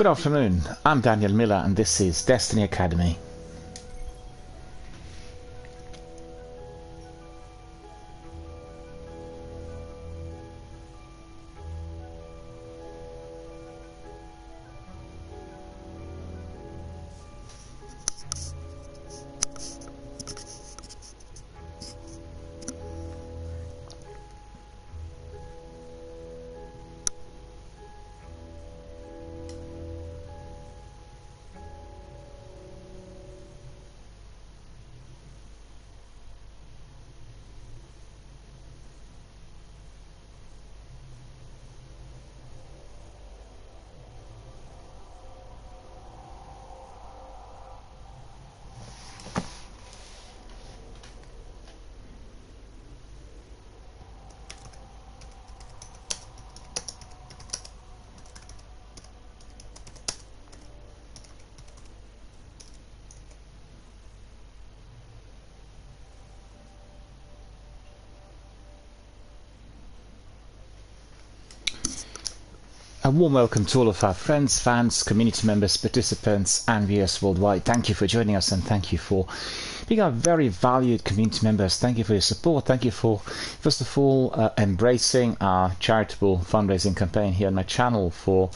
Good afternoon, I'm Daniel Miller and this is Destiny Academy. A warm welcome to all of our friends, fans, community members, participants and viewers worldwide. Thank you for joining us and thank you for being our very valued community members. Thank you for your support. Thank you for, first of all, embracing our charitable fundraising campaign here on my channel for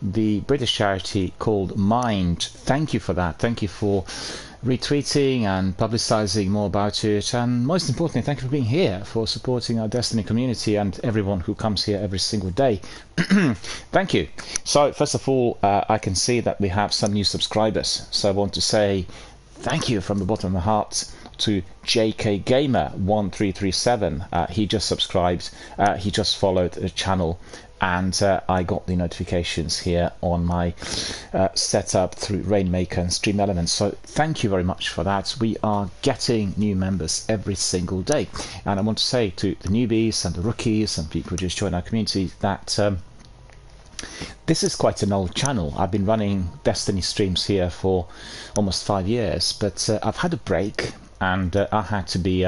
the British charity called Mind. Thank you for that. Thank you for retweeting and publicizing more about it, and most importantly, thank you for being here, for supporting our Destiny community and everyone who comes here every single day. Thank you. So first of all, I can see that we have some new subscribers, so I want to say thank you from the bottom of my heart to JK Gamer 1337. He just subscribed, he just followed the channel, and I got the notifications here on my setup through Rainmaker and Stream Elements. So thank you very much for that. We are getting new members every single day. And I want to say to the newbies and the rookies and people who just join our community that this is quite an old channel. I've been running Destiny streams here for almost 5 years, but I've had a break. And I had to be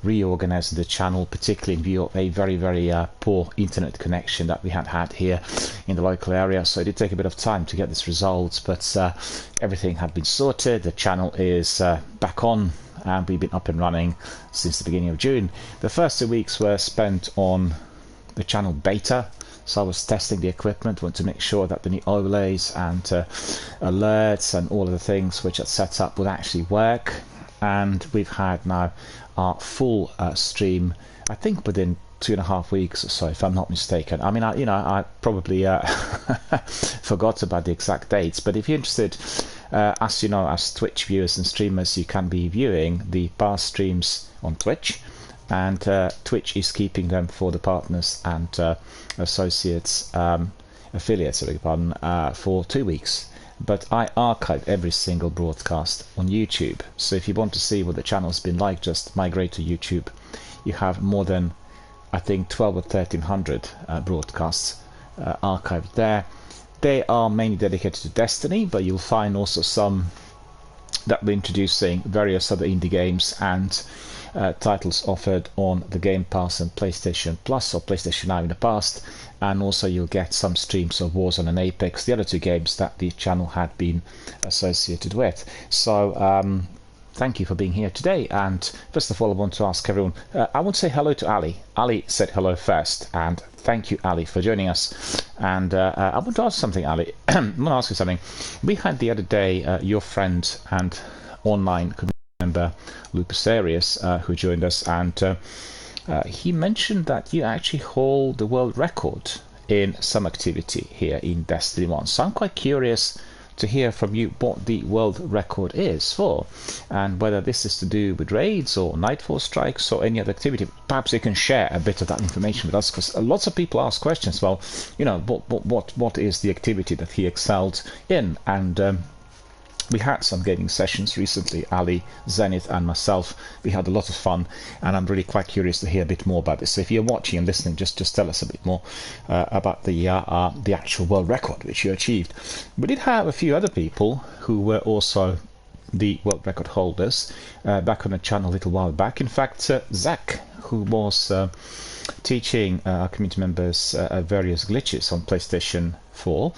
reorganizing the channel, particularly in view of a very poor internet connection that we had here in the local area. So it did take a bit of time to get this resolved, but everything had been sorted. The channel is back on, and we've been up and running since the beginning of June. The first 2 weeks were spent on the channel beta. So I was testing the equipment, want to make sure that the new overlays and alerts and all of the things which are set up would actually work. And we've had now our full stream, I think within 2.5 weeks or so, if I'm not mistaken. I mean, I probably forgot about the exact dates, but if you're interested, as you know, as Twitch viewers and streamers, you can be viewing the past streams on Twitch, and Twitch is keeping them for the partners and associates, affiliates, for 2 weeks. But I archive every single broadcast on YouTube. So if you want to see what the channel's been like, just migrate to YouTube. You have more than, I think, 12 or 1300 broadcasts archived there. They are mainly dedicated to Destiny, but you'll find also some that we're introducing various other indie games and titles offered on the Game Pass and PlayStation Plus or PlayStation Now in the past, and also you'll get some streams of Warzone and Apex, the other 2 games that the channel had been associated with. So thank you for being here today, and first of all I want to ask everyone, I want to say hello to Ali. Ali said hello first, and thank you, Ali, for joining us. And I want to ask something, Ali. I want to ask you something. We had the other day your friend and online community member Lupus Arias who joined us, and he mentioned that you actually hold the world record in some activity here in Destiny 1. So I'm quite curious to hear from you what the world record is for, and whether this is to do with raids or nightfall strikes or any other activity. Perhaps you can share a bit of that information with us, because lots of people ask questions. Well, you know, what is the activity that he excelled in? And we had some gaming sessions recently, Ali, Zenith and myself. We had a lot of fun, and I'm really quite curious to hear a bit more about this. So if you're watching and listening, just tell us a bit more about the actual world record which you achieved. We did have a few other people who were also the world record holders back on the channel a little while back. In fact, Zach, who was teaching our community members various glitches on PlayStation 4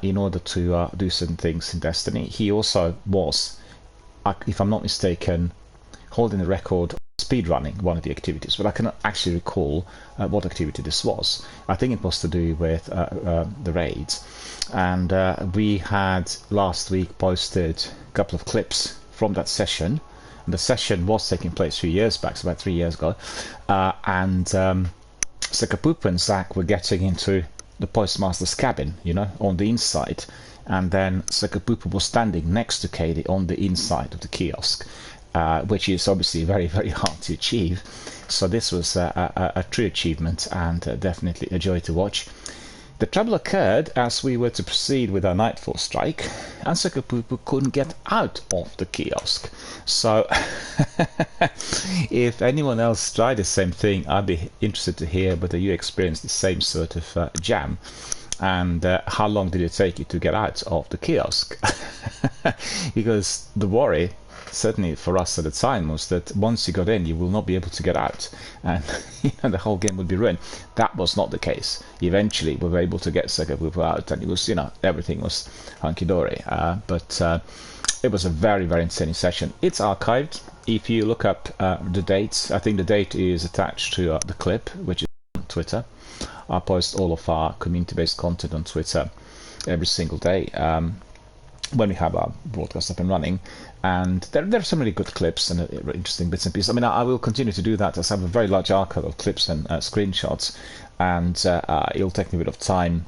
in order to do certain things in Destiny, he also was, if I'm not mistaken, holding the record speedrunning one of the activities, but I cannot actually recall what activity this was. I think it was to do with the raids, and we had last week posted a couple of clips from that session, and the session was taking place a few years back, so about 3 years ago, and Sekapoop and Zach were getting into the postmaster's cabin, you know, on the inside, and then Sekapoop was standing next to Katie on the inside of the kiosk, which is obviously very, very hard to achieve. So this was a true achievement, and definitely a joy to watch. The trouble occurred as we were to proceed with our Nightfall strike, and Sekapoop couldn't get out of the kiosk. So if anyone else tried the same thing, I'd be interested to hear whether you experienced the same sort of jam. And how long did it take you to get out of the kiosk? Because the worry, certainly for us at the time, was that once you got in, you will not be able to get out, and the whole game would be ruined. That was not the case. Eventually, we were able to get Sekapoop out, and it was, everything was hunky-dory. But it was a very, very insane session. It's archived. If you look up the dates, I think the date is attached to the clip, which is on Twitter. I post all of our community-based content on Twitter every single day when we have our broadcast up and running, and there are some really good clips and interesting bits and pieces. I mean, I will continue to do that, as I have a very large archive of clips and screenshots, and it'll take me a bit of time,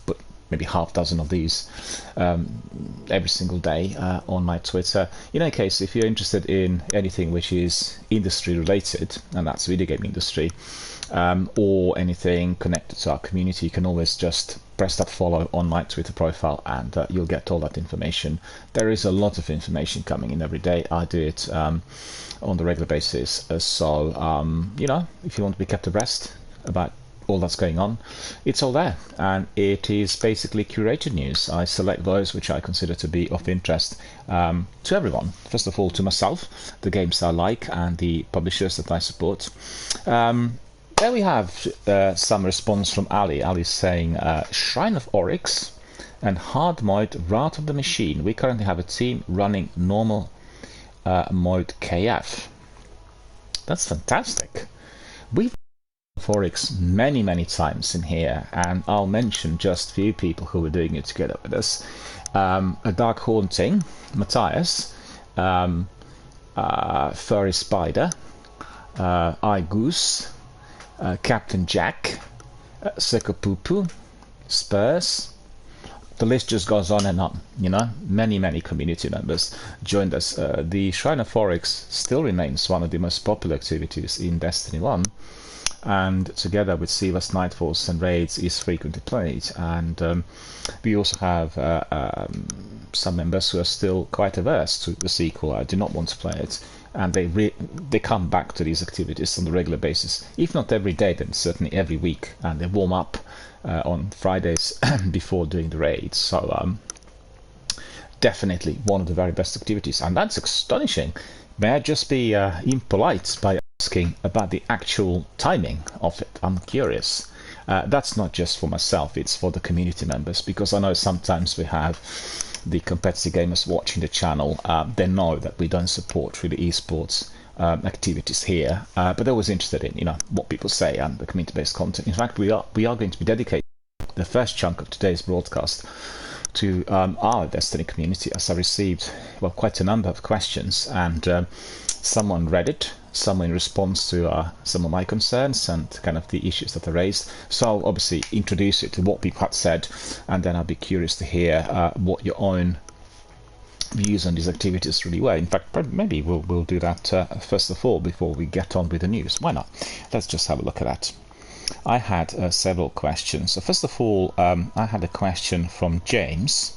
but maybe half dozen of these every single day on my Twitter. In any case, if you're interested in anything which is industry related, and that's video game industry, or anything connected to our community, you can always just press that follow on my Twitter profile, and you'll get all that information. There is a lot of information coming in every day. I do it on the regular basis, so if you want to be kept abreast about all that's going on, it's all there, and it is basically curated news. I select those which I consider to be of interest to everyone. First of all, to myself, the games I like and the publishers that I support. There we have some response from Ali. Ali's saying, Shrine of Oryx and hard mode Wrath of the Machine. We currently have a team running normal mode KF. That's fantastic. We've Oryx many, many times in here, and I'll mention just a few people who were doing it together with us. A Dark Haunting, Matthias, Furry Spider, iGoose, Captain Jack, Sekapoop, Spurs. The list just goes on and on. Many, many community members joined us. The Shrine of Oryx still remains one of the most popular activities in Destiny 1, and together with Sivas, Nightfalls and Raids is frequently played. And we also have some members who are still quite averse to the sequel, do not want to play it, and they come back to these activities on a regular basis, if not every day, then certainly every week, and they warm up on Fridays before doing the raids. So definitely one of the very best activities, and that's astonishing. May I just be impolite by asking about the actual timing of it? I'm curious. That's not just for myself, it's for the community members, because I know sometimes we have the competitive gamers watching the channel. They know that we don't support really esports activities here, but they're always interested in what people say and the community-based content. In fact, we are going to be dedicating the first chunk of today's broadcast to our Destiny community, as I received quite a number of questions, and someone read it, some in response to some of my concerns and kind of the issues that I raised. So I'll obviously introduce it to what people had said, and then I'll be curious to hear what your own views on these activities really were. In fact, maybe we'll do that first of all before we get on with the news. Why not? Let's just have a look at that. I had several questions. So first of all, I had a question from James,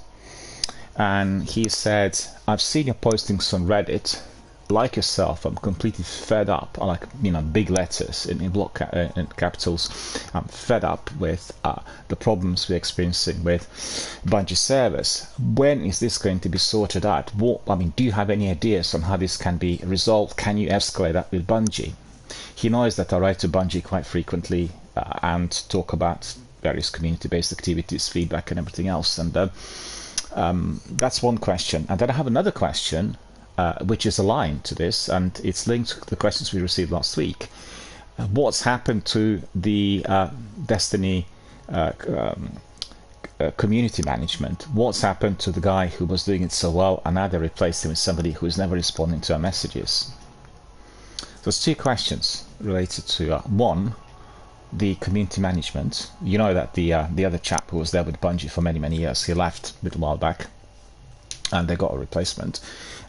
and he said, I've seen your postings on Reddit like yourself, I'm completely fed up. I like, big letters in block in capitals. I'm fed up with the problems we're experiencing with Bungie servers. When is this going to be sorted out? Do you have any ideas on how this can be resolved? Can you escalate that with Bungie? He knows that I write to Bungie quite frequently and talk about various community-based activities, feedback, and everything else. And that's one question. And then I have another question, which is aligned to this, and it's linked to the questions we received last week. What's happened to the Destiny community management? What's happened to the guy who was doing it so well, and now they replaced him with somebody who's never responding to our messages? So there's two questions related to one, the community management. You know that the other chap who was there with Bungie for many years, he left a little while back, and they got a replacement.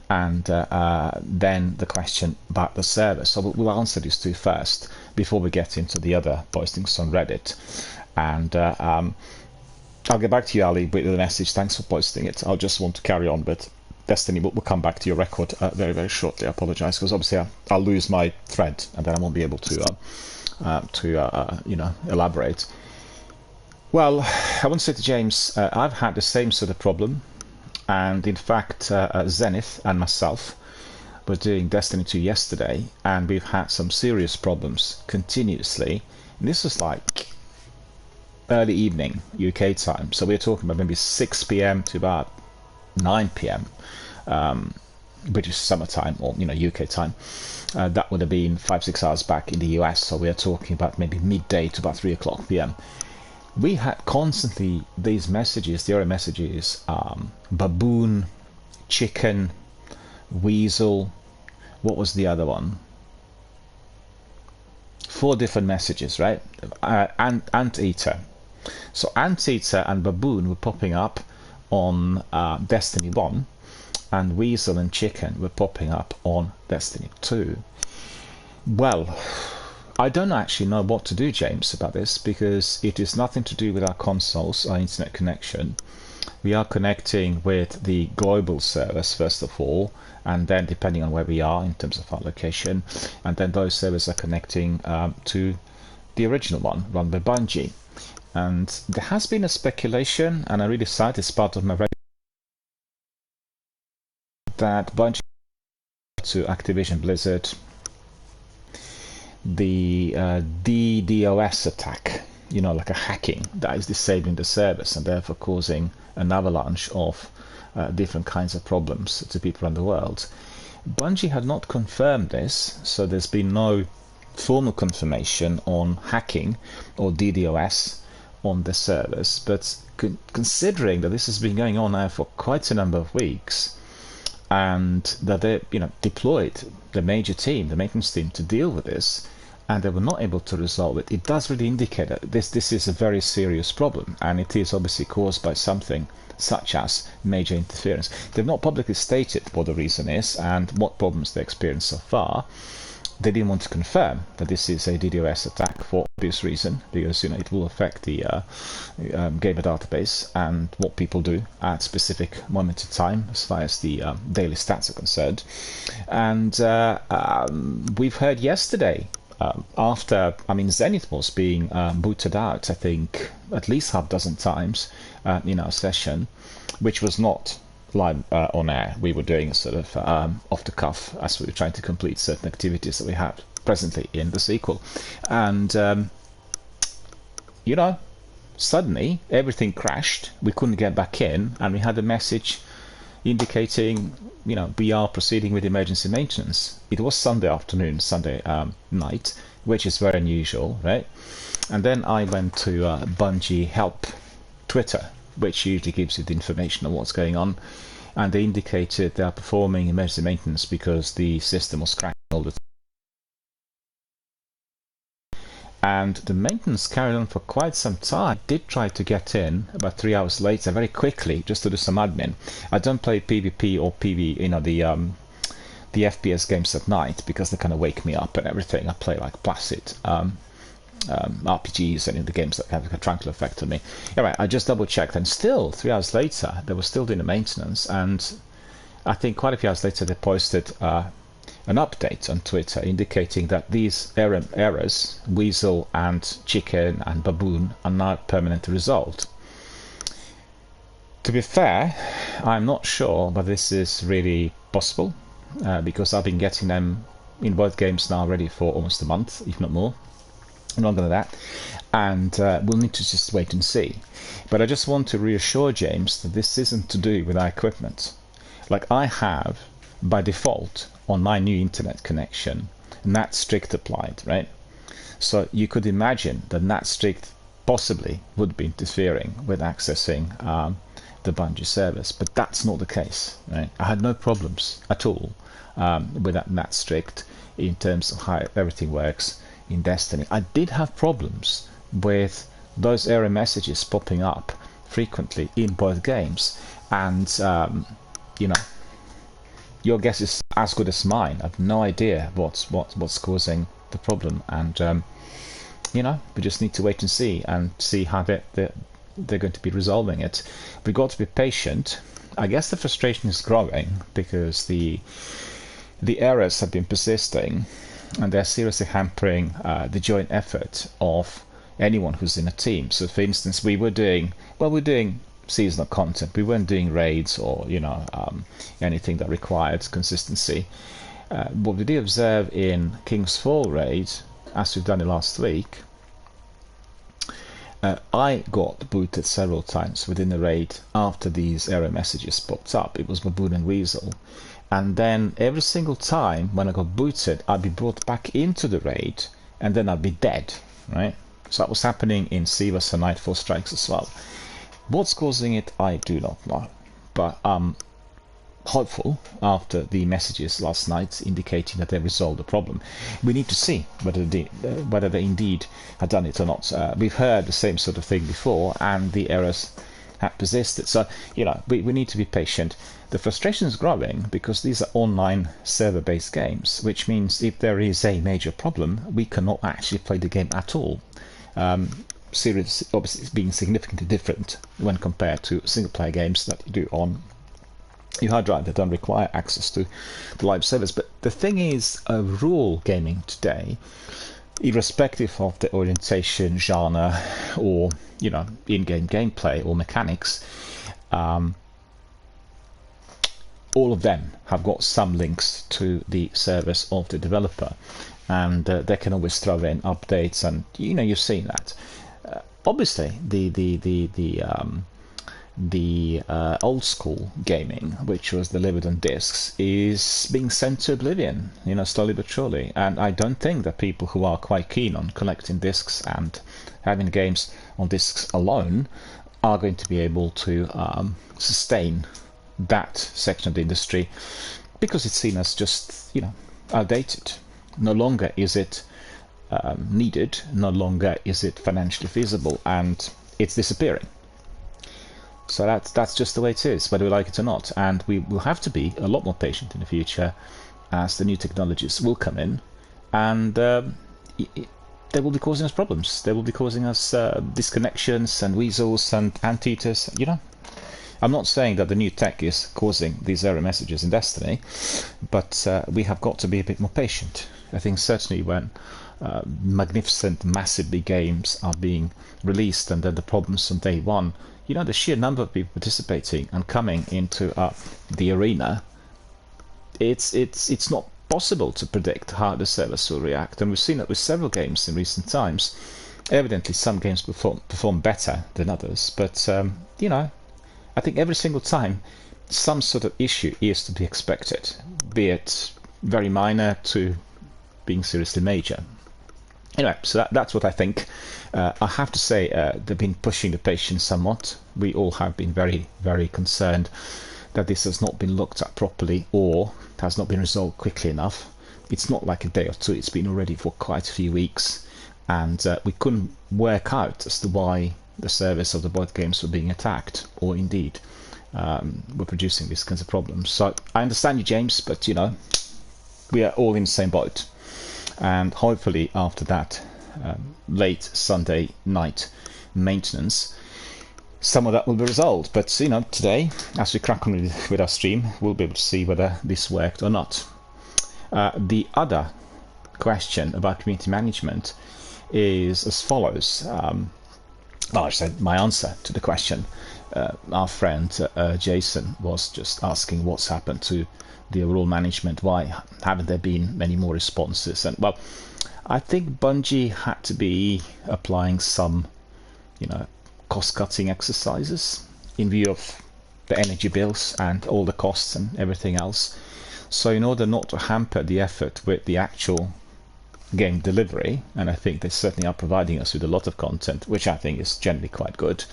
And then the question about the server. So we'll answer these two first before we get into the other postings on Reddit. And I'll get back to you, Ali, with the message. Thanks for posting it. I'll just want to carry on, but Destiny, we'll come back to your record very shortly. I apologize, because obviously I'll lose my thread, and then I won't be able to elaborate. Well, I want to say to James, I've had the same sort of problem. And in fact, Zenith and myself were doing Destiny 2 yesterday, and we've had some serious problems continuously. And this was like early evening UK time, so we're talking about maybe 6 p.m. to about 9 p.m. British summertime, or UK time. That would have been 5-6 hours back in the US, so we're talking about maybe midday to about 3 o'clock p.m. We had constantly these messages, the error messages, baboon, chicken, weasel, what was the other one? 4 different messages, right? Anteater. So Anteater and baboon were popping up on Destiny 1, and weasel and chicken were popping up on Destiny 2. Well, I don't actually know what to do, James, about this, because it is nothing to do with our consoles, our internet connection. We are connecting with the global servers, first of all, and then depending on where we are in terms of our location, and then those servers are connecting to the original one run by Bungie. And there has been a speculation, and I really cite it's part of my Reddit, that Bungie to Activision Blizzard the DDoS attack, like a hacking that is disabling the service and therefore causing an avalanche of different kinds of problems to people around the world. Bungie had not confirmed this, so there's been no formal confirmation on hacking or DDoS on the servers, but considering that this has been going on now for quite a number of weeks, and that they deployed the major team, the maintenance team, to deal with this, and they were not able to resolve it, it does really indicate that this is a very serious problem, and it is obviously caused by something such as major interference. They've not publicly stated what the reason is and what problems they experienced so far. They didn't want to confirm that this is a DDoS attack for obvious reason, because it will affect the gamer database and what people do at specific moments of time as far as the daily stats are concerned. And we've heard yesterday, after Zenith was being booted out, I think at least half dozen times in our session, which was not live on air. We were doing sort of off the cuff as we were trying to complete certain activities that we have presently in the sequel. And suddenly everything crashed, we couldn't get back in, and we had a message indicating we are proceeding with emergency maintenance. It was Sunday afternoon, Sunday night, which is very unusual, right? And then I went to Bungie Help Twitter, which usually gives you the information on what's going on, and they indicated they are performing emergency maintenance because the system was crashing all the time. And the maintenance carried on for quite some time. I did try to get in about 3 hours later, very quickly, just to do some admin. I don't play PvP or PV, the FPS games at night, because they kind of wake me up and everything. I play like Placid RPGs and in the games that have a tranquil effect on me. Anyway, I just double checked, and still 3 hours later they were still doing the maintenance, and I think quite a few hours later they posted an update on Twitter indicating that these errors, Weasel and Chicken and Baboon, are now permanently resolved. To be fair, I'm not sure but this is really possible, because I've been getting them in both games now already for almost a month, if not more, longer than that, and we'll need to just wait and see. But I just want to reassure James that this isn't to do with our equipment. Like, I have, by default, on my new internet connection, NatStrict applied, right? So you could imagine that NatStrict possibly would be interfering with accessing the Bungie service, but that's not the case, right? I had no problems at all with that NatStrict in terms of how everything works in Destiny. I did have problems with those error messages popping up frequently in both games, and you know, your guess is as good as mine. I have no idea what's causing the problem, and you know, we just need to wait and see how they're going to be resolving it. We've got to be patient. I guess the frustration is growing because the errors have been persisting, and they're seriously hampering the joint effort of anyone who's in a team. So, for instance, we're doing seasonal content. We weren't doing raids or anything that required consistency. What we did observe in King's Fall raid, as we've done it last week, I got booted several times within the raid after these error messages popped up. It was Baboon and Weasel. And then every single time when I got booted, I'd be brought back into the raid, and then I'd be dead, right? So that was happening in Sivas and Nightfall Strikes as well. What's causing it, I do not know. But I'm hopeful after the messages last night indicating that they resolved the problem. We need to see whether they indeed have done it or not. We've heard the same sort of thing before, and the errors have persisted. So, you know, we need to be patient. The frustration is growing because these are online server-based games, which means if there is a major problem, we cannot actually play the game at all. Series obviously being significantly different when compared to single-player games that you do on your hard drive that don't require access to the live servers. But the thing is, rule gaming today, irrespective of the orientation, genre, or in-game gameplay or mechanics, all of them have got some links to the service of the developer, and they can always throw in updates, and you've seen that. Obviously, the old school gaming, which was delivered on discs, is being sent to oblivion, slowly but surely. And I don't think that people who are quite keen on collecting discs and having games on discs alone are going to be able to sustain that section of the industry, because it's seen as just outdated. No longer is it needed, no longer is it financially feasible, and it's disappearing. So that's just the way it is, whether we like it or not. And we will have to be a lot more patient in the future as the new technologies will come in, and they will be causing us problems. They will be causing us disconnections and weasels and anteaters. I'm not saying that the new tech is causing these error messages in Destiny, but we have got to be a bit more patient. I think certainly when magnificent, massive big games are being released, and then the problems from day one, the sheer number of people participating and coming into the arena, it's not possible to predict how the service will react. And we've seen that with several games in recent times. Evidently, some games perform better than others, but I think every single time some sort of issue is to be expected, be it very minor to being seriously major. Anyway, so that's what I think. I have to say they've been pushing the patience somewhat. We all have been very, very concerned that this has not been looked at properly or has not been resolved quickly enough. It's not like a day or two, it's been already for quite a few weeks, and we couldn't work out as to why the service of the board games were being attacked, or indeed were producing these kinds of problems. So I understand you, James, but we are all in the same boat. And hopefully after that late Sunday night maintenance, some of that will be resolved. But today, as we crack on with our stream, we'll be able to see whether this worked or not. The other question about community management is as follows. Well, I said my answer to the question. Our friend Jason was just asking what's happened to the overall management. Why haven't there been many more responses? And well, I think Bungie had to be applying some, cost-cutting exercises in view of the energy bills and all the costs and everything else. So in order not to hamper the effort with the actual game delivery, and I think they certainly are providing us with a lot of content, which I think is generally quite good.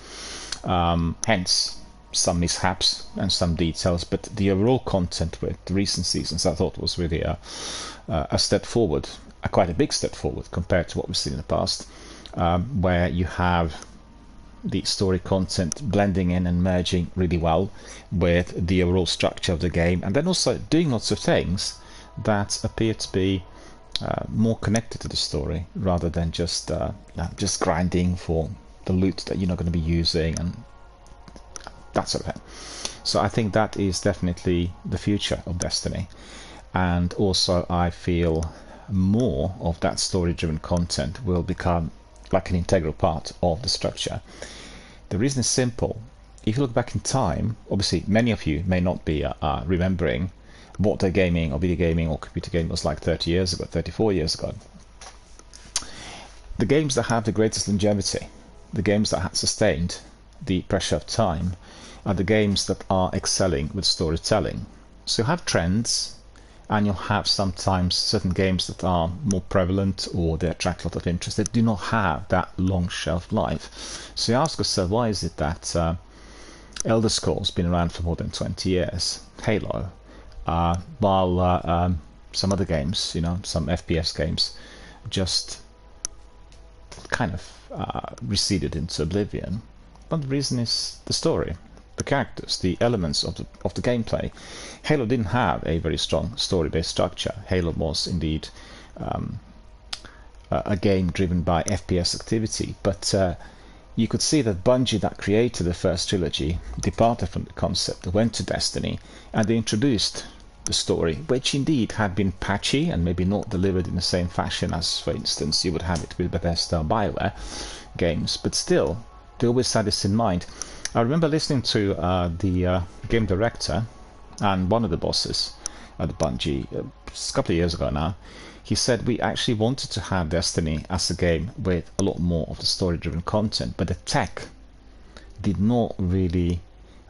Hence some mishaps and some details, but the overall content with the recent seasons I thought was really a step forward, quite a big step forward compared to what we've seen in the past, where you have the story content blending in and merging really well with the overall structure of the game, and then also doing lots of things that appear to be more connected to the story rather than just grinding for the loot that you're not going to be using and that sort of thing. So I think that is definitely the future of Destiny, and also I feel more of that story-driven content will become like an integral part of the structure. The reason is simple. If you look back in time, obviously many of you may not be remembering what the gaming or video gaming or computer gaming was like 30 years ago, 34 years ago. The games that have the greatest longevity, the games that have sustained the pressure of time, are the games that are excelling with storytelling. So you have trends, and you'll have sometimes certain games that are more prevalent or they attract a lot of interest. They do not have that long shelf life. So you ask yourself, why is it that Elder Scrolls has been around for more than 20 years, Halo, while some other games, some FPS games, just kind of receded into oblivion? But the reason is the story, the characters, the elements of the gameplay. Halo didn't have a very strong story-based structure. Halo was indeed a game driven by FPS activity, but you could see that Bungie, that created the first trilogy, departed from the concept, went to Destiny, and they introduced the story, which indeed had been patchy and maybe not delivered in the same fashion as, for instance, you would have it with Bethesda BioWare games, but still, they always had this in mind. I remember listening to the game director and one of the bosses at Bungie a couple of years ago now. He said we actually wanted to have Destiny as a game with a lot more of the story-driven content, but the tech did not really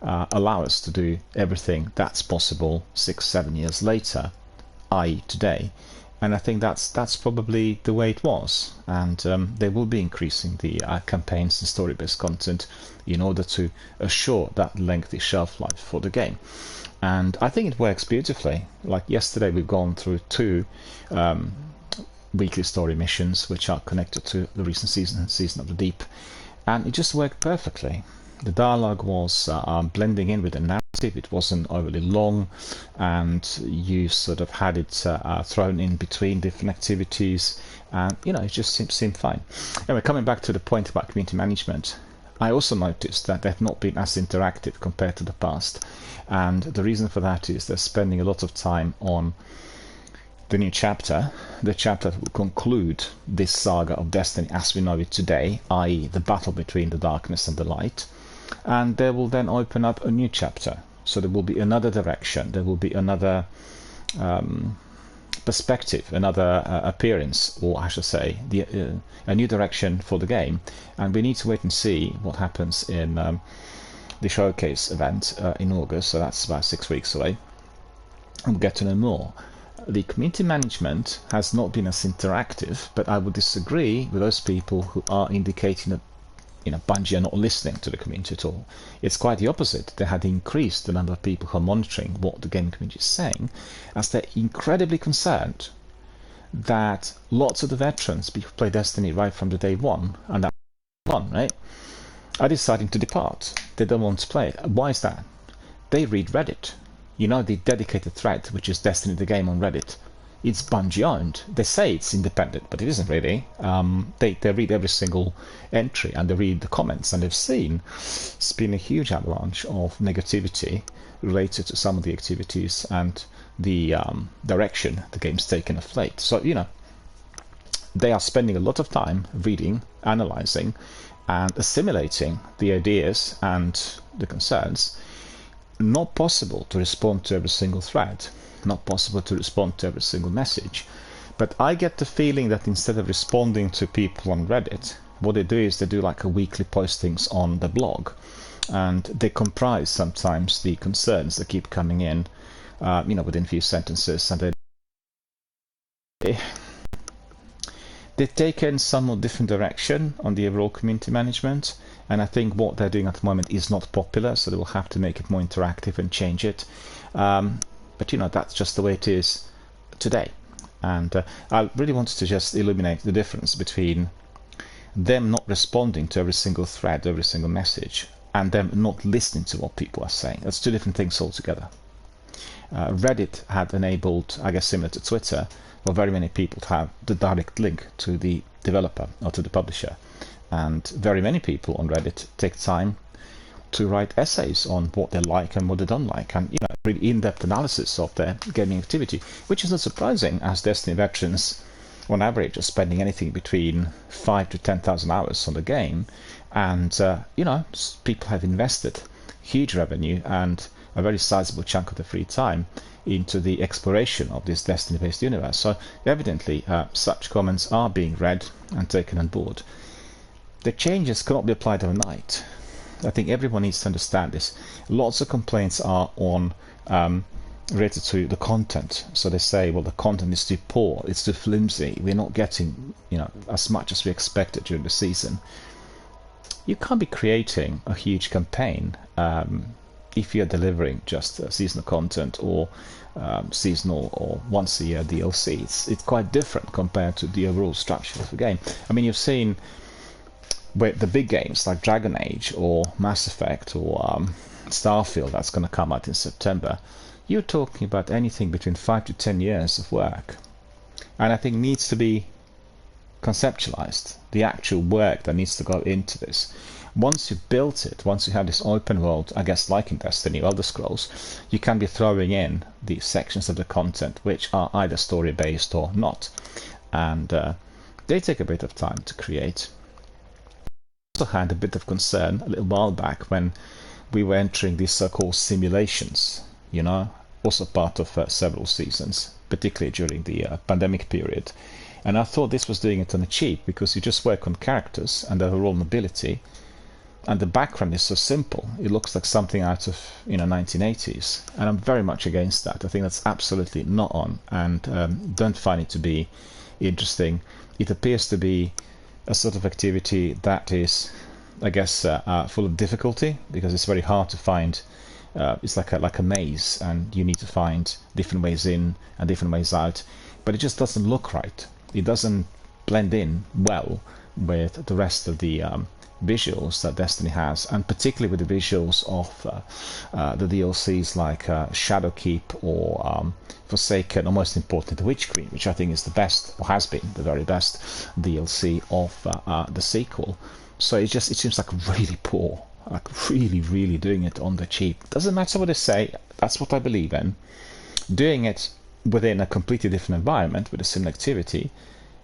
allow us to do everything that's possible 6-7 years later, i.e. today. And I think that's probably the way it was, and they will be increasing the campaigns and story-based content in order to assure that lengthy shelf life for the game. And I think it works beautifully. Like yesterday we've gone through 2 weekly story missions which are connected to the recent Season of the Deep, and it just worked perfectly. The dialogue was blending in with the narrative. It wasn't overly long, and you sort of had it thrown in between different activities, and it just seemed fine. Anyway, coming back to the point about community management, I also noticed that they've not been as interactive compared to the past, and the reason for that is they're spending a lot of time on the new chapter, the chapter that will conclude this saga of Destiny as we know it today, i.e. the battle between the darkness and the light. And they will then open up a new chapter. So there will be another direction, there will be another perspective, another appearance, or I should say, a new direction for the game. And we need to wait and see what happens in the showcase event in August, so that's about 6 weeks away. And we'll get to know more. The community management has not been as interactive, but I would disagree with those people who are indicating that Bungie are not listening to the community at all. It's quite the opposite. They had increased the number of people who are monitoring what the gaming community is saying, as they're incredibly concerned that lots of the veterans, people who play Destiny right from the day one, and that one, right, are deciding to depart. They don't want to play it. Why is that? They read Reddit. The dedicated thread, which is Destiny the game on Reddit. It's Bungie owned. They say it's independent, but it isn't really. They read every single entry and they read the comments, and they've seen it's been a huge avalanche of negativity related to some of the activities and the direction the game's taken of late. So, they are spending a lot of time reading, analyzing, and assimilating the ideas and the concerns. Not possible to respond to every single thread, not possible to respond to every single message. But I get the feeling that instead of responding to people on Reddit, what they do is they do like a weekly postings on the blog, and they comprise sometimes the concerns that keep coming in, within a few sentences, and they've taken somewhat different direction on the overall community management, and I think what they're doing at the moment is not popular, so they will have to make it more interactive and change it. But that's just the way it is today. And I really wanted to just illuminate the difference between them not responding to every single thread, every single message, and them not listening to what people are saying. That's two different things altogether. Reddit had enabled, I guess similar to Twitter, for very many people to have the direct link to the developer or to the publisher. And very many people on Reddit take time to write essays on what they like and what they don't like, and really in-depth analysis of their gaming activity, which is not surprising, as Destiny veterans on average are spending anything between 5,000 to 10,000 hours on the game, and people have invested huge revenue and a very sizable chunk of their free time into the exploration of this Destiny-based universe. So evidently such comments are being read and taken on board. The changes cannot be applied overnight. I think everyone needs to understand this. Lots of complaints are on related to the content. So they say, well, the content is too poor, it's too flimsy, we're not getting as much as we expected during the season. You can't be creating a huge campaign if you're delivering just seasonal content or seasonal or once a year DLC. It's quite different compared to the overall structure of the game. I mean, you've seen with the big games like Dragon Age or Mass Effect or Starfield that's going to come out in September, you're talking about anything between 5 to 10 years of work. And I think needs to be conceptualized, the actual work that needs to go into this. Once you've built it, once you have this open world, I guess like in Destiny, Elder Scrolls, you can be throwing in the sections of the content which are either story based or not. And they take a bit of time to create. I also had a bit of concern a little while back when we were entering these so-called simulations, also part of several seasons, particularly during the pandemic period. And I thought this was doing it on the cheap, because you just work on characters and their overall mobility, and the background is so simple. It looks like something out of 1980s, and I'm very much against that. I think that's absolutely not on, and don't find it to be interesting. It appears to be a sort of activity that is, I guess, full of difficulty, because it's very hard to find. It's like a maze, and you need to find different ways in and different ways out, but it just doesn't look right. It doesn't blend in well with the rest of the visuals that Destiny has, and particularly with the visuals of the DLCs like Shadowkeep or Forsaken, or most importantly the Witch Queen, which I think is the best, or has been the very best DLC of the sequel. So it seems like really poor, like really doing it on the cheap. Doesn't matter what they say, that's what I believe in. Doing it within a completely different environment with a similar activity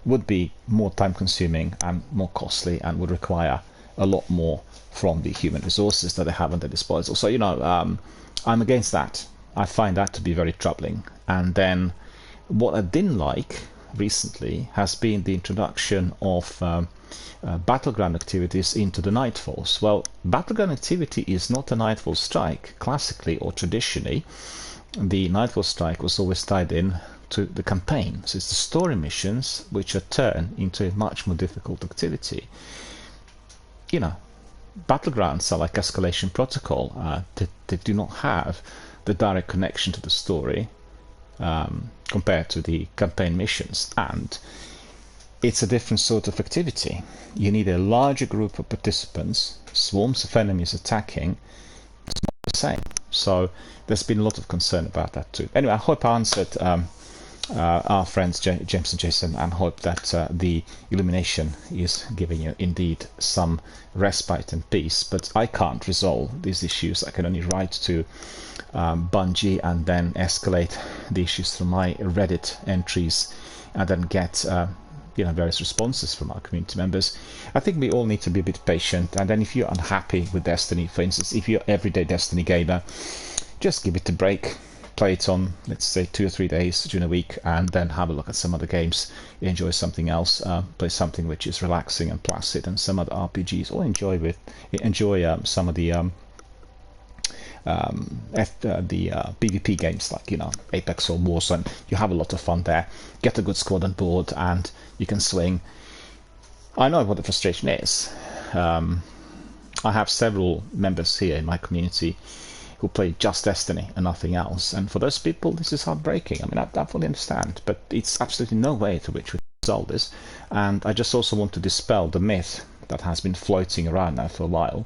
would be more time consuming and more costly, and would require a lot more from the human resources that they have at their disposal. So I'm against that. I find that to be very troubling. And then what I didn't like recently has been the introduction of battleground activities into the Nightfalls. Well, battleground activity is not a Nightfall strike classically or traditionally. The Nightfall strike was always tied in to the campaign, so it's the story missions which are turned into a much more difficult activity. Battlegrounds are like Escalation Protocol. They do not have the direct connection to the story compared to the campaign missions, and it's a different sort of activity. You need a larger group of participants, swarms of enemies attacking. It's not the same. So there's been a lot of concern about that too. Anyway, I hope I answered our friends James and Jason, and hope that the illumination is giving you indeed some respite and peace. But I can't resolve these issues. I can only write to Bungie and then escalate the issues through my Reddit entries, and then get various responses from our community members. I think we all need to be a bit patient, and then if you're unhappy with Destiny, for instance, if you're an everyday Destiny gamer, just give it a break. Play it on, let's say, 2 or 3 days during a week, and then have a look at some other games, enjoy something else, play something which is relaxing and placid, and some other RPGs, or enjoy some of the PvP games like Apex or Warzone. You have a lot of fun there. Get a good squad on board, and you can swing. I know what the frustration is. I have several members here in my community who play just Destiny and nothing else, and for those people this is heartbreaking. I mean, I fully understand, but it's absolutely no way to which we resolve this. And I just also want to dispel the myth that has been floating around now for a while,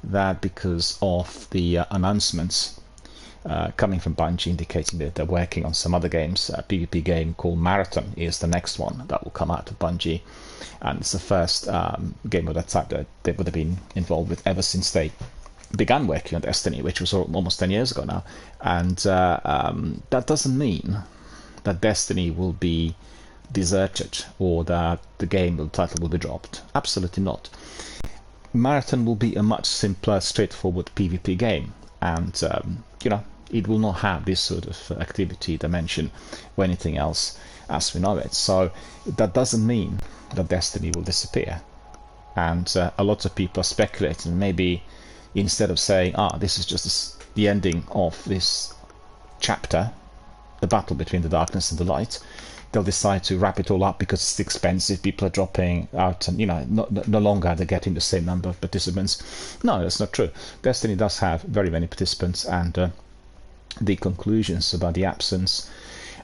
that because of the announcements coming from Bungie indicating that they're working on some other games, a PvP game called Marathon is the next one that will come out of Bungie, and it's the first game of that type that they would have been involved with ever since they began working on Destiny, which was almost 10 years ago now. And that doesn't mean that Destiny will be deserted or that the title will be dropped. Absolutely not. Marathon will be a much simpler, straightforward PvP game, and it will not have this sort of activity dimension or anything else as we know it. So that doesn't mean that Destiny will disappear. And a lot of people are speculating, maybe instead of saying, this is just the ending of this chapter, the battle between the darkness and the light, they'll decide to wrap it all up because it's expensive, people are dropping out, and no longer they're getting the same number of participants. No, that's not true. Destiny does have very many participants, and the conclusions about the absence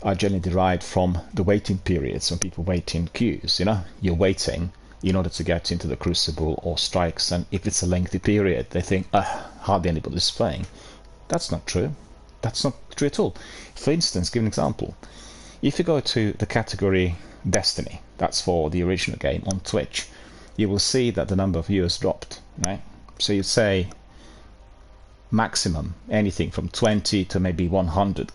are generally derived from the waiting periods when people wait in queues. You're waiting in order to get into the Crucible or Strikes, and if it's a lengthy period, they think, hardly anybody's playing. That's not true. That's not true at all. For instance, give an example. If you go to the category Destiny, that's for the original game, on Twitch, you will see that the number of viewers dropped, right? So you'd say maximum anything from 20 to maybe 100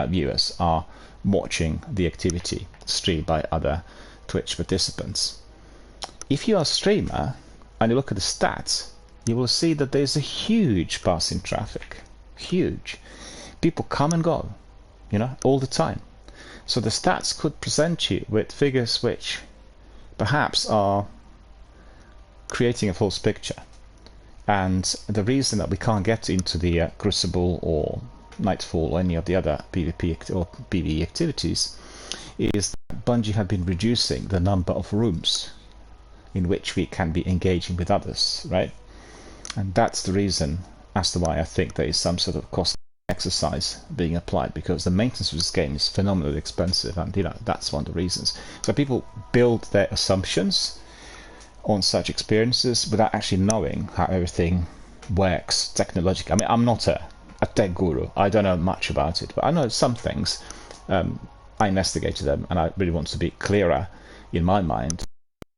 viewers are watching the activity streamed by other Twitch participants. If you are a streamer and you look at the stats, you will see that there's a huge passing traffic. Huge. People come and go, all the time. So the stats could present you with figures which perhaps are creating a false picture. And the reason that we can't get into the Crucible or Nightfall or any of the other PvP or PvE activities is that Bungie have been reducing the number of rooms in which we can be engaging with others, right? And that's the reason as to why I think there is some sort of cost exercise being applied, because the maintenance of this game is phenomenally expensive, and that's one of the reasons. So people build their assumptions on such experiences without actually knowing how everything works technologically. I mean, I'm not a tech guru. I don't know much about it, but I know some things. I investigated them, and I really want to be clearer in my mind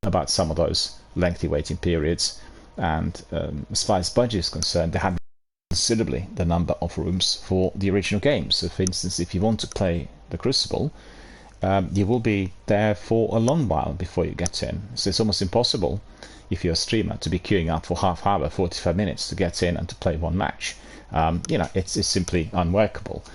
about some of those lengthy waiting periods. And as far as Bungie is concerned, they have considerably the number of rooms for the original game. So for instance, if you want to play the Crucible, you will be there for a long while before you get in. So it's almost impossible, if you're a streamer, to be queuing up for half hour, 45 minutes to get in and to play one match. It's simply unworkable.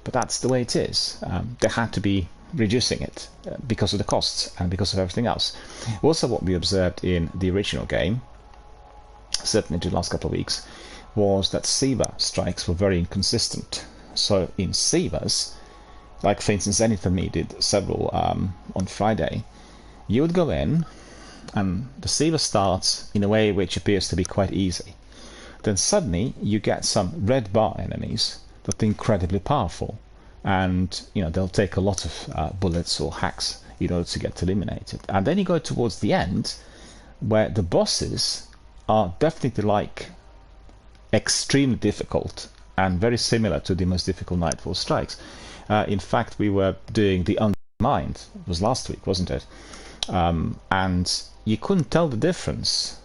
But that's the way it is. They had to be reducing it because of the costs and because of everything else. Also, what we observed in the original game, certainly in the last couple of weeks, was that SEVA strikes were very inconsistent. So in SEVAs, like for instance Zenith and me did several on Friday, you would go in and the SEVA starts in a way which appears to be quite easy. Then suddenly you get some red bar enemies that are incredibly powerful, and they'll take a lot of bullets or hacks in order to get eliminated. And then you go towards the end, where the bosses are definitely like extremely difficult and very similar to the most difficult Nightfall strikes. In fact, we were doing the Undermined. It was last week, wasn't it? And you couldn't tell the difference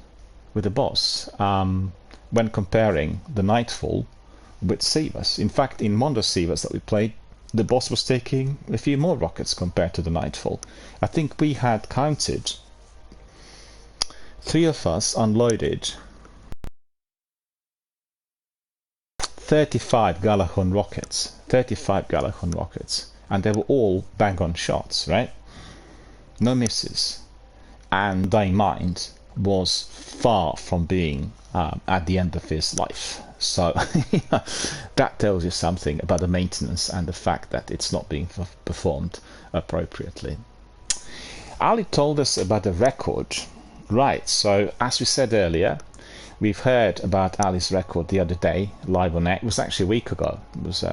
with the boss when comparing the Nightfall with Sivas. In fact, in Mondo Sivas that we played, the boss was taking a few more rockets compared to the Nightfall. I think we had counted, 3 of us unloaded 35 Galahorn rockets, and they were all bang-on shots, right? No misses. And Dying Mind was far from being at the end of his life. So that tells you something about the maintenance and the fact that it's not being performed appropriately. Ali told us about the record. Right, so as we said earlier, we've heard about Ali's record the other day, live on air. It was actually a week ago. It was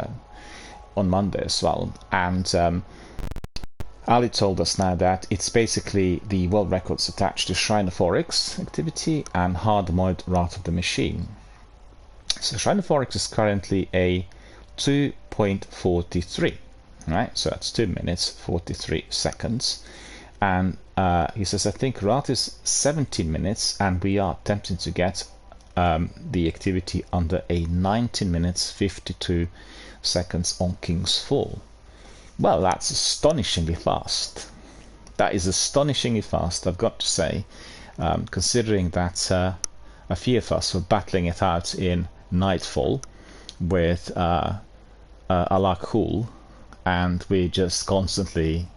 on Monday as well. And Ali told us now that it's basically the world records attached to Shrine of Oryx activity and hard mode Wrath of the Machine. So Shrine of Oryx is currently a 2.43, right? So that's 2 minutes 43 seconds. And he says, I think Wrath is 17 minutes, and we are attempting to get the activity under a 19 minutes 52 seconds on King's Fall. Well, that's astonishingly fast. That is astonishingly fast, I've got to say, considering that a few of us were battling it out in Nightfall with Alak-Hul, and we just constantly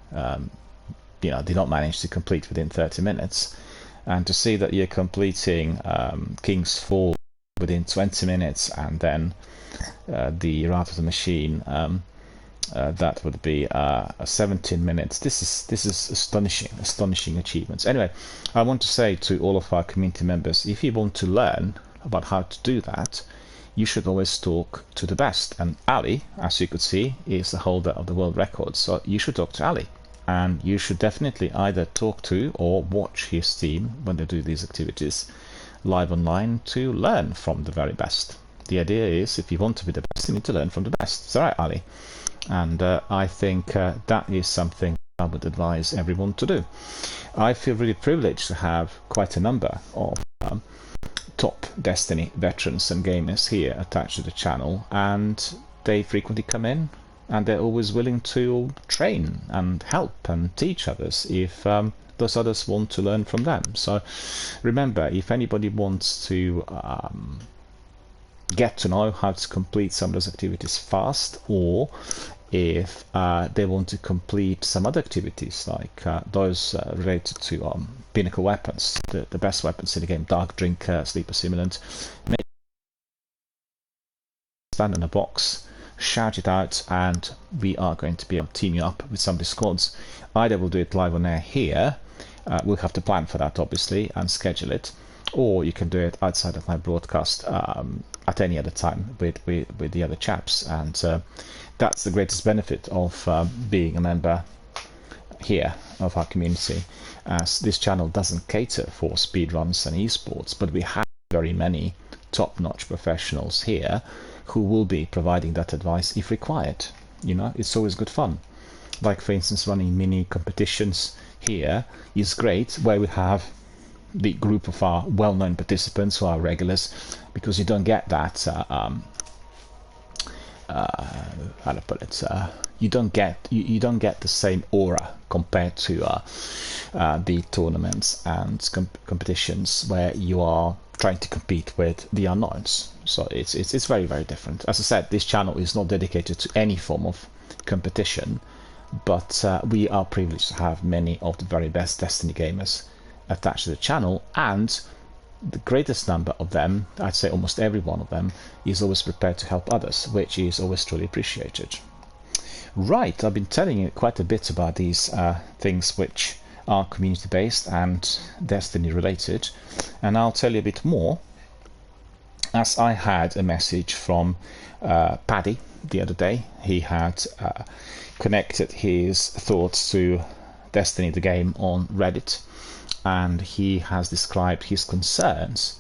did not manage to complete within 30 minutes. And to see that you're completing King's Fall within 20 minutes, and then the Wrath of the Machine, that would be 17 minutes. This is astonishing achievements. Anyway, I want to say to all of our community members, if you want to learn about how to do that, you should always talk to the best. And Ali, as you could see, is the holder of the world record, so you should talk to Ali. And you should definitely either talk to or watch his team when they do these activities live online to learn from the very best. The idea is, if you want to be the best, you need to learn from the best. It's alright, Ali. And I think that is something I would advise everyone to do. I feel really privileged to have quite a number of top Destiny veterans and gamers here attached to the channel, and they frequently come in and they're always willing to train and help and teach others if those others want to learn from them. So remember, if anybody wants to get to know how to complete some of those activities fast, or if they want to complete some other activities like those related to pinnacle weapons, the best weapons in the game, Dark Drinker, Sleeper Simulant, maybe stand in a box, shout it out, and we are going to be able to team you up with some of the squads. Either we'll do it live on air here, we'll have to plan for that obviously and schedule it, or you can do it outside of my broadcast at any other time with the other chaps. And that's the greatest benefit of being a member here of our community, as this channel doesn't cater for speedruns and esports, but we have very many top-notch professionals here who will be providing that advice if required. You know, it's always good fun. Like, for instance, running mini competitions here is great, where we have the group of our well-known participants who are regulars, because you don't get that how to put it, you don't get the same aura compared to the tournaments and competitions where you are trying to compete with the unknowns. So it's very, very different. As I said, this channel is not dedicated to any form of competition, but we are privileged to have many of the very best Destiny gamers attached to the channel, and the greatest number of them, I'd say almost every one of them, is always prepared to help others, which is always truly appreciated. Right, I've been telling you quite a bit about these things which are community based and Destiny related, and I'll tell you a bit more, as I had a message from Paddy the other day. He had connected his thoughts to Destiny the game on Reddit, and he has described his concerns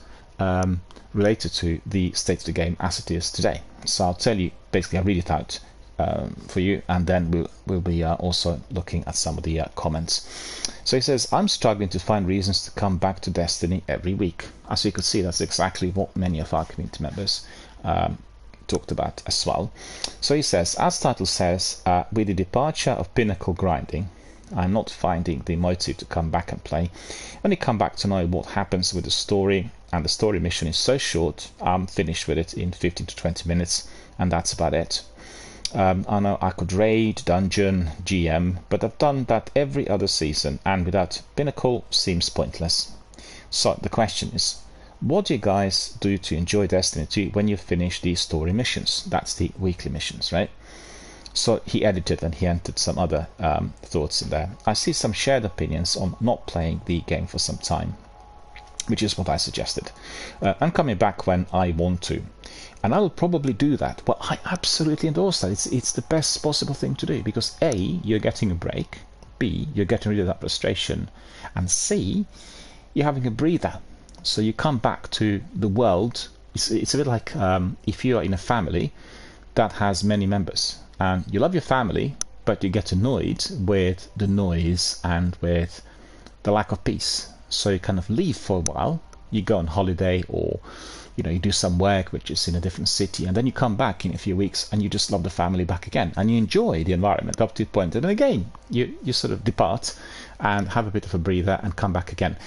related to the state of the game as it is today. So I'll tell you, basically I'll read it out for you, and then we'll be also looking at some of the comments. So he says, I'm struggling to find reasons to come back to Destiny every week. As you could see, that's exactly what many of our community members talked about as well. So he says, as title says, with the departure of pinnacle grinding, I'm not finding the motive to come back and play. When you come back to know what happens with the story, and the story mission is so short, I'm finished with it in 15 to 20 minutes, and that's about it. I know I could raid, dungeon, GM, but I've done that every other season, and without pinnacle seems pointless. So the question is, what do you guys do to enjoy Destiny 2 when you finish these story missions? That's the weekly missions, right? So he edited and he entered some other thoughts in there. I see some shared opinions on not playing the game for some time, which is what I suggested. I'm coming back when I want to, and I will probably do that. Well, I absolutely endorse that. It's the best possible thing to do, because A, you're getting a break, B, you're getting rid of that frustration, and C, you're having a breather. So you come back to the world. It's a bit like if you are in a family that has many members, and you love your family, but you get annoyed with the noise and with the lack of peace. So you kind of leave for a while, you go on holiday, or you do some work which is in a different city, and then you come back in a few weeks and you just love the family back again, and you enjoy the environment up to a point, and then again you sort of depart and have a bit of a breather and come back again.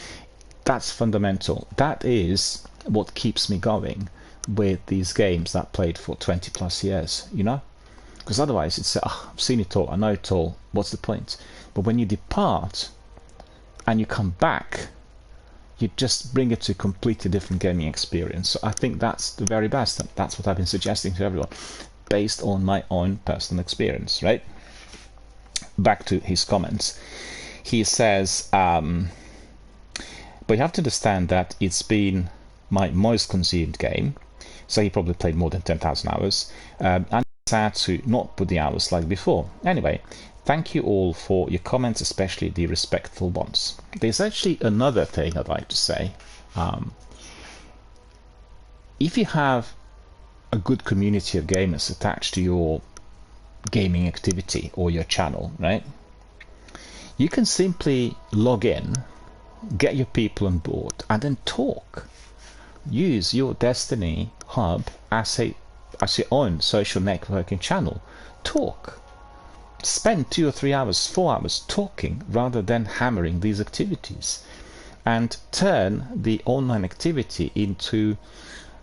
That's fundamental. That is what keeps me going with these games that played for 20 plus years, because otherwise it's I've seen it all, I know it all, what's the point? But when you depart and you come back, you just bring it to a completely different gaming experience. So I think that's the very best, and that's what I've been suggesting to everyone based on my own personal experience, right? Back to his comments. He says, but you have to understand that it's been my most consumed game, so he probably played more than 10,000 hours, and it's sad to not put the hours like before. Anyway, thank you all for your comments, especially the respectful ones. There's actually another thing I'd like to say. If you have a good community of gamers attached to your gaming activity or your channel, right? You can simply log in, get your people on board, and then talk. Use your Destiny hub as your own social networking channel. Talk. Spend 2 or 3 hours, 4 hours talking rather than hammering these activities, and turn the online activity into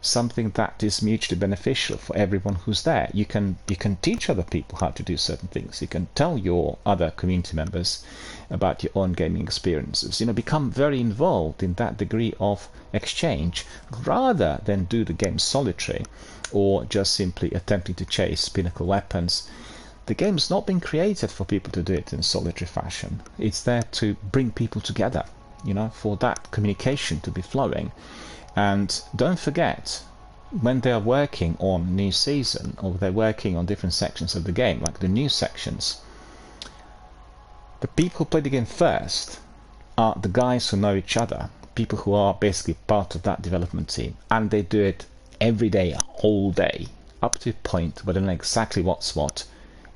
something that is mutually beneficial for everyone who's there. You can teach other people how to do certain things. You can tell your other community members about your own gaming experiences. Become very involved in that degree of exchange rather than do the game solitary or just simply attempting to chase pinnacle weapons. The game's not been created for people to do it in solitary fashion. It's there to bring people together, for that communication to be flowing. And don't forget, when they are working on new season, or they're working on different sections of the game, like the new sections, the people who play the game first are the guys who know each other, people who are basically part of that development team, and they do it every day, a whole day, up to a point where they know exactly what's what,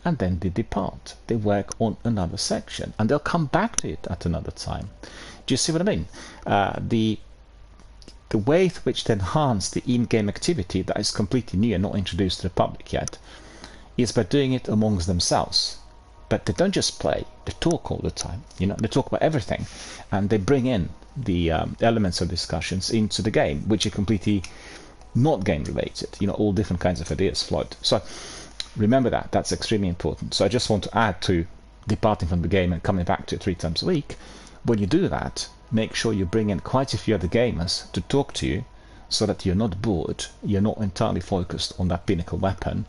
and then they depart. They work on another section, and they'll come back to it at another time. Do you see what I mean? The way in which they enhance the in-game activity that is completely new and not introduced to the public yet is by doing it amongst themselves. But they don't just play, they talk all the time. They talk about everything, and they bring in the elements of discussions into the game, which are completely not game related. All different kinds of ideas float. So remember that's extremely important. So I just want to add to departing from the game and coming back to it 3 times a week. When you do that, make sure you bring in quite a few other gamers to talk to you, so that you're not bored, you're not entirely focused on that pinnacle weapon.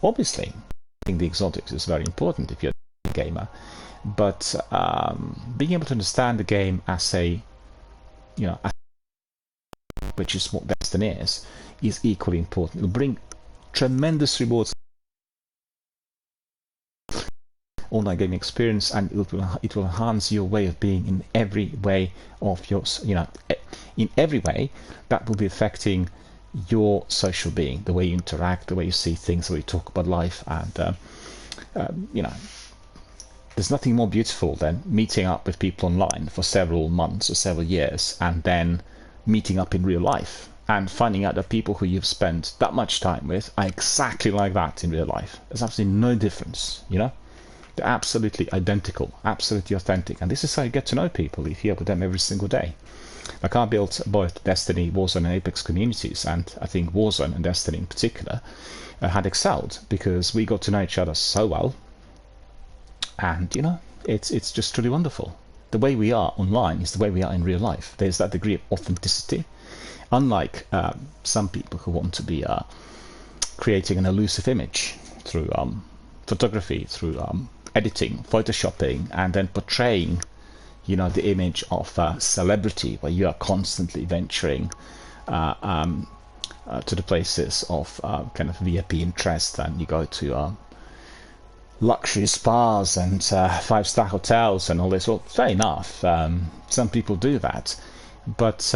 Obviously, I think the exotics is very important if you're a gamer, but being able to understand the game as which is what Destiny is equally important. It'll bring tremendous rewards online gaming experience, and it will enhance your way of being in every way of your, in every way that will be affecting your social being, the way you interact, the way you see things, the way you talk about life. And you know, there's nothing more beautiful than meeting up with people online for several months or several years and then meeting up in real life and finding out that people who you've spent that much time with are exactly like that in real life. There's absolutely no difference, you know? They're absolutely identical, absolutely authentic. And this is how you get to know people if you're with them every single day. Like, I built both Destiny, Warzone and Apex communities, and I think Warzone and Destiny in particular had excelled because we got to know each other so well. And, you know, it's just truly wonderful. The way we are online is the way we are in real life. There's that degree of authenticity. Unlike some people who want to be creating an elusive image through photography, through editing, photoshopping, and then portraying, you know, the image of a celebrity where you are constantly venturing to the places of kind of VIP interest, and you go to luxury spas and five-star hotels and all this. Well, fair enough. Some people do that, but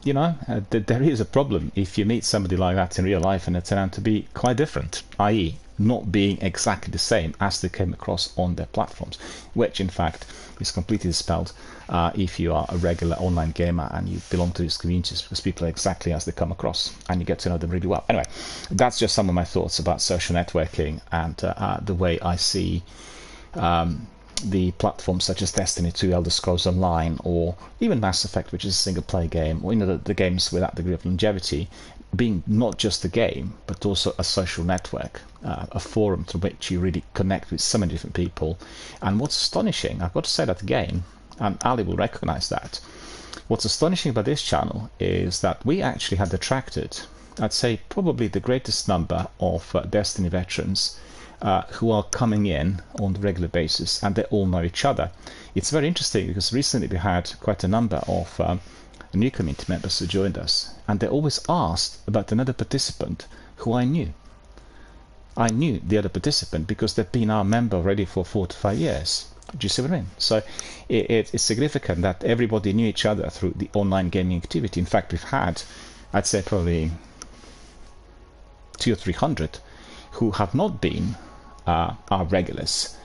you know, there is a problem if you meet somebody like that in real life and they turn out to be quite different, i.e. not being exactly the same as they came across on their platforms, which in fact is completely dispelled if you are a regular online gamer and you belong to these communities, because people are exactly as they come across and you get to know them really well. Anyway, that's just some of my thoughts about social networking and the way I see the platforms such as Destiny 2, Elder Scrolls Online, or even Mass Effect, which is a single-player game, or, you know, the games with that degree of longevity, being not just a game, but also a social network, a forum through which you really connect with so many different people. And what's astonishing, I've got to say that again, and Ali will recognize that, what's astonishing about this channel is that we actually had attracted, I'd say, probably the greatest number of Destiny veterans who are coming in on a regular basis, and they all know each other. It's very interesting because recently we had quite a number of new community members who joined us, and they always asked about another participant who I knew. I knew the other participant because they've been our member already for 4 to 5 years. Do you see what I mean? So it's significant that everybody knew each other through the online gaming activity. In fact, we've had, I'd say, probably 200 or 300 who have not been our regulars,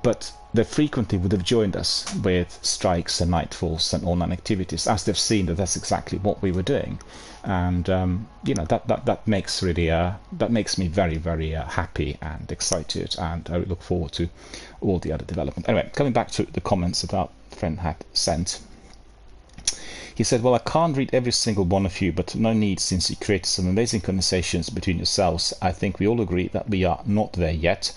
but they frequently would have joined us with strikes and nightfalls and online activities, as they've seen that that's exactly what we were doing. And you know, that makes really that makes me very, very happy and excited, and I look forward to all the other development. Anyway, coming back to the comments that our friend had sent. He said, well, I can't read every single one of you, but no need, since you created some amazing conversations between yourselves. I think we all agree that we are not there yet,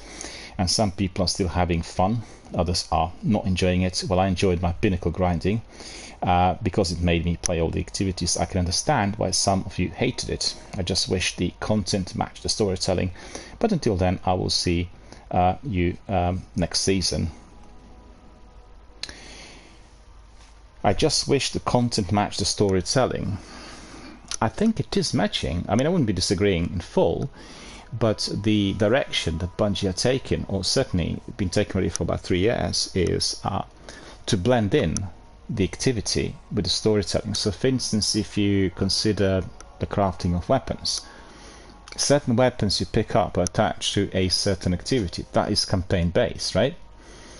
and some people are still having fun, others are not enjoying it. Well, I enjoyed my pinnacle grinding because it made me play all the activities. I can understand why some of you hated it. I just wish the content matched the storytelling, but until then, I will see you next season. I just wish the content matched the storytelling. I think it is matching. I mean, I wouldn't be disagreeing in full, but the direction that Bungie are taking, or certainly been taking already for about 3 years, is to blend in the activity with the storytelling. So, for instance, if you consider the crafting of weapons, certain weapons you pick up are attached to a certain activity. That is campaign based, right?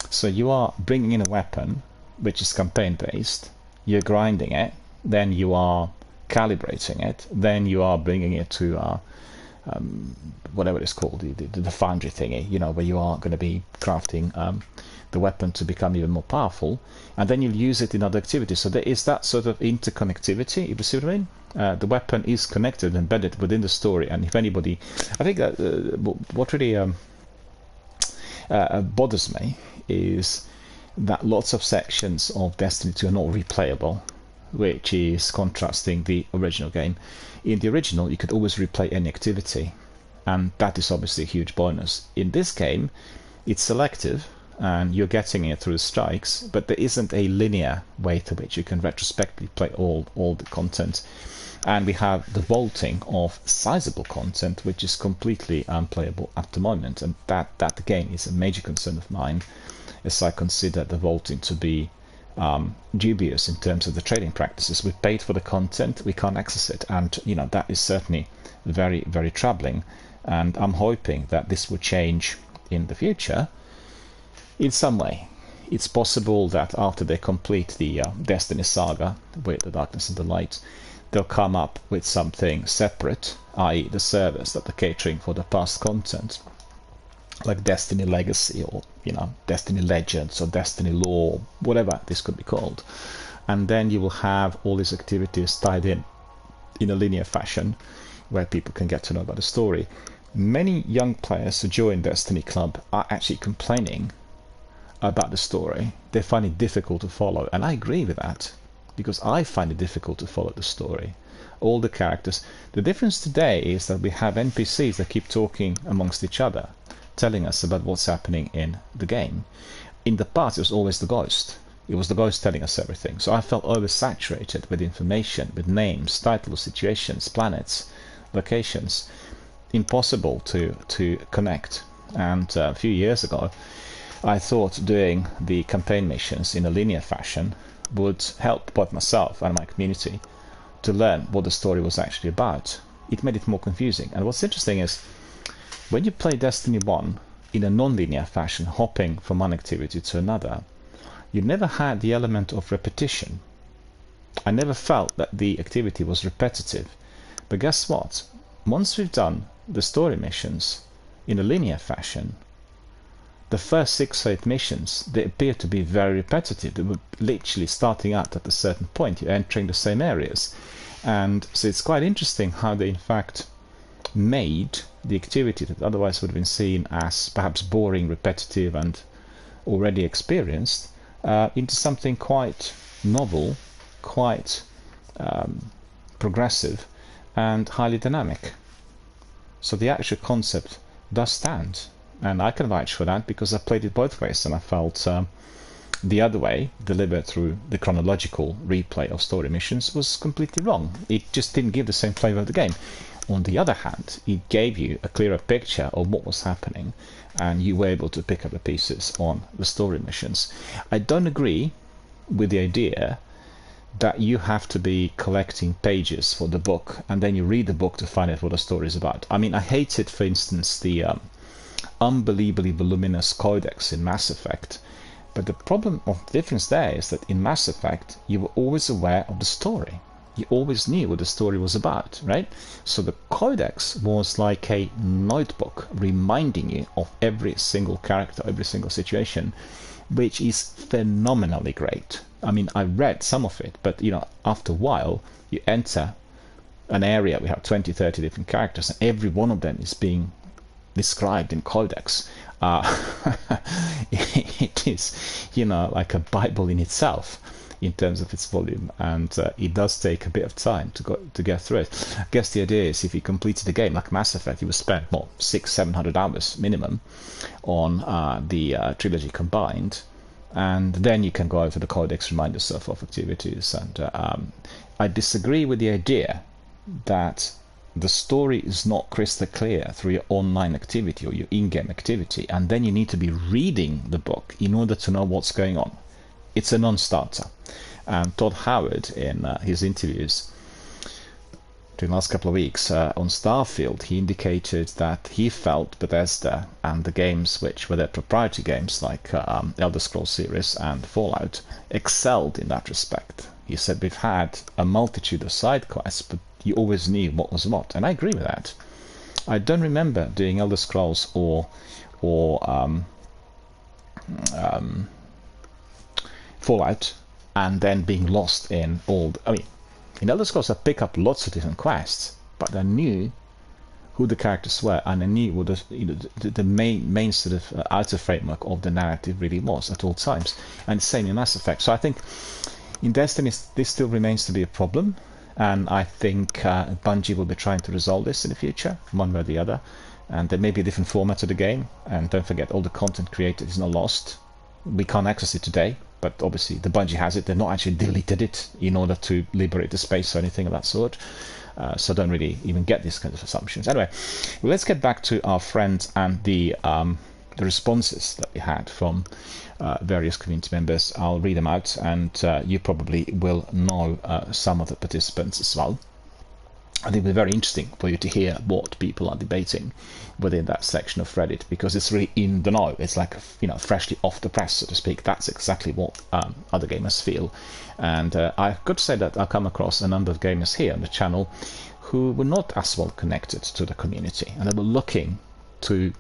So you are bringing in a weapon which is campaign based, you're grinding it, then you are calibrating it, then you are bringing it to whatever it's called, the foundry thingy, you know, where you are going to be crafting the weapon to become even more powerful, and then you'll use it in other activities. So there is that sort of interconnectivity, if you see what I mean. The weapon is connected, embedded within the story, and if anybody, I think that what really bothers me is that lots of sections of Destiny 2 are not replayable, which is contrasting the original game. In the original, you could always replay any activity, and that is obviously a huge bonus. In this game, it's selective, and you're getting it through strikes, but there isn't a linear way to which you can retrospectively play all the content. And we have the vaulting of sizable content, which is completely unplayable at the moment, and that again is a major concern of mine, as I consider the vaulting to be dubious in terms of the trading practices. We paid for the content, we can't access it, and that is certainly very, very troubling. And I'm hoping that this will change in the future in some way. It's possible that after they complete the Destiny saga with the Darkness and the Light, they'll come up with something separate, i.e. the servers that are catering for the past content, like Destiny Legacy or Destiny Legends or Destiny Lore, whatever this could be called. And then you will have all these activities tied in a linear fashion where people can get to know about the story. Many young players who join Destiny Club are actually complaining about the story. They find it difficult to follow, and I agree with that, because I find it difficult to follow the story. All the characters. The difference today is that we have NPCs that keep talking amongst each other, telling us about what's happening in the game. In the past, it was always the ghost. It was the ghost telling us everything. So I felt oversaturated with information, with names, titles, situations, planets, locations. Impossible to connect. And a few years ago, I thought doing the campaign missions in a linear fashion would help both myself and my community to learn what the story was actually about. It made it more confusing. And what's interesting is, when you play Destiny 1 in a non-linear fashion, hopping from one activity to another, you never had the element of repetition. I never felt that the activity was repetitive. But guess what? Once we've done the story missions in a linear fashion, the first 6 or 8 missions, they appear to be very repetitive. They were literally starting out at a certain point. You're entering the same areas. And so it's quite interesting how they in fact made the activity that otherwise would have been seen as perhaps boring, repetitive, and already experienced into something quite novel, quite progressive, and highly dynamic. So the actual concept does stand. And I can vouch for that because I played it both ways, and I felt the other way, delivered through the chronological replay of story missions, was completely wrong. It just didn't give the same flavor of the game. On the other hand, it gave you a clearer picture of what was happening, and you were able to pick up the pieces on the story missions. I don't agree with the idea that you have to be collecting pages for the book, and then you read the book to find out what the story is about. I mean, I hated, for instance, the unbelievably voluminous codex in Mass Effect, but the problem of the difference there is that in Mass Effect you were always aware of the story. You always knew what the story was about, right? So the codex was like a notebook reminding you of every single character, every single situation, which is phenomenally great. I mean, I read some of it, but after a while you enter an area, we have 20, 30 different characters, and every one of them is being described in codex. It is, like a Bible in itself in terms of its volume, and it does take a bit of time to get through it. I guess the idea is if you completed the game like Mass Effect, you would spend 600-700 hours minimum on the trilogy combined, and then you can go over the codex, remind yourself of activities. And I disagree with the idea that the story is not crystal clear through your online activity or your in-game activity, and then you need to be reading the book in order to know what's going on. It's a non-starter. And Todd Howard, in his interviews during the last couple of weeks on Starfield, he indicated that he felt Bethesda and the games which were their proprietary games, like Elder Scrolls series and Fallout, excelled in that respect. He said, we've had a multitude of side quests, but you always knew what was what, and I agree with that. I don't remember doing Elder Scrolls or Fallout and then being lost in in Elder Scrolls I pick up lots of different quests, but I knew who the characters were, and I knew what the main sort of outer framework of the narrative really was at all times. And the same in Mass Effect. So I think in Destiny this still remains to be a problem, and I think Bungie will be trying to resolve this in the future, one way or the other. And there may be a different format to the game, and don't forget, all the content created is not lost. We can't access it today, but obviously the Bungie has it. They've not actually deleted it in order to liberate the space or anything of that sort. So don't really even get these kinds of assumptions. Anyway, let's get back to our friends and the the responses that we had from various community members. I'll read them out, and you probably will know some of the participants as well. I think it'll be very interesting for you to hear what people are debating within that section of Reddit, because it's really in the know. It's like, freshly off the press, so to speak. That's exactly what other gamers feel. And I've got to say that I come across a number of gamers here on the channel who were not as well connected to the community, and they were looking to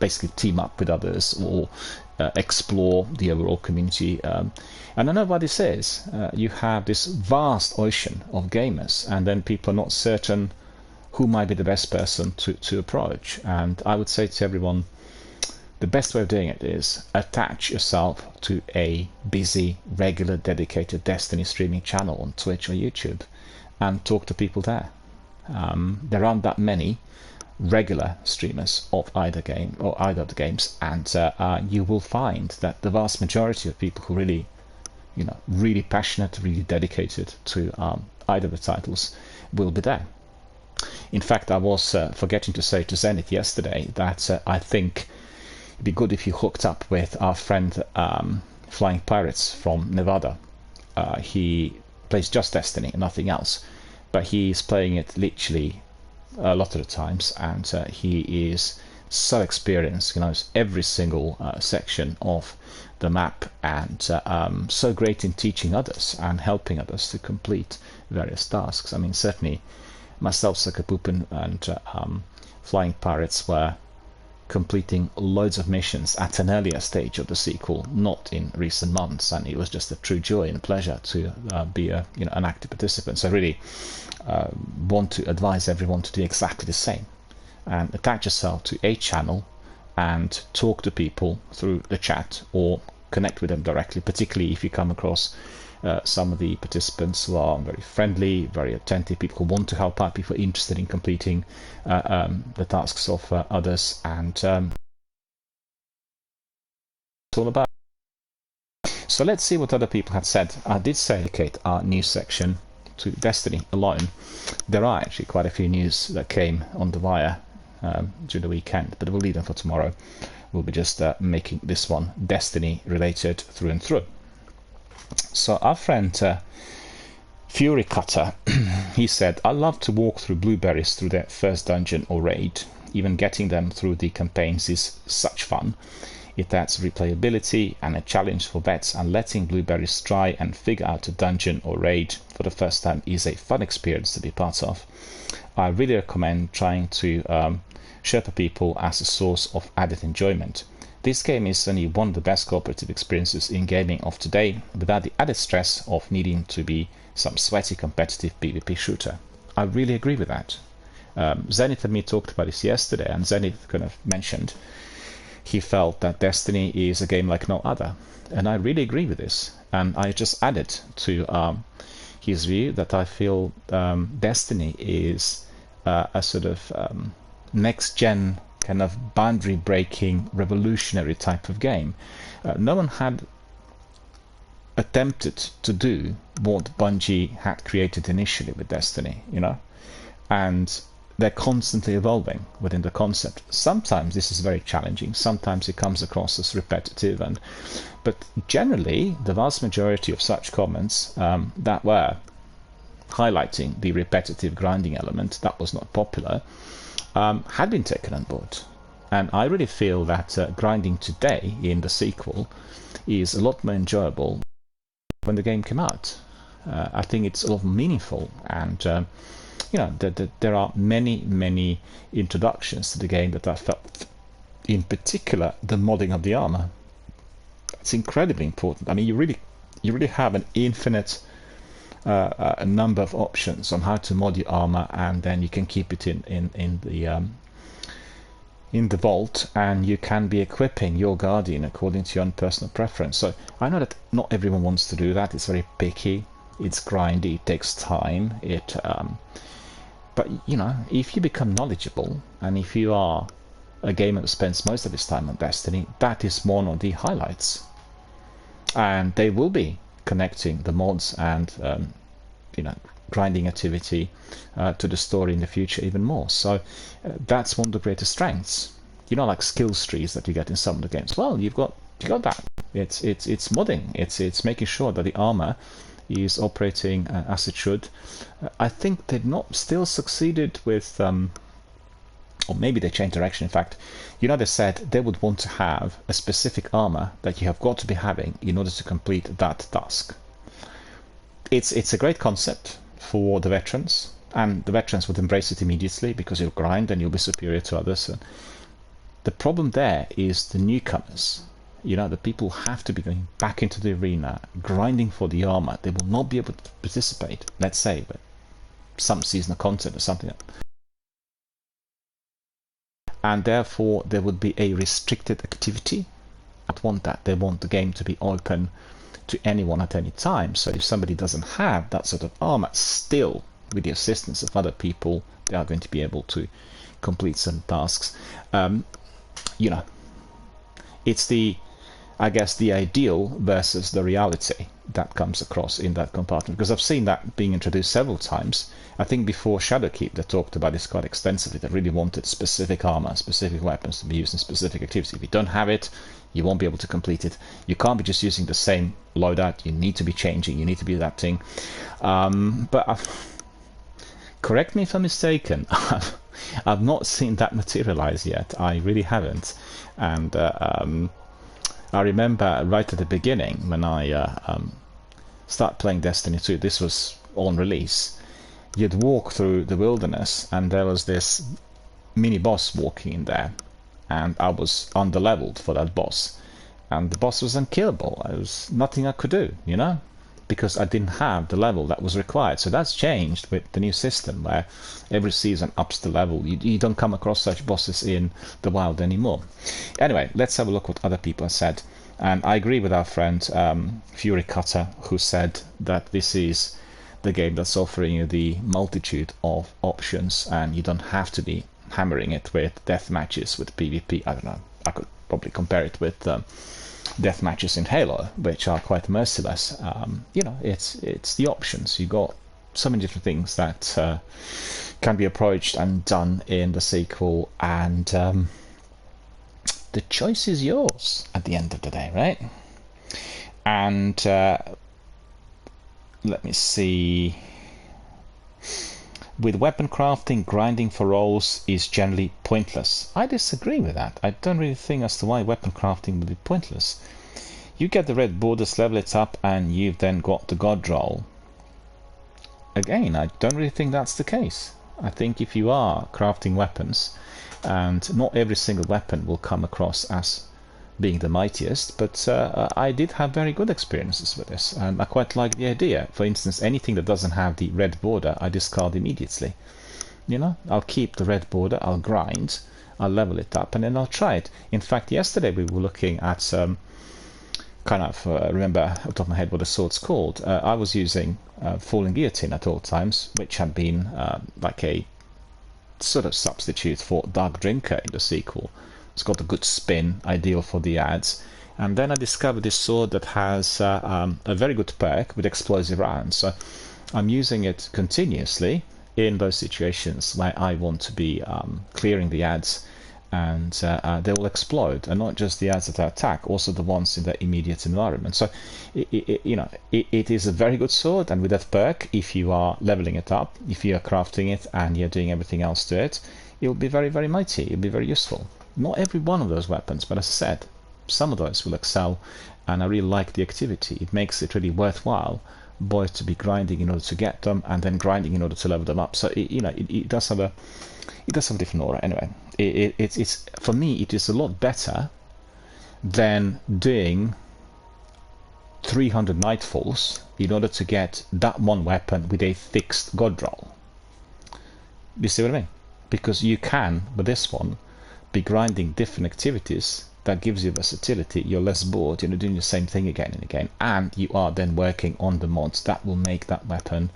basically team up with others or explore the overall community. And I know what this is. You have this vast ocean of gamers, and then people are not certain who might be the best person to approach. And I would say to everyone, the best way of doing it is attach yourself to a busy, regular, dedicated Destiny streaming channel on Twitch or YouTube and talk to people there. There aren't that many regular streamers of either game or either of the games, and you will find that the vast majority of people who really, really passionate, really dedicated to either of the titles will be there. In fact, I was forgetting to say to Zenith yesterday that I think it'd be good if you hooked up with our friend Flying Pirates from Nevada. He plays just Destiny and nothing else, but he's playing it literally a lot of the times, and he is so experienced. He knows every single section of the map, and so great in teaching others and helping others to complete various tasks. I mean, certainly myself, Suckerpoop, and Flying Pirates were completing loads of missions at an earlier stage of the sequel, not in recent months, and it was just a true joy and pleasure to be an active participant. So I really want to advise everyone to do exactly the same and attach yourself to a channel and talk to people through the chat or connect with them directly, particularly if you come across some of the participants who are very friendly, very attentive, people who want to help out, people interested in completing the tasks of others, and it's all about. So let's see what other people had said. I did say dedicate our news section to Destiny alone. There are actually quite a few news that came on the wire during the weekend, but we'll leave them for tomorrow. We'll be just making this one Destiny related through and through. So our friend Fury Cutter, he said, I love to walk through blueberries through their first dungeon or raid. Even getting them through the campaigns is such fun. It adds replayability and a challenge for vets, and letting blueberries try and figure out a dungeon or raid for the first time is a fun experience to be part of. I really recommend trying to Sherpa people as a source of added enjoyment. This game is only one of the best cooperative experiences in gaming of today, without the added stress of needing to be some sweaty competitive PvP shooter. I really agree with that. Zenith and me talked about this yesterday, and Zenith kind of mentioned he felt that Destiny is a game like no other, and I really agree with this. And I just added to his view that I feel Destiny is a sort of next-gen kind of boundary-breaking, revolutionary type of game. No one had attempted to do what Bungie had created initially with Destiny, and they're constantly evolving within the concept. Sometimes this is very challenging, sometimes it comes across as repetitive, but generally the vast majority of such comments that were highlighting the repetitive grinding element that was not popular had been taken on board. And I really feel that grinding today in the sequel is a lot more enjoyable when the game came out. I think it's a lot meaningful, and there are many introductions to the game that I felt, in particular the modding of the armor. It's incredibly important. I mean, you really have an infinite a number of options on how to mod your armor, and then you can keep it in the vault, and you can be equipping your Guardian according to your own personal preference. So I know that not everyone wants to do that. It's very picky, it's grindy, it takes time. But if you become knowledgeable, and if you are a gamer that spends most of his time on Destiny, that is one of the highlights. And they will be connecting the mods and grinding activity to the story in the future even more. So that's one of the greatest strengths. like skills trees that you get in some of the games. Well, you got that. It's modding. It's making sure that the armor is operating as it should. I think they've not still succeeded with, or maybe they changed direction. In fact, they said they would want to have a specific armor that you have got to be having in order to complete that task. It's a great concept for the veterans, and the veterans would embrace it immediately because you'll grind and you'll be superior to others. And the problem there is the newcomers. The people have to be going back into the arena, grinding for the armor. They will not be able to participate, let's say, with some seasonal content or something. And therefore, there would be a restricted activity. They don't want that. They want the game to be open to anyone at any time. So if somebody doesn't have that sort of armor, still, with the assistance of other people, they are going to be able to complete certain tasks. It's the ideal versus the reality that comes across in that compartment, because I've seen that being introduced several times. I think before Shadowkeep they talked about this quite extensively. They really wanted specific armor, specific weapons to be used in specific activities. If you don't have it, you won't be able to complete it. You can't be just using the same loadout. You need to be changing, you need to be adapting. But correct me if I'm mistaken, I've not seen that materialize yet. I really haven't. And I remember right at the beginning when I started playing Destiny 2, this was on release, you'd walk through the wilderness and there was this mini boss walking in there, and I was under-leveled for that boss, and the boss was unkillable. There was nothing I could do, because I didn't have the level that was required. So that's changed with the new system, where every season ups the level. You don't come across such bosses in the wild anymore. Anyway, let's have a look what other people have said. And I agree with our friend Fury Cutter, who said that this is the game that's offering you the multitude of options, and you don't have to be hammering it with death matches with PvP. I don't know, I could probably compare it with death matches in Halo, which are quite merciless. It's the options. You got so many different things that can be approached and done in the sequel, and the choice is yours at the end of the day, right? And let me see. With weapon crafting, grinding for rolls is generally pointless. I disagree with that. I don't really think as to why weapon crafting would be pointless. You get the red borders, level it up, and you've then got the god roll. Again, I don't really think that's the case. I think if you are crafting weapons, and not every single weapon will come across as being the mightiest, but I did have very good experiences with this, and I quite like the idea. For instance, anything that doesn't have the red border, I discard immediately. I'll keep the red border, I'll grind, I'll level it up, and then I'll try it. In fact, yesterday we were looking at remember off the top of my head what the sword's called. I was using Falling Guillotine at all times, which had been like a sort of substitute for Dark Drinker in the sequel. It's got a good spin, ideal for the ads. And then I discovered this sword that has a very good perk with explosive rounds. So I'm using it continuously in those situations where I want to be clearing the ads, and they will explode. And not just the ads that I attack, also the ones in the immediate environment. So it is a very good sword, and with that perk, if you are leveling it up, if you are crafting it and you're doing everything else to it, it will be very, very mighty. It will be very useful. Not every one of those weapons, but as I said, some of those will excel, and I really like the activity. It makes it really worthwhile, both to be grinding in order to get them, and then grinding in order to level them up. So it does have a different aura. Anyway, it's for me, it is a lot better than doing 300 Nightfalls in order to get that one weapon with a fixed god roll. You see what I mean? Because you can, with this one, be grinding different activities. That gives you versatility. You're less bored. You're doing the same thing again and again, and you are then working on the mods that will make that weapon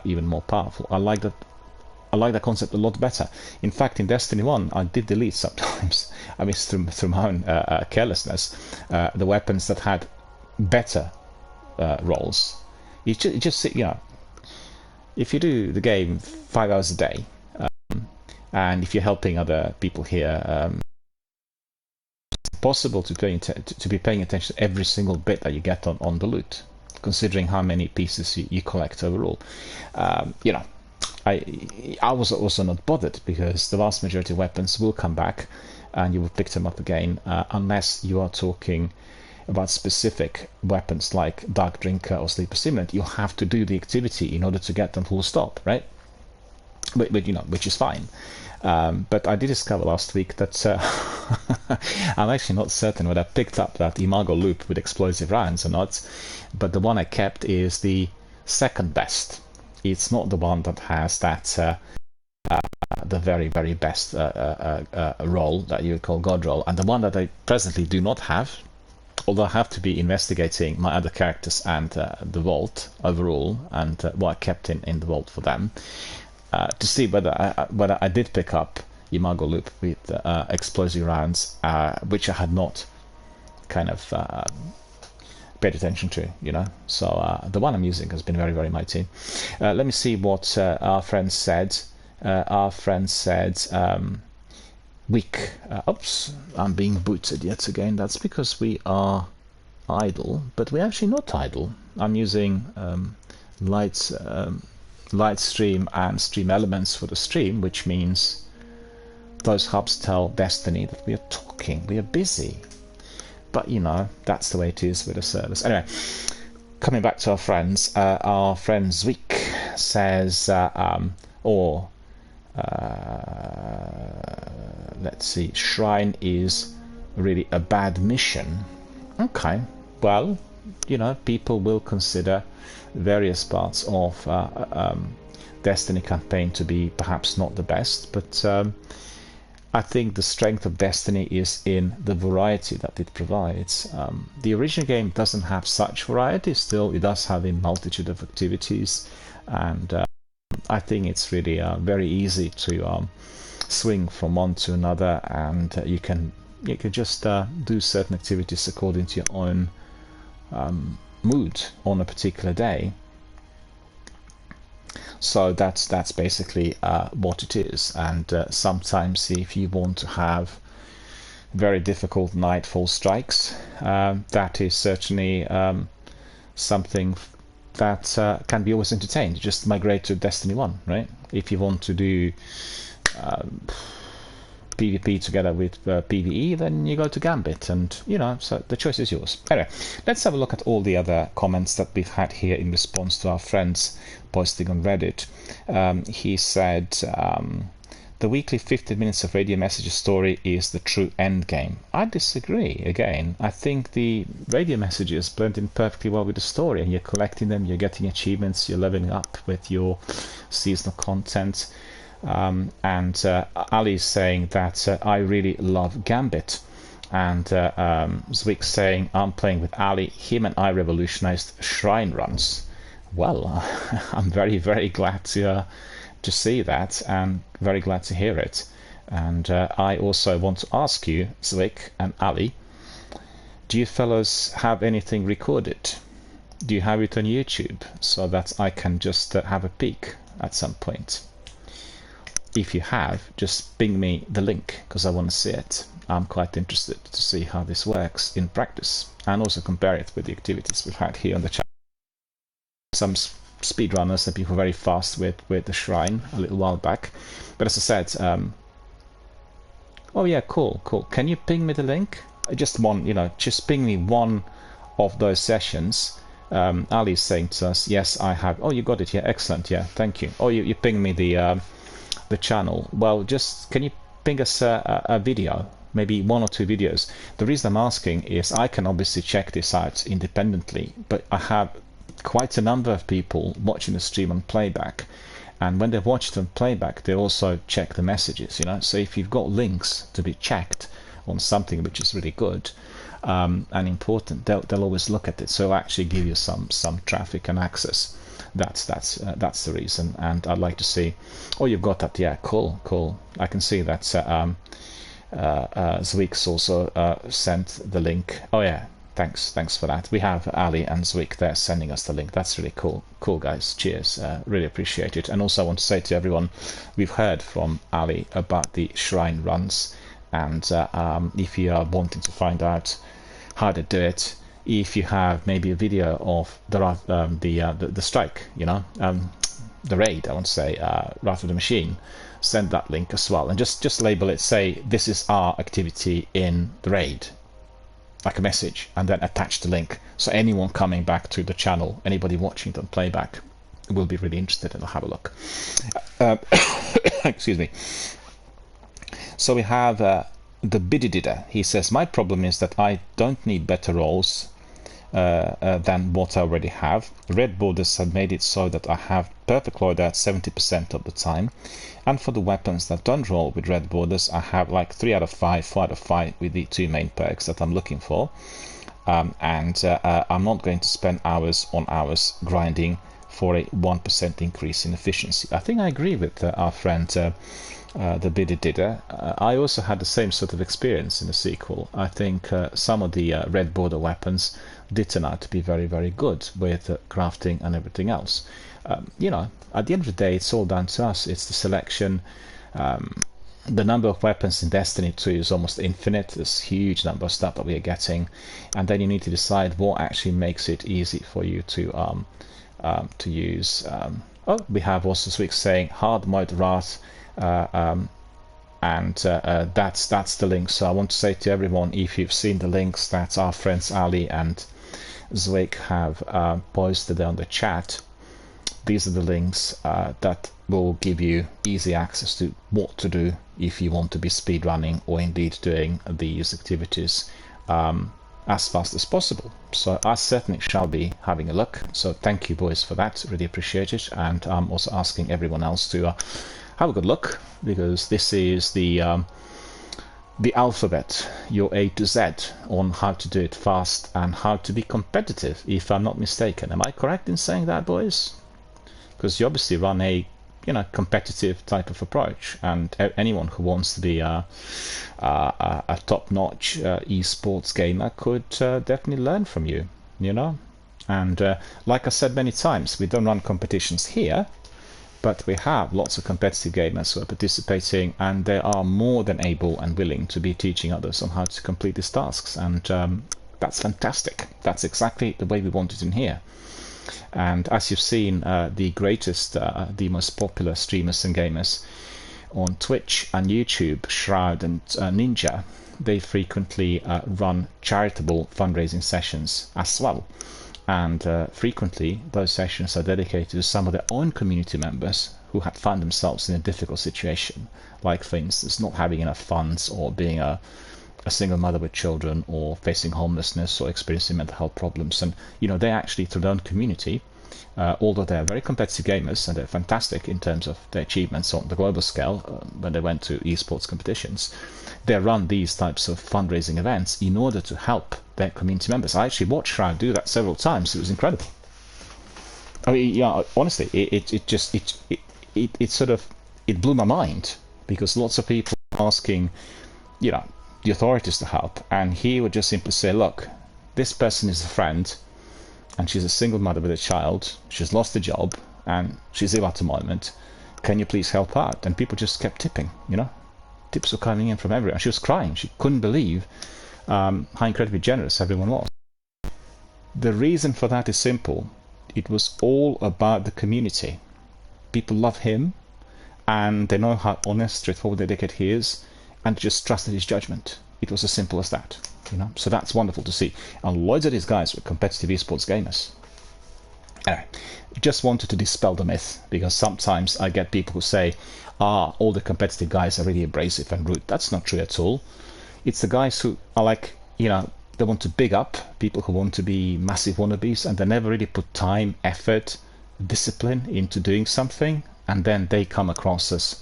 even more powerful. I like that concept a lot better. In fact, in Destiny 1, I did delete sometimes. I mean, through my own carelessness, the weapons that had better rolls. If you do the game 5 hours a day, and if you're helping other people here possible to be paying attention to every single bit that you get on the loot, considering how many pieces you collect overall. You know, I was also not bothered because the vast majority of weapons will come back and you will pick them up again, unless you are talking about specific weapons like Dark Drinker or Sleeper Stimulant. You have to do the activity in order to get them full stop, right? But you know, which is fine. But I did discover last week that I'm actually not certain whether I picked up that Imago loop with explosive rounds or not, but the one I kept is the second best. It's not the one that has that the very, very best roll that you would call God roll, and the one that I presently do not have, although I have to be investigating my other characters and the vault overall, and what I kept in the vault for them, to see whether I did pick up Imago loop with explosive rounds, which I had not kind of paid attention to, you know. So the one I'm using has been very, very mighty. Let me see what our friend said. Our friend said, weak. Oops, I'm being booted yet again. That's because we are idle, but we're actually not idle. I'm using light stream and stream elements for the stream, which means those hubs tell Destiny that we are talking, we are busy. But you know, that's the way it is with a service. Anyway, coming back to our friend Zwick says, let's see, Shrine is really a bad mission. Okay, well, you know, people will consider various parts of Destiny campaign to be perhaps not the best, but I think the strength of Destiny is in the variety that it provides. The original game doesn't have such variety, still it does have a multitude of activities, and I think it's really very easy to swing from one to another, and you can just do certain activities according to your own mood on a particular day. So that's basically what it is. And sometimes if you want to have very difficult nightfall strikes, that is certainly something that can be always entertained. Just migrate to Destiny 1, right? If you want to do PvP together with PvE, then you go to Gambit, and you know, so the choice is yours. Anyway, let's have a look at all the other comments that we've had here in response to our friends posting on Reddit. He said, the weekly 15 minutes of radio messages story is the true end game. I disagree. Again, I think the radio messages blend in perfectly well with the story, and you're collecting them, you're getting achievements, you're leveling up with your seasonal content. And Ali's saying that I really love Gambit, and Zwick saying I'm playing with Ali, him and I revolutionized shrine runs. Well, I'm very, very glad to see that, and very glad to hear it. And I also want to ask you, Zwick and Ali, do you fellows have anything recorded? Do you have it on YouTube so that I can just have a peek at some point? If you have, just ping me the link, because I want to see it. I'm quite interested to see how this works in practice, and also compare it with the activities we've had here on the channel. Some speedrunners and people very fast with the shrine a little while back. But as I said, oh yeah, cool. Can you ping me the link? Just one, you know, just ping me one of those sessions. Ali's saying to us, yes, I have. Oh, you got it, yeah, excellent, yeah, thank you. Oh, you ping me the channel. Well, just can you ping us a video, maybe one or two videos? The reason I'm asking is I can obviously check this out independently, but I have quite a number of people watching the stream on playback, and when they watch it on playback they also check the messages, you know. So if you've got links to be checked on something which is really good and important, they'll always look at it, so actually give you some traffic and access. That's the reason. And I'd like to see. Oh, you've got that, yeah, cool. I can see that Zwick's also sent the link. Oh yeah, thanks for that. We have Ali and Zwick there sending us the link. That's really cool guys, cheers, really appreciate it. And also I want to say to everyone, we've heard from Ali about the shrine runs, And if you are wanting to find out how to do it, if you have maybe a video of the strike, the raid, I want to say, Wrath of the Machine, send that link as well, and just label it, say this is our activity in the raid, like a message, and then attach the link, so anyone coming back to the channel, anybody watching it on playback, will be really interested and will have a look. Excuse me. So we have the Bididida. He says, my problem is that I don't need better roles than what I already have. Red borders have made it so that I have perfect loadout 70% of the time, and for the weapons that don't roll with red borders, I have like 3 out of 5, 4 out of 5 with the 2 main perks that I'm looking for. I'm not going to spend hours on hours grinding for a 1% increase in efficiency. I think I agree with our friend the Bididida. I also had the same sort of experience in the sequel. I think some of the red border weapons did turn out to be very, very good with crafting and everything else. At the end of the day, it's all down to us. It's the selection. The number of weapons in Destiny 2 is almost infinite. There's a huge number of stuff that we are getting, and then you need to decide what actually makes it easy for you to use. We have also Swick saying hard mode Wrath, and that's the link. So I want to say to everyone, if you've seen the links that our friends Ali and Zwick have posted on the chat, these are the links that will give you easy access to what to do if you want to be speedrunning or indeed doing these activities as fast as possible. So I certainly shall be having a look. So thank you, boys, for that. Really appreciate it. And I'm also asking everyone else to have a good look, because this is the alphabet, your A to Z, on how to do it fast and how to be competitive, if I'm not mistaken. Am I correct in saying that, boys? Because you obviously run a competitive type of approach, and anyone who wants to be a top-notch esports gamer could definitely learn from you, And like I said many times, we don't run competitions here, but we have lots of competitive gamers who are participating, and they are more than able and willing to be teaching others on how to complete these tasks, and that's fantastic. That's exactly the way we want it in here. And as you've seen, the greatest, the most popular streamers and gamers on Twitch and YouTube, Shroud and Ninja, they frequently run charitable fundraising sessions as well. And frequently those sessions are dedicated to some of their own community members who had found themselves in a difficult situation, like for instance not having enough funds, or being a single mother with children, or facing homelessness, or experiencing mental health problems. And they actually, through their own community, although they're very competitive gamers and they're fantastic in terms of their achievements on the global scale when they went to esports competitions, they run these types of fundraising events in order to help their community members. I actually watched Shroud do that several times. It was incredible. I mean, honestly, it blew my mind, because lots of people are asking, the authorities to help, and he would just simply say, look, this person is a friend, and she's a single mother with a child, she's lost a job, and she's ill at the moment, can you please help out? And people just kept tipping, tips were coming in from everywhere, and she was crying. She couldn't believe how incredibly generous everyone was. The reason for that is simple. It was all about the community. People love him, and they know how honest, straightforward, dedicated he is, and just trusted his judgment. It was as simple as that, So that's wonderful to see. And loads of these guys were competitive esports gamers. Anyway, just wanted to dispel the myth, because sometimes I get people who say, all the competitive guys are really abrasive and rude. That's not true at all. It's the guys who are like, they want to big up people who want to be massive wannabes, and they never really put time, effort, discipline into doing something, and then they come across as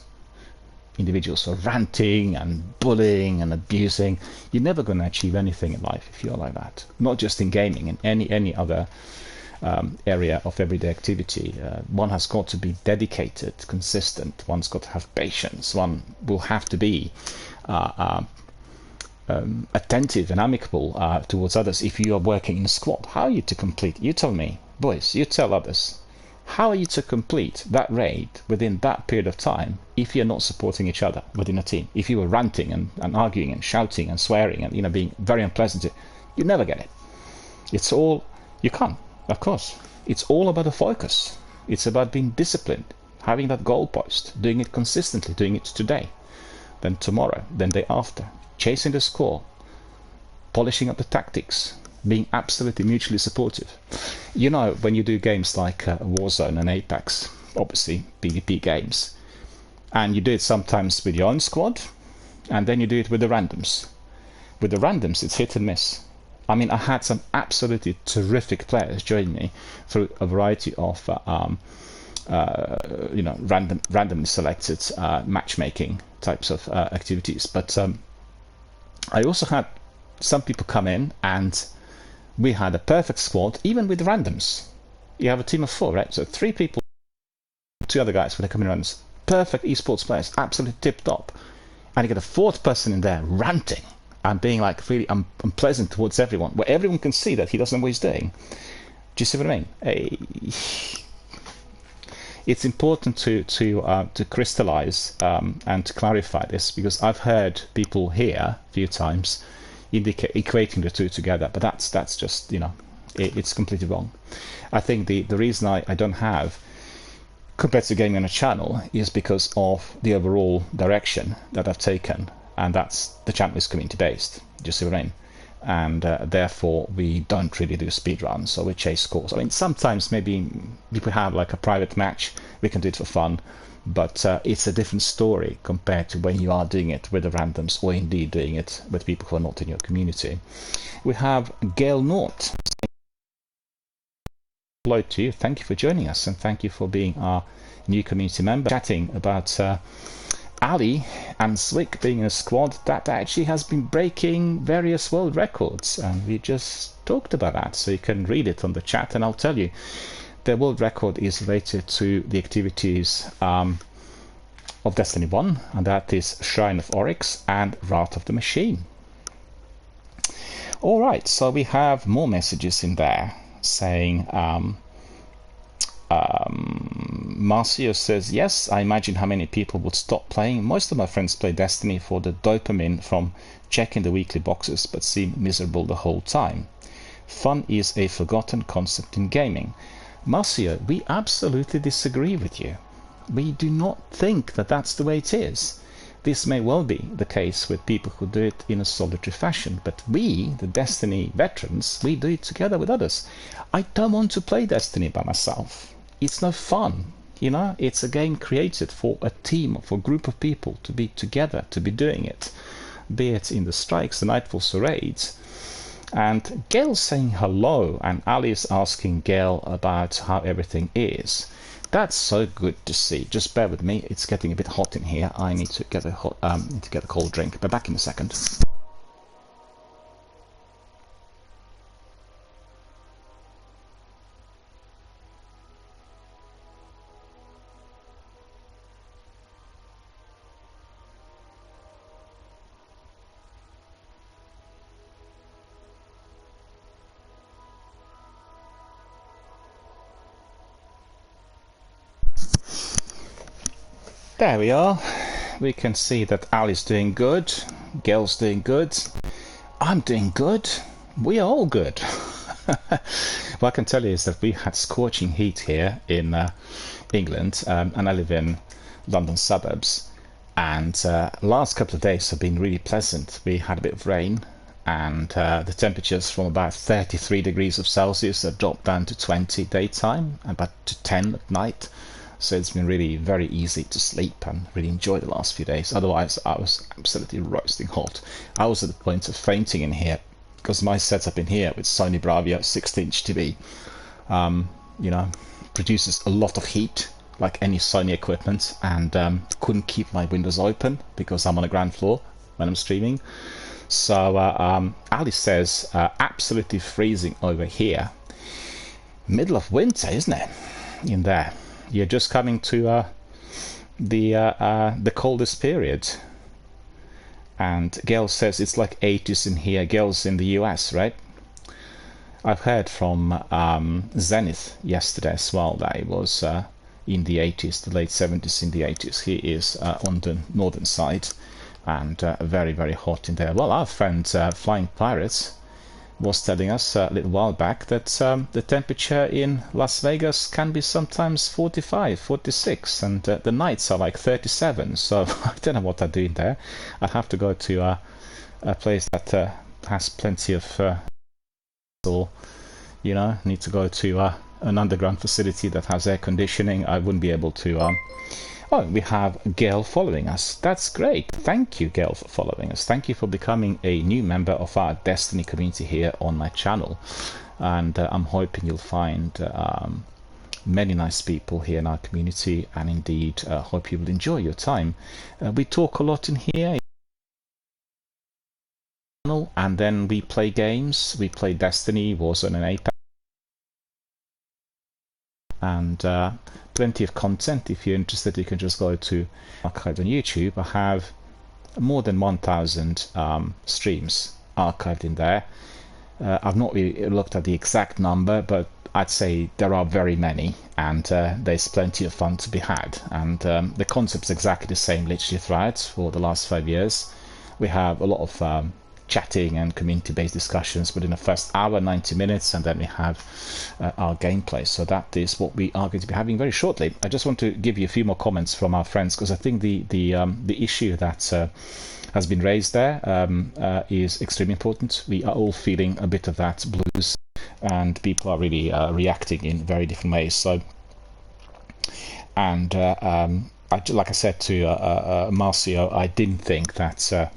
individuals who are ranting and bullying and abusing. You're never going to achieve anything in life if you're like that. Not just in gaming, in any other area of everyday activity. One has got to be dedicated, consistent. One's got to have patience. One will have to be attentive and amicable towards others if you are working in a squad. How are you to complete? You tell me, boys. You tell others. How are you to complete that raid within that period of time if you're not supporting each other within a team? If you were ranting and arguing and shouting and swearing and being very unpleasant, you never get it. It's all you can't, of course. It's all about the focus. It's about being disciplined, having that goalpost, doing it consistently, doing it today, then tomorrow, then day after, chasing the score, polishing up the tactics, being absolutely mutually supportive. You know, when you do games like Warzone and Apex, obviously PvP games, and you do it sometimes with your own squad, and then you do it with the randoms. With the randoms, it's hit and miss. I mean, I had some absolutely terrific players join me through a variety of randomly selected matchmaking types of activities. But I also had some people come in, and we had a perfect squad, even with randoms. You have a team of 4, right? So 3 people, 2 other guys when they come in randoms. Perfect esports players, absolutely tip-top. And you get a 4th person in there ranting and being like really unpleasant towards everyone, where everyone can see that he doesn't know what he's doing. Do you see what I mean? It's important to crystallize and to clarify this, because I've heard people here a few times equating the two together, but that's just, it's completely wrong. I think the reason I don't have competitive gaming on a channel is because of the overall direction that I've taken, and that's the channel is community based. Do you see what I mean? And therefore we don't really do speedruns, or we chase scores. I mean, sometimes maybe if we have like a private match, we can do it for fun, but it's a different story compared to when you are doing it with the randoms, or indeed doing it with people who are not in your community. We have Gail Nort. Hello to you. Thank you for joining us, and thank you for being our new community member. Chatting about Ali and Swick being in a squad that actually has been breaking various world records, and we just talked about that, so you can read it on the chat, and I'll tell you. The world record is related to the activities of Destiny 1, and that is Shrine of Oryx and Wrath of the Machine. Alright, so we have more messages in there saying, Marcio says, yes, I imagine how many people would stop playing. Most of my friends play Destiny for the dopamine from checking the weekly boxes, but seem miserable the whole time. Fun is a forgotten concept in gaming. Marcio, we absolutely disagree with you. We do not think that that's the way it is. This may well be the case with people who do it in a solitary fashion, but we, the Destiny veterans, we do it together with others. I don't want to play Destiny by myself. It's no fun. It's a game created for a team, for a group of people to be together, to be doing it. Be it in the strikes, the Nightfalls, or raids. And Gail's saying hello, and Ali's asking Gail about how everything is. That's so good to see. Just bear with me, it's getting a bit hot in here. I need to get a cold drink. Be back in a second. There we are. We can see that Ali's doing good, Gail's doing good, I'm doing good, we are all good. What I can tell you is that we had scorching heat here in England, and I live in London suburbs, and last couple of days have been really pleasant. We had a bit of rain, and the temperatures from about 33 degrees of Celsius have dropped down to 20 daytime, and about to 10 at night. So it's been really very easy to sleep and really enjoy the last few days. Otherwise, I was absolutely roasting hot. I was at the point of fainting in here because my setup in here with Sony Bravia 60-inch TV, produces a lot of heat, like any Sony equipment, and couldn't keep my windows open because I'm on the ground floor when I'm streaming. So Ali says, absolutely freezing over here. Middle of winter, isn't it? In there. You're just coming to the coldest period. And Gail says it's like 80s in here. Gail's in the US, right? I've heard from Zenith yesterday as well that it was in the 80s, the late 70s, in the 80s. He is on the northern side, and very, very hot in there. Well, our friend Flying Pirates was telling us a little while back that the temperature in Las Vegas can be sometimes 45, 46, and the nights are like 37. So I don't know what I'm doing there. I'd have to go to a place that has plenty of or need to go to an underground facility that has air conditioning. I wouldn't be able to Oh, we have Gail following us. That's great. Thank you, Gail, for following us. Thank you for becoming a new member of our Destiny community here on my channel. And I'm hoping you'll find many nice people here in our community, and indeed hope you will enjoy your time. We talk a lot in here, and then we play games. We play Destiny, Warzone, and Apex. And plenty of content. If you're interested, you can just go to archived on YouTube. I have more than 1,000 streams archived in there. I've not really looked at the exact number, but I'd say there are very many, and there's plenty of fun to be had. And the concept's exactly the same literally throughout for the last 5 years. We have a lot of chatting and community-based discussions within the first hour, 90 minutes, and then we have our gameplay. So that is what we are going to be having very shortly. I just want to give you a few more comments from our friends, because I think the issue that has been raised there is extremely important. We are all feeling a bit of that blues, and people are really reacting in very different ways. So, and like I said to Marcio, I didn't think that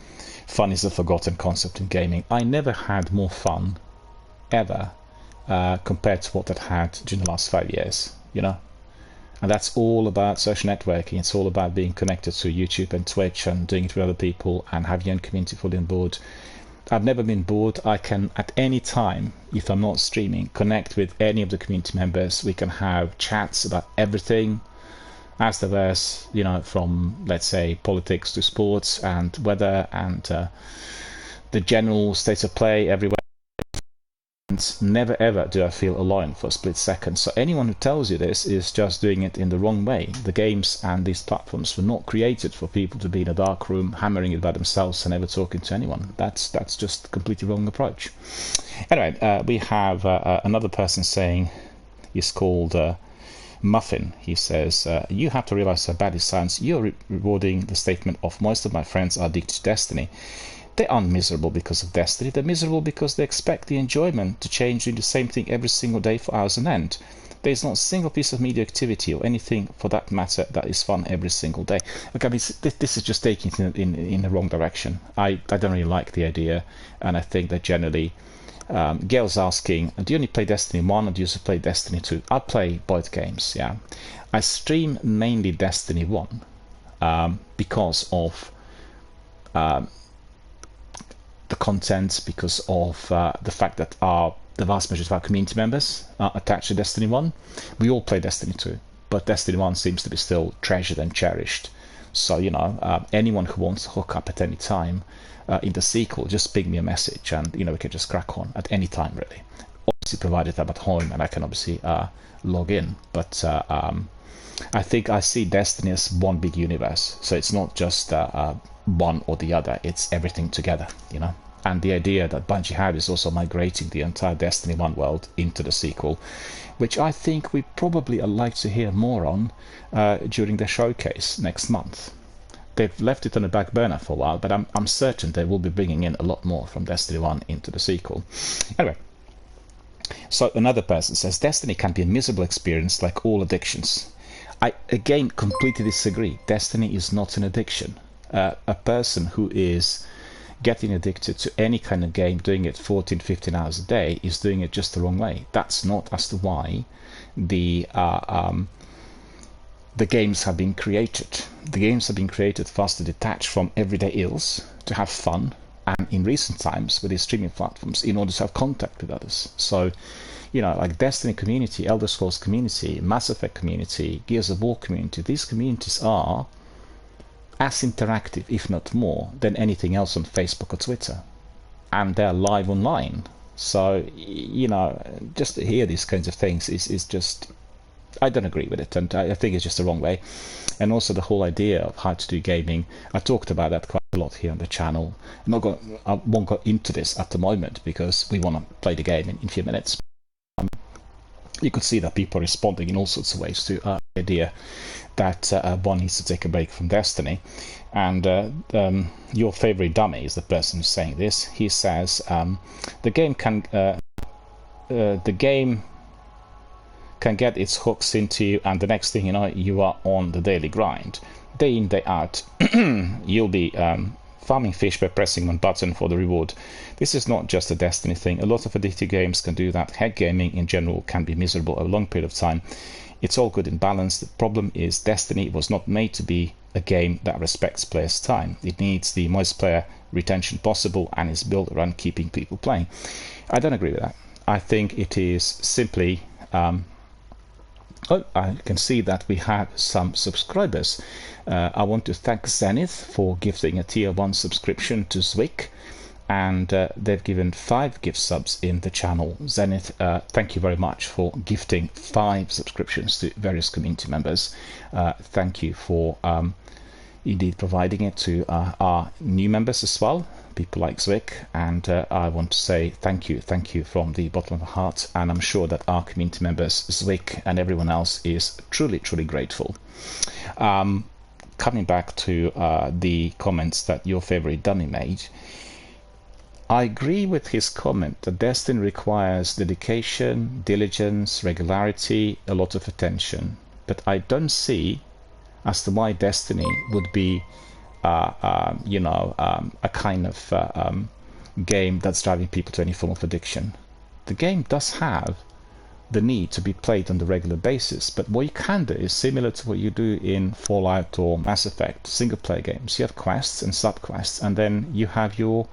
fun is a forgotten concept in gaming. I never had more fun ever compared to what I'd had during the last 5 years, and that's all about social networking. It's all about being connected to YouTube and Twitch and doing it with other people and having your own community fully on board. I've never been bored. I can, at any time, if I'm not streaming, connect with any of the community members. We can have chats about everything, as diverse, from, let's say, politics to sports and weather and the general state of play everywhere. And never ever do I feel alone for a split second. So anyone who tells you this is just doing it in the wrong way. The games and these platforms were not created for people to be in a dark room hammering it by themselves and never talking to anyone. That's just a completely wrong approach. Anyway, we have another person saying, he's called Muffin. He says, you have to realize how bad it sounds. You're rewarding the statement of most of my friends are addicted to Destiny. They aren't miserable because of Destiny. They're miserable because they expect the enjoyment to change doing the same thing every single day for hours on end. There's not a single piece of media activity or anything for that matter that is fun every single day. Okay, I mean, this is just taking it in the wrong direction. I don't really like the idea, and I think that generally Gail's asking, do you only play Destiny 1 or do you also play Destiny 2? I play both games, yeah. I stream mainly Destiny 1 because of the content, because of the fact that the vast majority of our community members are attached to Destiny 1. We all play Destiny 2, but Destiny 1 seems to be still treasured and cherished. So, anyone who wants to hook up at any time in the sequel, just ping me a message and, we can just crack on at any time, really. Obviously, provided I'm at home and I can obviously log in. But I think I see Destiny as one big universe. So it's not just one or the other, it's everything together, And the idea that Bungie had is also migrating the entire Destiny 1 world into the sequel, which I think we probably are like to hear more on during the showcase next month. They've left it on the back burner for a while, but I'm certain they will be bringing in a lot more from Destiny 1 into the sequel. Anyway, so another person says, Destiny can be a miserable experience like all addictions. I, again, completely disagree. Destiny is not an addiction. A person who is getting addicted to any kind of game, doing it 14, 15 hours a day, is doing it just the wrong way. That's not as to why the games have been created. The games have been created for us to detach from everyday ills, to have fun, and in recent times with these streaming platforms, in order to have contact with others. So, like Destiny community, Elder Scrolls community, Mass Effect community, Gears of War community, these communities are as interactive, if not more, than anything else on Facebook or Twitter. And they're live online. So, you know, just to hear these kinds of things is just, I don't agree with it, and I think it's just the wrong way. And also the whole idea of how to do gaming, I talked about that quite a lot here on the channel. I won't go into this at the moment because we want to play the game in a few minutes. You could see that people are responding in all sorts of ways to the idea that one needs to take a break from Destiny. And your favorite dummy is the person who's saying this. He says the game can get its hooks into you, and the next thing you know, you are on the daily grind, day in, day out. You'll be farming fish by pressing one button for the reward. This is not just a Destiny thing. A lot of addictive games can do that. Hack gaming in general can be miserable over a long period of time. It's all good in balance. The problem is Destiny was not made to be a game that respects players' time. It needs the most player retention possible and is built around keeping people playing. I don't agree with that. I think it is simply I can see that we have some subscribers. I want to thank Zenith for gifting a tier 1 subscription to Zwick, and they've given 5 gift subs in the channel. Zenith, thank you very much for gifting 5 subscriptions to various community members. Thank you for indeed providing it to our new members as well, people like Zwick, and I want to say thank you from the bottom of my heart, and I'm sure that our community members, Zwick and everyone else, is truly grateful. Coming back to the comments that your favorite dummy made, I agree with his comment that Destiny requires dedication, diligence, regularity, a lot of attention, but I don't see as to why Destiny would be a kind of game that's driving people to any form of addiction. The game does have the need to be played on a regular basis, but what you can do is similar to what you do in Fallout or Mass Effect single player games. You have quests and sub-quests, and then you have your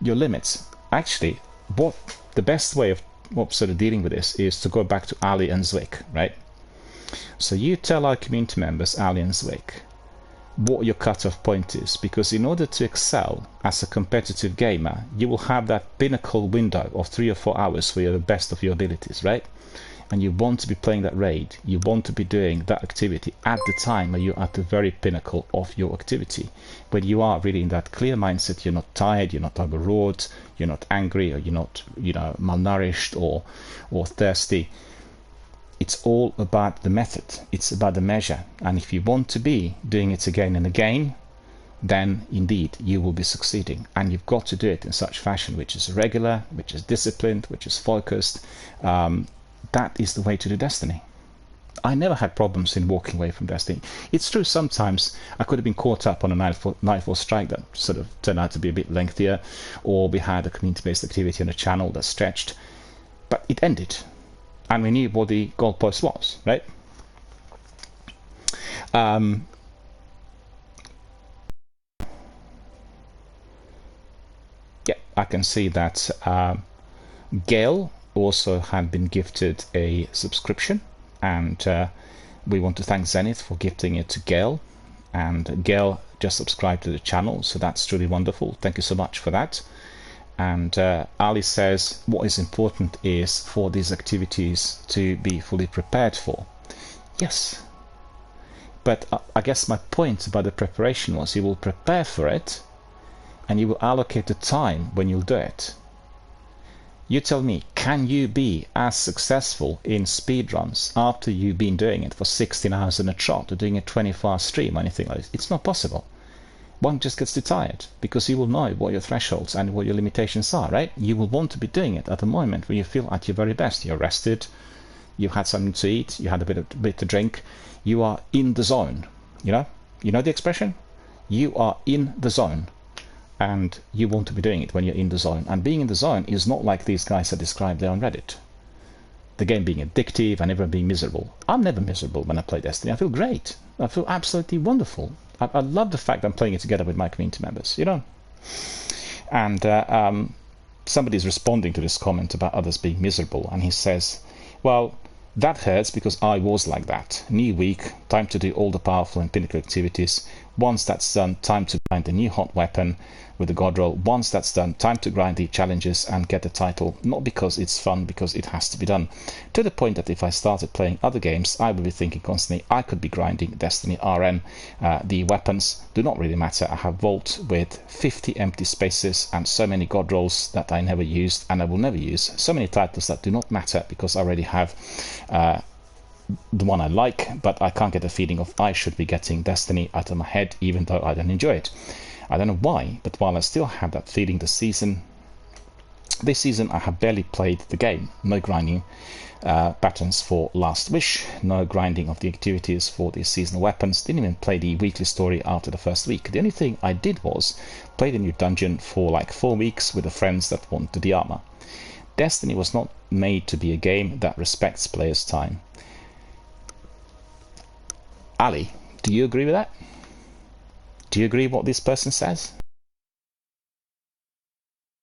limits. Actually, what the best way of sort of dealing with this is to go back to Ali and Zwick, right? So you tell our community members, Ali and Zwick, what your cutoff point is, because in order to excel as a competitive gamer, you will have that pinnacle window of 3 or 4 hours where you're the best of your abilities, right? And you want to be playing that raid, you want to be doing that activity at the time where you're at the very pinnacle of your activity, when you are really in that clear mindset. You're not tired, you're not overwrought, you're not angry, or you're not, malnourished or thirsty. It's all about the method, it's about the measure, and if you want to be doing it again and again, then indeed you will be succeeding, and you've got to do it in such fashion which is regular, which is disciplined, which is focused. That is the way to do Destiny. I never had problems in walking away from Destiny. It's true, sometimes I could have been caught up on a Nightfall strike that sort of turned out to be a bit lengthier, or we had a community-based activity on a channel that stretched, but it ended. And we knew what the goalpost was, right? Yeah, I can see that Gail also had been gifted a subscription, and we want to thank Zenith for gifting it to Gail. And Gail just subscribed to the channel, so that's truly wonderful. Thank you so much for that. And Ali says what is important is for these activities to be fully prepared for. Yes, but I guess my point about the preparation was you will prepare for it and you will allocate the time when you'll do it. You tell me, can you be as successful in speedruns after you've been doing it for 16 hours in a trot, or doing a 24-hour stream or anything like this? It's not possible. One just gets too tired, because you will know what your thresholds and what your limitations are, right? You will want to be doing it at the moment when you feel at your very best. You're rested, you've had something to eat, you had a bit to drink, you are in the zone. You know the expression? You are in the zone, and you want to be doing it when you're in the zone. And being in the zone is not like these guys that described there on Reddit. The game being addictive and everyone being miserable. I'm never miserable when I play Destiny. I feel great. I feel absolutely wonderful. I love the fact I'm playing it together with my community members, And somebody's responding to this comment about others being miserable, and he says, well, that hurts because I was like that. New week, time to do all the powerful and pinnacle activities. Once that's done, time to grind the new hot weapon with the god roll. Once that's done, time to grind the challenges and get the title, not because it's fun, because it has to be done. To the point that if I started playing other games, I would be thinking constantly, I could be grinding Destiny RN. The weapons do not really matter. I have Vault with 50 empty spaces and so many god rolls that I never used and I will never use. So many titles that do not matter because I already have the one I like, but I can't get the feeling of I should be getting Destiny out of my head, even though I don't enjoy it. I don't know why, but while I still have that feeling this season I have barely played the game. No grinding patterns for Last Wish, no grinding of the activities for the seasonal weapons, didn't even play the weekly story after the first week. The only thing I did was play the new dungeon for like 4 weeks with the friends that wanted the armor. Destiny was not made to be a game that respects players' time. Ali, do you agree with that? Do you agree with what this person says?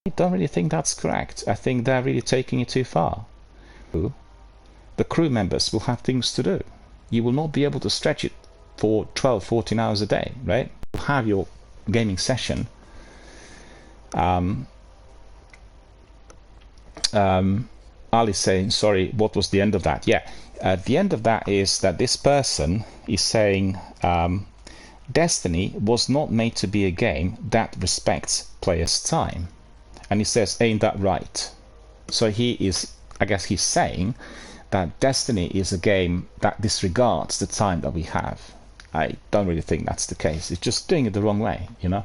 I don't really think that's correct. I think they're really taking it too far. The crew members will have things to do. You will not be able to stretch it for 12, 14 hours a day, right? You'll have your gaming session. Ali's saying, sorry, what was the end of that? Yeah, the end of that is that this person is saying Destiny was not made to be a game that respects players' time. And he says, ain't that right? So he is, I guess he's saying that Destiny is a game that disregards the time that we have. I don't really think that's the case. It's just doing it the wrong way, you know?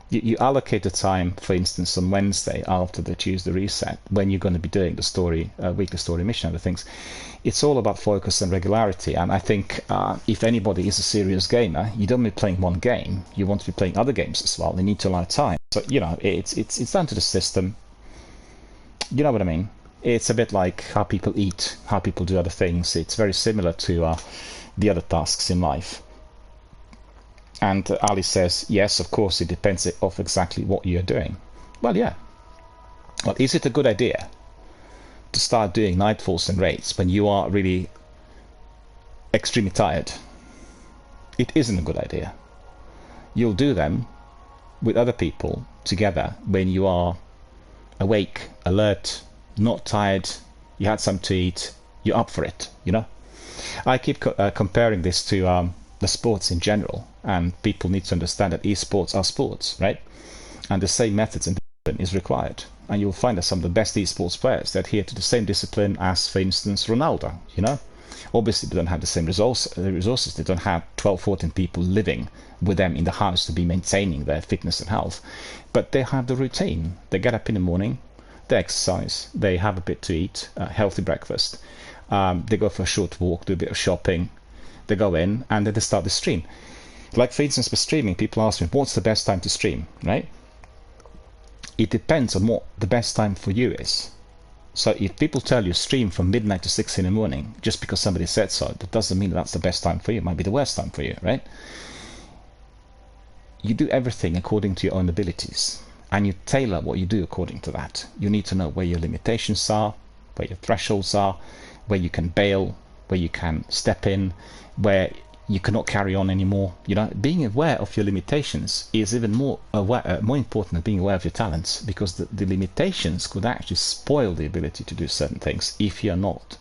You allocate the time, for instance, on Wednesday after the Tuesday reset, when you're going to be doing the story, weekly story mission and the things. It's all about focus and regularity. And I think if anybody is a serious gamer, you don't be playing one game. You want to be playing other games as well. You need to allow time. So, you know, it's down to the system. You know what I mean? It's a bit like how people eat, how people do other things. It's very similar to the other tasks in life. And Ali says, yes, of course, it depends on exactly what you're doing. Well, yeah. Well, is it a good idea to start doing nightfalls and raids when you are really extremely tired? It isn't a good idea. You'll do them with other people together when you are awake, alert, not tired, you had something to eat, you're up for it, you know? I keep comparing this to the sports in general, and people need to understand that esports are sports, right? And the same methods and discipline is required. And you'll find that some of the best esports players that adhere to the same discipline as, for instance, Ronaldo, you know? Obviously, they don't have the same resources. They don't have 12, 14 people living with them in the house to be maintaining their fitness and health. But they have the routine. They get up in the morning, they exercise, they have a bit to eat, a healthy breakfast. They go for a short walk, do a bit of shopping. They go in and then they start the stream. Like, for instance, with streaming, people ask me, what's the best time to stream, right? It depends on what the best time for you is. So if people tell you stream from midnight to 6 in the morning, just because somebody said so, that doesn't mean that's the best time for you. It might be the worst time for you, right? You do everything according to your own abilities, and you tailor what you do according to that. You need to know where your limitations are, where your thresholds are, where you can bail, where you can step in, where you cannot carry on anymore. You know, being aware of your limitations is even more important than being aware of your talents, because the limitations could actually spoil the ability to do certain things if you're not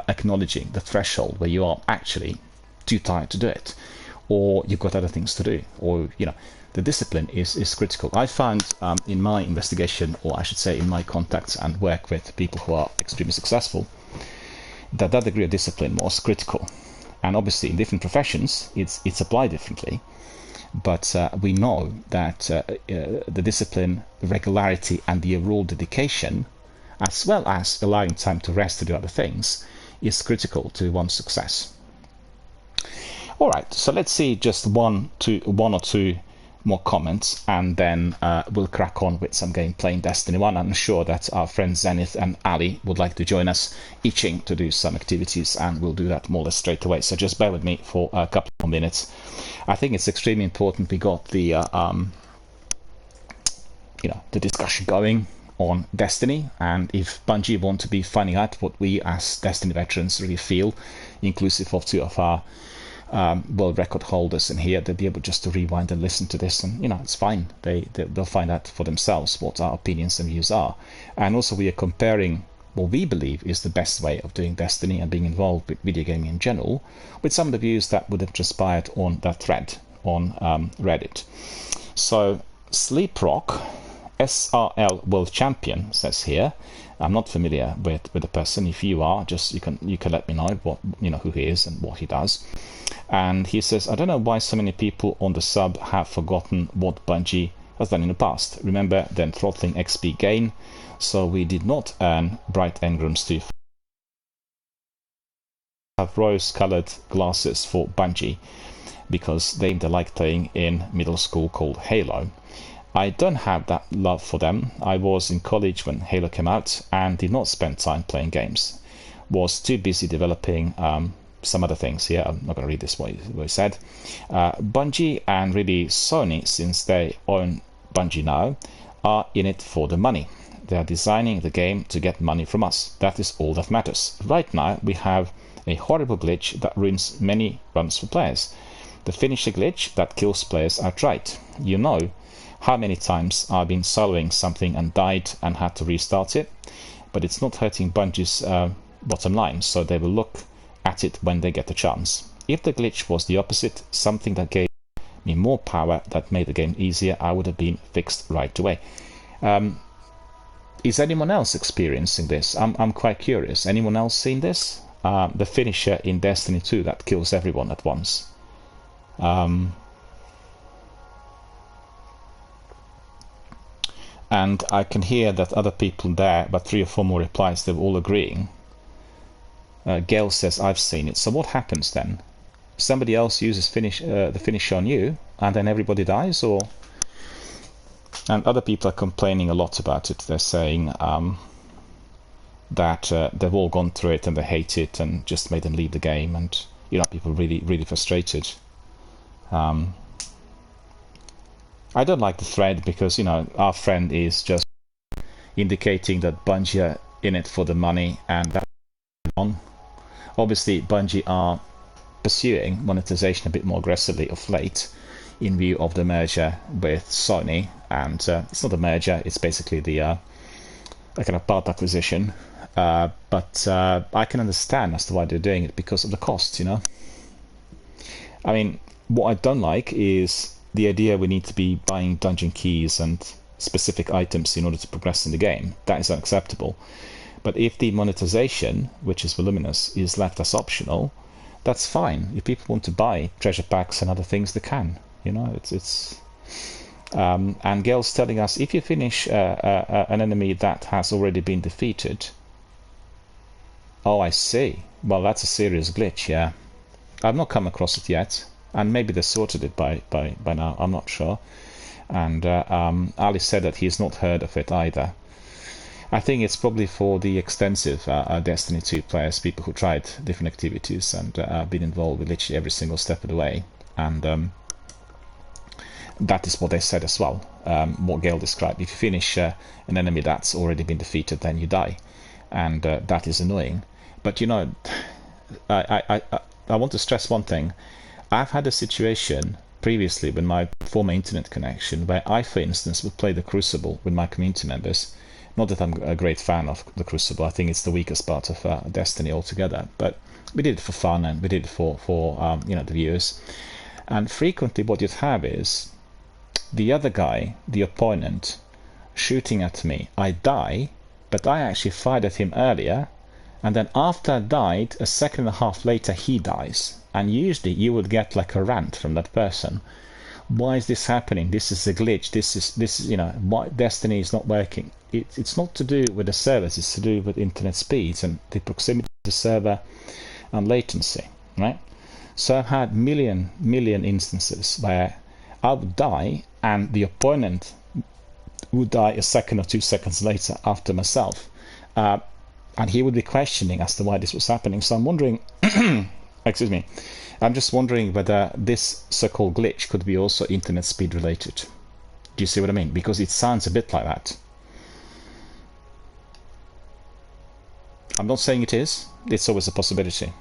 acknowledging the threshold where you are actually too tired to do it, or you've got other things to do, or, you know, the discipline is critical. I found in my investigation, or I should say in my contacts and work with people who are extremely successful, that degree of discipline was critical. And obviously in different professions it's applied differently, but we know that the discipline, regularity and the overall dedication, as well as allowing time to rest to do other things, is critical to one's success. Alright, so let's see just one or two more comments, and then we'll crack on with some gameplay in Destiny 1. I'm sure that our friends Zenith and Ali would like to join us, itching to do some activities, and we'll do that more or less straight away. So just bear with me for a couple more minutes. I think it's extremely important we got the you know, the discussion going on Destiny, and if Bungie want to be finding out what we as Destiny veterans really feel, inclusive of two of our world record holders in here, they'll be able just to rewind and listen to this, and it's fine. They'll find out for themselves what our opinions and views are. And also we are comparing what we believe is the best way of doing Destiny and being involved with video gaming in general, with some of the views that would have transpired on that thread on Reddit. So Sleeprock, SRL World Champion, says here. I'm not familiar with the person. If you are, just you can let me know what who he is and what he does. And he says, I don't know why so many people on the sub have forgotten what Bungie has done in the past. Remember them throttling XP gain, so we did not earn bright engrams to have rose-colored glasses for Bungie because they like playing in middle school called Halo. I don't have that love for them. I was in college when Halo came out and did not spend time playing games. Was too busy developing some other things here. I'm not going to read this what he said. Bungie and really Sony, since they own Bungie now, are in it for the money. They are designing the game to get money from us. That is all that matters. Right now we have a horrible glitch that ruins many runs for players. The finisher glitch that kills players outright. You know how many times I've been soloing something and died and had to restart it, but it's not hurting Bungie's bottom line, so they will look at it when they get the chance. If the glitch was the opposite, something that gave me more power, that made the game easier, I would have been fixed right away. Is anyone else experiencing this? I'm quite curious. Anyone else seen this? The finisher in Destiny 2 that kills everyone at once. And I can hear that other people there, but 3 or 4 more replies, they're all agreeing. Gail says, I've seen it. So what happens then? Somebody else uses the finish on you, and then everybody dies? Or? And other people are complaining a lot about it. They're saying that they've all gone through it and they hate it and just made them leave the game, and people really, really frustrated. I don't like the thread because our friend is just indicating that Bungie are in it for the money, and that's wrong. Obviously Bungie are pursuing monetization a bit more aggressively of late in view of the merger with Sony, and it's not a merger, it's basically the a kind of part acquisition, but I can understand as to why they're doing it, because of the costs. I mean, what I don't like is the idea we need to be buying dungeon keys and specific items in order to progress in the game. That is unacceptable. But if the monetization, which is voluminous, is left as optional, that's fine. If people want to buy treasure packs and other things, they can. And Gail's telling us, if you finish an enemy that has already been defeated. Oh, I see. Well, that's a serious glitch. Yeah, I've not come across it yet. And maybe they sorted it by now, I'm not sure. And Ali said that he's not heard of it either. I think it's probably for the extensive Destiny 2 players, people who tried different activities and been involved with literally every single step of the way. And that is what they said as well, what Gale described. If you finish an enemy that's already been defeated, then you die. And that is annoying. But I want to stress one thing. I've had a situation previously with my former internet connection where I, for instance, would play the Crucible with my community members. Not that I'm a great fan of the Crucible, I think it's the weakest part of Destiny altogether, but we did it for fun and we did it for the viewers. And frequently what you'd have is the other guy, the opponent, shooting at me. I die, but I actually fired at him earlier, and then after I died, a second and a half later he dies. And usually you would get like a rant from that person. Why is this happening? This is a glitch. This is why Destiny is not working. It's not to do with the servers. It's to do with internet speeds and the proximity to the server and latency, right? So I've had million instances where I would die and the opponent would die a second or 2 seconds later after myself, and he would be questioning as to why this was happening. So I'm wondering. Excuse me. I'm just wondering whether this so-called glitch could be also internet speed related. Do you see what I mean? Because it sounds a bit like that. I'm not saying it is. It's always a possibility.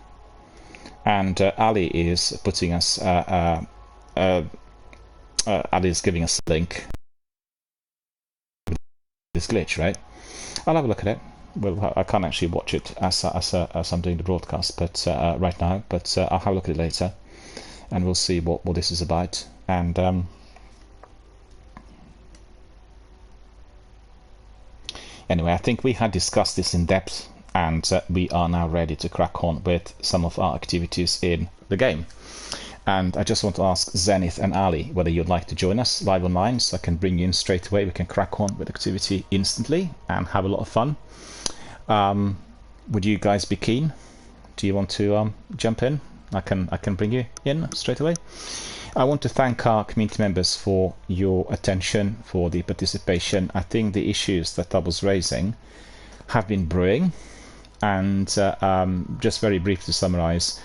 and Ali is putting us. Ali is giving us a link. This glitch, right? I'll have a look at it. Well, I can't actually watch it as I'm doing the broadcast, but right now. But I'll have a look at it later, and we'll see what this is about. And anyway, I think we had discussed this in depth, and we are now ready to crack on with some of our activities in the game. And I just want to ask Zenith and Ali whether you'd like to join us live online, so I can bring you in straight away. We can crack on with activity instantly and have a lot of fun. Would you guys be keen? Do you want to jump in? I can bring you in straight away. I want to thank our community members for your attention, for the participation. I think the issues that I was raising have been brewing, and just very briefly to summarize,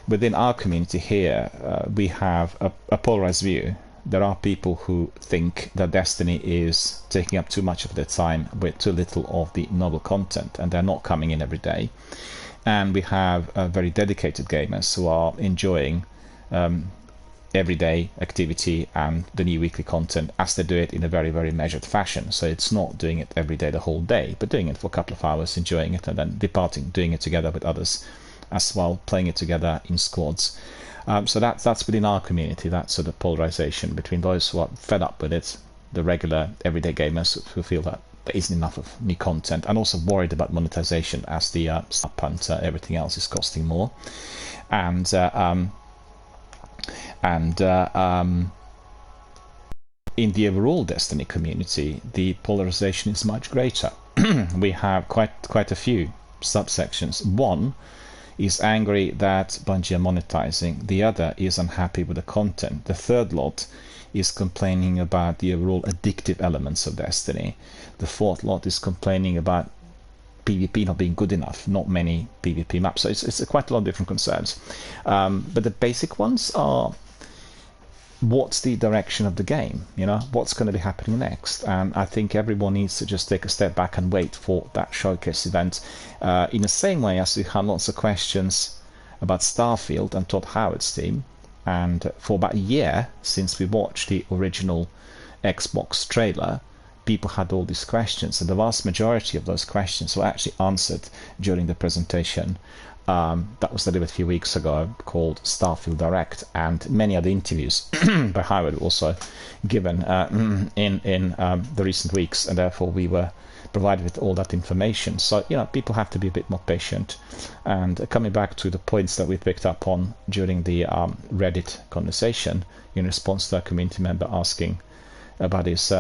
within our community here, we have a polarized view. There are people who think that Destiny is taking up too much of their time with too little of the novel content, and they're not coming in every day. And we have very dedicated gamers who are enjoying everyday activity and the new weekly content as they do it in a very, very measured fashion. So it's not doing it every day the whole day, but doing it for a couple of hours, enjoying it, and then departing, doing it together with others as well, playing it together in squads. So that's within our community, that sort of polarization between those who are fed up with it, the regular everyday gamers who feel that there isn't enough of new content, and also worried about monetization as the up and everything else is costing more. And in the overall Destiny community, the polarization is much greater. We have quite a few subsections. One is angry that Bungie are monetizing. The other is unhappy with the content. The third lot is complaining about the overall addictive elements of Destiny. The fourth lot is complaining about PvP not being good enough, not many PvP maps. So it's quite a lot of different concerns. But the basic ones are, what's the direction of the game? You know, what's going to be happening next? And I think everyone needs to just take a step back and wait for that showcase event. In the same way as we had lots of questions about Starfield and Todd Howard's team, and for about a year since we watched the original Xbox trailer, people had all these questions, and the vast majority of those questions were actually answered during the presentation that was delivered a few weeks ago, called Starfield Direct, and many other interviews by Howard also given in the recent weeks, and therefore we were provided with all that information. So, you know, people have to be a bit more patient. And coming back to the points that we picked up on during the Reddit conversation in response to a community member asking about his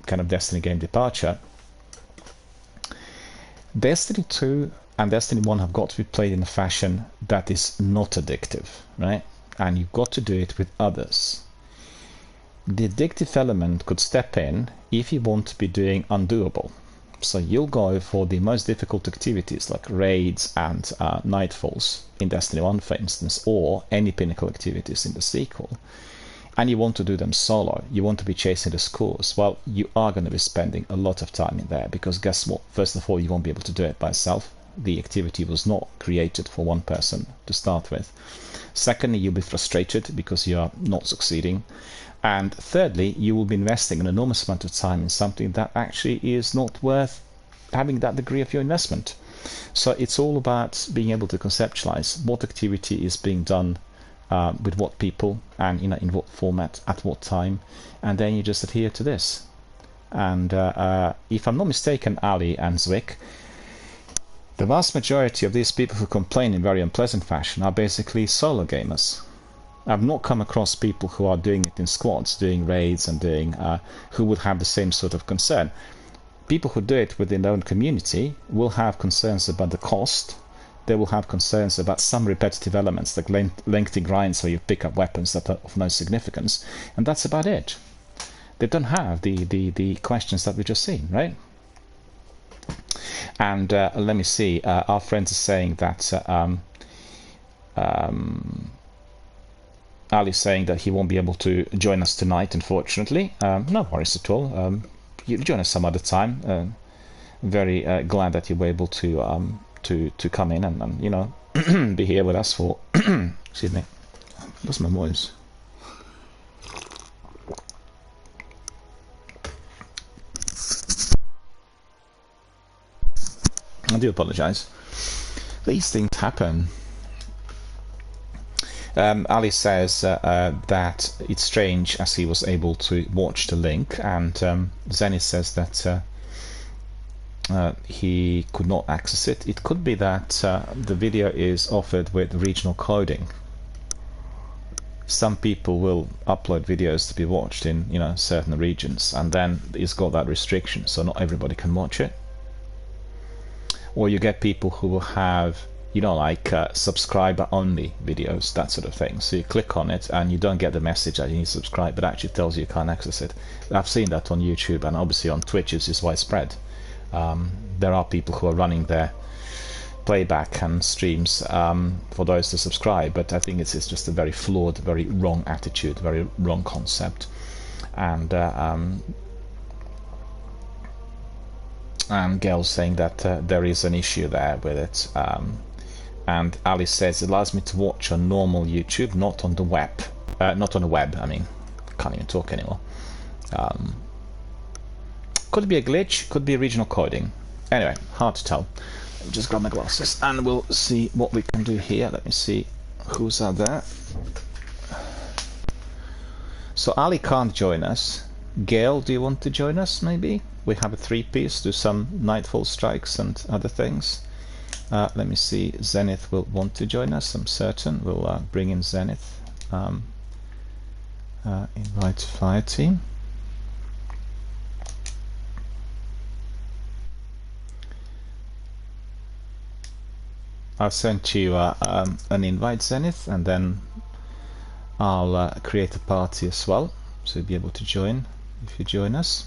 kind of Destiny game departure, Destiny 2 and Destiny 1 have got to be played in a fashion that is not addictive, right? And you've got to do it with others. The addictive element could step in if you want to be doing undoable. So you'll go for the most difficult activities like raids and nightfalls in Destiny 1, for instance, or any pinnacle activities in the sequel. And you want to do them solo, you want to be chasing the scores, well, you are going to be spending a lot of time in there, because guess what? First of all, you won't be able to do it by yourself. The activity was not created for one person to start with. Secondly, you'll be frustrated because you are not succeeding. And thirdly, you will be investing an enormous amount of time in something that actually is not worth having that degree of your investment. So it's all about being able to conceptualize what activity is being done with what people, and in what format, at what time, and then you just adhere to this. And if I'm not mistaken, Ali and Zwick, the vast majority of these people who complain in very unpleasant fashion are basically solo gamers. I've not come across people who are doing it in squads, doing raids and doing who would have the same sort of concern. People who do it within their own community will have concerns about the cost. They will have concerns about some repetitive elements, like lengthy grinds where you pick up weapons that are of no significance, and that's about it. They don't have the questions that we just seen, right? And let me see, our friends are saying that Ali's saying that he won't be able to join us tonight, unfortunately. No worries at all. You join us some other time. Very glad that you were able to come in and be here with us for Excuse me. Lost my voice. I do apologise. These things happen. Ali says that it's strange as he was able to watch the link, and Zenith says that he could not access it. It could be that the video is offered with regional coding. Some people will upload videos to be watched in certain regions, and then it's got that restriction, so not everybody can watch it. Or you get people who will have like subscriber only videos, that sort of thing. So you click on it and you don't get the message that you need to subscribe, but actually tells you can't access it. I've seen that on YouTube, and obviously on Twitch it's widespread. There are people who are running their playback and streams for those to subscribe, but I think it's just a very flawed, very wrong attitude, very wrong concept. And Gail's saying that there is an issue there with it. And Alice says it allows me to watch on normal YouTube, not on the web. Not on the web, I mean, can't even talk anymore. Could be a glitch, could be regional coding. Anyway, hard to tell. Let me just grab my glasses and we'll see what we can do here. Let me see who's out there. So Ali can't join us. Gail, do you want to join us maybe? We have a 3-piece, do some Nightfall strikes and other things. Let me see, Zenith will want to join us, I'm certain. We'll bring in Zenith. Invite fire team. I'll send you an invite, Zenith, and then I'll create a party as well, so you'll be able to join if you join us.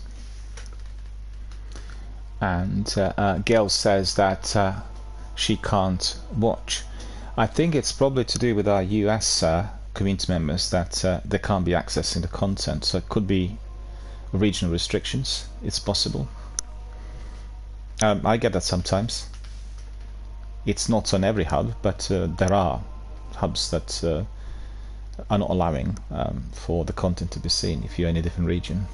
And Gail says that she can't watch. I think it's probably to do with our US community members that they can't be accessing the content, so it could be regional restrictions. It's possible. I get that sometimes. It's not on every hub, but there are hubs that are not allowing for the content to be seen if you're in a different region.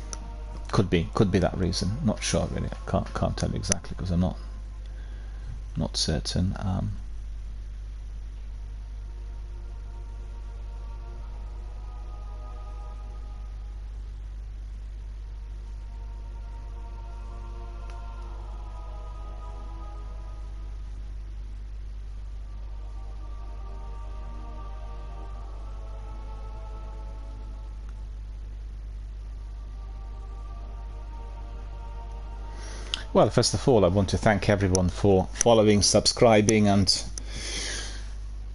Could be that reason. Not sure really. I can't tell you exactly because I'm not certain. Well, first of all, I want to thank everyone for following, subscribing, and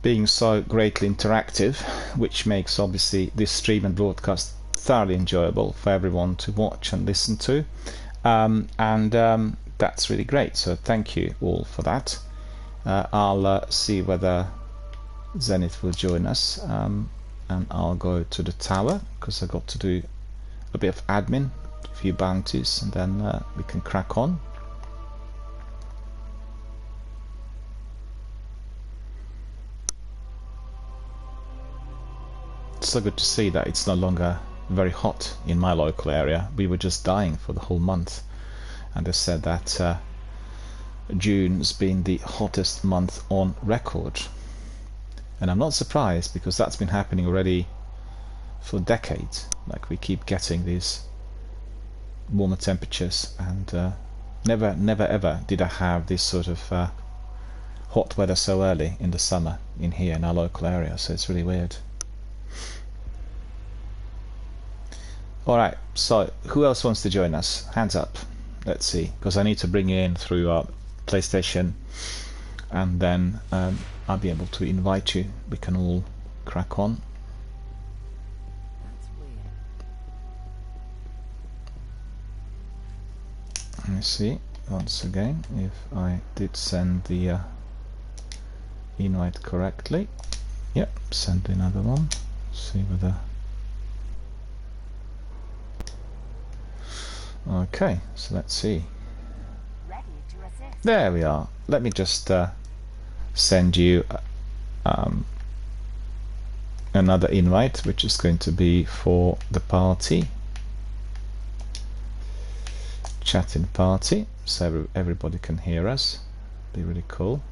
being so greatly interactive, which makes obviously this stream and broadcast thoroughly enjoyable for everyone to watch and listen to. That's really great, so thank you all for that. I'll see whether Zenith will join us, and I'll go to the tower because I got to do a bit of admin, a few bounties, and then we can crack on. It's so good to see that it's no longer very hot in my local area. We were just dying for the whole month, and they said that June's been the hottest month on record, and I'm not surprised because that's been happening already for decades. Like, we keep getting these warmer temperatures, and never ever did I have this sort of hot weather so early in the summer in here in our local area, so it's really weird. Alright, so who else wants to join us? Hands up. Let's see, because I need to bring you in through our PlayStation, and then I'll be able to invite you. We can all crack on. Let me see once again if I did send the invite correctly. Yep, send another one. See whether. Okay, so let's see. There we are. Let me just send you another invite, which is going to be for the party. Chatting party, so everybody can hear us. Be really cool.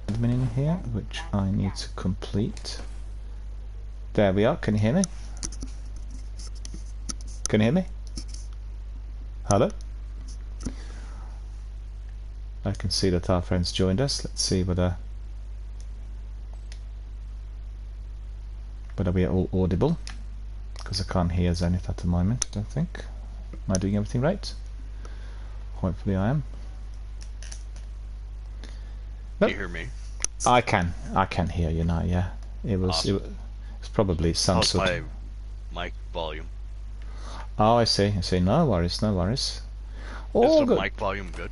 Admin in here, which I need to complete. There we are. Can you hear me? Can you hear me? Hello? I can see that our friends joined us. Let's see whether we are all audible, because I can't hear Zenith at the moment, I don't think. Am I doing everything right? Hopefully I am. Nope. Can you hear me? I can hear you now, yeah. It was awesome. It was probably some How's sort of my mic volume? Oh, I see. No worries, no worries. Is the mic volume good?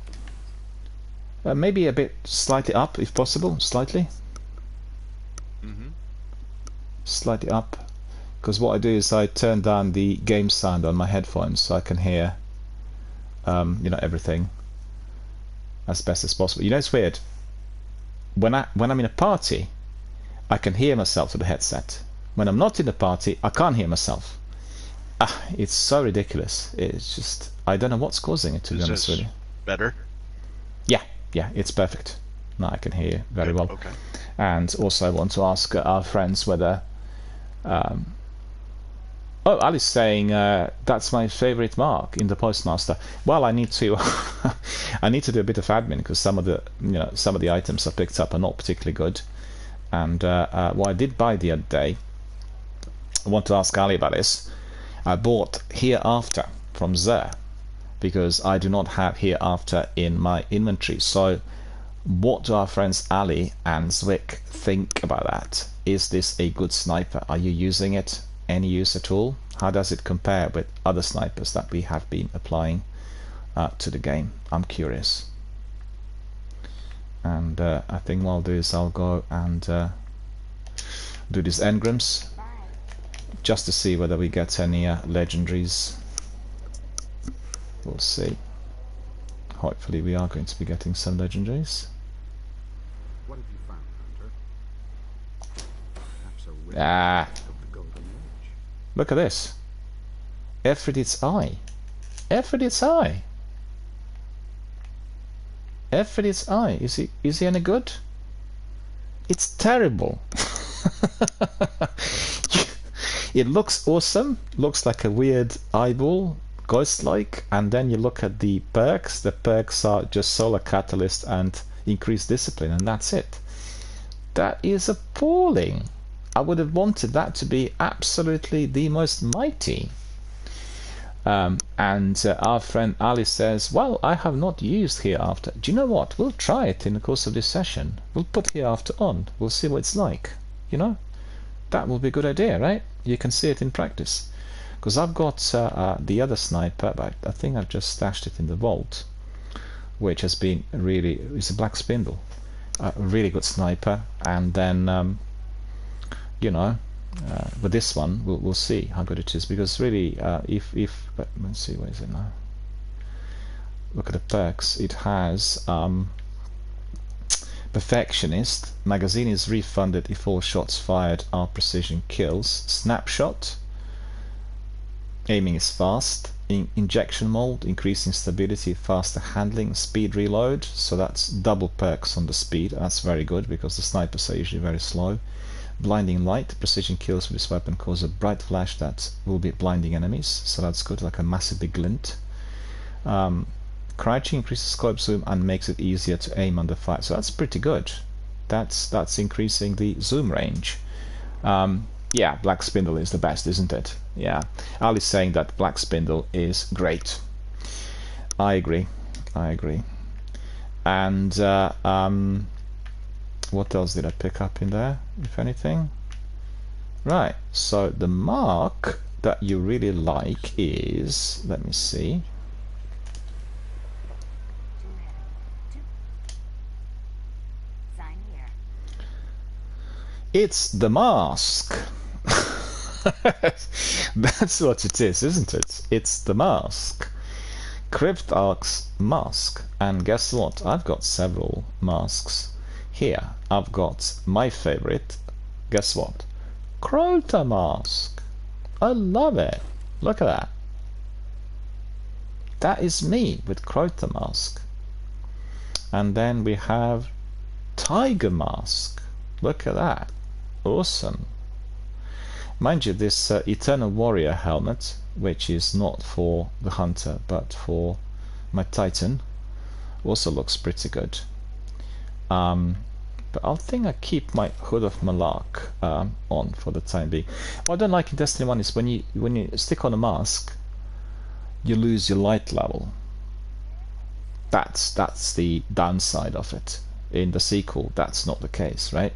Maybe a bit slightly up, if possible, slightly. Slightly up, because what I do is I turn down the game sound on my headphones so I can hear, you know, everything as best as possible. You know, it's weird. When I'm in a party, I can hear myself through the headset. When I'm not in the party, I can't hear myself. It's so ridiculous. It's just, I don't know what's causing it, to be honest with you. Better? Yeah, it's perfect. Now I can hear you very well. Okay. And also I want to ask our friends whether oh, Ali's saying that's my favorite mark in the Postmaster. Well, I need to I need to do a bit of admin, because some of the items I picked up are not particularly good. And what I did buy the other day, I want to ask Ali about this. I bought Hereafter from Xur, because I do not have Hereafter in my inventory. So what do our friends Ali and Zwick think about that? Is this a good sniper? Are you using it? Any use at all? How does it compare with other snipers that we have been applying to the game? I'm curious. And I think what I'll do is I'll go and do these engrams just to see whether we get any legendaries. We'll see. Hopefully we are going to be getting some legendaries. What have you found, Hunter? Perhaps a relic of the Golden Age. Look at this. Aphrodite's Eye. Aphrodite's Eye. Aphrodite's Eye. Is he any good? It's terrible. It looks awesome. Looks like a weird eyeball, ghost-like, and then you look at the perks. The perks are just Solar Catalyst and Increased Discipline, and that's it. That is appalling. I would have wanted that to be absolutely the most mighty. And our friend Ali says, well, I have not used Hereafter. Do you know what? We'll try it in the course of this session. We'll put Hereafter on. We'll see what it's like. You know? That will be a good idea, right? You can see it in practice. Because I've got the other sniper, but I think I've just stashed it in the vault, which has been really, it's a Black Spindle. A really good sniper. And then, you know, with this one, we'll see how good it is. Because really, let's see, where is it now? Look at the perks. It has Perfectionist. Magazine is refunded if all shots fired are precision kills. Snapshot. Aiming is fast. Injection mold, increasing stability, faster handling, speed reload. So that's double perks on the speed. That's very good, because the snipers are usually very slow. Blinding light. Precision kills with this weapon cause a bright flash that will be blinding enemies. So that's good, like a massive big glint. Crouching increases scope zoom and makes it easier to aim under fire. So that's pretty good. That's increasing the zoom range. Yeah, Black Spindle is the best, isn't it? Yeah, Ali's saying that Black Spindle is great. I agree. And what else did I pick up in there, if anything? Right, so the mark that you really like is, let me see. It's the mask. That's what it is, isn't it? It's the mask. Cryptarch's mask, and guess what? I've got several masks here. I've got my favorite, guess what? Crota mask. I love it. Look at that. That is me with Crota mask. And then we have Tiger mask. Look at that. Awesome. Mind you, this Eternal Warrior helmet, which is not for the Hunter but for my Titan, also looks pretty good. But I think I keep my Hood of Malak on for the time being. What I don't like in Destiny 1 is when you stick on a mask, you lose your light level. That's the downside of it. In the sequel, that's not the case, right?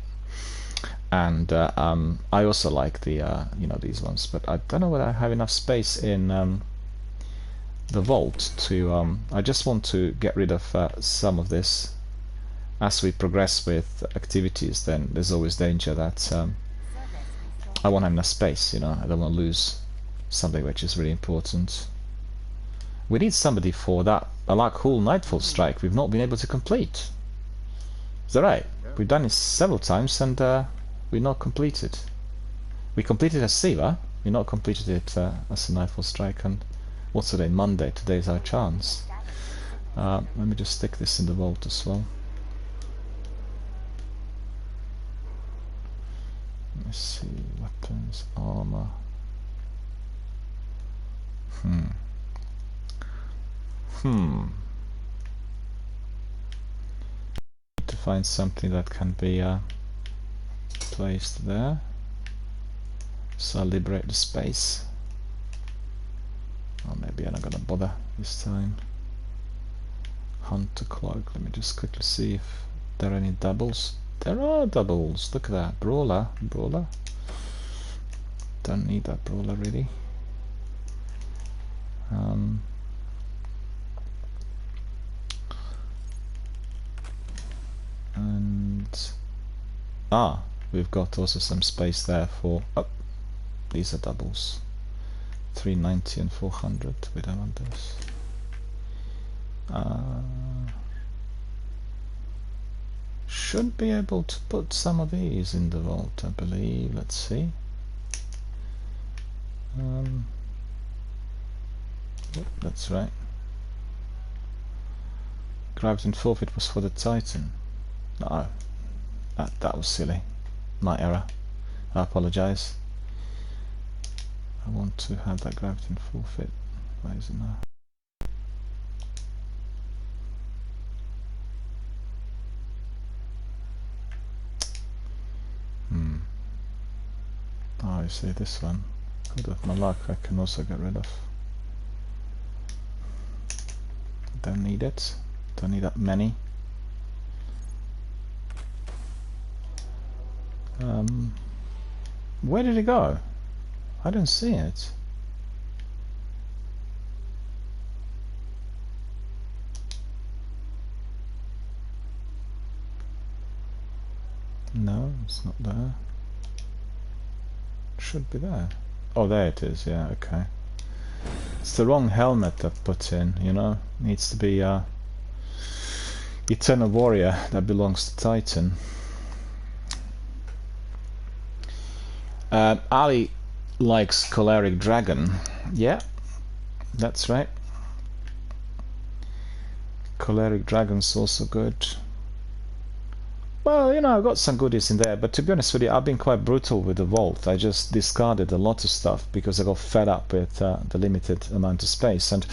And I also like the these ones, but I don't know whether I have enough space in the vault to. I just want to get rid of some of this. As we progress with activities, then there's always danger that I won't have enough space. I don't want to lose something which is really important. We need somebody for that Alak-Hul Nightfall Strike we've not been able to complete. Is that right? We've done it several times and we've not completed. We completed as Siva, we've not completed it as a Nightfall Strike. And what's today? Monday. Today's our chance. Let me just stick this in the vault as well. Let's see, weapons, armor. To find something that can be placed there, so I'll liberate the space. Or maybe I'm not gonna bother this time. Hunter cloak. Let me just quickly see if there are any doubles. There are doubles. Look at that. Brawler. Don't need that brawler really. And we've got also some space there for these are doubles. 390 and 400. We don't want this. Should be able to put some of these in the vault, I believe. Let's see. Yep, that's right. Grabbed and forfeit was for the Titan. No, that was silly. My error. I apologize. I want to have that grabbed and forfeit. Where is it now? Oh, you see this one. Good of Malak I can also get rid of. Don't need it. Don't need that many. Where did it go? I don't see it. No, it's not there. Should be there. Oh, there it is. Yeah, okay. It's the wrong helmet I put in, Needs to be Eternal Warrior that belongs to Titan. Ali likes Choleric Dragon. Yeah, that's right. Choleric Dragon's also good. Well, I've got some goodies in there, but to be honest with you, I've been quite brutal with the vault. I just discarded a lot of stuff because I got fed up with the limited amount of space. And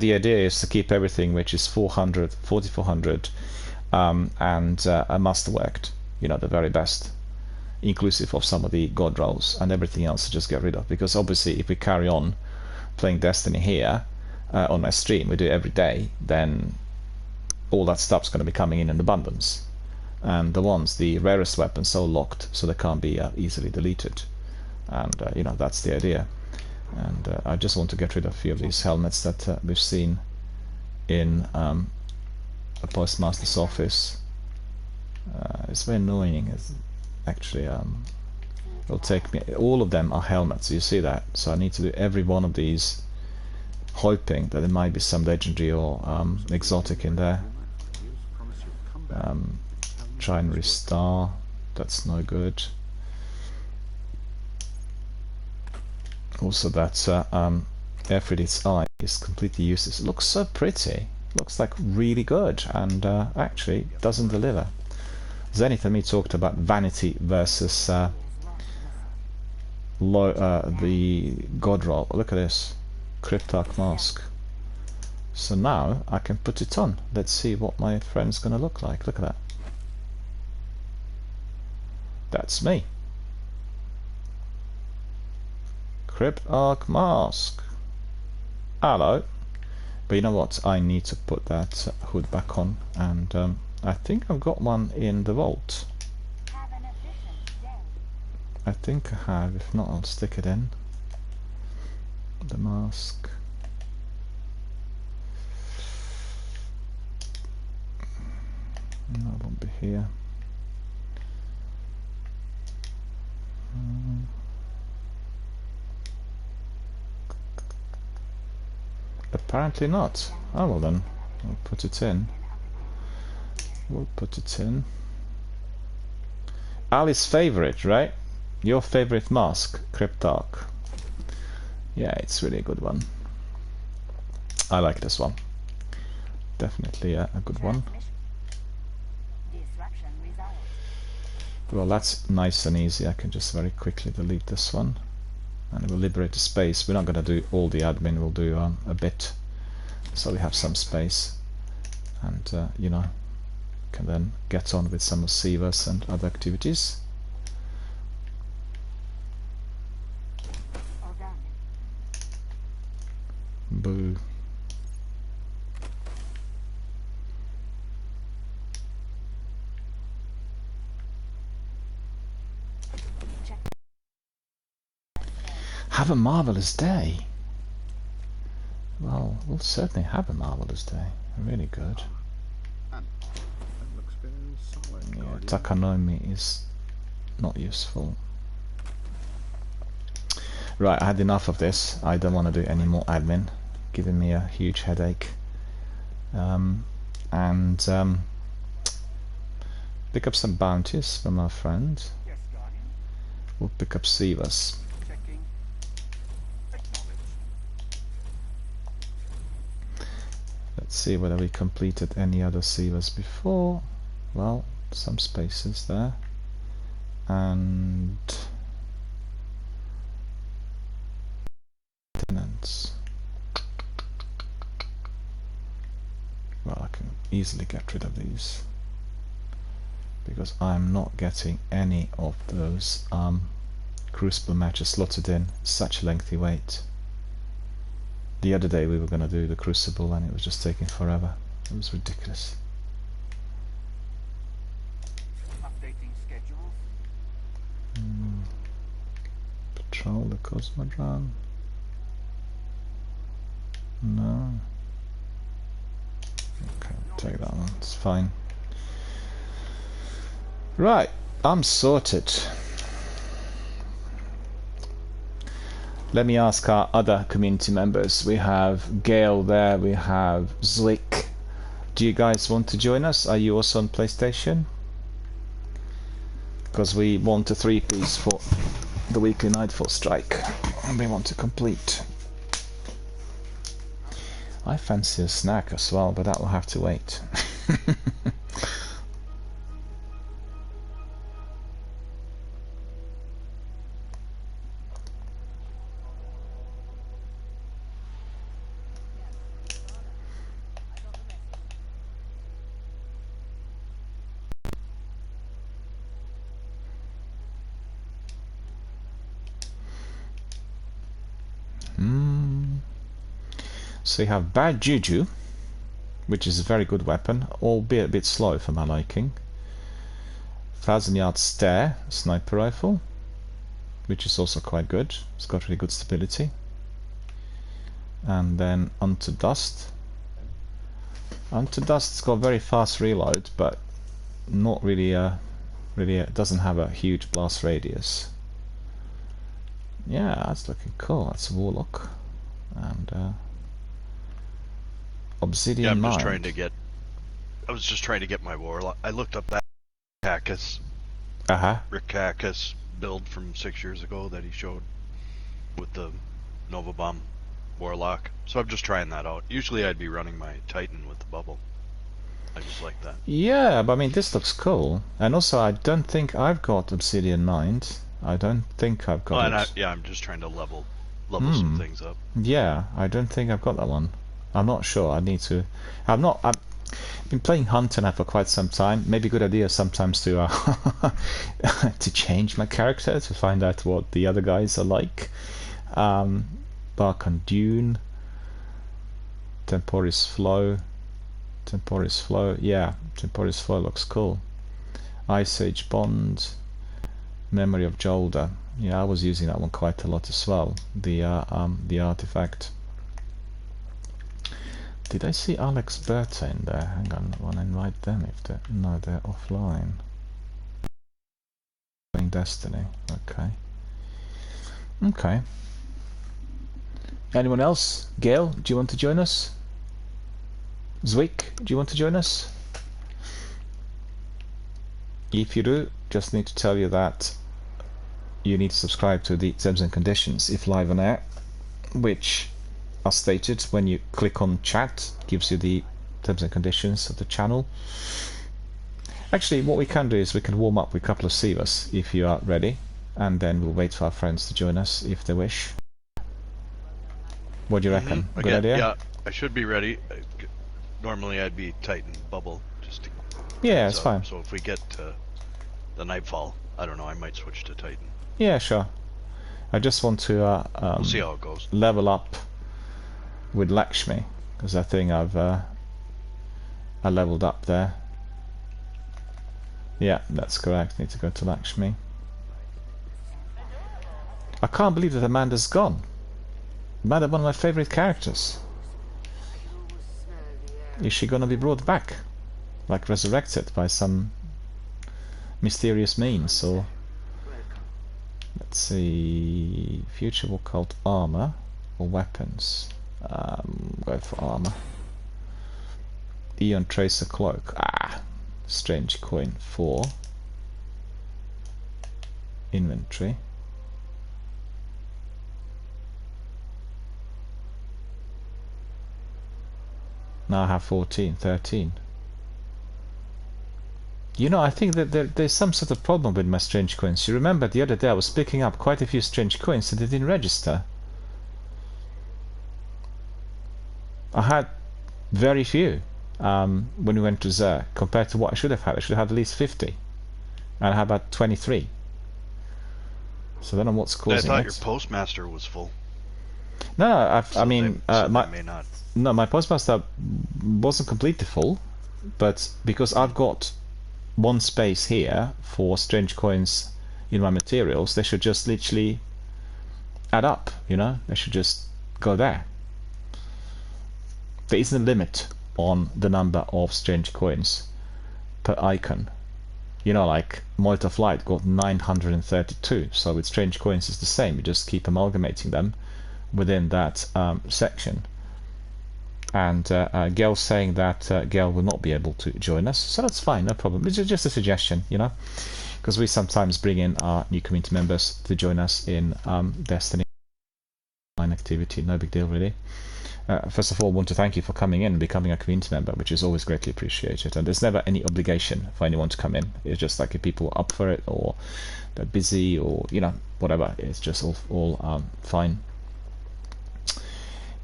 the idea is to keep everything which is 400, 4400, and a masterworked, the very best, inclusive of some of the god rolls, and everything else to just get rid of. Because obviously, if we carry on playing Destiny here on my stream, we do it every day, then all that stuff's going to be coming in abundance. And the rarest weapons are locked, so they can't be easily deleted. And that's the idea. And I just want to get rid of a few of these helmets that we've seen in a postmaster's office. It's very annoying. Actually, it'll take me. All of them are helmets. You see that? So I need to do every one of these hoping that there might be some legendary or exotic in there. Try and restart. That's no good. Also, that Aphrodite's eye is completely useless. It looks so pretty. Looks like really good, and actually doesn't deliver. Zenith and me talked about vanity versus the god roll. Look at this, Cryptarch Mask. So now I can put it on. Let's see what my friend's gonna look like. Look at that. That's me. Cryptarch Mask. Hello. But you know what? I need to put that hood back on, and I think I've got one in the vault. I think I have. If not, I'll stick it in. The mask. No, it won't be here. Apparently not. Oh well then, we'll put it in. We'll put it in. Ali's favorite, right? Your favorite mask, Cryptarch. Yeah, it's really a good one. I like this one. Definitely a good one. Well, that's nice and easy. I can just very quickly delete this one. And it will liberate the space. We're not going to do all the admin, we'll do a bit, so we have some space, and you know, can then get on with some of Sivas and other activities. Boo. Have a marvelous day. Well, we'll certainly have a marvelous day. Really good. Yeah, Takanomi is not useful. Right, I had enough of this. I don't want to do any more admin. Giving me a huge headache. Pick up some bounties from our friend. We'll pick up Sivas. Let's see whether we completed any other Sivas before. Well, some spaces there. And tenants. Well, I can easily get rid of these, because I'm not getting any of those Crucible matches slotted in. Such a lengthy wait. The other day we were going to do the Crucible and it was just taking forever. It was ridiculous. Updating schedules. Patrol the Cosmodrome. No. Okay, take that one. It's fine. Right, I'm sorted. Let me ask our other community members. We have Gail there, we have Zwick. Do you guys want to join us? Are you also on PlayStation? Because we want a 3-piece for the weekly Nightfall strike, and we want to complete. I fancy a snack as well, but that will have to wait. So you have Bad Juju, which is a very good weapon, albeit a bit slow for my liking. 1000-yard stare, sniper rifle, which is also quite good. It's got really good stability. And then Unto Dust. Unto Dust's got very fast reload, but not really doesn't have a huge blast radius. Yeah, that's looking cool. That's a Warlock, and Obsidian Yeah, I'm Mind. just trying to get. I was just trying to get my warlock. I looked up that Cacus, Rick Cacus build from 6 years ago that he showed with the Nova Bomb warlock. So I'm just trying that out. Usually I'd be running my Titan with the bubble. I just like that. Yeah, but I mean, this looks cool. And also, I don't think I've got Obsidian Mind. I don't think I've got it. Yeah, I'm just trying to level some things up. Yeah, I don't think I've got that one. I'm not sure. I need to. I've been playing Hunter now for quite some time. Maybe a good idea sometimes to to change my character to find out what the other guys are like. Bark on Dune. Temporis Flow. Yeah, Temporis Flow looks cool. Ice Age Bond. Memory of Jolda. Yeah, I was using that one quite a lot as well. The artifact. Did I see Alex Berta in there? Hang on, I want to invite them if they're... No, they're offline. Playing Destiny. Okay. Okay. Anyone else? Gail, do you want to join us? Zwick, do you want to join us? If you do, just need to tell you that you need to subscribe to the terms and conditions if live on air, which are stated when you click on chat. Gives you the terms and conditions of the channel. Actually, what we can do is we can warm up with a couple of Sivas if you are ready, and then we'll wait for our friends to join us if they wish. What do you reckon? Good idea? Yeah, I should be ready. Normally I'd be Titan bubble just to... Yeah, it's fine. So if we get to the Nightfall, I don't know, I might switch to Titan. Yeah, sure. I just want to we'll see how it goes. Level up with Lakshmi, because I think I've I leveled up there. Yeah, that's correct. Need to go to Lakshmi. I can't believe that Amanda's gone. Amanda, one of my favorite characters. Is she gonna be brought back? Like resurrected by some mysterious means, or... Let's see... Future occult armor or weapons? Go for armor. Eon Tracer cloak. Strange coin 4. Inventory. Now I have 13. You know, I think that there's some sort of problem with my strange coins. You remember the other day I was picking up quite a few strange coins and they didn't register. I had very few when we went to Xur compared to what I should have had. I should have had at least 50. And I had about 23. So I don't know what's causing it. I thought your postmaster was full. No, I mean, may not. No, my postmaster wasn't completely full, but because I've got one space here for strange coins in my materials, they should just literally add up, you know? They should just go there. There isn't a limit on the number of strange coins per icon. You know, like Moit of Light got 932, so with strange coins it's the same. You just keep amalgamating them within that section. And Gail's saying that Gail will not be able to join us, so that's fine, no problem. It's just a suggestion, you know, because we sometimes bring in our new community members to join us in Destiny activity. No big deal, really. First of all, I want to thank you for coming in and becoming a community member, which is always greatly appreciated. And there's never any obligation for anyone to come in. It's just like if people are up for it, or they're busy, or you know, whatever. It's just all fine.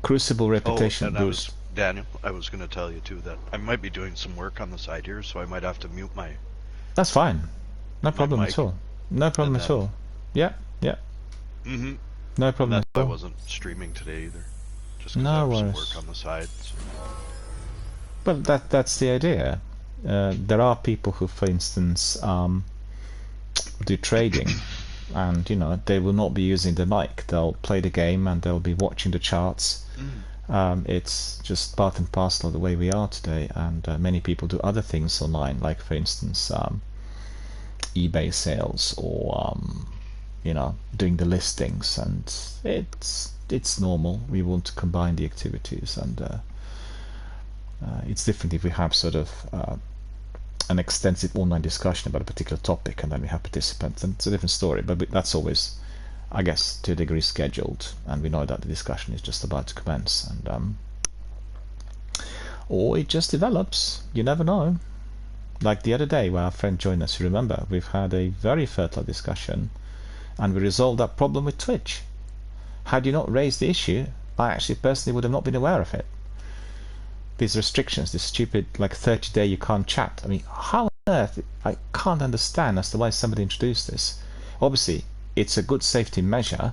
Crucible reputation boost. Daniel, I was going to tell you too that I might be doing some work on the side here, so I might have to mute my... That's fine. No problem at all. No problem at all. Yeah, yeah. Mm-hmm. No problem at all. I wasn't streaming today either. Just because I have some work on the side. So. Well, that's the idea. There are people who, for instance, do trading, and you know they will not be using the mic. They'll play the game and they'll be watching the charts. It's just part and parcel of the way we are today, and many people do other things online, like for instance eBay sales, or you know, doing the listings, and it's normal. We want to combine the activities, and It's different if we have sort of an extensive online discussion about a particular topic and then we have participants, and it's a different story, but that's always, I guess, to a degree scheduled, and we know that the discussion is just about to commence, and or it just develops, you never know. Like the other day where our friend joined us, you remember, we've had a very fertile discussion and we resolved that problem with Twitch. Had you not raised the issue, I actually personally would have not been aware of it. These restrictions, this stupid like 30-day you can't chat. I mean, how on earth? I can't understand as to why somebody introduced this. Obviously, it's a good safety measure,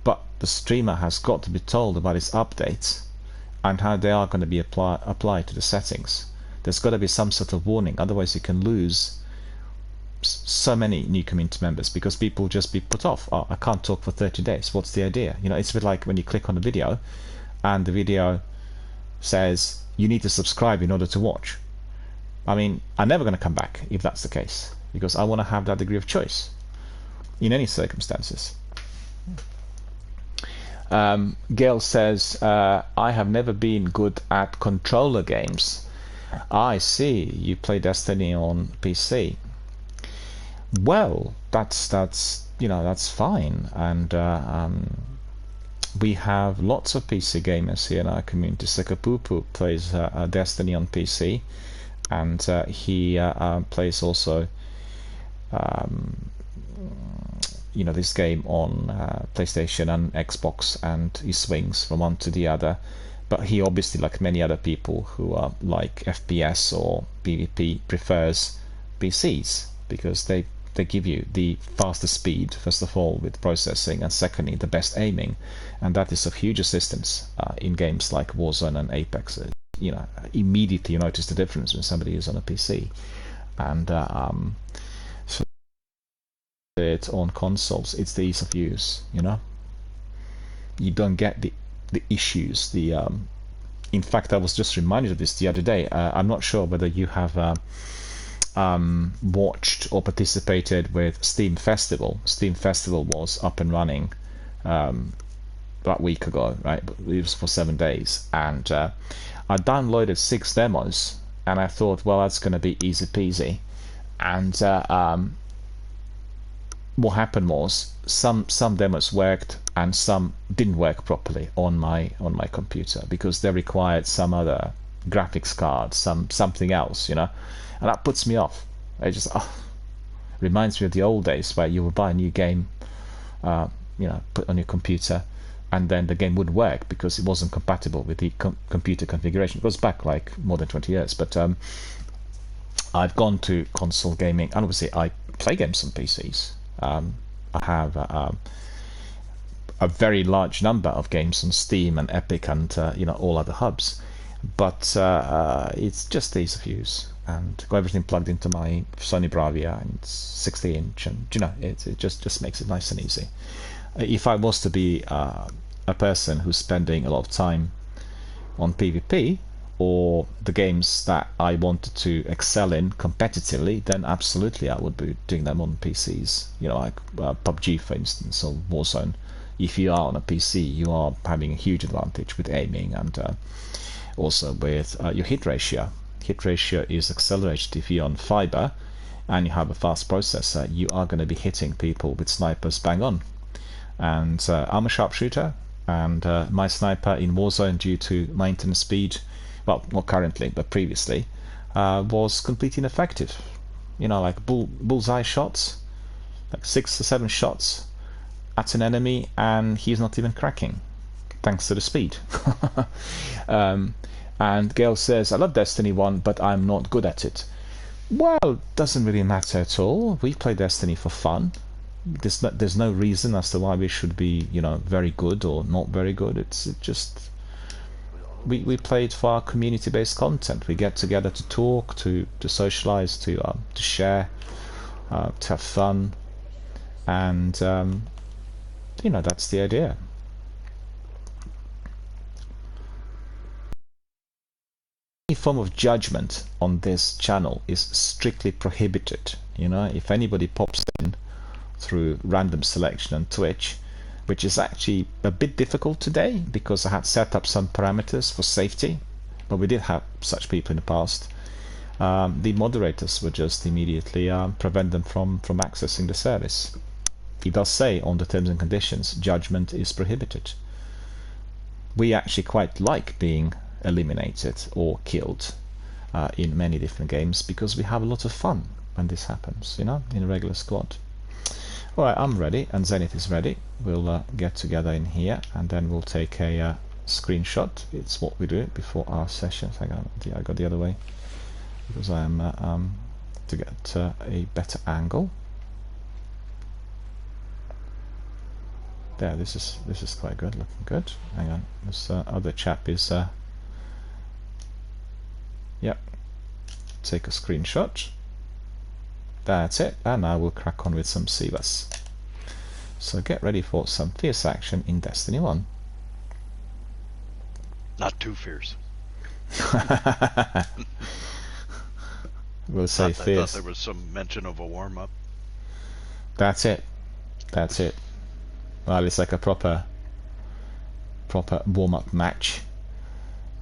but the streamer has got to be told about its updates and how they are going to be applied to the settings. There's got to be some sort of warning, otherwise you can lose so many new community members because people just be put off. Oh, I can't talk for 30 days. What's the idea? You know, it's a bit like when you click on a video and the video says you need to subscribe in order to watch. I mean, I'm never going to come back if that's the case because I want to have that degree of choice in any circumstances. Gail says, I have never been good at controller games. I see, you play Destiny on PC. Well, that's you know, that's fine, and we have lots of PC gamers here in our community. Sekapupu plays Destiny on PC, and he plays also you know, this game on PlayStation and Xbox, and he swings from one to the other. But he obviously, like many other people who are like FPS or PvP, prefers PCs because they give you the fastest speed, first of all, with processing, and secondly, the best aiming, and that is of huge assistance in games like Warzone and Apex. You know, immediately you notice the difference when somebody is on a PC, and so it on consoles, it's the ease of use. You know, you don't get the issues. In fact, I was just reminded of this the other day. I'm not sure whether you have watched or participated with Steam Festival. Steam Festival was up and running about a week ago, right? It was for 7 days, and I downloaded 6 demos, and I thought, well, that's going to be easy peasy. And what happened was some demos worked and some didn't work properly on my computer because they required some other graphics card, something else, you know, and that puts me off. It just reminds me of the old days where you would buy a new game, you know, put on your computer, and then the game wouldn't work because it wasn't compatible with the computer configuration. It goes back like more than 20 years, but I've gone to console gaming, and obviously I play games on PCs. I have a very large number of games on Steam and Epic and you know, all other hubs, but it's just the ease of use, and got everything plugged into my Sony Bravia, and it's 60-inch, and you know, it just makes it nice and easy. If I was to be a person who's spending a lot of time on PvP or the games that I wanted to excel in competitively, then absolutely I would be doing them on PCs. You know, like PUBG, for instance, or Warzone. If you are on a PC, you are having a huge advantage with aiming and also with your hit ratio. Hit ratio is accelerated if you're on fiber and you have a fast processor. You are going to be hitting people with snipers bang on. And I'm a sharpshooter, and my sniper in Warzone, due to maintenance speed, well, not currently, but previously, was completely ineffective. You know, like bullseye shots, like 6 or 7 shots at an enemy, and he's not even cracking, thanks to the speed. And Gail says, I love Destiny 1, but I'm not good at it. Well, doesn't really matter at all. We play Destiny for fun. There's no reason as to why we should be, you know, very good or not very good. It's just... We play it for our community-based content. We get together to talk, to socialize, to share, to have fun, and you know, that's the idea. Any form of judgment on this channel is strictly prohibited. You know, if anybody pops in through random selection on Twitch, which is actually a bit difficult today because I had set up some parameters for safety, but we did have such people in the past. The moderators would just immediately prevent them from accessing the service. He does say on the terms and conditions, judgment is prohibited. We actually quite like being eliminated or killed in many different games, because we have a lot of fun when this happens, you know, in a regular squad. Alright, I'm ready, and Zenith is ready. We'll get together in here, and then we'll take a screenshot. It's what we do before our sessions. Hang on, I got the other way, because I am to get a better angle. There, this is quite good, looking good. Hang on, this other chap is yep. Take a screenshot. That's it, and now we'll crack on with some Sivas. So get ready for some fierce action in Destiny 1. Not too fierce. We'll say fierce. I thought there was some mention of a warm-up. That's it. That's it. Well, it's like a proper warm-up match.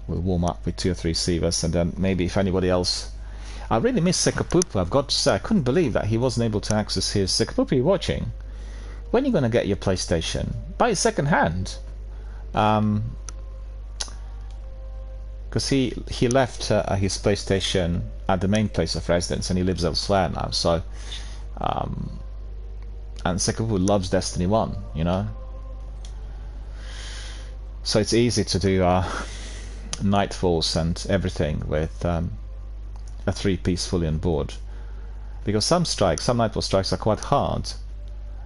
We'll warm up with 2 or 3 Sivas, and then maybe if anybody else... I really miss Sekapupu, I've got to say. I couldn't believe that he wasn't able to access his... Sekapupu, you're watching? When are you going to get your PlayStation? Buy it second hand. Because he left his PlayStation at the main place of residence, and he lives elsewhere now, so... and Sekapupu loves Destiny 1, you know? So it's easy to do Nightfalls and everything with a 3-piece fully on board. Because some Nightfall strikes are quite hard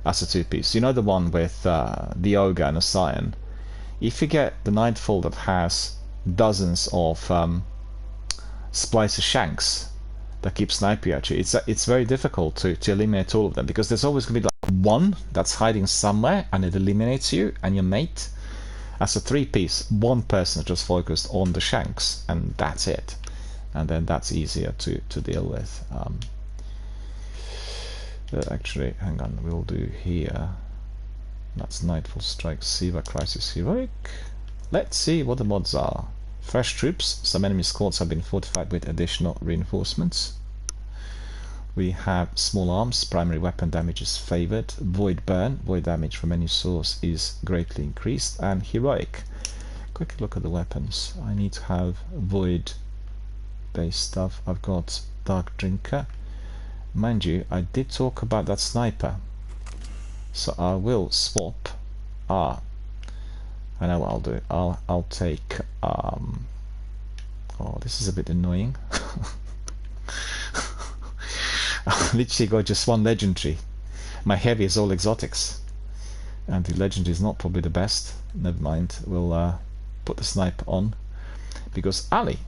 as a 2-piece. You know, the one with the Ogre and a Scion? If you get the Nightfall that has dozens of Splicer Shanks that keep sniping at you, it's very difficult to eliminate all of them, because there's always going to be like one that's hiding somewhere and it eliminates you and your mate. As a 3-piece, one person is just focused on the Shanks, and that's it. And then that's easier to deal with. Actually, hang on, we'll do here. That's Nightfall Strike, Siva Crisis Heroic. Let's see what the mods are. Fresh troops. Some enemy squads have been fortified with additional reinforcements. We have small arms. Primary weapon damage is favored. Void burn. Void damage from any source is greatly increased. And heroic. Quick look at the weapons. I need to have void based stuff. I've got Dark Drinker. Mind you, I did talk about that sniper, so I will swap. I know what I'll do. I'll take oh, this is a bit annoying. I literally got just one legendary. My heavy is all exotics, and the legendary is not probably the best. Never mind, we'll put the sniper on, because Ali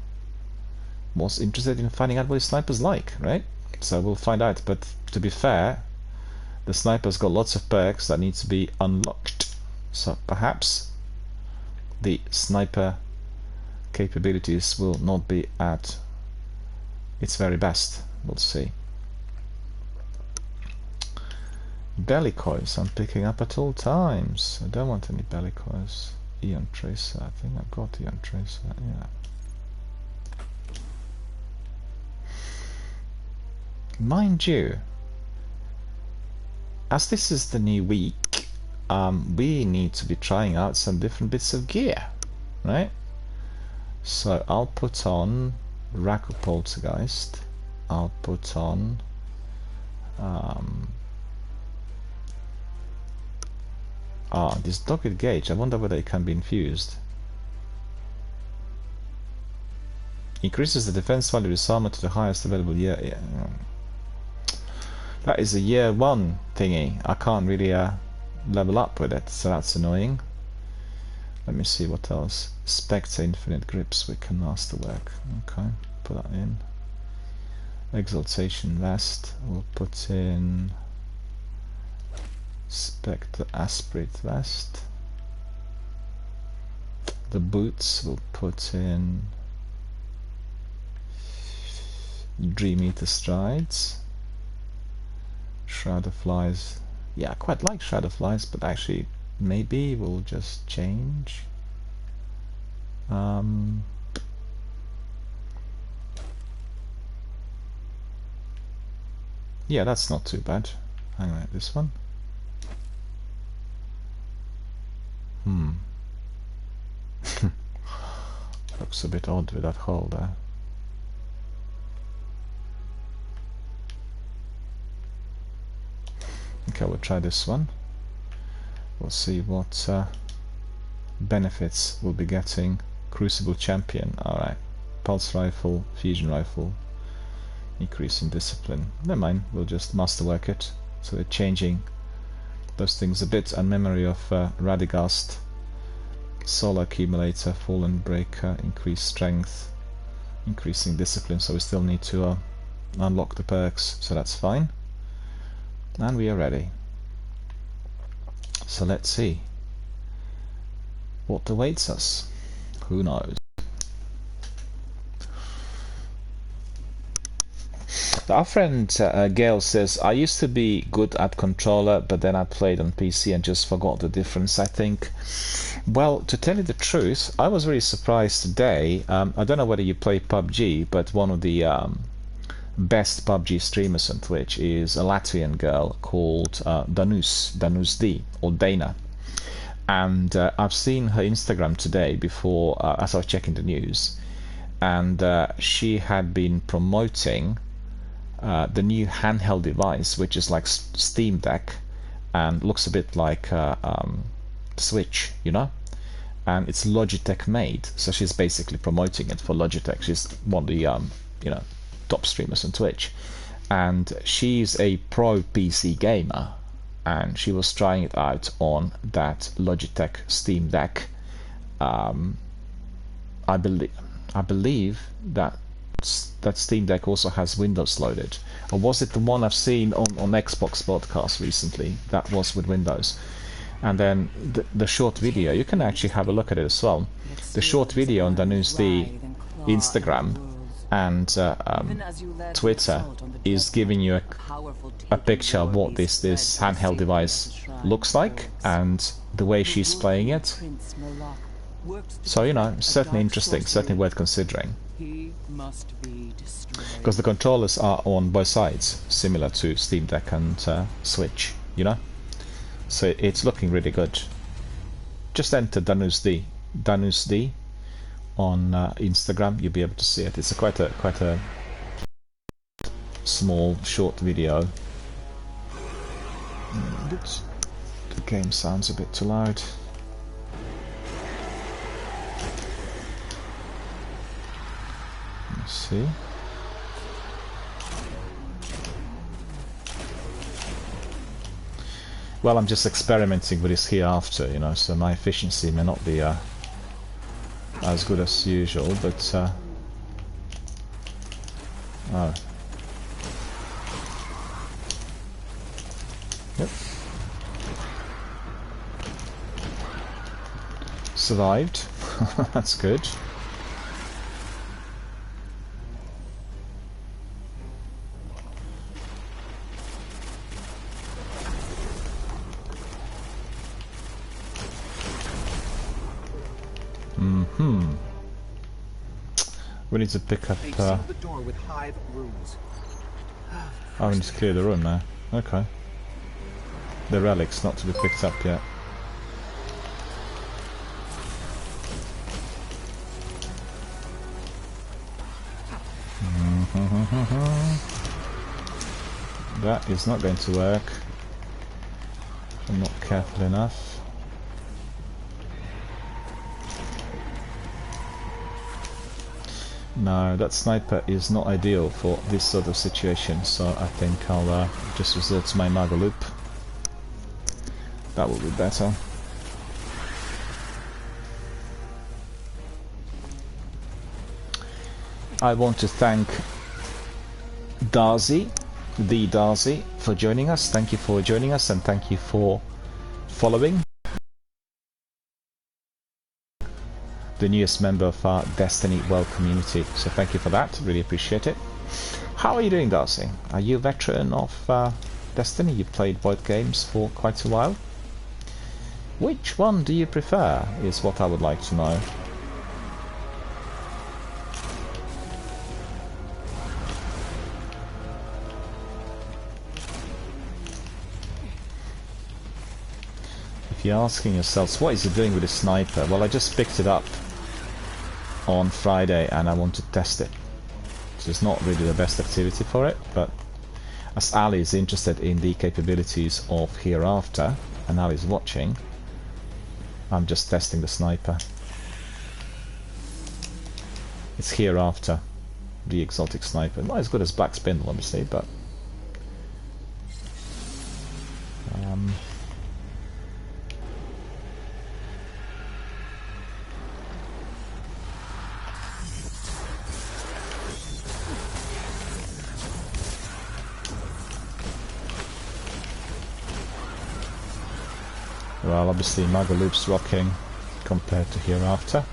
was interested in finding out what his sniper's like, right? So we'll find out. But to be fair, the sniper's got lots of perks that need to be unlocked, so perhaps the sniper capabilities will not be at its very best. We'll see. Bellicose I'm picking up at all times. I don't want any Bellicose. Eon Tracer, I think I've got Eon Tracer, yeah. Mind you, as this is the new week, we need to be trying out some different bits of gear, right? So I'll put on Raku Poltergeist. I'll put on this Dogged Gauge. I wonder whether it can be infused. Increases the defense value of this armor to the highest available year. Yeah. That is a year 1 thingy. I can't really level up with it, so that's annoying. Let me see what else. Spectre Infinite Grips, we can masterwork. Okay, put that in. Exaltation Vest, we'll put in Spectre Aspirate Vest. The boots, we'll put in Dream Eater Strides. Shroud of Flies. Yeah, I quite like Shroud of Flies, but actually maybe we'll just change. Yeah, that's not too bad. Hang on, this one. Looks a bit odd with that hole there. Okay, we'll try this one. We'll see what benefits we'll be getting. Crucible Champion, alright. Pulse Rifle, Fusion Rifle, increase in discipline. Never mind, we'll just masterwork it. So they're changing those things a bit. And memory of Radagast, Solar Accumulator, Fallen Breaker, increased strength, increasing discipline. So we still need to unlock the perks, so that's fine. And we are ready. So let's see what awaits us. Who knows? Our friend Gail says, I used to be good at controller, but then I played on PC and just forgot the difference. I think, well, to tell you the truth, I was really surprised today. I don't know whether you play PUBG, but one of the best PUBG streamers on Twitch is a Latvian girl called Danus D, or Dana. And I've seen her Instagram today before, as I was checking the news, and she had been promoting the new handheld device, which is like Steam Deck and looks a bit like Switch, you know, and it's Logitech made, so she's basically promoting it for Logitech. She's one of the you know, top streamers on Twitch, and she's a pro PC gamer, and she was trying it out on that Logitech Steam Deck. I believe that Steam Deck also has Windows loaded, or was it the one I've seen on Xbox podcast recently that was with Windows? And then the short video, you can actually have a look at it as well. The short video on Danus D Instagram and Twitter is giving you a picture of what this handheld device looks like and the way she's playing it. So, you know, certainly interesting, certainly worth considering. Because the controllers are on both sides, similar to Steam Deck and Switch, you know? So it's looking really good. Just enter Danus D on Instagram, you'll be able to see it. It's quite a small, short video. The game sounds a bit too loud. Let's see. Well, I'm just experimenting with this here after, you know, so my efficiency may not be as good as usual, but oh. Yep. Survived. That's good. We need to pick up. Oh, we need to clear the room now. Okay. The relic's not to be picked up yet. That is not going to work. I'm not careful enough. No, that sniper is not ideal for this sort of situation, so I think I'll just resort to my Mago Loop. That will be better. I want to thank Darcy, for joining us. Thank you for joining us, and thank you for following. The newest member of our Destiny World community, so thank you for that, really appreciate it. How are you doing, Darcy? Are you a veteran of Destiny? You've played both games for quite a while. Which one do you prefer, is what I would like to know. If you're asking yourselves, what is he doing with his sniper? Well, I just picked it up on Friday and I want to test it. So it's not really the best activity for it, but as Ali is interested in the capabilities of Hereafter, and Ali is watching, I'm just testing the sniper. It's Hereafter, the exotic sniper. Not as good as Black Spindle, obviously, but well, obviously Magaloop's rocking compared to Hereafter.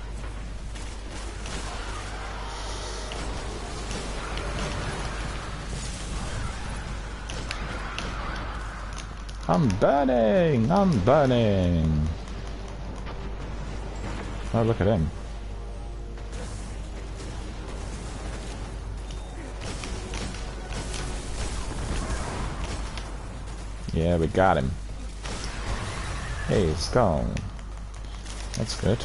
I'm burning! I'm burning! Oh, look at him. Yeah, we got him. Hey, it's gone. That's good.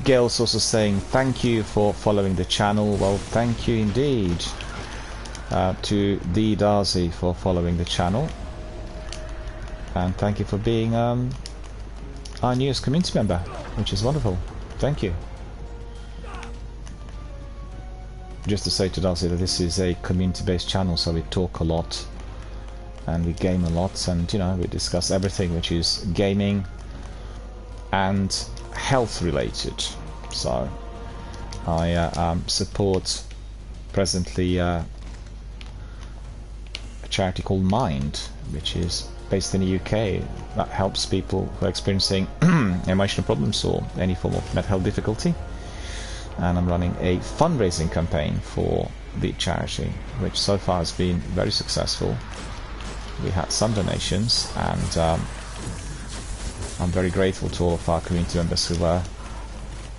Gail's also saying thank you for following the channel. Well, thank you indeed to the Darcy for following the channel, and thank you for being our newest community member, which is wonderful. Thank you. Just to say to Darcy that this is a community-based channel, so we talk a lot and we game a lot, and you know, we discuss everything which is gaming and health related. So I support presently a charity called Mind, which is based in the UK, that helps people who are experiencing emotional problems or any form of mental health difficulty. And I'm running a fundraising campaign for the charity, which so far has been very successful. We had some donations, and I'm very grateful to all of our community members who are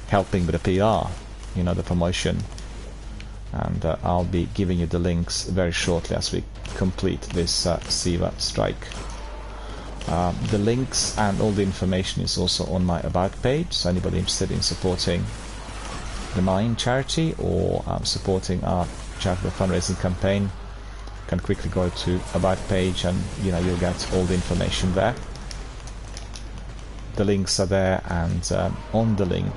helping with the PR, you know, the promotion. And I'll be giving you the links very shortly as we complete this SIVA strike. The links and all the information is also on my About page, so anybody interested in supporting the Mind charity or supporting our charitable fundraising campaign can quickly go to About page, and you know, you'll get all the information there. The links are there, and on the link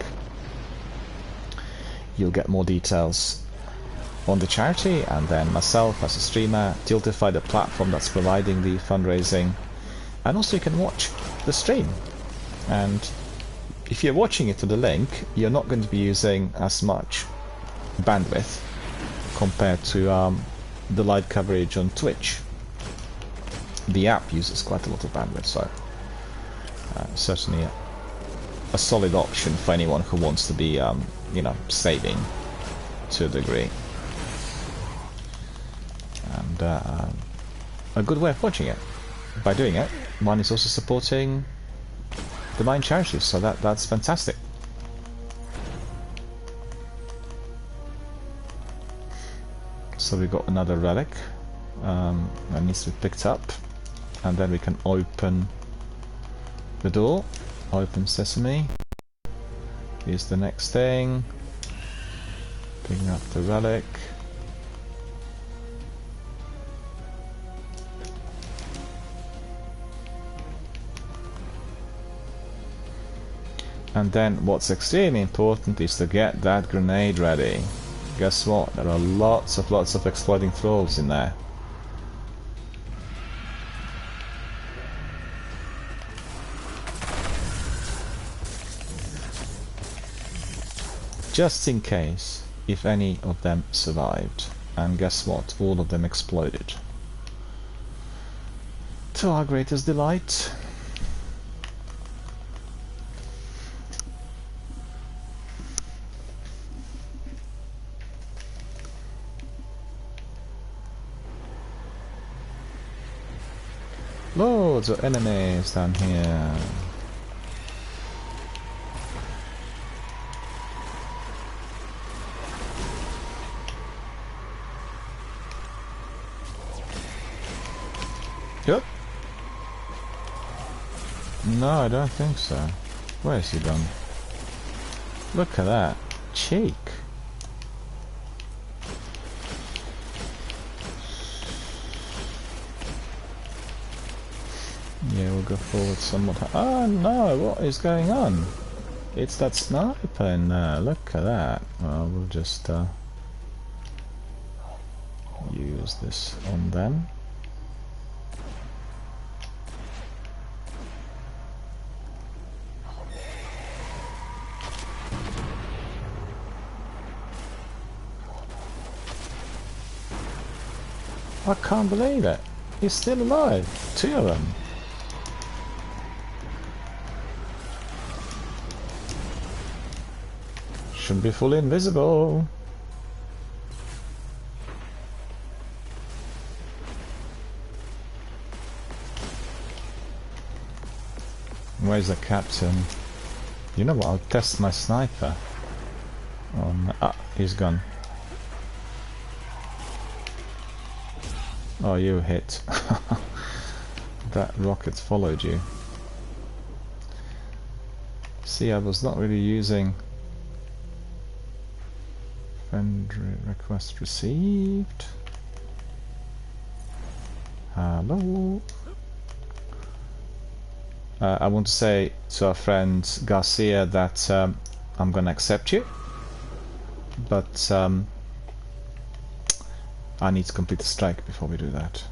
you'll get more details on the charity, and then myself as a streamer, Tiltify, the platform that's providing the fundraising, and also you can watch the stream. And if you're watching it to the link, you're not going to be using as much bandwidth compared to the live coverage on Twitch. The app uses quite a lot of bandwidth, so certainly a solid option for anyone who wants to be, you know, saving to a degree. And a good way of watching it. By doing it, one is also supporting the Mind charities, so that's fantastic. So we got another relic that needs to be picked up, and then we can open the door. Open sesame. Here's the next thing. Picking up the relic. And then what's extremely important is to get that grenade ready. Guess what? There are lots of exploding thralls in there. Just in case, if any of them survived. And guess what? All of them exploded. To our greatest delight. Loads of enemies down here. No, I don't think so. Where's he gone? Look at that. Cheek. Yeah, we'll go forward somewhat. Oh no, what is going on? It's that sniper in there. Look at that. Well, we'll just use this on them. I can't believe it. He's still alive. 2 of them. Shouldn't be fully invisible. Where's the captain? You know what? I'll test my sniper. He's gone. Oh, you hit. That rocket followed you. See, I was not really using... Friend request received. Hello. I want to say to our friend Garcia that I'm gonna accept you, but I need to complete the strike before we do that.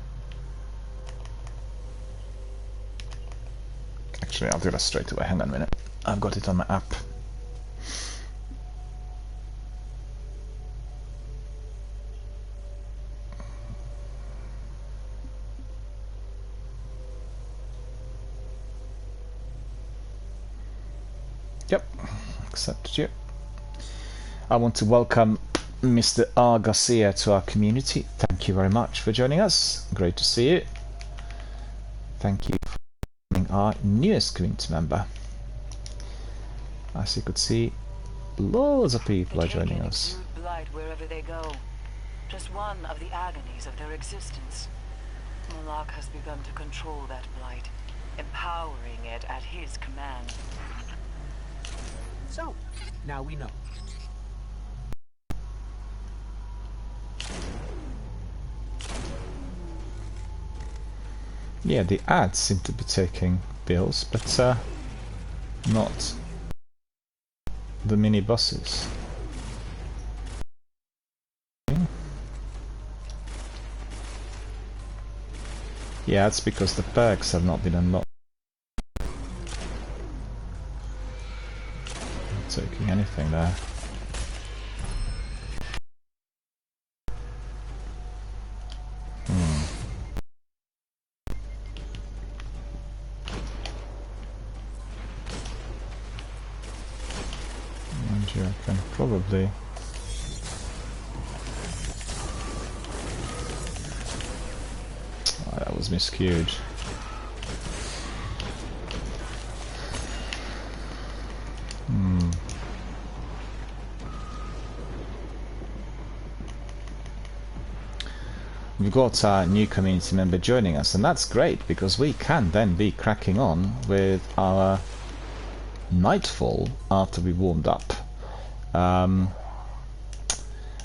Actually, I'll do that straight away. Hang on a minute. I've got it on my app. Yep, accepted you. I want to welcome Mr. R. Garcia to our community. Thank you very much for joining us. Great to see you. Thank you for being our newest community member. As you could see, loads of people are joining us. Blight wherever they go. Just one of the agonies of their existence. Malak has begun to control that blight, empowering it at his command. So, now we know. Yeah, the ads seem to be taking bills, but not the mini buses. Yeah, it's because the perks have not been unlocked. Not taking anything there. I can probably that was miscued. We've got our new community member joining us, and that's great because we can then be cracking on with our Nightfall after we warmed up.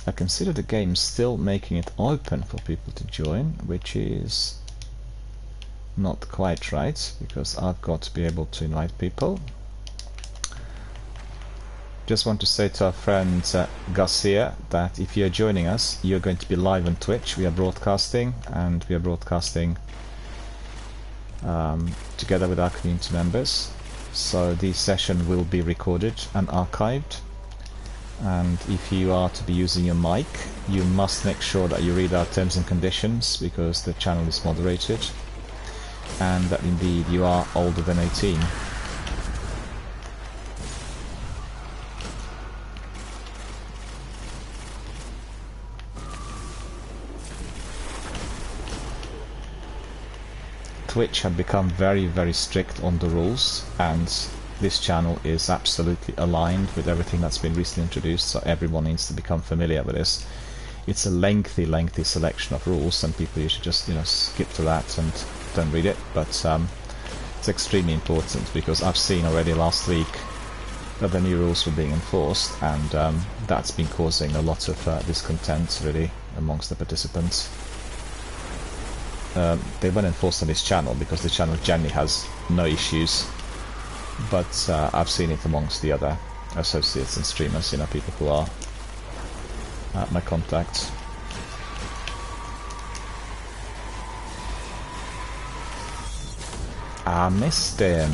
I consider the game still making it open for people to join, which is not quite right because I've got to be able to invite people. Just want to say to our friend Garcia that if you're joining us, you're going to be live on Twitch. We are broadcasting, and we are broadcasting together with our community members. So this session will be recorded and archived. And if you are to be using your mic, you must make sure that you read our terms and conditions because the channel is moderated, and that indeed you are older than 18. Twitch had become very, very strict on the rules, and this channel is absolutely aligned with everything that's been recently introduced, so everyone needs to become familiar with this. It's a lengthy selection of rules, and people usually just, skip to that and don't read it, but It's extremely important because I've seen already last week that the new rules were being enforced, and that's been causing a lot of discontent really amongst the participants. They weren't enforced on this channel because the channel generally has no issues, but I've seen it amongst the other associates and streamers, you know, people who are my contacts. I missed him!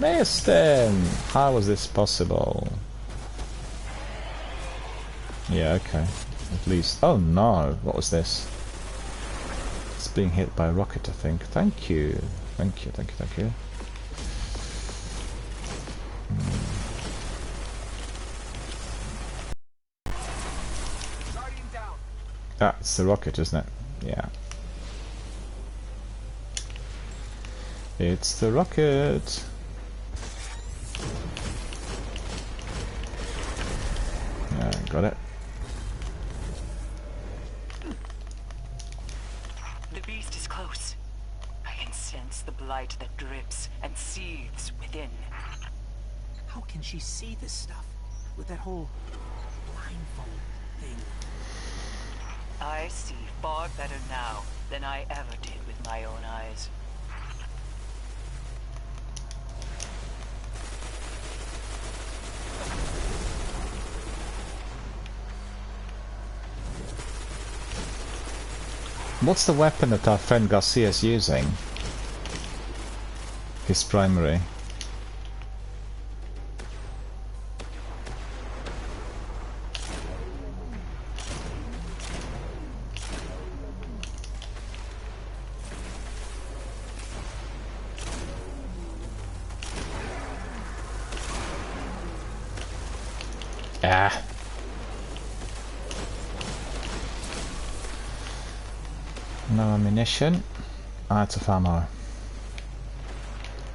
Missed him! How was this possible? Yeah, okay. At least... Oh no! What was this? It's being hit by a rocket, I think. Thank you! Thank you, thank you, thank you. Ah, it's the rocket, isn't it? Yeah. It's the rocket! Yeah, got it. The beast is close. I can sense the blight that drips and seethes within. How can she see this stuff with that whole blindfold thing? I see far better now than I ever did with my own eyes. What's the weapon that our friend Garcia is using? His primary. Ah. No ammunition. Out of ammo.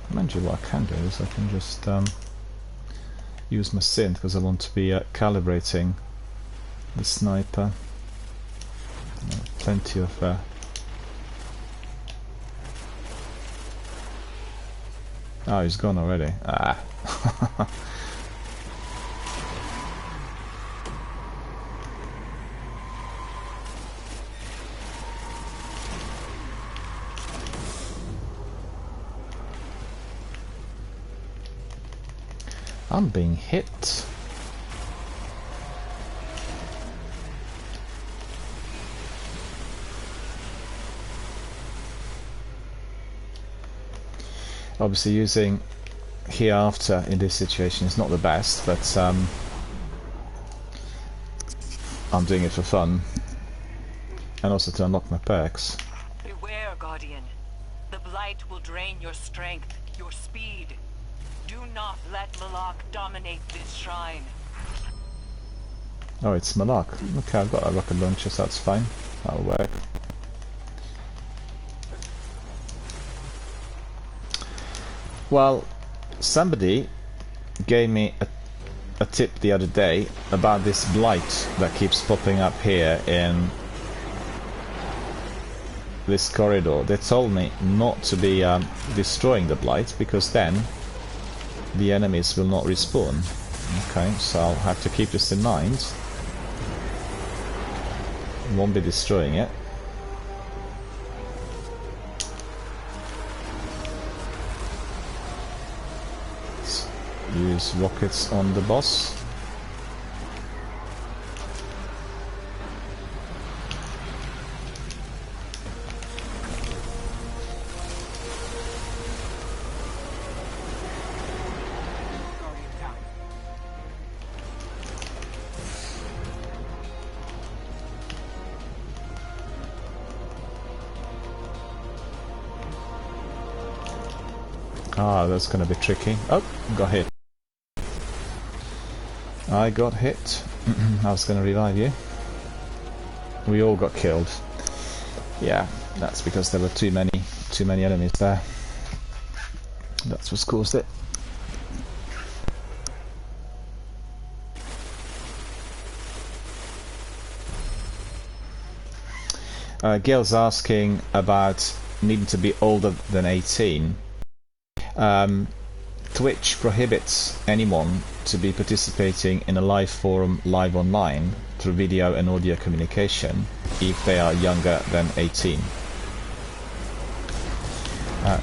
Mind you, what I can do is I can just use my synth because I want to be calibrating the sniper. Plenty of oh, he's gone already. Ah. I'm being hit. Obviously using hereafter in this situation is not the best, but I'm doing it for fun and also to unlock my perks. Beware, Guardian. The blight will drain your strength, your speed. Do not let Malak dominate this shrine. Oh, it's Malak. Okay, I've got a rocket launcher, so that's fine. That'll work. Well, somebody gave me a tip the other day about this blight that keeps popping up here in this corridor. They told me not to be destroying the blight because then the enemies will not respawn. Okay, so I'll have to keep this in mind. Won't be destroying it. Let's use rockets on the boss. Ah, that's gonna be tricky. Oh, got hit. I got hit. I was gonna revive you. We all got killed. Yeah, that's because there were too many enemies there. That's what's caused it. Gail's asking about needing to be older than 18. Twitch prohibits anyone to be participating in a live forum live online through video and audio communication if they are younger than 18.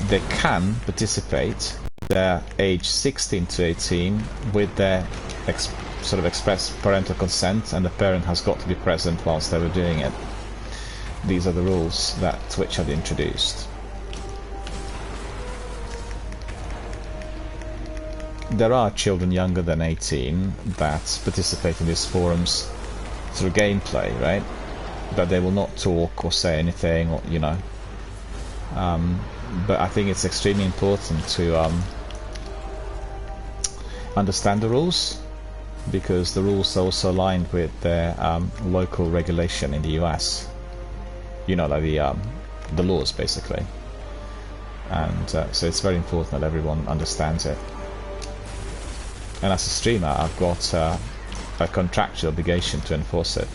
They can participate their age 16 to 18 with their sort of express parental consent, and the parent has got to be present whilst they were doing it. These are the rules that Twitch had introduced. There are children younger than 18 that participate in these forums through gameplay, right? But they will not talk or say anything, or, you know. But I think it's extremely important to understand the rules, because the rules are also aligned with their local regulation in the US. You know, like the laws, basically. And so it's very important that everyone understands it. And as a streamer, I've got a contractual obligation to enforce it.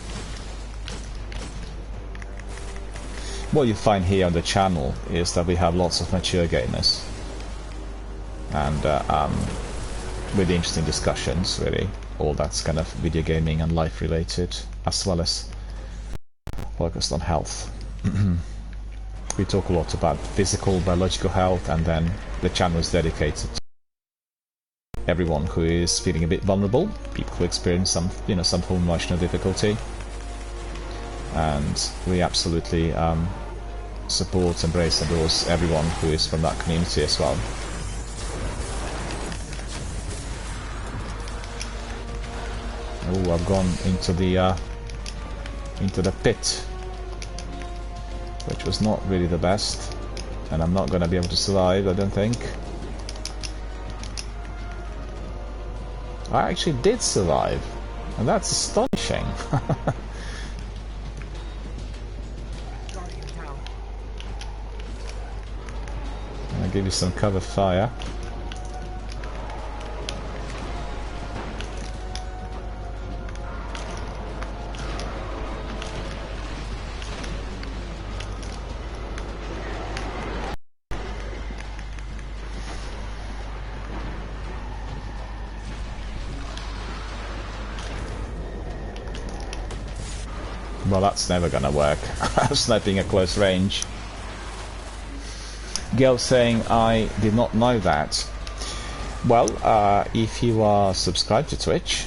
What you find here on the channel is that we have lots of mature gamers, and with interesting discussions, really. All that's kind of video gaming and life related, as well as focused on health. We talk a lot about physical, biological health, and then the channel is dedicated to everyone who is feeling a bit vulnerable, people who experience some form of emotional difficulty, and we absolutely support, embrace, endorse everyone who is from that community as well. Oh, I've gone into the pit, which was not really the best, and I'm not going to be able to survive, I don't think. I actually did survive, and that's astonishing. I'll give you some cover fire. Well, that's never gonna work. I'm sniping at close range. Gail saying, I did not know that. Well, if you are subscribed to Twitch,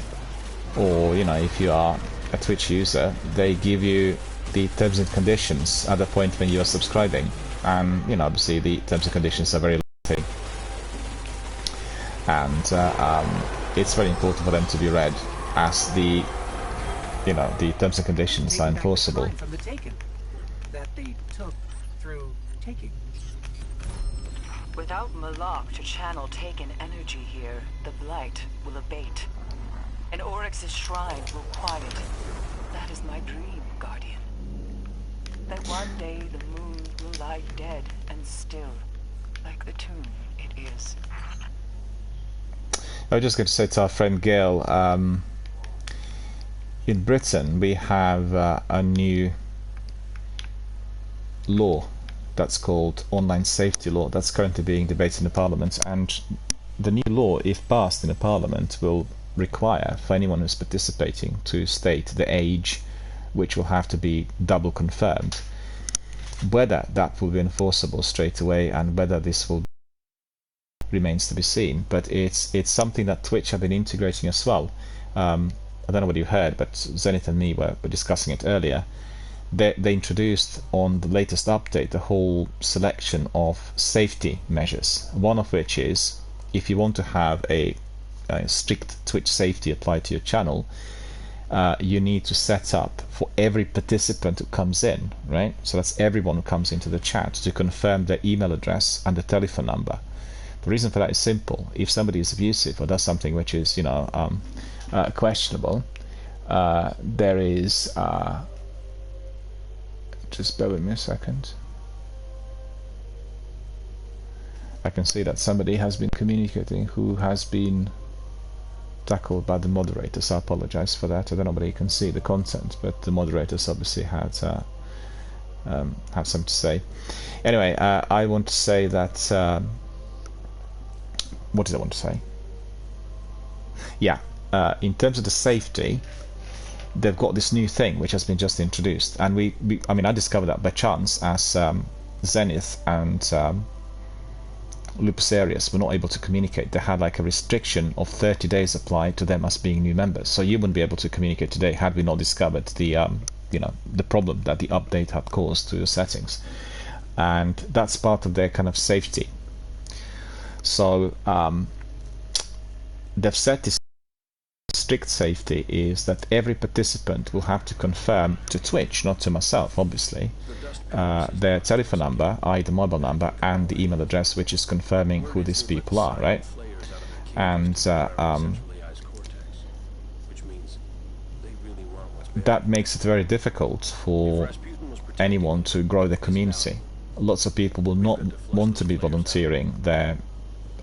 or, you know, if you are a Twitch user, they give you the terms and conditions at the point when you are subscribing. And, you know, obviously the terms and conditions are very lengthy. And it's very important for them to be read, as the the terms and conditions are enforceable. From the Taken that they took through taking. Without Malak to channel Taken energy here, the blight will abate. And Oryx's shrine will quiet. That is my dream, Guardian. That one day the moon will lie dead and still, like the tomb it is. I was just going to say to our friend Gail, in Britain we have a new law that's called Online Safety Law that's currently being debated in the Parliament, and the new law, if passed in the Parliament, will require for anyone who's participating to state the age, which will have to be double confirmed. Whether that will be enforceable straight away and whether this will remains to be seen, but it's something that Twitch have been integrating as well. I don't know what you heard, but Zenith and me were discussing it earlier. They introduced on the latest update a whole selection of safety measures, one of which is, if you want to have a strict Twitch safety applied to your channel, you need to set up for every participant who comes in, right? So that's everyone who comes into the chat, to confirm their email address and the telephone number. The reason for that is simple. If somebody is abusive or does something which is, questionable, there is... just bear with me a second. I can see that somebody has been communicating who has been tackled by the moderators. I apologize for that. I don't know whether you can see the content, but the moderators obviously had something to say. Anyway, I want to say that what did I want to say? Yeah, in terms of the safety, they've got this new thing which has been just introduced, and I mean, I discovered that by chance as Zenith and Lupus Arius were not able to communicate. They had like a restriction of 30 days applied to them as being new members, so you wouldn't be able to communicate today had we not discovered the you know, the problem that the update had caused to the settings, and that's part of their kind of safety. So they've set this strict safety is that every participant will have to confirm to Twitch, not to myself obviously, their telephone number, i.e. the mobile number, and the email address, which is confirming who these people are, right? And that makes it very difficult for anyone to grow the community. Lots of people will not want to be volunteering their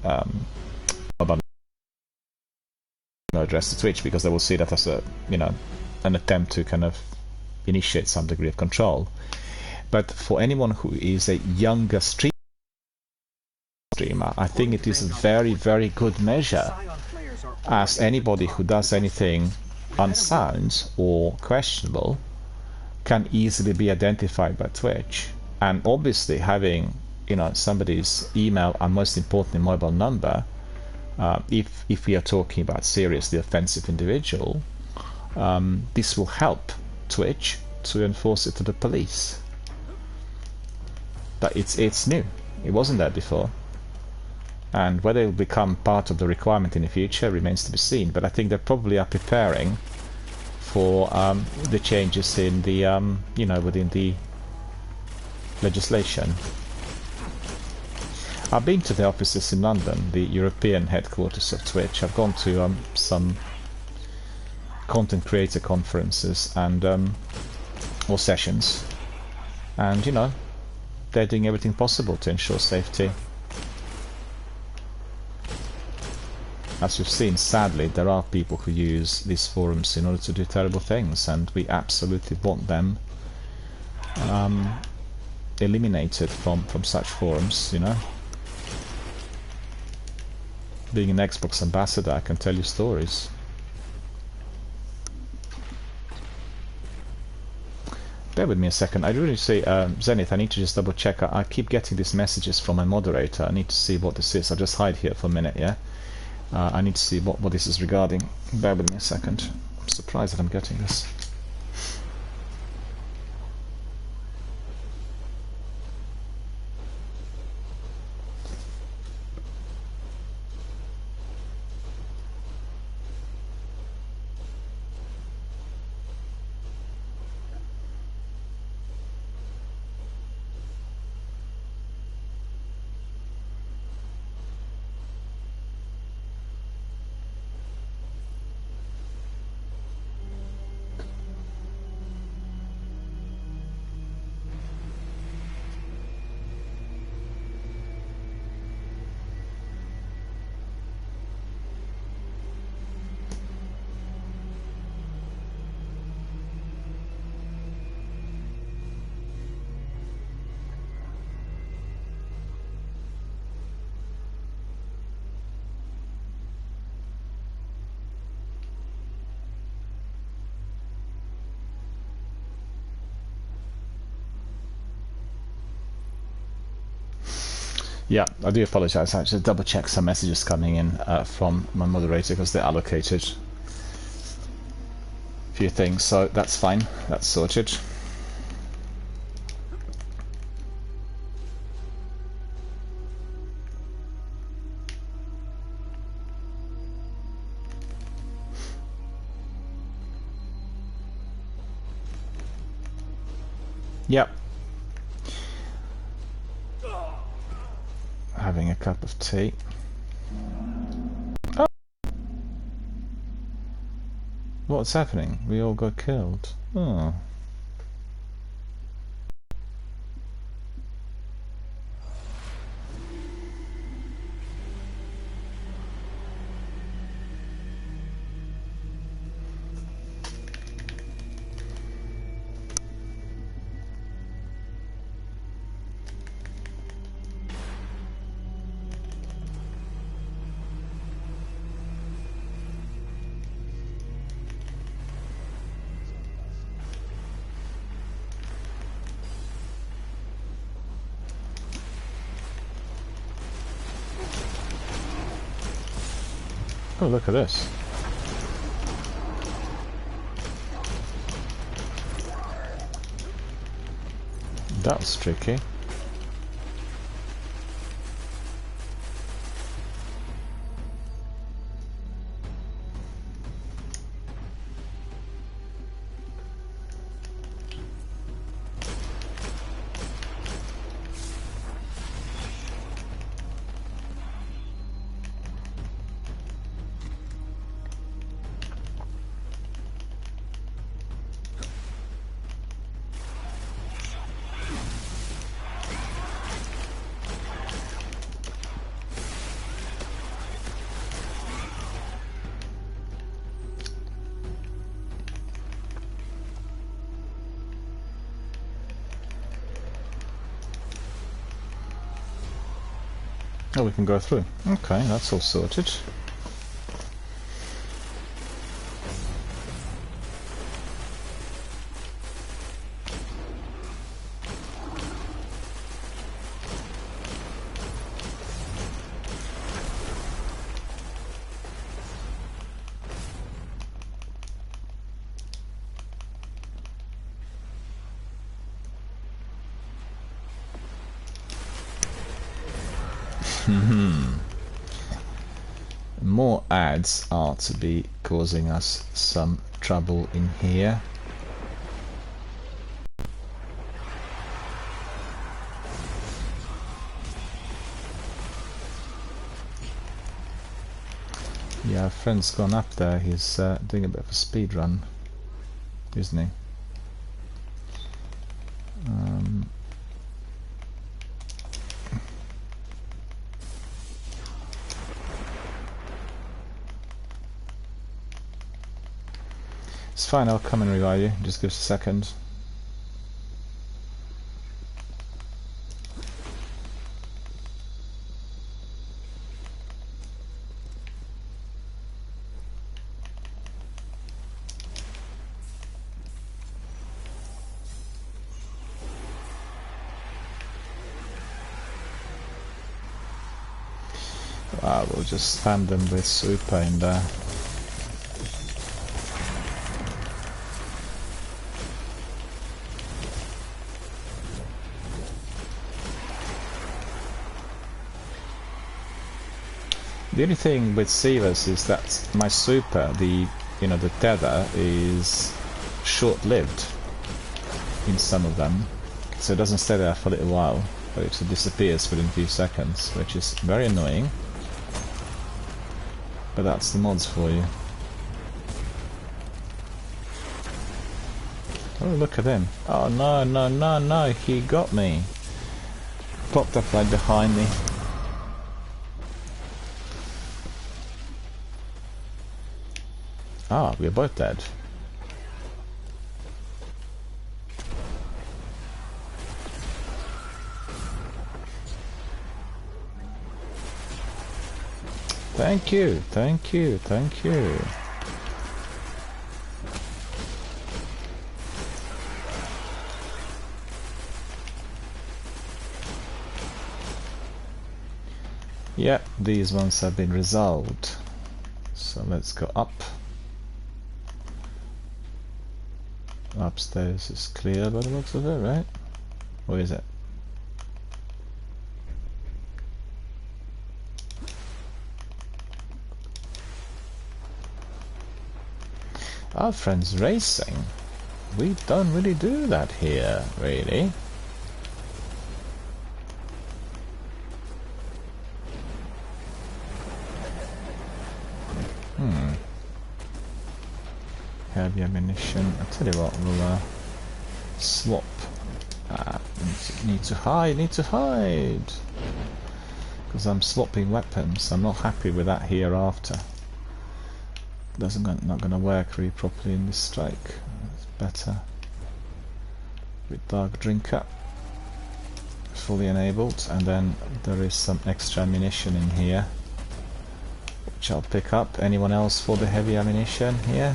mobile address to Twitch because they will see that as a, you know, an attempt to kind of initiate some degree of control. But for anyone who is a younger streamer, I think it is a very, very good measure, as anybody who does anything unsound or questionable can easily be identified by Twitch. And obviously having, you know, somebody's email and most importantly mobile number, if we are talking about seriously offensive individual, this will help Twitch to enforce it to the police. But it's new. It wasn't there before. And whether it will become part of the requirement in the future remains to be seen. But I think they probably are preparing for the changes in the, you know, within the legislation. I've been to the offices in London, the European headquarters of Twitch. I've gone to some content creator conferences and or sessions, and you know, they're doing everything possible to ensure safety. As we've seen, sadly, there are people who use these forums in order to do terrible things, and we absolutely want them eliminated from such forums, you know. Being an Xbox ambassador, I can tell you stories. Bear with me a second. I really say, Zenith, I need to just double check. I keep getting these messages from my moderator. I need to see what this is. I'll just hide here for a minute, yeah? I need to see what this is regarding. Bear with me a second. I'm surprised that I'm getting this. Yeah, I do apologise. I had to double check some messages coming in from my moderator because they allocated a few things, so that's fine. That's sorted. Yep. Having a cup of tea. Oh. What's happening? We all got killed. Oh. Oh, look at this. That was tricky. Oh, we can go through. Okay, that's all sorted. More ads are to be causing us some trouble in here. Yeah, our friend's gone up there. He's doing a bit of a speed run, isn't he? It's fine, I'll come and revive you. Just give us a second. We'll just spam them with super in there. The only thing with Sivas is that my super, the tether, is short-lived in some of them, so it doesn't stay there for a little while, but it disappears within a few seconds, which is very annoying. But that's the mods for you. Oh, look at him! Oh no, no, no, no! He got me. Popped up right behind me. Ah, we are both dead. Thank you, thank you, thank you. Yep, these ones have been resolved. So let's go up. Upstairs is clear by the looks of it, right? Or is it? Our friends racing. We don't really do that here, really. Heavy ammunition. I'll tell you what, we'll swap. Need to hide, because I'm swapping weapons. I'm not happy with that hereafter. Not gonna work really properly in this strike. It's better with Dark Drinker fully enabled, and then there is some extra ammunition in here which I'll pick up. Anyone else for the heavy ammunition here?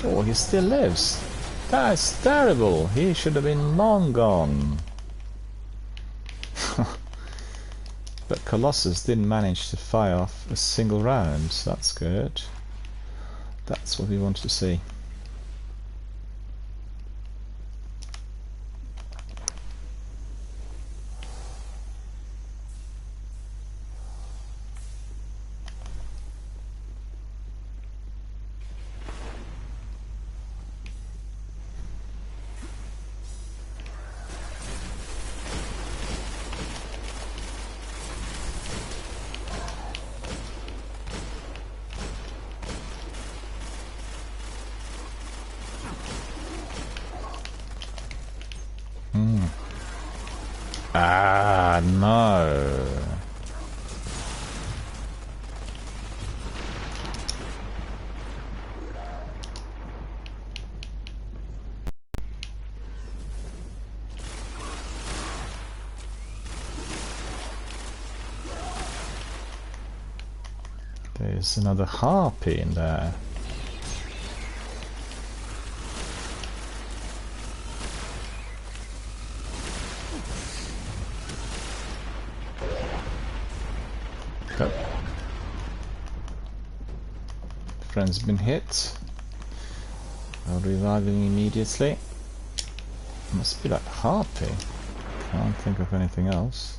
Oh, he still lives. That's terrible. He should have been long gone. But Colossus didn't manage to fire off a single round, so that's good. That's what we want to see. Ah, no. There's another harpy in there. But friend's been hit. I'll revive him immediately. Must be that harpy. Can't think of anything else.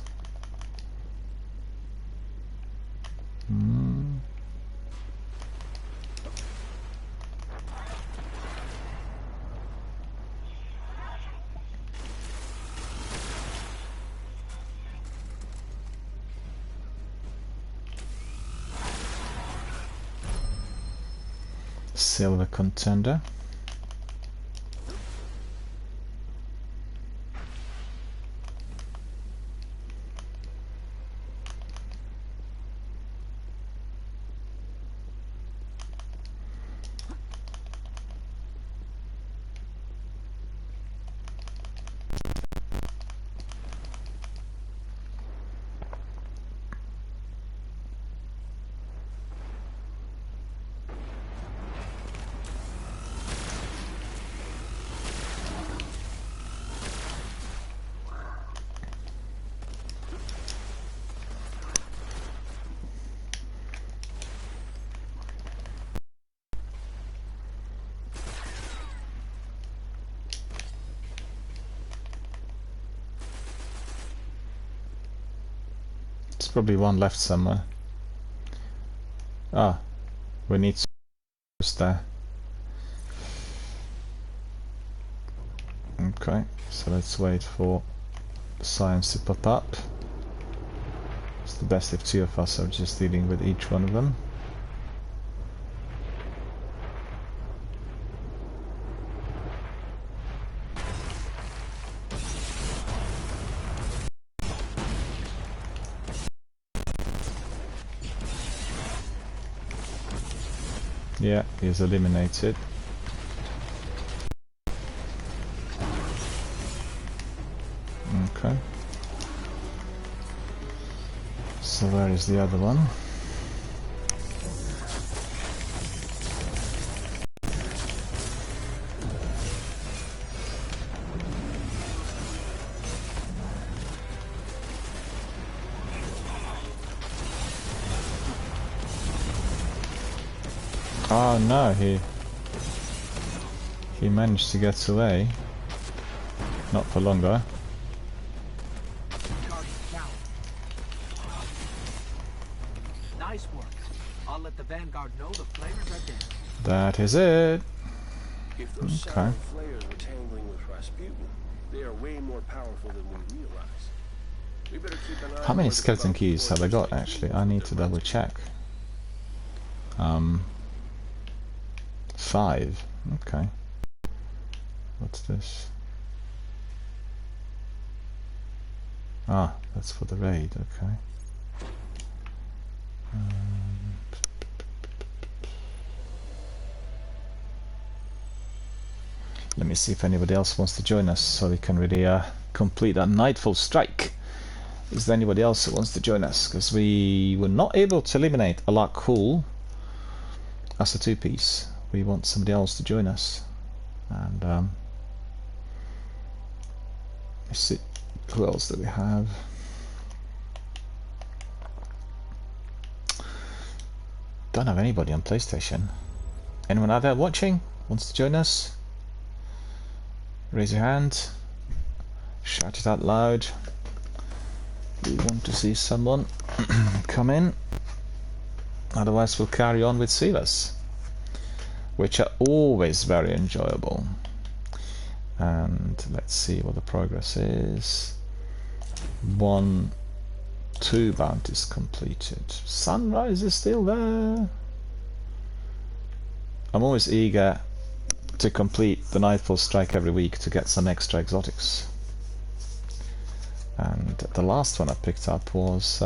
Silver contender. There's probably one left somewhere. Ah, we need just there. Okay, so let's wait for science to pop up. It's the best if two of us are just dealing with each one of them. Yeah, he's eliminated. Okay. So where is the other one? Oh no, he managed to get away. Not for longer. Nice work. I'll let the Vanguard know the flares are dead. That is it. If those silent flares were tangling with Rasputin, they are way more powerful than we realize. We better keep an eye. How many skeleton keys have I got actually? I need to double check. 5. Okay. What's this? Ah, that's for the raid. Okay. Let me see if anybody else wants to join us so we can really complete that Nightfall strike. Is there anybody else who wants to join us? Because we were not able to eliminate Alak Hul as a 2-piece. we want somebody else to join us. And let's see, who else do we have? Don't have anybody on PlayStation. Anyone out there watching wants to join us? Raise your hand. Shout it out loud. We want to see someone come in. Otherwise we'll carry on with Silas, which are always very enjoyable. And let's see what the progress is. 2 bounties completed. Sunrise is still there. I'm always eager to complete the Nightfall Strike every week to get some extra exotics. And the last one I picked up was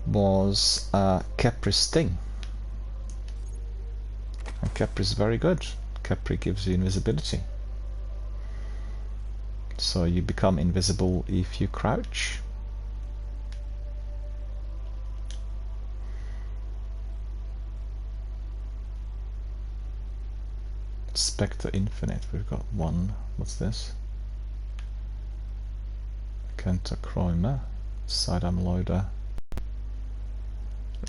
Khepri's Sting. And Khepri is very good. Khepri gives you invisibility. So you become invisible if you crouch. Spectre Infinite, we've got one. What's this? Kentachroima, sidearm loader.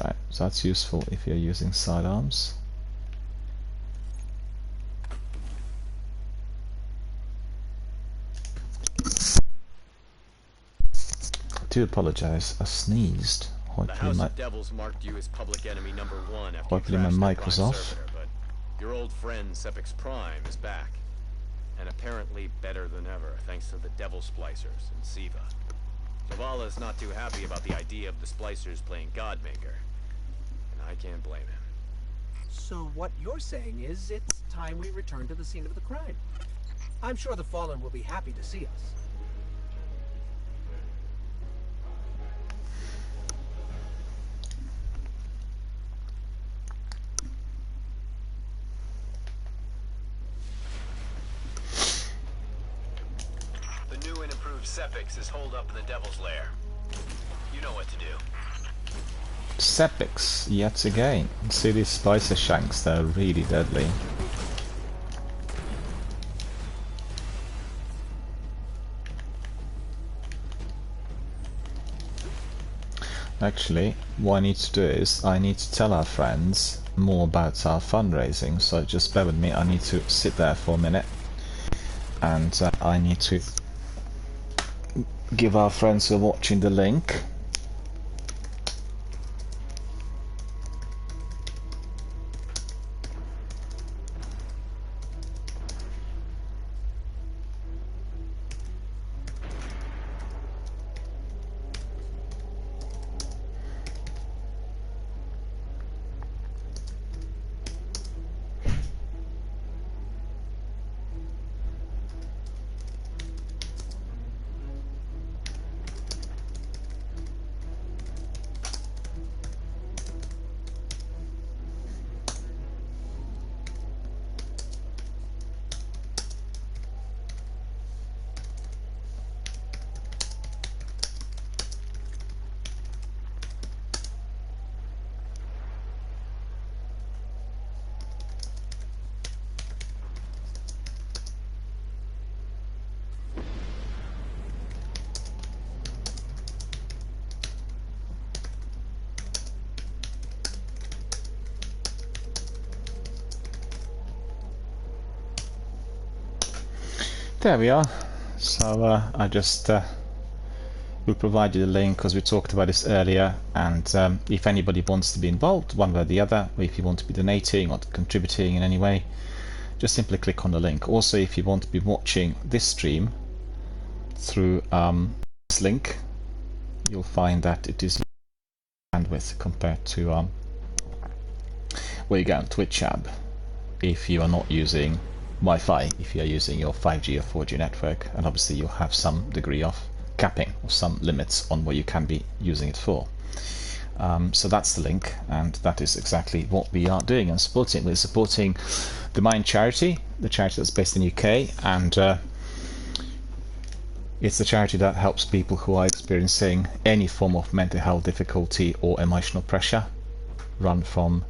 Right, so that's useful if you're using sidearms. I do apologize, I sneezed. Hopefully my mic was off. Your old friend Sepix Prime is back, and apparently better than ever, thanks to the Devil Splicers and Siva. Zavala's not too happy about the idea of the Splicers playing Godmaker, and I can't blame him. So what you're saying is it's time we return to the scene of the crime. I'm sure the Fallen will be happy to see us. Sepix is holed up in the Devil's Lair. You know what to do. Sepix, yet again. See these spicer shanks, they're really deadly. Actually, what I need to do is, I need to tell our friends more about our fundraising, so just bear with me, I need to sit there for a minute. And I need to give our friends who are watching the link. There we are. So I just will provide you the link because we talked about this earlier, and if anybody wants to be involved one way or the other, or if you want to be donating or contributing in any way, just simply click on the link. Also, if you want to be watching this stream through this link, you'll find that it is bandwidth compared to where you get on Twitch app if you are not using Wi-Fi, if you're using your 5G or 4G network, and obviously you'll have some degree of capping or some limits on what you can be using it for. So that's the link, and that is exactly what we are doing and supporting. We're supporting the Mind charity, the charity that's based in the UK, and it's a charity that helps people who are experiencing any form of mental health difficulty or emotional pressure. run from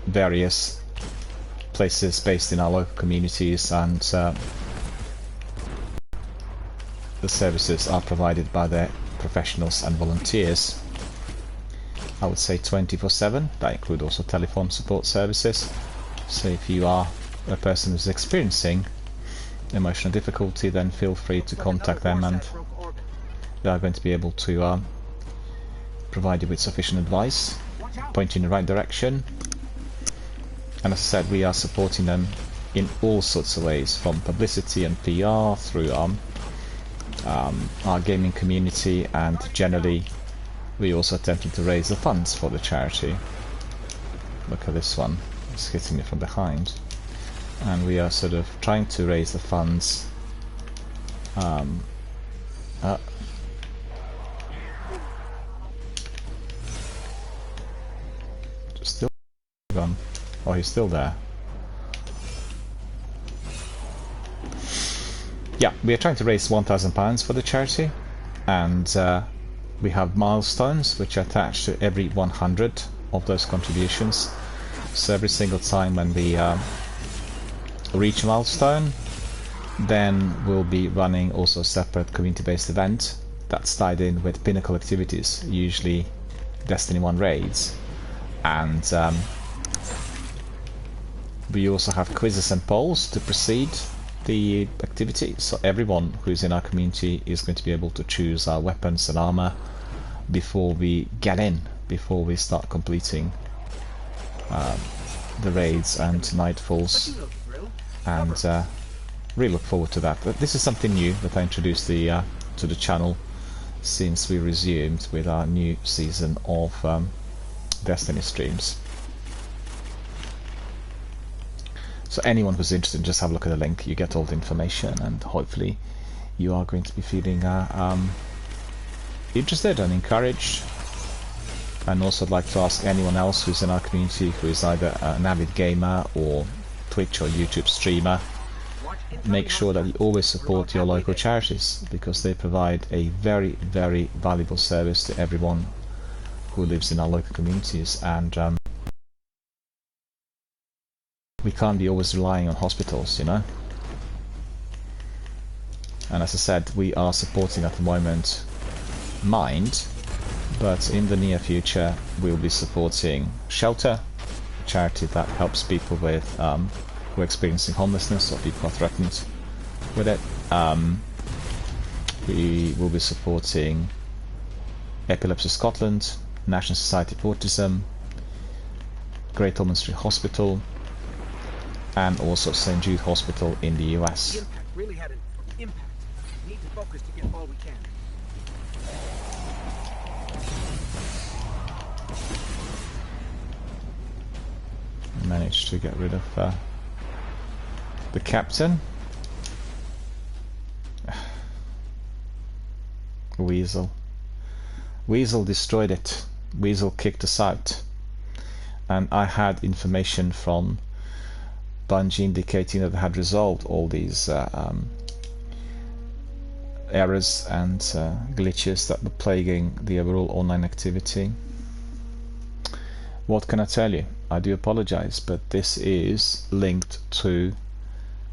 various places based in our local communities, and the services are provided by their professionals and volunteers. I would say 24/7. That includes also telephone support services. So if you are a person who's experiencing emotional difficulty, then feel free to contact them, and they are going to be able to provide you with sufficient advice, point you in the right direction. And as I said, we are supporting them in all sorts of ways, from publicity and PR through our gaming community, and generally we also attempting to raise the funds for the charity. Look at this one, it's hitting me from behind. And we are sort of trying to raise the funds still gone. Oh, he's still there. Yeah, we are trying to raise £1,000 for the charity, and we have milestones which are attached to every 100 of those contributions. So every single time when we reach a milestone, then we'll be running also a separate community-based event that's tied in with Pinnacle activities, usually Destiny 1 raids, and we also have quizzes and polls to precede the activity, so everyone who's in our community is going to be able to choose our weapons and armor before we get in, before we start completing the raids and nightfalls, and really look forward to that. But this is something new that I introduced to the channel since we resumed with our new season of Destiny streams. So anyone who's interested, just have a look at the link, you get all the information, and hopefully you are going to be feeling interested and encouraged. And also I'd like to ask anyone else who's in our community who is either an avid gamer or Twitch or YouTube streamer, make sure that you always support your local charities, because they provide a very, very valuable service to everyone who lives in our local communities, and we can't be always relying on hospitals, you know. And as I said, we are supporting at the moment Mind, but in the near future we'll be supporting Shelter, a charity that helps people with who are experiencing homelessness or people who are threatened with it. We will be supporting Epilepsy Scotland, National Society for Autism, Great Ormond Street Hospital, and also St. Jude Hospital in the US. The impact really had an impact. We need to focus to get all we can. Managed to get rid of the captain. Weasel destroyed it. Weasel kicked us out, and I had information from Bungie indicating that they had resolved all these errors and glitches that were plaguing the overall online activity. What can I tell you? I do apologize, but this is linked to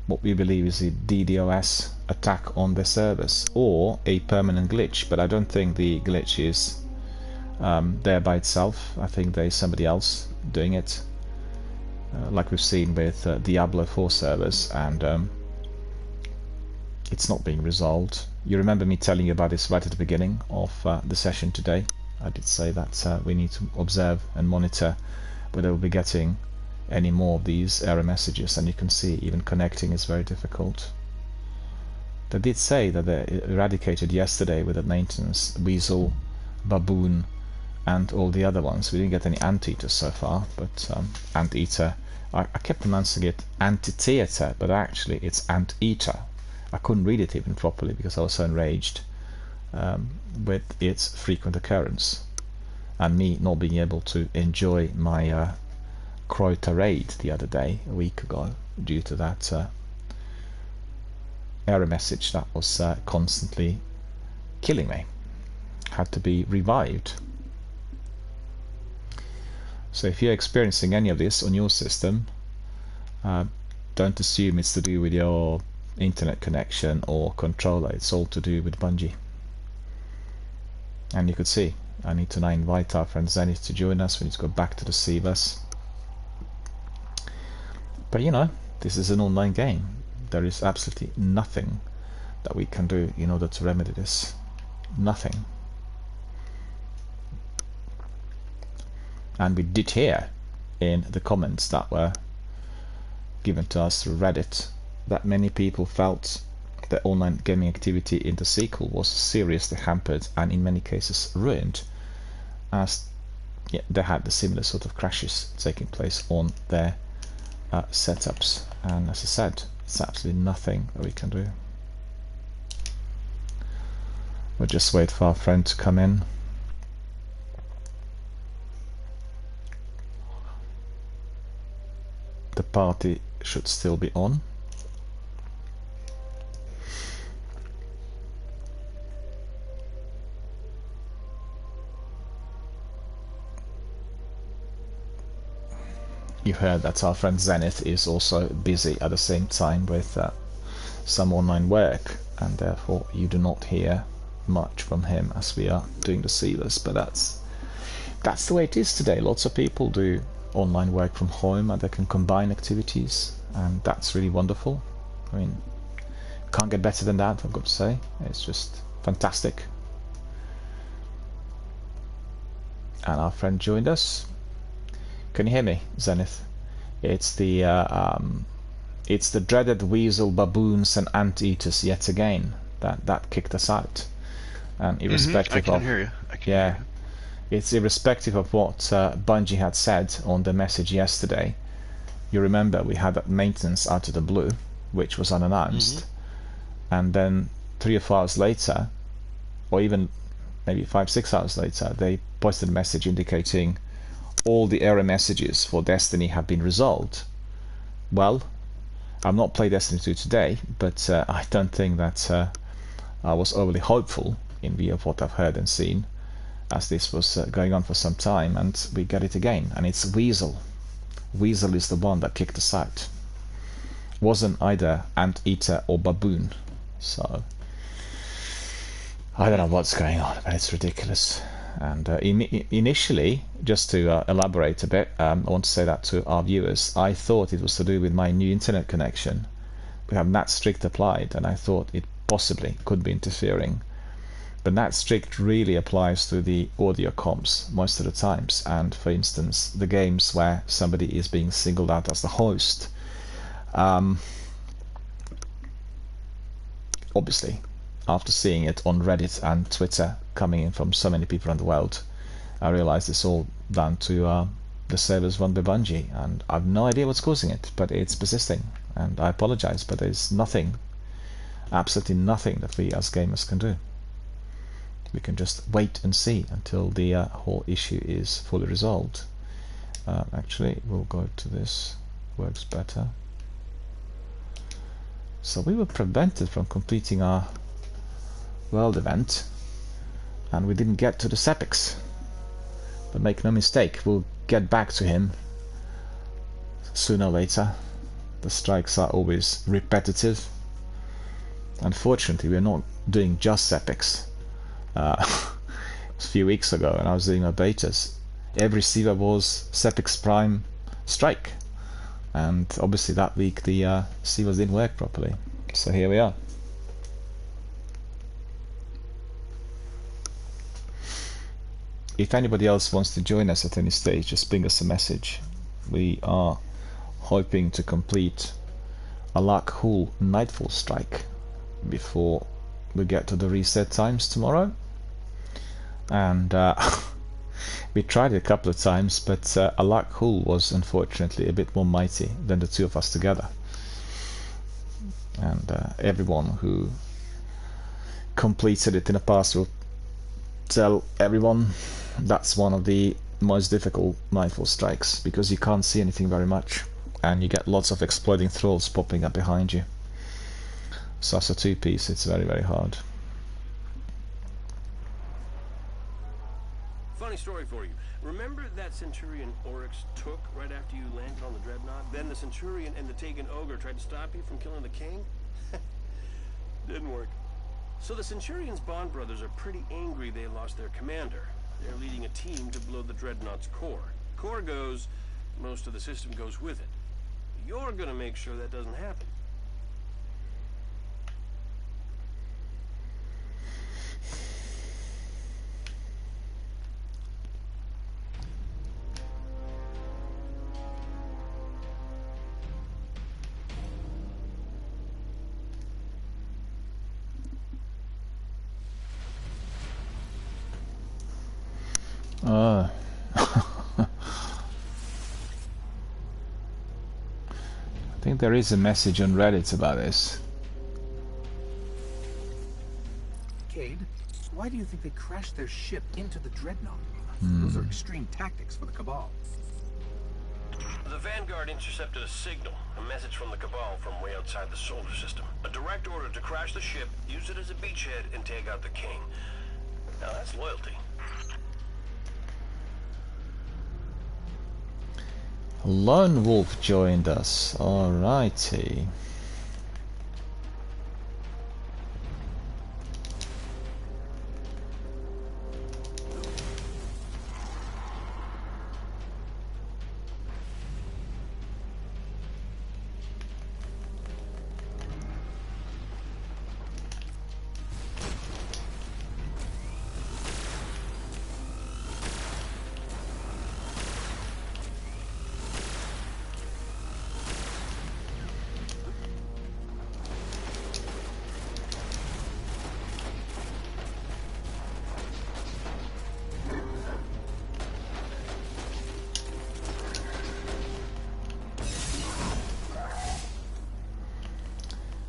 what we believe is a DDoS attack on the servers, or a permanent glitch, but I don't think the glitch is there by itself. I think there's somebody else doing it, like we've seen with Diablo 4 servers, and it's not being resolved. You remember me telling you about this right at the beginning of the session today. I did say that we need to observe and monitor whether we'll be getting any more of these error messages, and you can see even connecting is very difficult. They did say that they eradicated yesterday with the maintenance Weasel, Baboon, and all the other ones. We didn't get any Anteater so far, but Anteater, I kept pronouncing it Antitheater, but actually it's Anteater. I couldn't read it even properly because I was so enraged with its frequent occurrence, and me not being able to enjoy my Kreuter raid the other day, a week ago, due to that error message that was constantly killing me. Had to be revived. So if you're experiencing any of this on your system, don't assume it's to do with your internet connection or controller. It's all to do with Bungie. And you could see, I need to now invite our friend Zenith to join us. We need to go back to the Seavers. But you know, this is an online game. There is absolutely nothing that we can do in order to remedy this. Nothing. And we did hear in the comments that were given to us through Reddit that many people felt the online gaming activity in the sequel was seriously hampered and in many cases ruined, as they had the similar sort of crashes taking place on their setups. And as I said, it's absolutely nothing that we can do. We'll just wait for our friend to come in. The party should still be on. You heard that our friend Zenith is also busy at the same time with some online work, and therefore you do not hear much from him as we are doing the Sealers. But that's the way it is today. Lots of people do online work from home and they can combine activities, and that's really wonderful. I mean, can't get better than that, I've got to say. It's just fantastic. And our friend joined us. Can you hear me, Zenith? It's the dreaded weasel, baboons, and anteaters yet again that kicked us out. And irrespective I can of hear you. hear you. It's irrespective of what Bungie had said on the message yesterday. You remember we had that maintenance out of the blue, which was unannounced, and then 3 or 4 hours later, or even maybe 5-6 hours later, they posted a message indicating all the error messages for Destiny have been resolved. Well, I've not played Destiny 2 today, but I don't think that I was overly hopeful in view of what I've heard and seen, as this was going on for some time, and we get it again, and it's Weasel. Weasel is the one that kicked us out. Wasn't either Anteater or Baboon, so I don't know what's going on, but it's ridiculous. And initially, just to elaborate a bit, I want to say that to our viewers, I thought it was to do with my new internet connection. We have NAT strict applied, and I thought it possibly could be interfering. But NAT strict really applies to the audio comms most of the times, and for instance, the games where somebody is being singled out as the host. Obviously, after seeing it on Reddit and Twitter coming in from so many people around the world, I realized it's all down to the servers run by Bungie, and I've no idea what's causing it, but it's persisting, and I apologize, but there's nothing, absolutely nothing that we as gamers can do. We can just wait and see until the whole issue is fully resolved. Actually, we'll go to this, works better. So we were prevented from completing our world event, and we didn't get to the Sepix. But make no mistake, we'll get back to him sooner or later. The strikes are always repetitive. Unfortunately, we're not doing just Sepix. A few weeks ago, when I was doing my betas, every SIVA was Sepix Prime strike, and obviously that week the SIVAs didn't work properly. So here we are. If anybody else wants to join us at any stage, just ping us a message. We are hoping to complete a Lakhul Nightfall strike before we get to the reset times tomorrow. And we tried it a couple of times, but Lakhul was unfortunately a bit more mighty than the two of us together. And everyone who completed it in the past will tell everyone that's one of the most difficult Nightfall strikes, because you can't see anything very much, and you get lots of exploding thralls popping up behind you. So as a two-piece, it's very, very hard. Funny funny story for you. Remember that Centurion Oryx took right after you landed on the Dreadnought? Then the Centurion and the Taken Ogre tried to stop you from killing the king? Didn't work. So the Centurion's Bond brothers are pretty angry they lost their commander. They're leading a team to blow the Dreadnought's core. Core goes, most of the system goes with it. You're gonna make sure that doesn't happen. I think there is a message on Reddit about this. Cade, why do you think they crashed their ship into the Dreadnought? Those are extreme tactics for the Cabal. The Vanguard intercepted a signal, a message from the Cabal from way outside the solar system. A direct order to crash the ship, use it as a beachhead, and take out the king. Now that's loyalty. Lone Wolf joined us. Alrighty.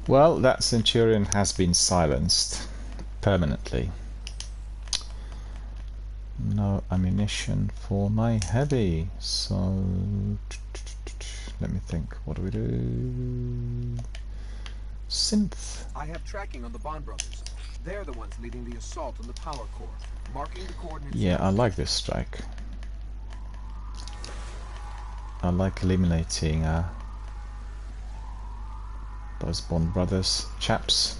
Well, that Centurion has been silenced permanently. No ammunition for my heavy, so let me think. What do we do? Synth. I have tracking on the Bond brothers. They're the ones leading the assault on the power core, marking the coordinates. Yeah, I like this strike. I like eliminating those Bond brothers chaps.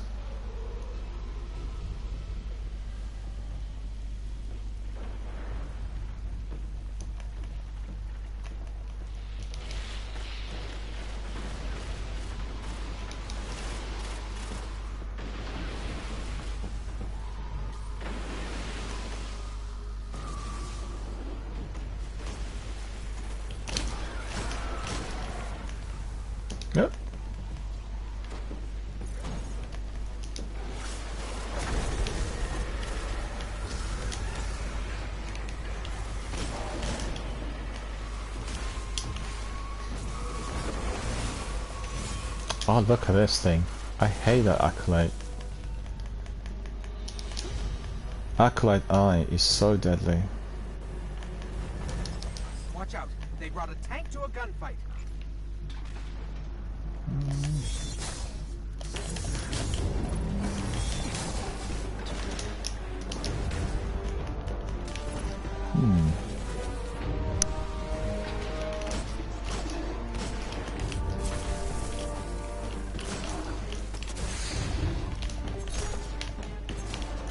Yep. Oh, look at this thing. I hate that Acolyte. Acolyte Eye is so deadly. Watch out. They brought a tank to a gunfight.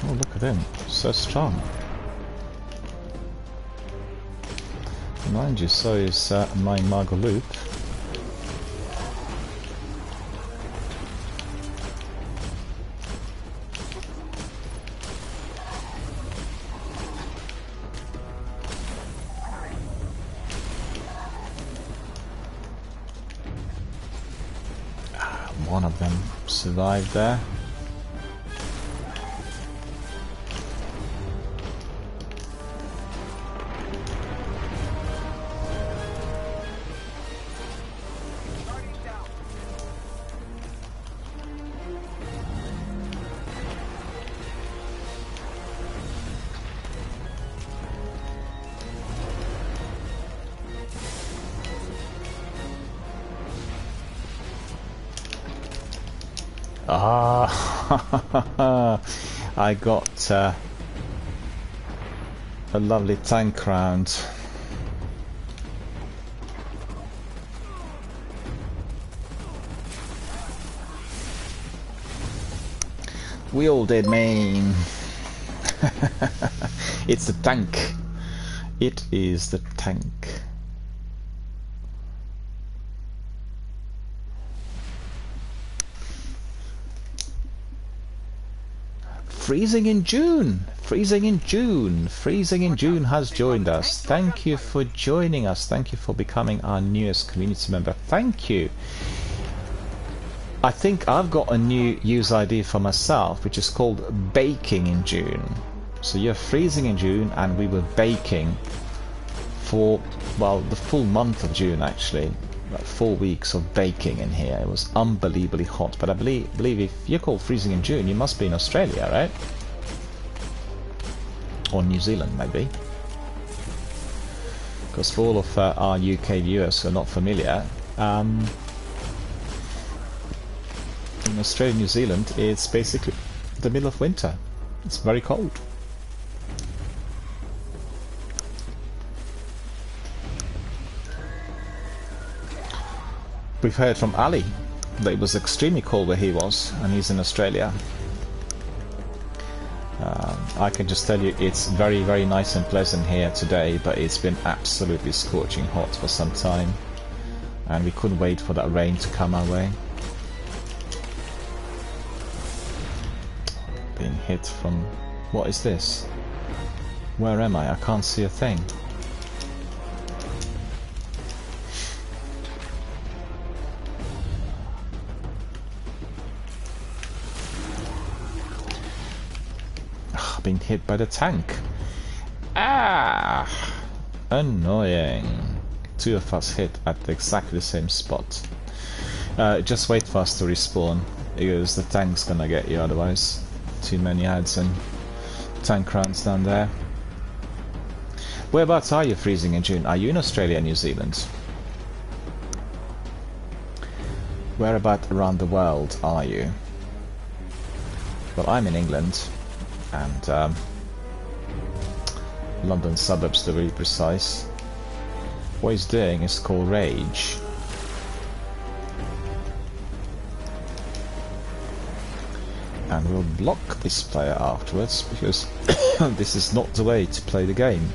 Oh, look at him. So strong. Mind you, so is my Margaloop. One of them survived there. Ah, I got a lovely tank round. We all did, main. It's the tank. It is the tank. Freezing in June! Freezing in June! Freezing in June has joined us. Thank you for joining us. Thank you for becoming our newest community member. Thank you. I think I've got a new user ID for myself, which is called Baking in June. So you're freezing in June, and we were baking for, well, the full month of June actually. Like 4 weeks of baking in here. It was unbelievably hot. But I believe if you're called freezing in June, you must be in Australia, right? Or New Zealand, maybe. Because for all of our UK viewers who are not familiar, in Australia and New Zealand, it's basically the middle of winter. It's very cold. We've heard from Ali that it was extremely cold where he was, and he's in Australia. I can just tell you it's very, very nice and pleasant here today, but it's been absolutely scorching hot for some time, and we couldn't wait for that rain to come our way. Being hit from... what is this? Where am I? I can't see a thing. Being hit by the tank. Ah! Annoying. Two of us hit at exactly the same spot. Just wait for us to respawn, because the tank's gonna get you otherwise. Too many ads and tank rounds down there. Whereabouts are you freezing in June? Are you in Australia, New Zealand? Whereabout around the world are you? Well, I'm in England. And London suburbs to be precise. What he's doing is called Rage. And we'll block this player afterwards, because this is not the way to play the game.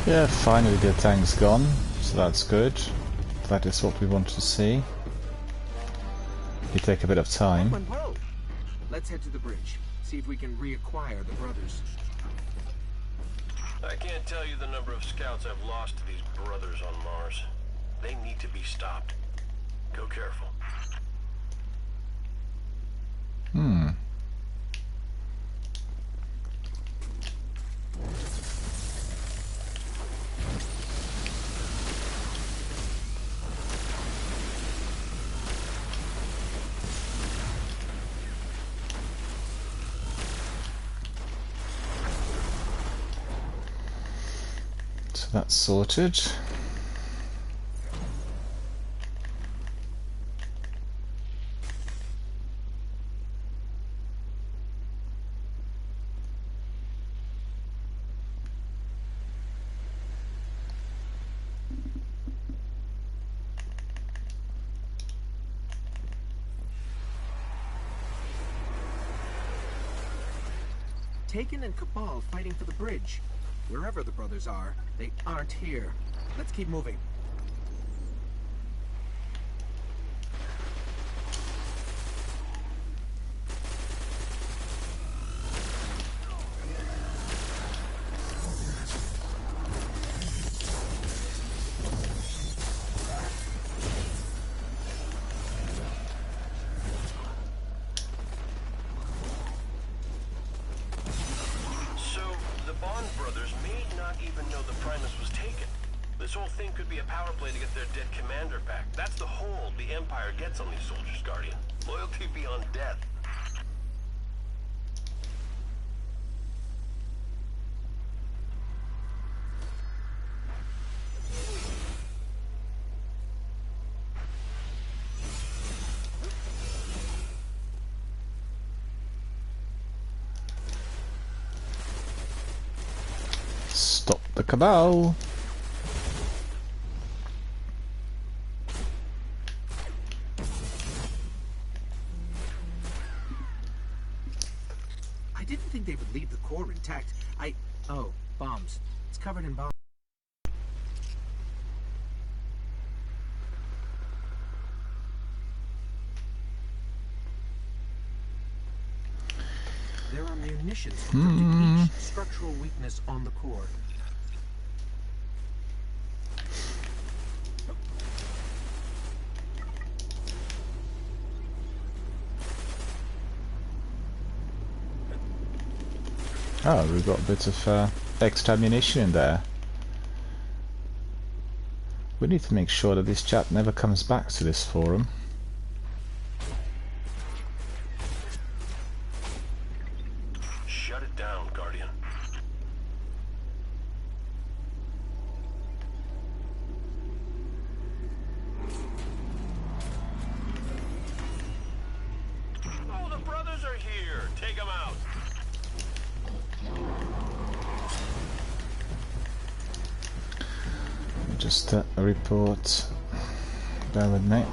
Yeah, finally the tank's gone, so that's good. That is what we want to see. You take a bit of time. Well, let's head to the bridge. See if we can reacquire the brothers. I can't tell you the number of scouts I've lost to these brothers on Mars. They need to be stopped. Go careful. So that's sorted. Taken and Cabal fighting for the bridge. Wherever the brothers are, they aren't here. Let's keep moving. This whole thing could be a power play to get their dead commander back. That's the hold the Empire gets on these soldiers, Guardian. Loyalty beyond death. Stop the Cabal. They would leave the core intact. Oh, bombs. It's covered in bombs. There are munitions from each structural weakness on the core. Oh, we've got a bit of extra ammunition in there. We need to make sure that this chap never comes back to this forum. Shut it down, Guardian. Oh, the brothers are here. Take them out. Just a report. Bear with me.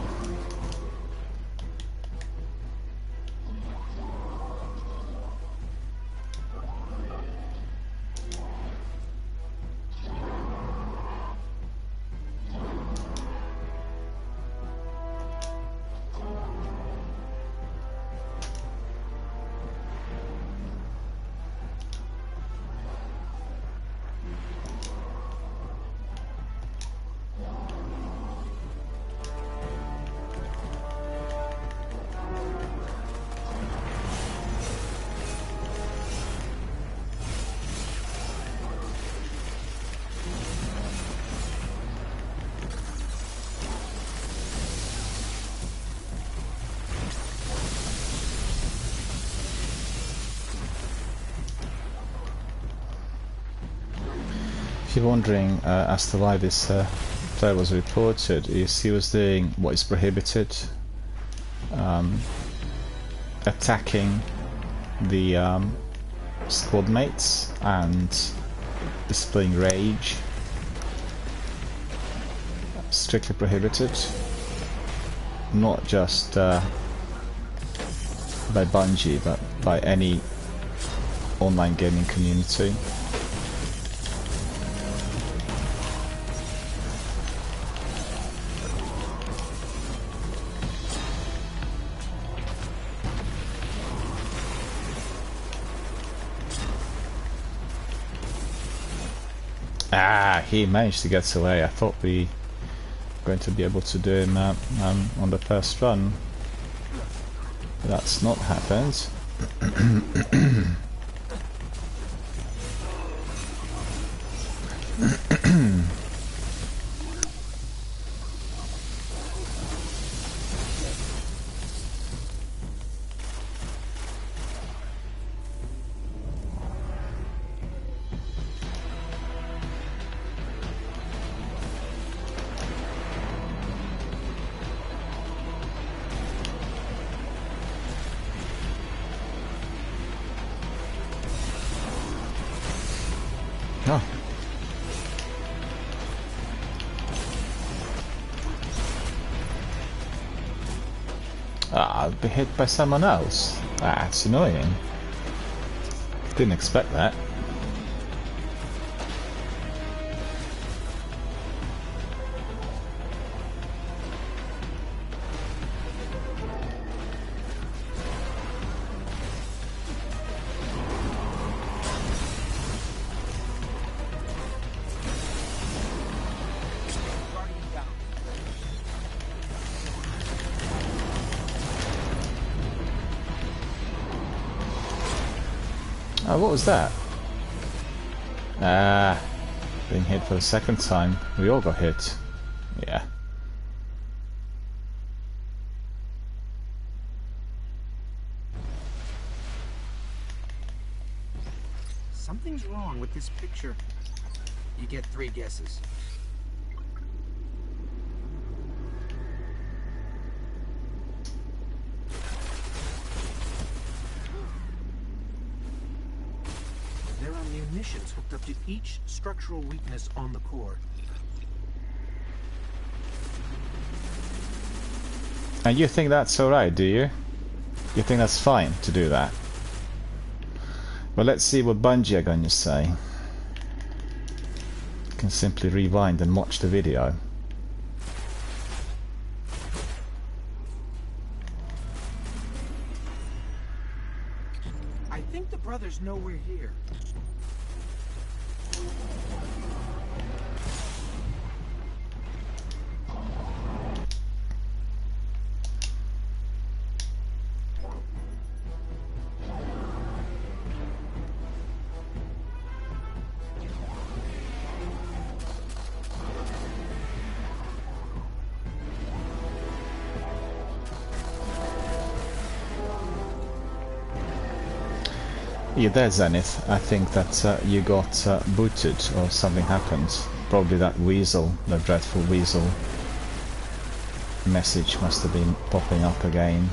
If you're wondering as to why this player was reported, is he was doing what is prohibited, attacking the squad mates and displaying rage. Strictly prohibited, not just by Bungie but by any online gaming community. Ah, he managed to get away. I thought we were going to be able to do him on the first run. But that's not happened. Oh. I'll be hit by someone else. That's annoying. Didn't expect that. Oh, what was that? Ah, being hit for the second time. We all got hit. Yeah. Something's wrong with this picture. You get 3 guesses. There are munitions hooked up to each structural weakness on the core. And you think that's alright, do you? You think that's fine to do that? Well, let's see what Bungie are going to say. You can simply rewind and watch the video. I think the brothers know we're here. Yeah, there, Zenith. I think that you got booted or something happened. Probably that weasel, the dreadful weasel message must have been popping up again.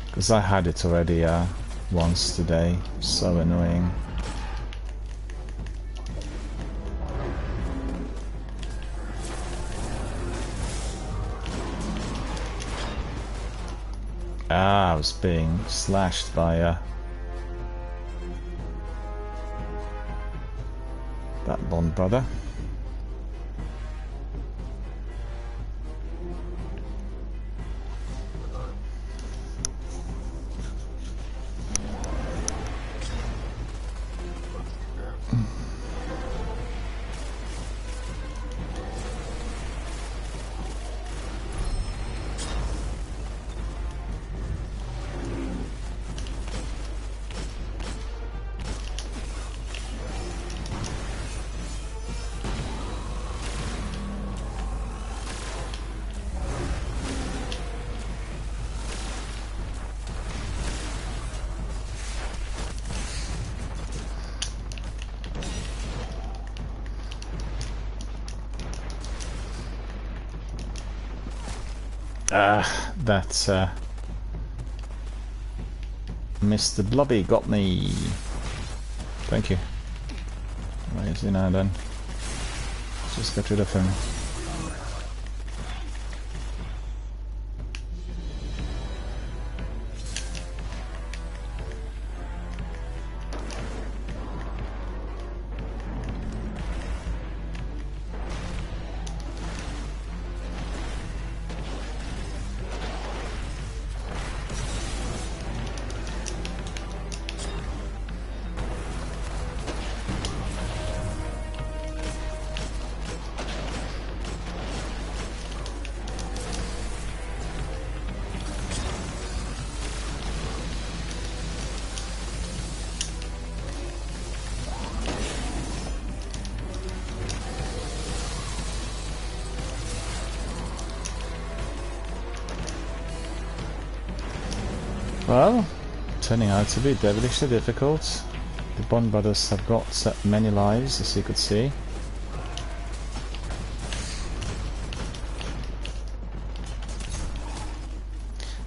Because I had it already once today. So annoying. Ah, I was being slashed by that Bond brother. That's Mr. Blobby got me. Thank you. Where is he now then? Just get rid of him. Well, turning out to be devilishly difficult. The Bond brothers have got many lives, as you could see.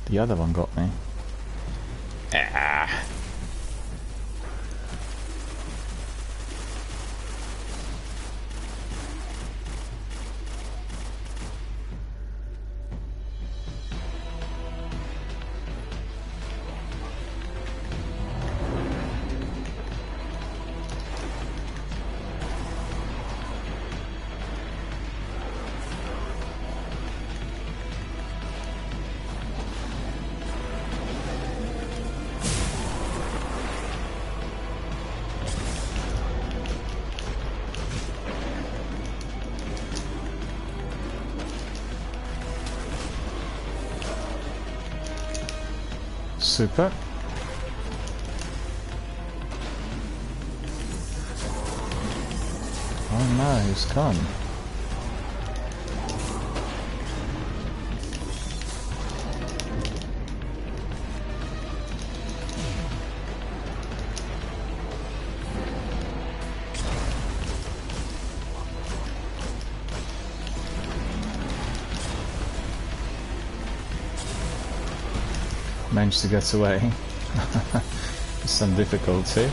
The other one got me. Ah. Super. Oh no, he's gone. Managed to get away with some difficulty.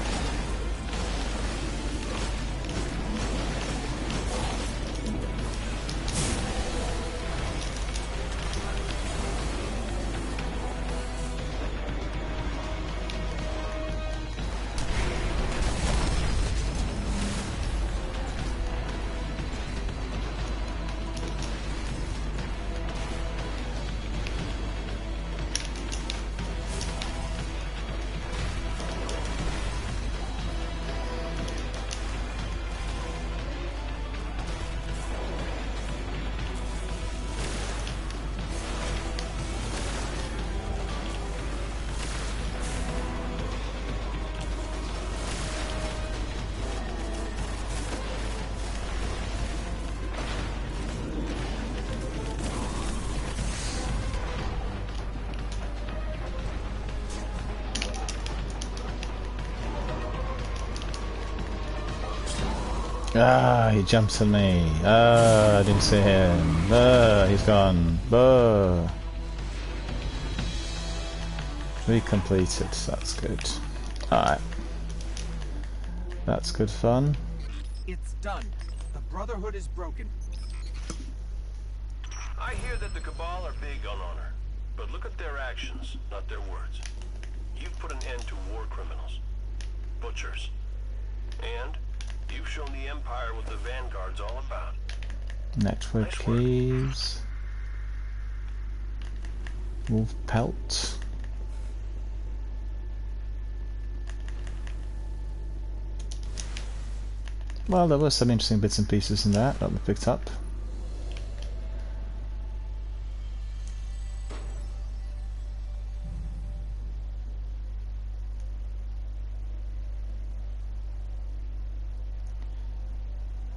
Ah, he jumps at me. Ah, I didn't see him. Ah, he's gone. Ah. We completed. That's good. Alright. That's good fun. It's done. The Brotherhood is broken. I hear that the Cabal are big on honor, but look at their actions, not their words. You've put an end to war criminals, butchers, and you've shown the Empire what the Vanguard's all about. Network keys. Wolf pelt. Well, there were some interesting bits and pieces in there that we picked up.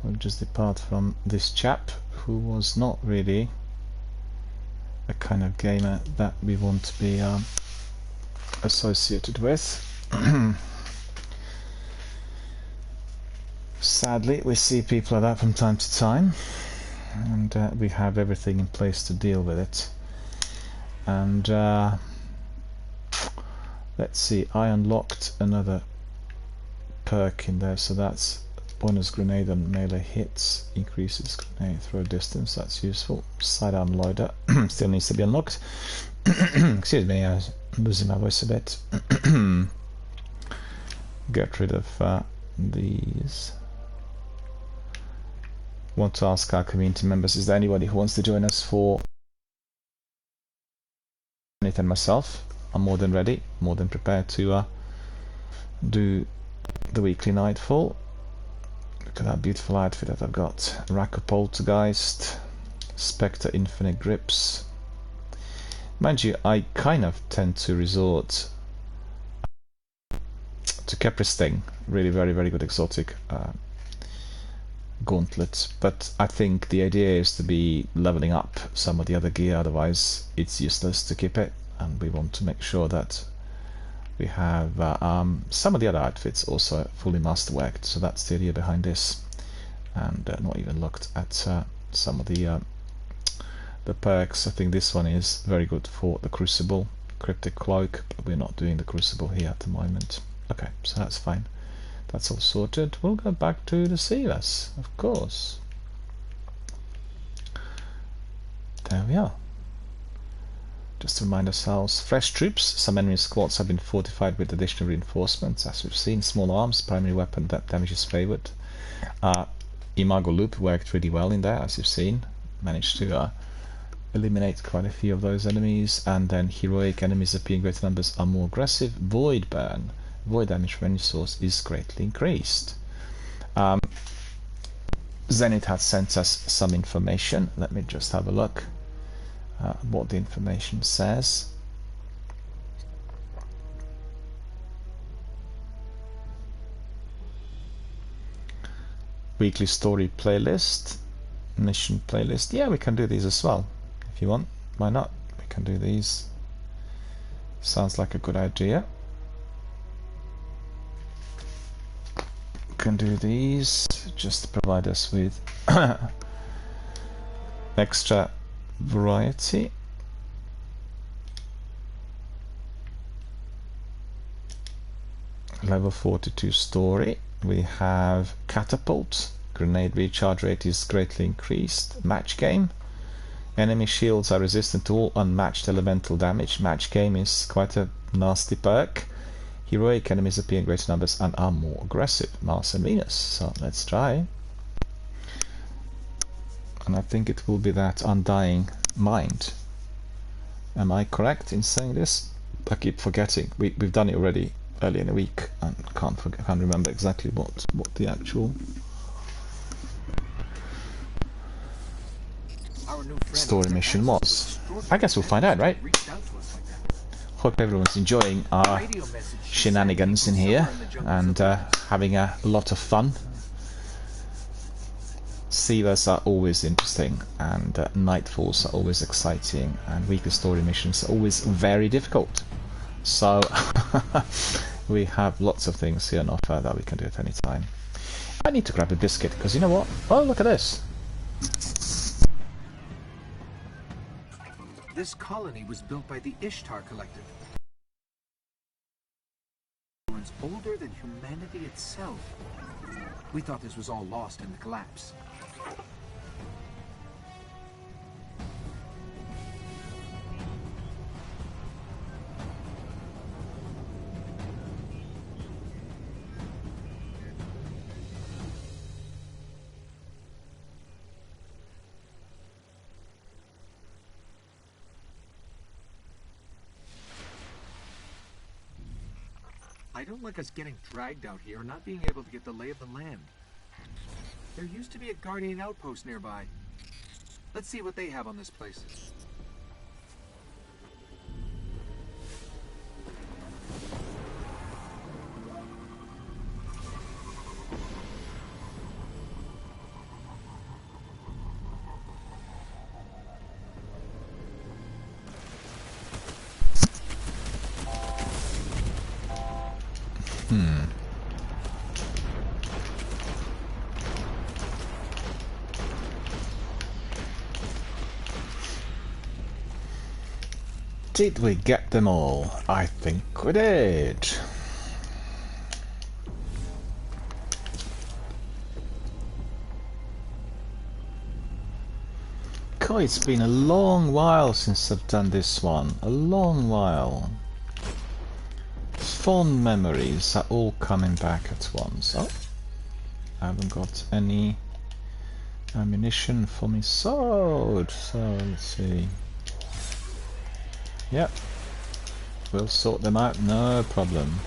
We'll just depart from this chap who was not really a kind of gamer that we want to be associated with. Sadly, we see people like that from time to time, and we have everything in place to deal with it. And let's see, I unlocked another perk in there, so that's bonus grenade on melee hits, increases grenade throw distance, that's useful. Sidearm loader still needs to be unlocked. Excuse me, I was losing my voice a bit. Get rid of these. Want to ask our community members, is there anybody who wants to join us for anything? Myself, I'm more than ready, more than prepared to do the weekly Nightfall. Look at that beautiful outfit that I've got. Rack of Poltergeist, Spectre Infinite Grips. Mind you, I kind of tend to resort to Kepri Sting, really very good exotic gauntlet, but I think the idea is to be leveling up some of the other gear, otherwise it's useless to keep it, and we want to make sure that we have some of the other outfits also fully masterworked, so that's the idea behind this. And not even looked at some of the perks. I think this one is very good for the Crucible, Cryptic Cloak, but we're not doing the Crucible here at the moment. Okay, so that's fine. That's all sorted. We'll go back to the Silas, of course. There we are. Just to remind ourselves, fresh troops. Some enemy squads have been fortified with additional reinforcements, as we've seen. Small arms, primary weapon that damage is favoured. Imago Loop worked really well in there, as you've seen. Managed to eliminate quite a few of those enemies. And then heroic enemies appear in greater numbers are more aggressive. Void Burn. Void damage from any source is greatly increased. Zenith has sent us some information. Let me just have a look what the information says. weekly story playlist, mission playlist. Yeah, we can do these as well if you want. Why not? We can do these. Sounds like a good idea. We can do these just to provide us with extra variety. Level 42 story. We have catapult. Grenade recharge rate is greatly increased. Match game. Enemy shields are resistant to all unmatched elemental damage. Match game is quite a nasty perk. Heroic enemies appear in greater numbers and are more aggressive. Mars and Venus. So let's try. And I think it will be that Undying Mind. Am I correct in saying this? I keep forgetting. We've done it already early in the week and can't remember exactly what the actual story mission was. I guess we'll find out, right? Hope everyone's enjoying our shenanigans in here and having a lot of fun. Sievas are always interesting, and Nightfalls are always exciting, and weekly story missions are always very difficult. So we have lots of things here on offer that we can do at any time. I need to grab a biscuit because you know what? Oh, look at this. This colony was built by the Ishtar Collective. It's older than humanity itself. We thought this was all lost in the collapse. I don't like us getting dragged out here and not being able to get the lay of the land. There used to be a Guardian outpost nearby. Let's see what they have on this place. Did we get them all? I think we did. God, it's been a long while since I've done this one. A long while. Fond memories are all coming back at once. Oh, I haven't got any ammunition for my sword. So let's see. Yep, we'll sort them out, no problem.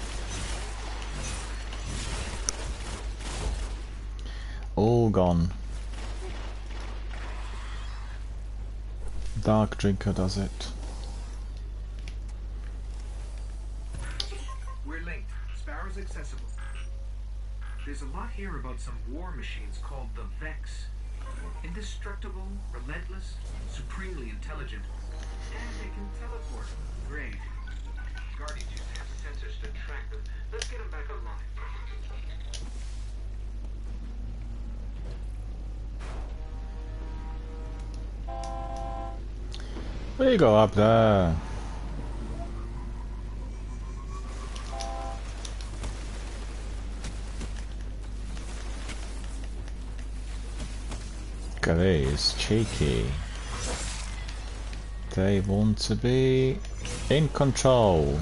All gone. Dark Drinker does it. We're linked. Sparrow's accessible. There's a lot here about some war machines called the Vex. Indestructible, relentless, supremely intelligent. And they can teleport. Great. Guardians use sensors to track them. Let's get them back online. Where you go up there? Look at these, cheeky. They want to be in control.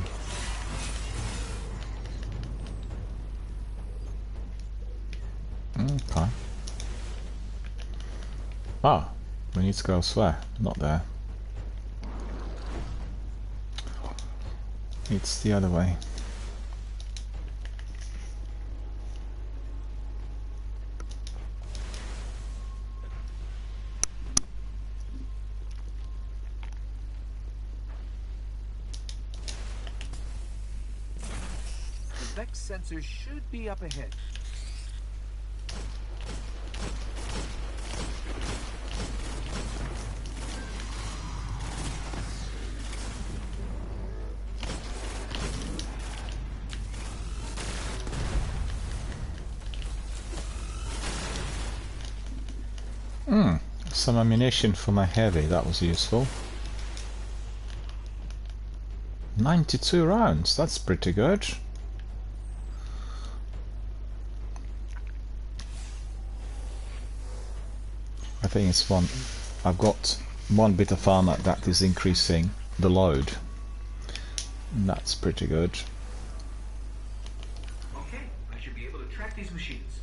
Okay. Ah, we need to go elsewhere. Not there. It's the other way. The Vex sensor should be up ahead. Some ammunition for my heavy, that was useful. 92 rounds, that's pretty good. I think it's one. I've got one bit of armor that is increasing the load. And that's pretty good. Okay, I should be able to track these machines.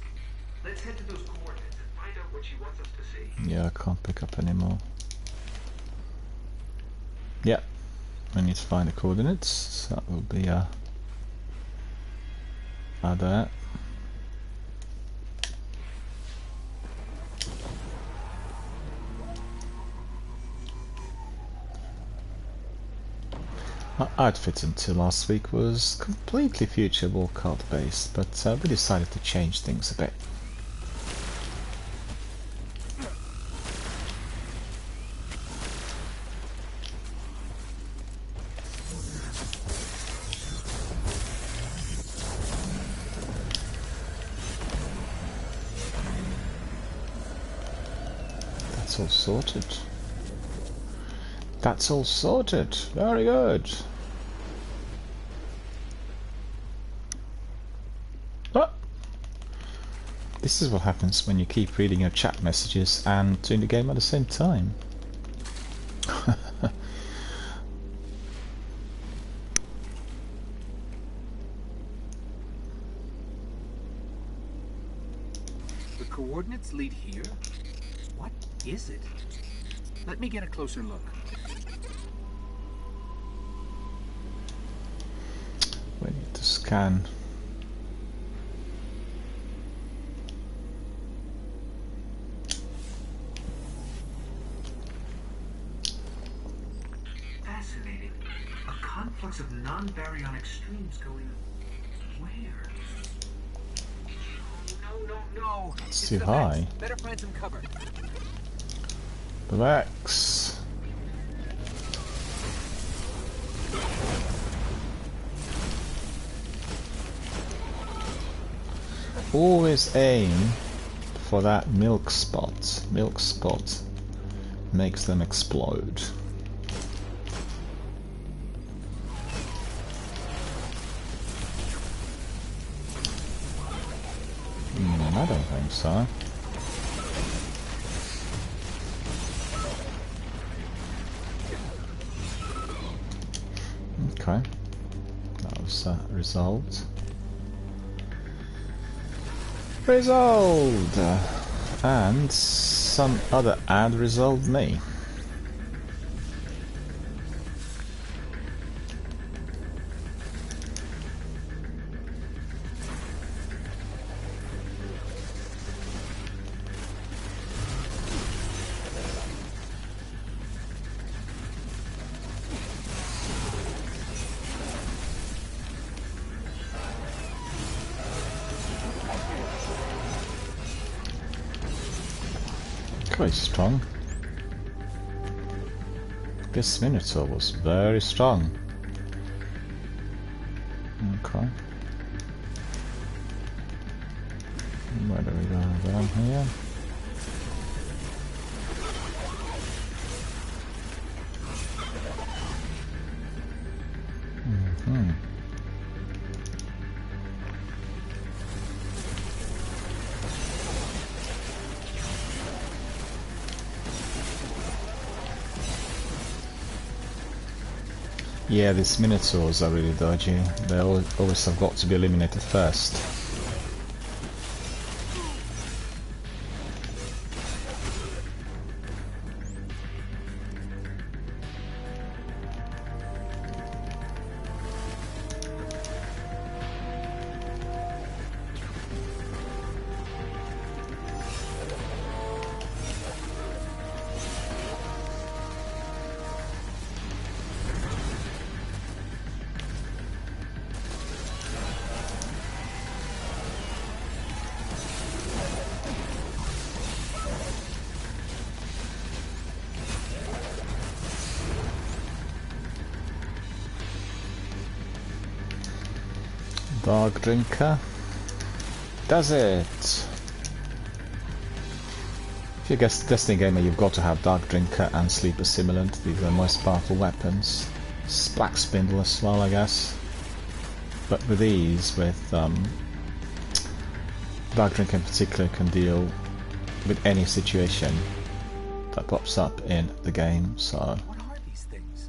Let's head to those coordinates and find out what she wants us to see. Yeah, I can't pick up anymore. Yeah, I need to find the coordinates. So that will be there. My outfit until last week was completely future warcard based, but we decided to change things a bit. That's all sorted. That's all sorted. Very good. Oh. This is what happens when you keep reading your chat messages and doing the game at the same time. The coordinates lead here? What is it? Let me get a closer look. We need to scan. Fascinating. A conflux of non-baryonic streams going where? No. It's too high. Better find some cover. Relax. Always aim for that milk spot. Milk spot makes them explode. I don't think so. Okay, that was resolved. Resolved! And some other ad resolved me. Quite strong. This Minotaur was very strong. Okay. Where do we go? Down here. Yeah, these Minotaurs are really dodgy. They always have got to be eliminated first. Dog drinker. Does it? If you're a Destiny gamer, you've got to have Dark Drinker and Sleeper Simulant. These are the most powerful weapons. Black Spindle as well, I guess. But with these, with Dark Drinker in particular, can deal with any situation that pops up in the game. So. What are these things?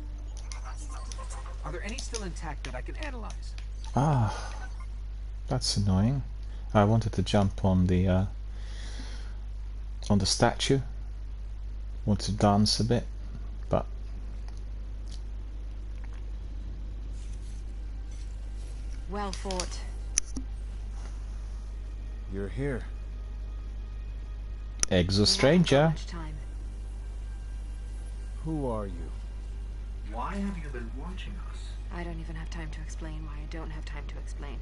Are there any still intact that I can analyze? Ah, that's annoying. I wanted to jump on the statue. Want to dance a bit, but well fought. You're here. Exostranger. Who are you? Why have you been watching us? I don't even have time to explain why I don't have time to explain.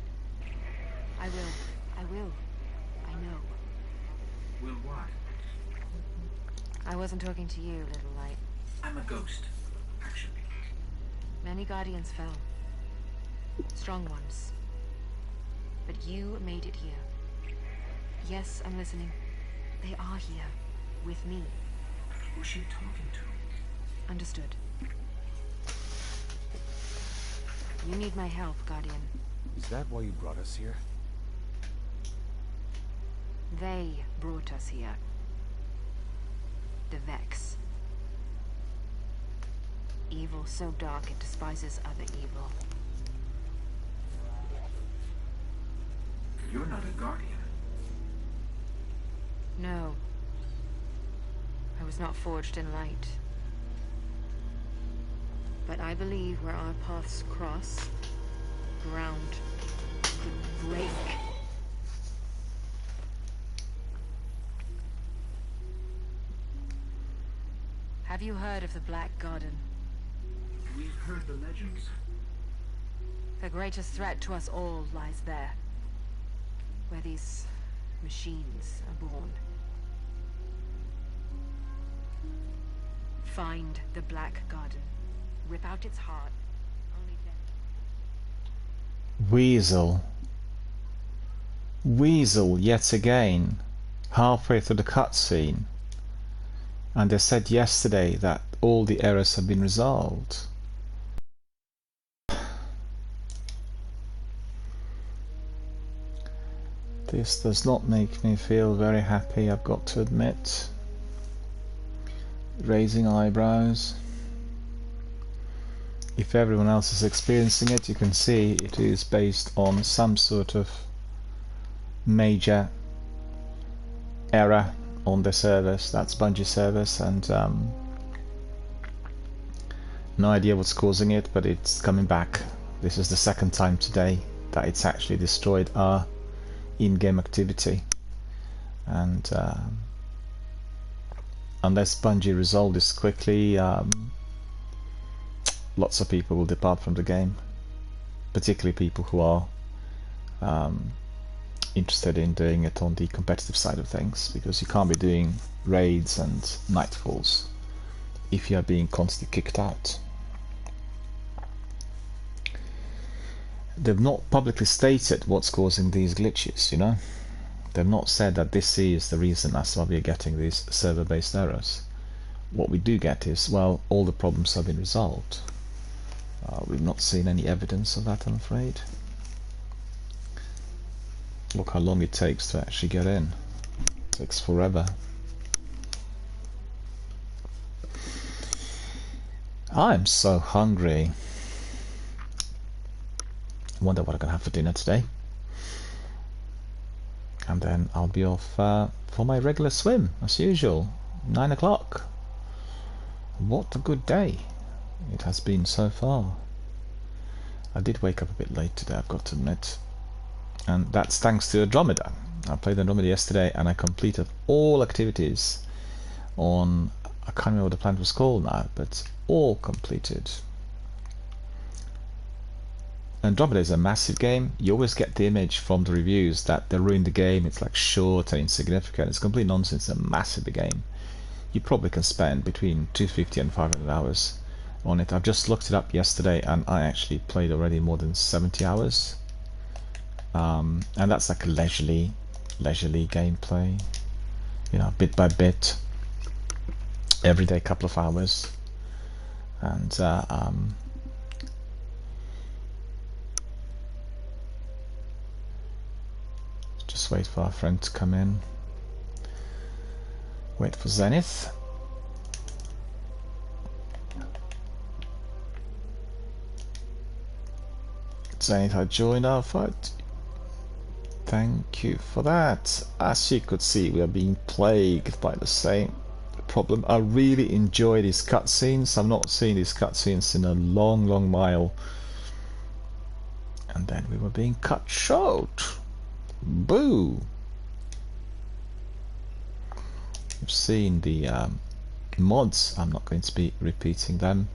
I will. I know. Will what? I wasn't talking to you, Little Light. I'm a ghost, actually. Many Guardians fell. Strong ones. But you made it here. Yes, I'm listening. They are here. With me. Who's she talking to? Understood. You need my help, Guardian. Is that why you brought us here? They brought us here. The Vex. Evil so dark it despises other evil. You're not a Guardian. No. I was not forged in light. But I believe where our paths cross, ground could break. Have you heard of the Black Garden? We've heard the legends. The greatest threat to us all lies there. Where these machines are born. Find the Black Garden. Rip out its heart. Only then. Weasel. Weasel yet again. Halfway through the cutscene. And they said yesterday that all the errors have been resolved. This does not make me feel very happy, I've got to admit. Raising eyebrows. If everyone else is experiencing it, you can see it is based on some sort of major error on the servers. That's Bungie servers, and no idea what's causing it, but it's coming back. This is the second time today that it's actually destroyed our in-game activity, and unless Bungie resolve this quickly, lots of people will depart from the game, particularly people who are interested in doing it on the competitive side of things, because you can't be doing raids and nightfalls if you are being constantly kicked out. They've not publicly stated what's causing these glitches, you know. They've not said that this is the reason as to why we are getting these server-based errors. What we do get is, well, all the problems have been resolved. We've not seen any evidence of that, I'm afraid. Look how long it takes to actually get in. It takes forever. I'm so hungry. I wonder what I'm gonna have for dinner today. And then I'll be off for my regular swim, as usual, 9 o'clock. What a good day it has been so far. I did wake up a bit late today, I've got to admit. And that's thanks to Andromeda. I played Andromeda yesterday and I completed all activities on, I can't remember what the planet was called now, but all completed. Andromeda is a massive game. You always get the image from the reviews that they ruined the game, it's like short and insignificant. It's complete nonsense. It's a massive game. You probably can spend between 250 and 500 hours on it. I've just looked it up yesterday and I actually played already more than 70 hours. And that's like a leisurely gameplay. you know, bit by bit, every day, couple of hours, and just wait for our friend to come in. Wait for Zenith. Zenith, I joined our fight. Thank you for that. As you could see, we are being plagued by the same problem. I really enjoy these cutscenes. I've not seen these cutscenes in a long, long while. And then we were being cut short. Boo! You've seen the mods. I'm not going to be repeating them.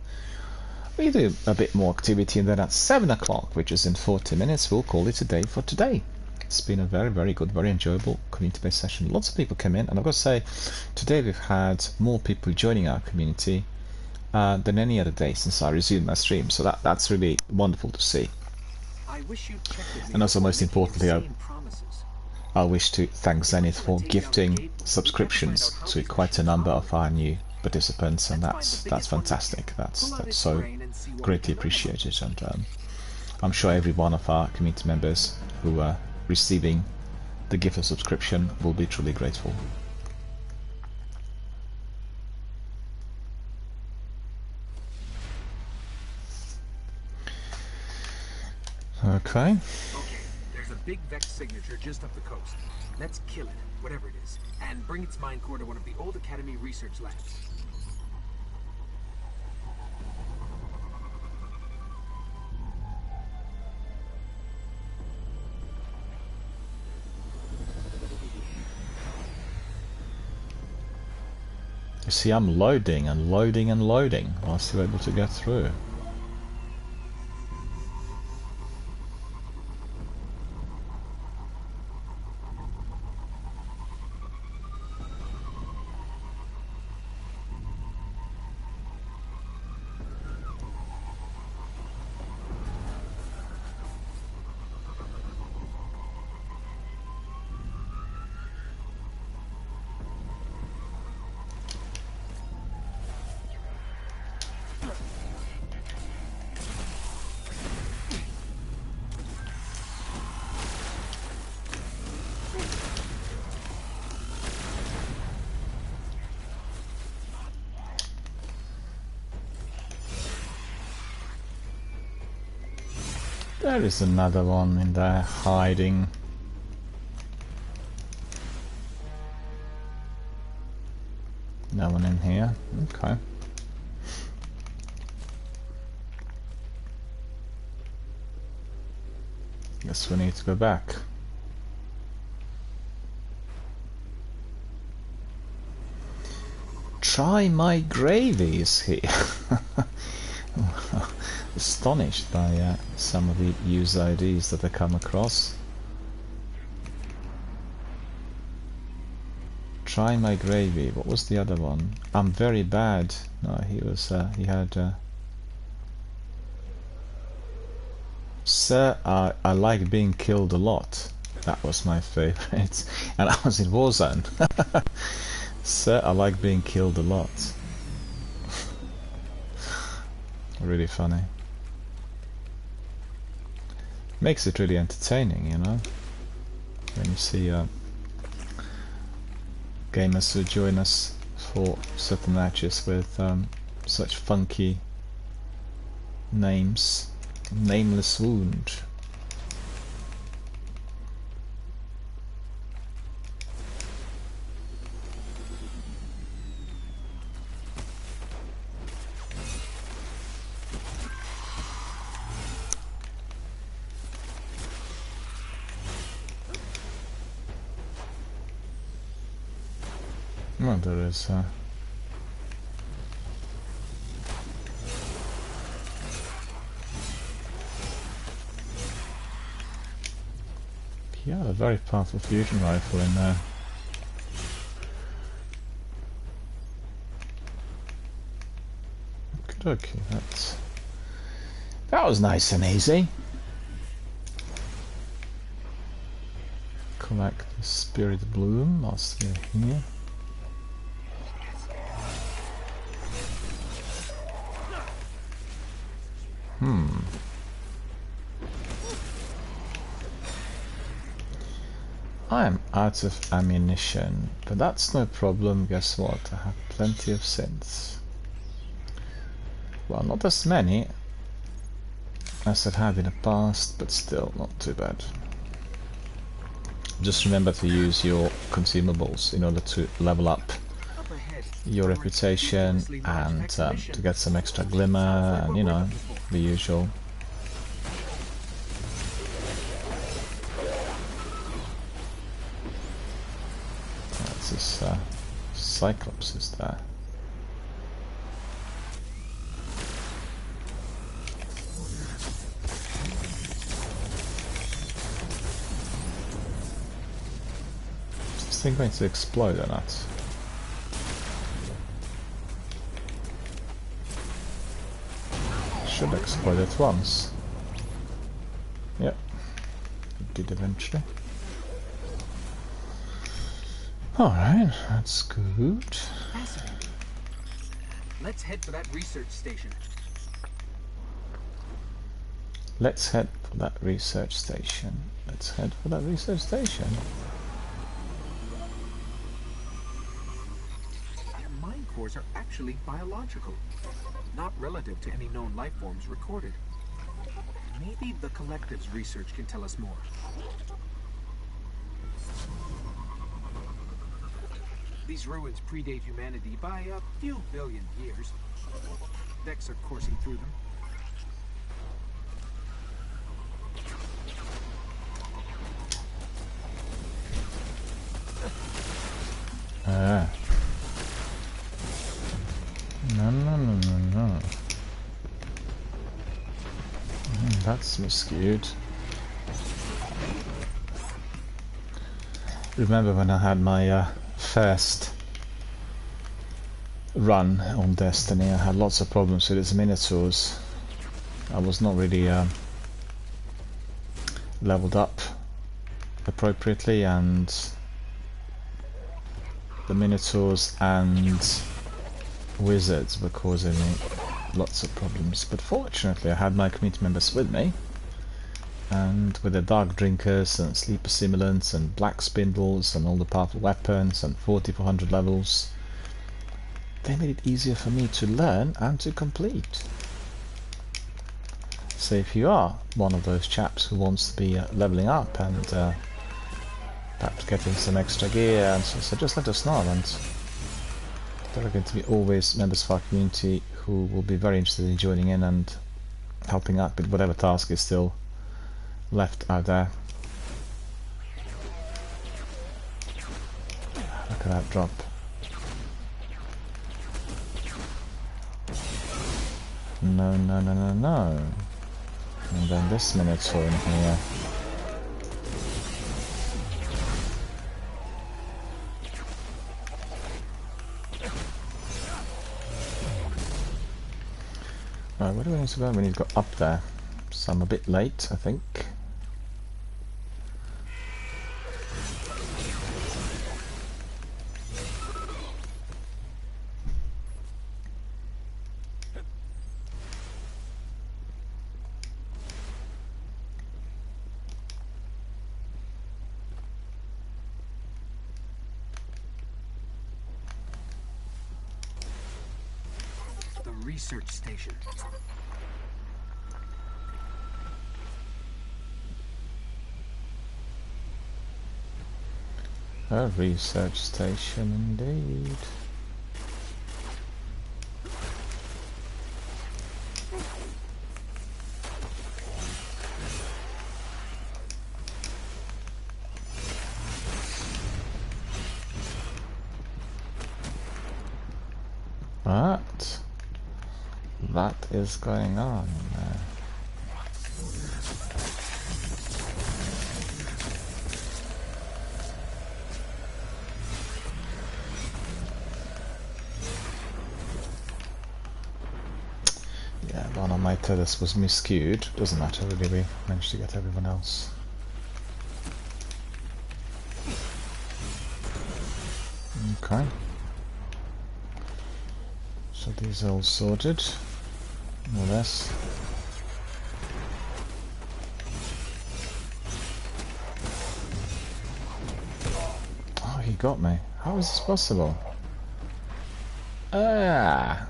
We do a bit more activity, and then at 7 o'clock, which is in 40 minutes, we'll call it a day for today. It's been a very, very good, very enjoyable community-based session. Lots of people came in, and I've got to say, today we've had more people joining our community than any other day since I resumed my stream. So that's really wonderful to see. And also, most importantly, I wish to thank Zenith for gifting subscriptions to quite a number of our new participants, and that's fantastic. That's so greatly appreciated, and I'm sure every one of our community members who are receiving the gift of subscription will be truly grateful. Okay. There's a big Vex signature just up the coast. Let's kill it, whatever it is, and bring its mine core to one of the old Academy research labs. You see, I'm loading and loading and loading whilst you're able to get through. There is another one in there hiding. No one in here. Okay. Guess we need to go back. Try my gravies here. Astonished by some of the user IDs that I come across. Try my gravy. What was the other one? I'm very bad. No, he was. He had. Sir, I like being killed a lot. That was my favorite, and I was in Warzone. Sir, I like being killed a lot. Really funny. Makes it really entertaining, you know, when you see gamers who join us for certain matches with such funky names. Nameless Wound. Well, there is yeah, a very powerful fusion rifle in there. Okay, that was nice and easy. Collect the Spirit Bloom whilst we're here. I am out of ammunition, but that's no problem. Guess what? I have plenty of synths. Well, not as many as I've had in the past, but still not too bad. Just remember to use your consumables in order to level up your reputation and to get some extra glimmer and, you know, the usual. What's this? Cyclops is there. Is this thing going to explode or not? Should explode at once. Yep, it did eventually. Alright, that's good. Fascinating. Let's head for that research station. Let's head for that research station. Let's head for that research station. Their mind cores are actually biological, not relative to any known life forms recorded. Maybe the Collective's research can tell us more. These ruins predate humanity by a few billion years. Vex are coursing through them. No. That's miscued. Remember when I had my first run on Destiny, I had lots of problems with its Minotaurs. I was not really leveled up appropriately, and the Minotaurs and Wizards were causing me lots of problems. But fortunately I had my community members with me, and with the Dark Drinkers and Sleeper Simulants and Black Spindles and all the powerful weapons and 4400 levels, they made it easier for me to learn and to complete. So if you are one of those chaps who wants to be leveling up and perhaps getting some extra gear, and so just let us know, and there are going to be always members of our community who will be very interested in joining in and helping out with whatever task is still left out there. Look at that drop. No. And then this Minotaur in here. Right, where do we need to go? We need to go up there. So I'm a bit late, I think. The research station. A research station indeed. What is going on in there? Yeah, one of my tethers was miscued. Doesn't matter really, we managed to get everyone else. Okay. So these are all sorted, more or less. got me. How is this possible? Ah!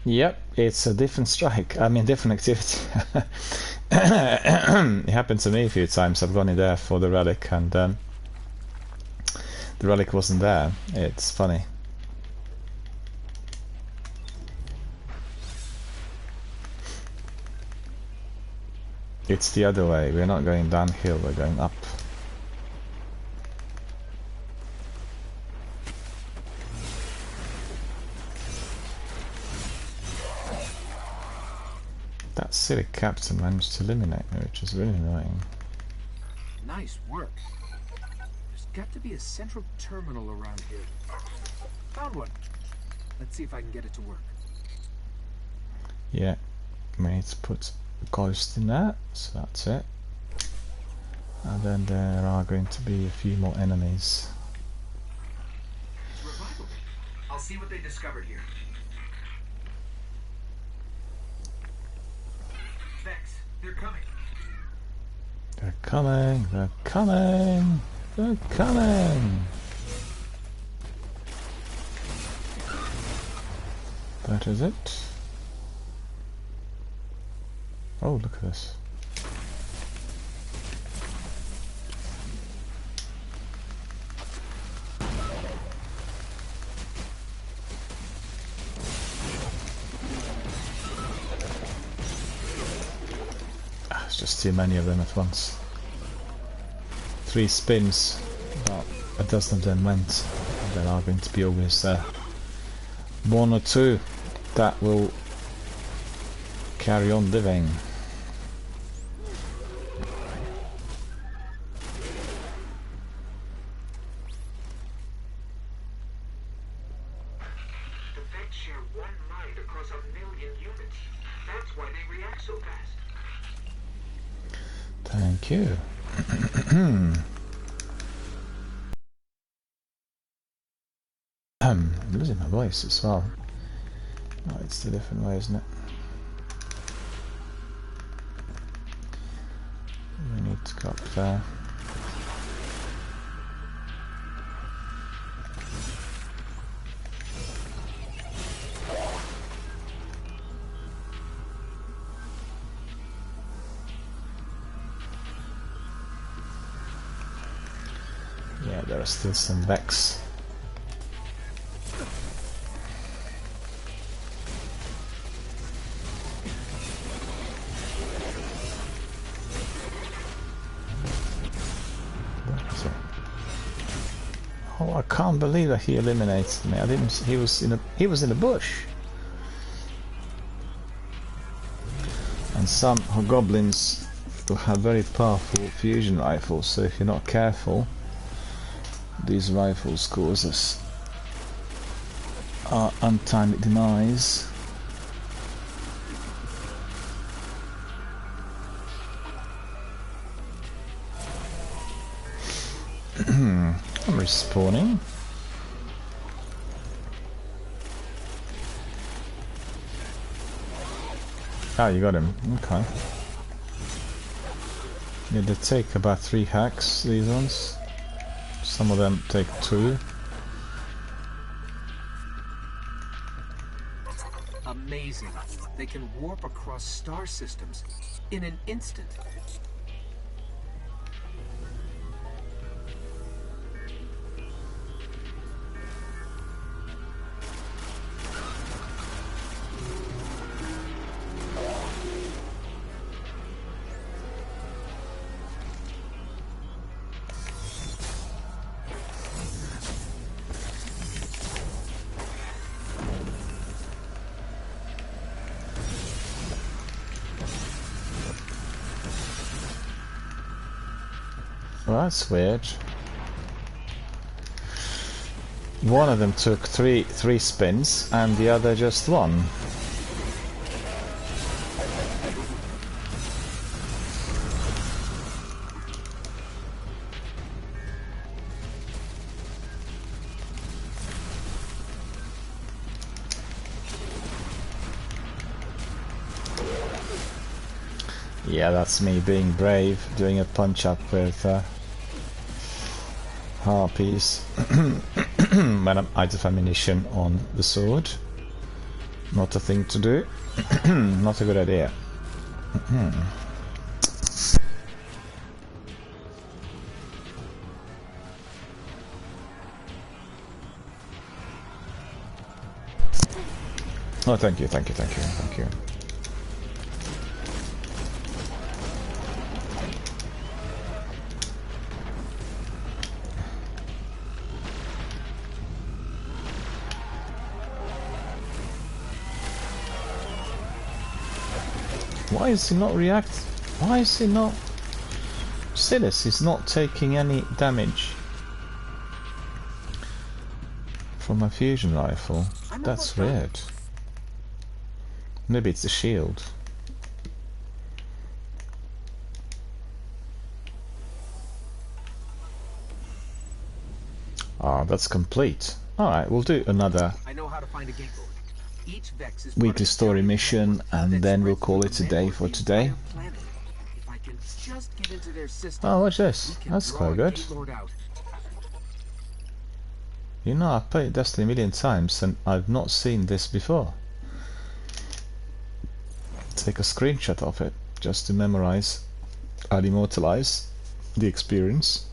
Yep, it's a different strike. I mean, different activity. It happened to me a few times. I've gone in there for the relic, and the relic wasn't there. It's funny. It's the other way. We're not going downhill, we're going up. That silly captain managed to eliminate me, which is really annoying. Nice work. There's got to be a central terminal around here. Found one. Let's see if I can get it to work. Yeah, we need to put a ghost in there, so that's it. And then there are going to be a few more enemies. Revival. I'll see what they discovered here. Vex, they're coming. They're coming, they're coming, they're coming. That is it. Oh, look at this. There's just too many of them at once. 3 spins, about a dozen of them went. There are going to be always 1 or 2 that will carry on living. The Vex share one mind across 1,000,000 units. That's why they react so fast. Thank you. I'm losing my voice as well. Oh, it's a different way, isn't it? We need to go up there. Yeah, there are still some Vex. Oh, I can't believe that he eliminated me. I didn't. He was in a bush. And some goblins will have very powerful fusion rifles. So if you're not careful, these rifles cause us our untimely demise. I'm respawning. Ah, you got him. Okay. Yeah, they take about 3 hacks, these ones. Some of them take 2. Amazing. They can warp across star systems in an instant. Well, that's weird. One of them took three spins and the other just 1. Yeah, that's me being brave, doing a punch-up with harpies when I'm out of ammunition on the sword. Not a thing to do. Not a good idea. Oh, thank you, thank you, thank you, thank you. Why is he not react? Why is he not? See this, he's not taking any damage from my fusion rifle. That's weird. Maybe it's the shield. Ah, that's complete. Alright, we'll do another weekly story mission and then we'll call it a day for today. Oh, what's this? That's quite good. You know, I've played Destiny a million times and I've not seen this before. Take a screenshot of it just to memorize and immortalize the experience.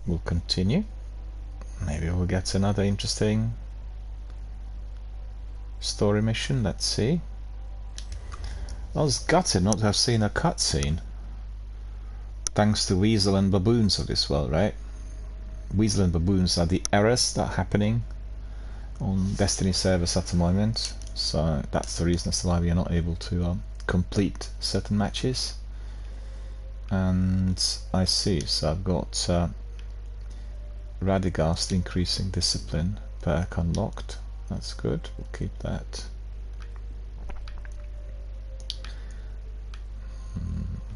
We'll continue. Maybe we'll get another interesting story mission. Let's see. I was gutted not to have seen a cutscene. Thanks to Weasel and Baboons of this world, right? Weasel and Baboons are the errors that are happening on Destiny servers at the moment. So that's the reason as to why we are not able to complete certain matches. And I see, so I've got Radagast increasing discipline perk unlocked. That's good, we'll keep that.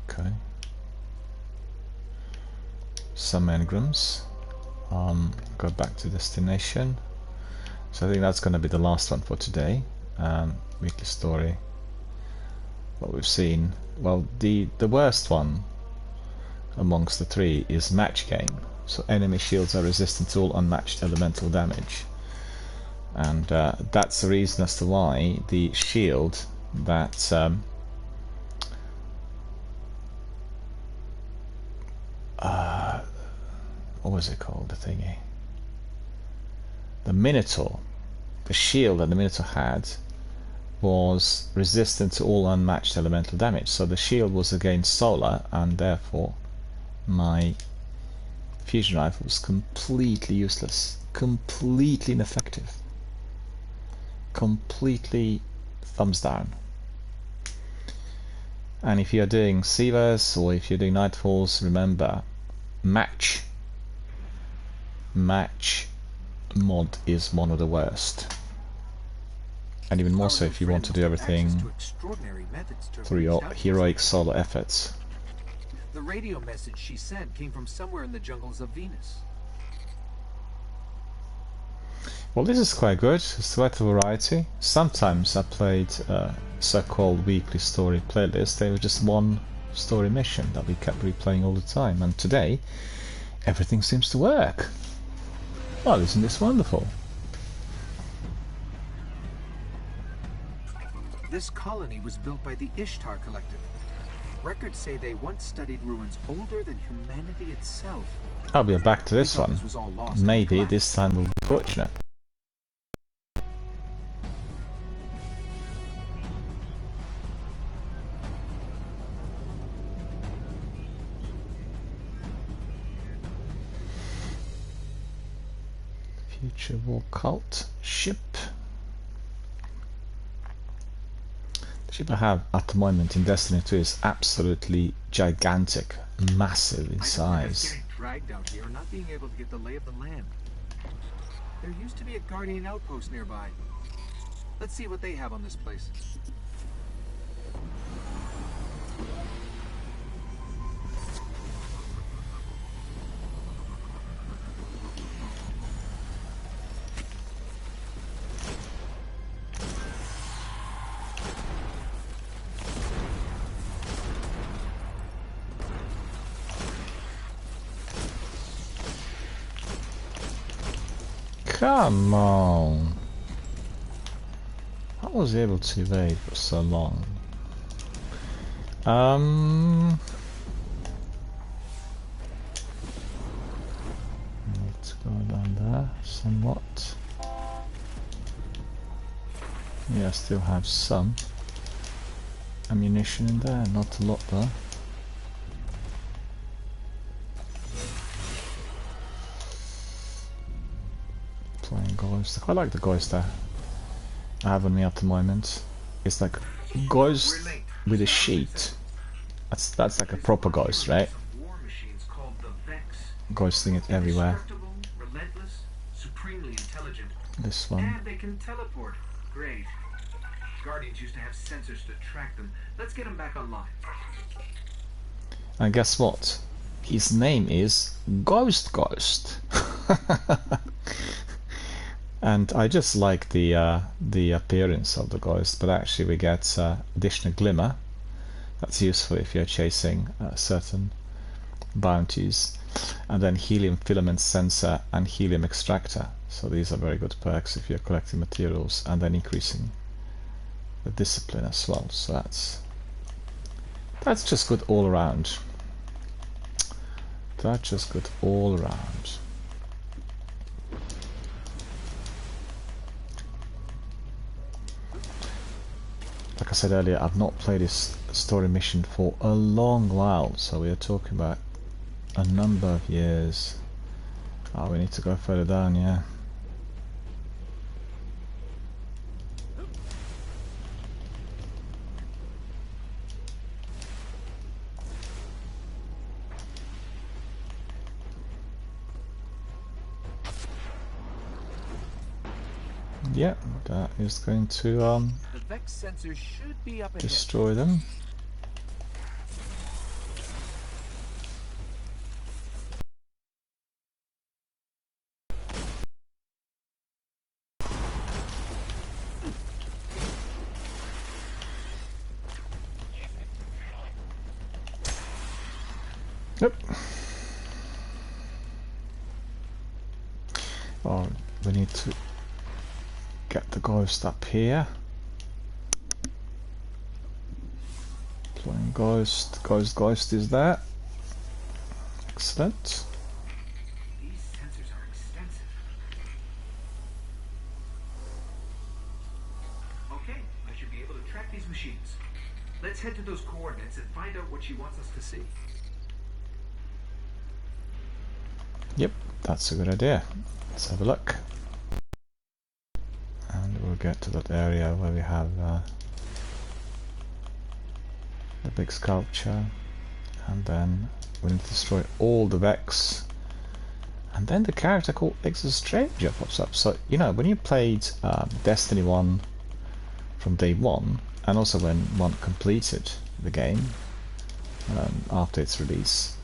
Okay. Some engrams. Go back to destination. So I think that's going to be the last one for today. Weekly story. What we've seen. Well, the worst one amongst the three is match game. So enemy shields are resistant to all unmatched elemental damage. And that's the reason as to why the shield that what was it called, the thingy? The Minotaur. The shield that the Minotaur had was resistant to all unmatched elemental damage. So the shield was against solar, and therefore my fusion rifle was completely useless, completely ineffective, completely thumbs down. And if you're doing Sievers or if you're doing Nightfalls, remember, match mod is one of the worst. And even more so if you want to do everything through your heroic solo efforts. The radio message she sent came from somewhere in the jungles of Venus. Well, this is quite good. It's quite a variety. Sometimes I played so-called weekly story playlist. They were just one story mission that we kept replaying all the time. And today, everything seems to work. Well, isn't this wonderful? This colony was built by the Ishtar Collective. Records say they once studied ruins older than humanity itself. I'll be back to this one. Maybe this time we'll be fortunate. Future War Cult ship. The ship I have at the moment in Destiny 2 is absolutely gigantic, massive in size. Dragged out here, not being able to get the lay of the land. There used to be a Guardian outpost nearby. Let's see what they have on this place. Come on. I was able to evade for so long. Let's go down there somewhat. Yeah, I still have some ammunition in there, not a lot though. Playing Ghost. I quite like the Ghost I have on me at the moment. It's like Ghost with a sheet. That's like a proper Ghost, right? Ghosting it everywhere. This one. And they can teleport. Great. Guardians used to have sensors to track them. Let's get them back online. And guess what? His name is Ghost. And I just like the appearance of the Ghost, but actually we get additional glimmer. That's useful if you're chasing certain bounties, and then helium filament sensor and helium extractor. So these are very good perks if you're collecting materials, and then increasing the discipline as well. So that's just good all around. That's just good all around. Like I said earlier, I've not played this story mission for a long while, so we are talking about a number of years. Oh, we need to go further down, yeah. Yeah, that is going to the Vex sensor should be up ahead. Destroy them. Yep. Oh, we need to get the Ghost up here. Playing Ghost is there. Excellent. These sensors are extensive. Okay, I should be able to track these machines. Let's head to those coordinates and find out what she wants us to see. Yep, that's a good idea. Let's have a look. And we'll get to that area where we have the big sculpture, and then we need to destroy all the Vex, and then the character called Exo Stranger pops up. So, you know, when you played Destiny 1 from day one, and also when one completed the game after its release,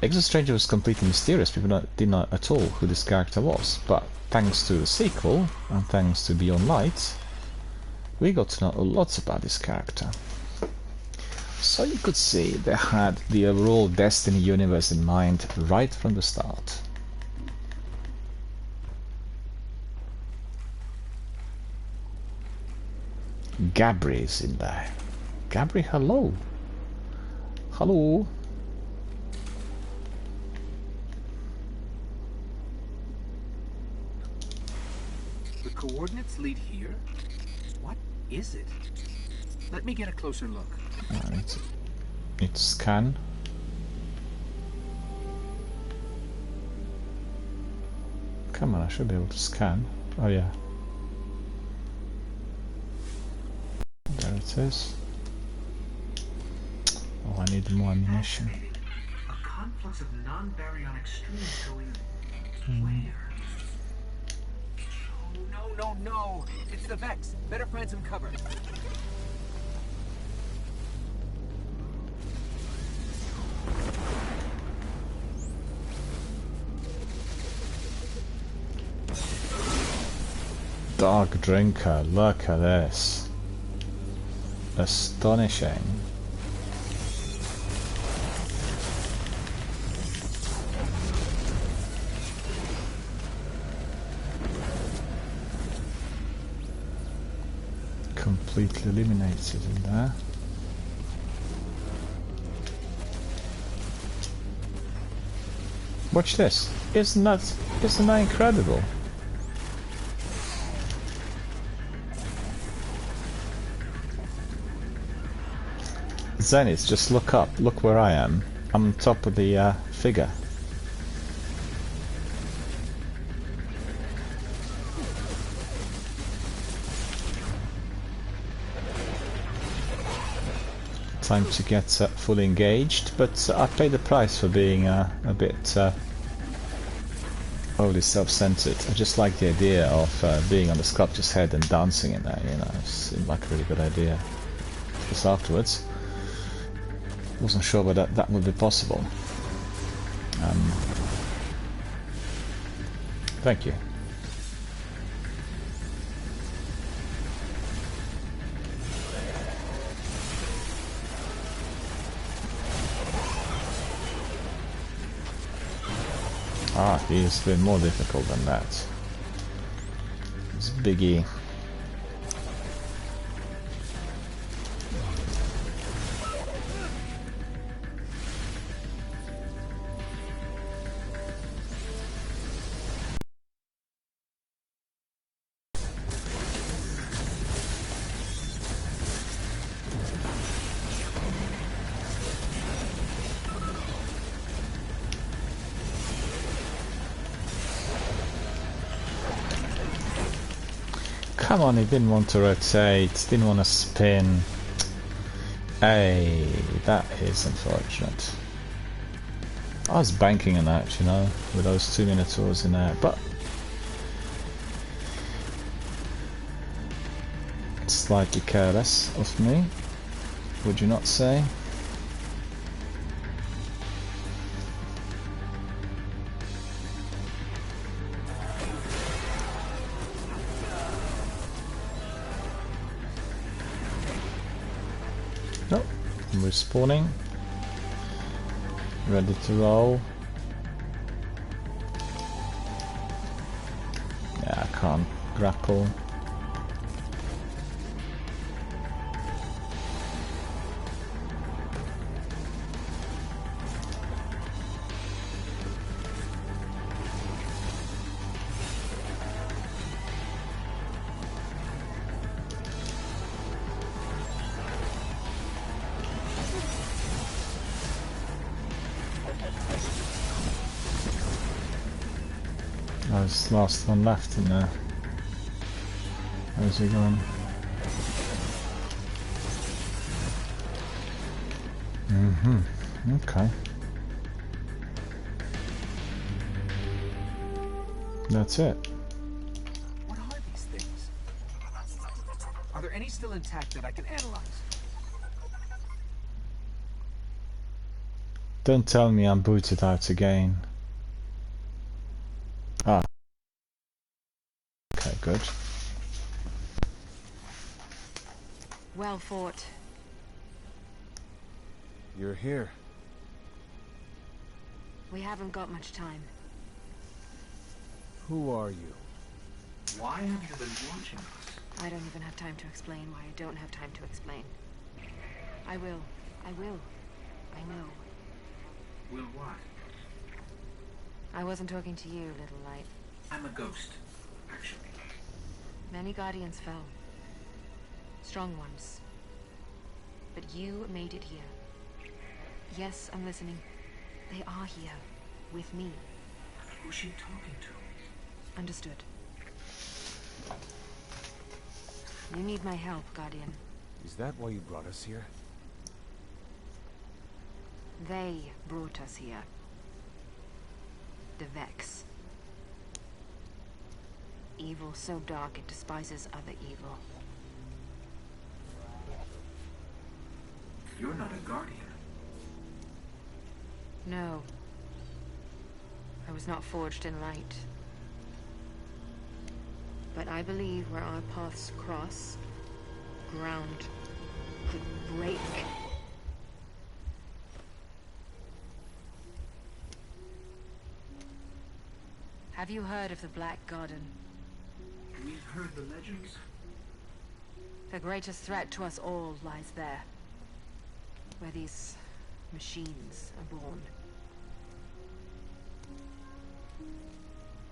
Exo Stranger was completely mysterious. People didn't know at all who this character was, but thanks to the sequel, and thanks to Beyond Light, we got to know lots about this character. So you could see they had the overall Destiny universe in mind right from the start. Gabri is in there. Gabri, hello. Hello. The coordinates lead here? What is it? Let me get a closer look. I need to scan. Come on, I should be able to scan. Oh yeah. There it is. Oh, I need more ammunition. A conflux of non-baryonic streams going where? Oh, no! It's the Vex. Better find some cover. Dark Drinker, look at this. Astonishing. completely eliminated in there. Watch this. Isn't that incredible? Zenith, just look up. Look where I am. I'm on top of the figure. Time to get fully engaged, but I paid the price for being a bit overly self-centered. I just like the idea of being on the sculpture's head and dancing in there, you know. It seemed like a really good idea. Just afterwards, wasn't sure whether that would be possible. Thank you. Ah, he's been more difficult than that. It's Biggie. Come on, he didn't want to rotate, didn't want to spin. Hey, that is unfortunate. I was banking on that, you know, with those 2 Minotaurs in there, but slightly careless of me, would you not say? Nope, I'm respawning. Ready to roll. Yeah, I can't grapple. There's the last one left in there. How's he going? Okay. That's it. What are these things? Are there any still intact that I can analyze? Don't tell me I'm booted out again. Ah. Okay, good. Well fought. You're here. We haven't got much time. Who are you? Why have you been watching us? I don't even have time to explain why I don't have time to explain. I will. I will. I know. Will what? I wasn't talking to you, little light. I'm a ghost, actually. Many Guardians fell. Strong ones. But you made it here. Yes, I'm listening. They are here. With me. Who's she talking to? Understood. You need my help, Guardian. Is that why you brought us here? They brought us here. The Vex. Evil so dark it despises other evil. You're not a Guardian. No. I was not forged in light. But I believe where our paths cross, ground could break. Have you heard of the Black Garden? We've heard the legends. The greatest threat to us all lies there, where these machines are born.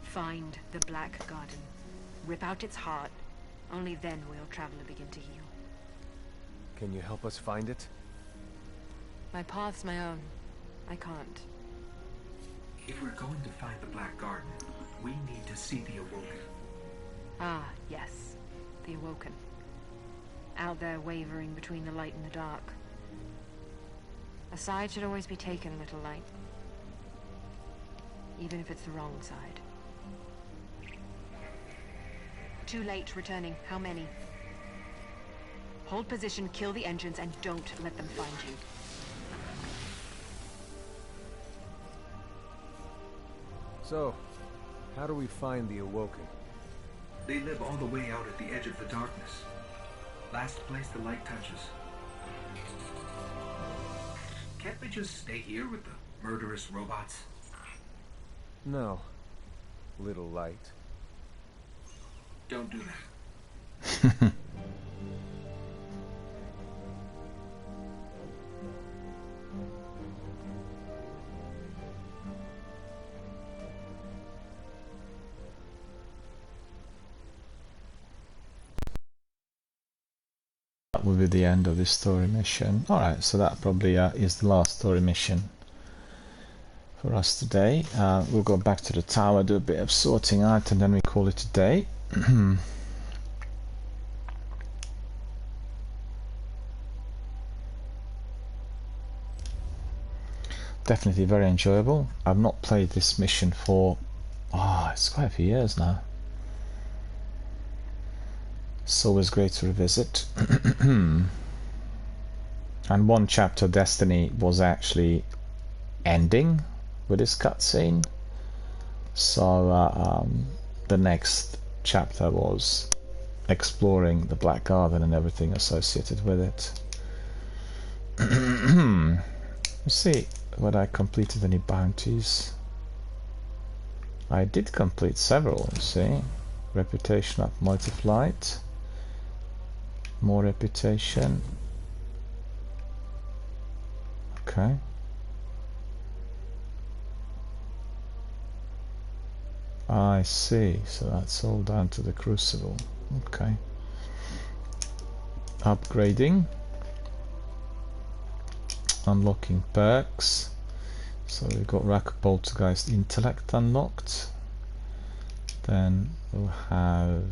Find the Black Garden. Rip out its heart. Only then will Traveler begin to heal. Can you help us find it? My path's my own. I can't. If we're going to find the Black Garden, we need to see the Awoken. Ah, yes. The Awoken. Out there wavering between the light and the dark. A side should always be taken, Little Light. Even if it's the wrong side. Too late returning. How many? Hold position, kill the engines, and don't let them find you. So, how do we find the Awoken? They live all the way out at the edge of the darkness. Last place the light touches. Can't we just stay here with the murderous robots? No. Little Light. Don't do that. That will be the end of this story mission. Alright, so that probably is the last story mission for us today. We'll go back to the tower, do a bit of sorting out, and then we call it a day. Definitely very enjoyable. I've not played this mission for it's quite a few years now. It's always great to revisit. And one chapter of Destiny was actually ending with this cutscene, so the next chapter was exploring the Black Garden and everything associated with it. Let's see whether I completed any bounties. I did complete several, you see. Reputation up multiplied. More reputation. Okay. I see, so that's all down to the Crucible. Okay. Upgrading. Unlocking perks. So we've got Rack Poltergeist Intellect unlocked. Then we'll have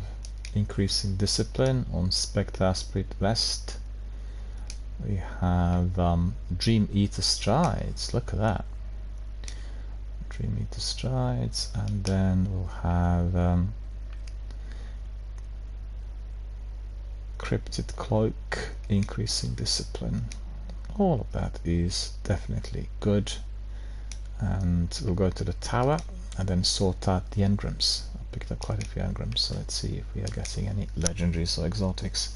increasing discipline on Spectre Spirit Vest. We have Dream Eater Strides. Look at that. Dream Eater Strides, and then we'll have Cryptid Cloak, increasing discipline. All of that is definitely good. And we'll go to the tower and then sort out the engrams. I picked up quite a few engrams, so let's see if we are getting any legendaries or exotics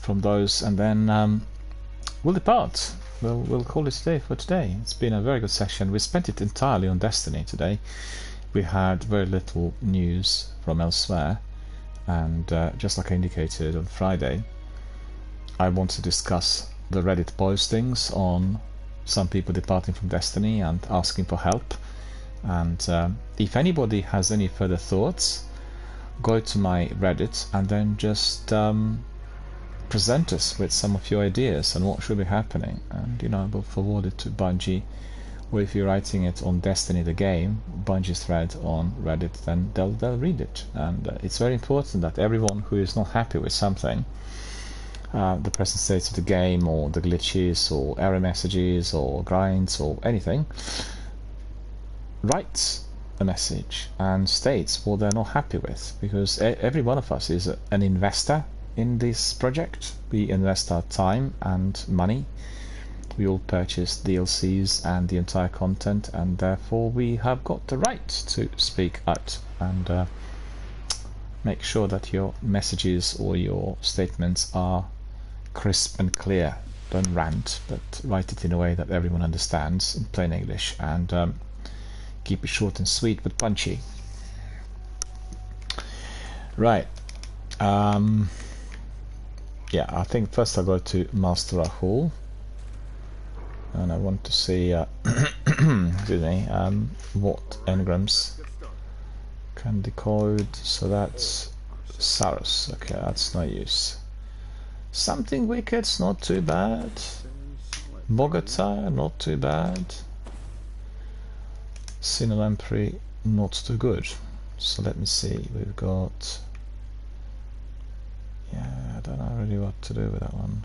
from those, and then we'll depart. We'll call it a day for today. It's been a very good session. We spent it entirely on Destiny today. We had very little news from elsewhere, and just like I indicated on Friday, I want to discuss the Reddit postings on some people departing from Destiny and asking for help. And if anybody has any further thoughts, go to my Reddit and then just present us with some of your ideas and what should be happening, and we'll forward it to Bungie, or if you're writing it on Destiny the game, Bungie's thread on Reddit, then they'll read it. And it's very important that everyone who is not happy with something, the present state of the game, or the glitches, or error messages, or grinds, or anything, writes a message and states what they're not happy with, because every one of us is an investor in this project. We invest our time and money. We all purchase DLCs and the entire content, and therefore we have got the right to speak out and make sure that your messages or your statements are crisp and clear. Don't rant, but write it in a way that everyone understands in plain English, and keep it short and sweet but punchy. Right. yeah, I think first I'll go to Master Rahul, and I want to see excuse me, what engrams can decode. So that's Saros. Okay, that's no use. Something Wicked's not too bad. Bogota, not too bad. Sinalampri, not too good. So let me see, we've got, yeah, I don't know really what to do with that one.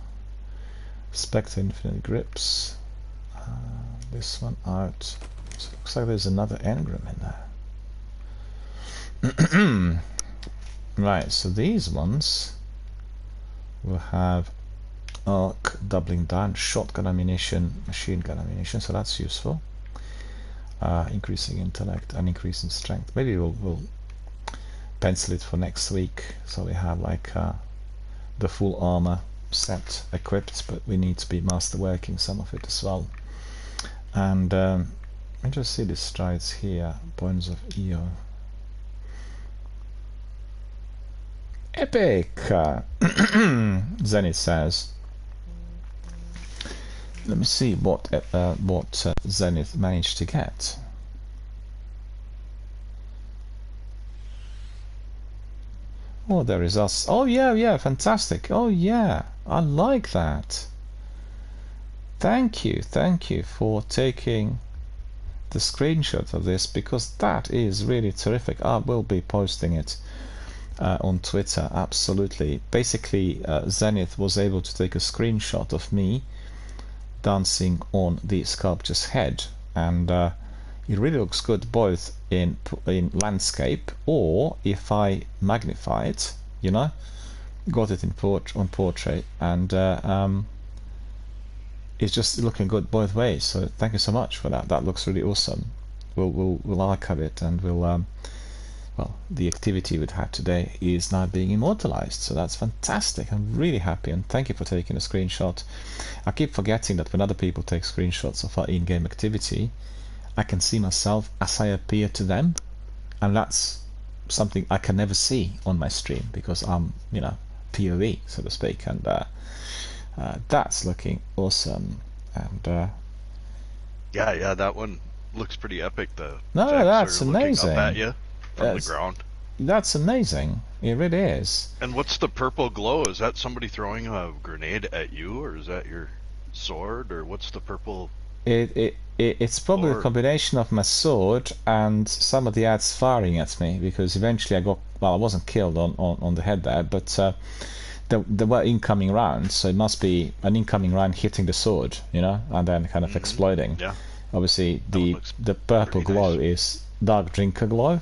Spectre Infinite Grips, this one out. So it looks like there's another engram in there. Right, so these ones will have arc doubling down, shotgun ammunition, machine gun ammunition, so that's useful. Increasing intellect and increasing strength. Maybe we'll pencil it for next week, so we have like the full armor set equipped, but we need to be masterworking some of it as well. And let me just see the strides here. Bones of Io. Epic! Zenith says. Let me see what Zenith managed to get. Oh, there is us. Oh yeah, fantastic. Oh yeah, I like that. Thank you for taking the screenshot of this, because that is really terrific. I will be posting it on Twitter, absolutely. Basically, Zenith was able to take a screenshot of me dancing on the sculpture's head, and it really looks good both in landscape, or if I magnify it, you know, got it on portrait, and it's just looking good both ways. So thank you so much for that. That looks really awesome. We'll archive it, and we'll well, the activity we've had today is now being immortalized, so that's fantastic. I'm really happy, and thank you for taking a screenshot. I keep forgetting that when other people take screenshots of our in-game activity, I can see myself as I appear to them, and that's something I can never see on my stream, because I'm, you know, POV, so to speak, and that's looking awesome. And yeah, that one looks pretty epic. No, that's amazing. Up at you from the ground. That's amazing. It really is. And what's the purple glow? Is that somebody throwing a grenade at you, or is that your sword, or what's the purple? It's probably a combination of my sword and some of the ads firing at me, because eventually I got, well, I wasn't killed on the head there, but there were incoming rounds, so it must be an incoming round hitting the sword, you know, and then kind of exploding. Yeah. Obviously, the purple glow is Dark Drinker glow,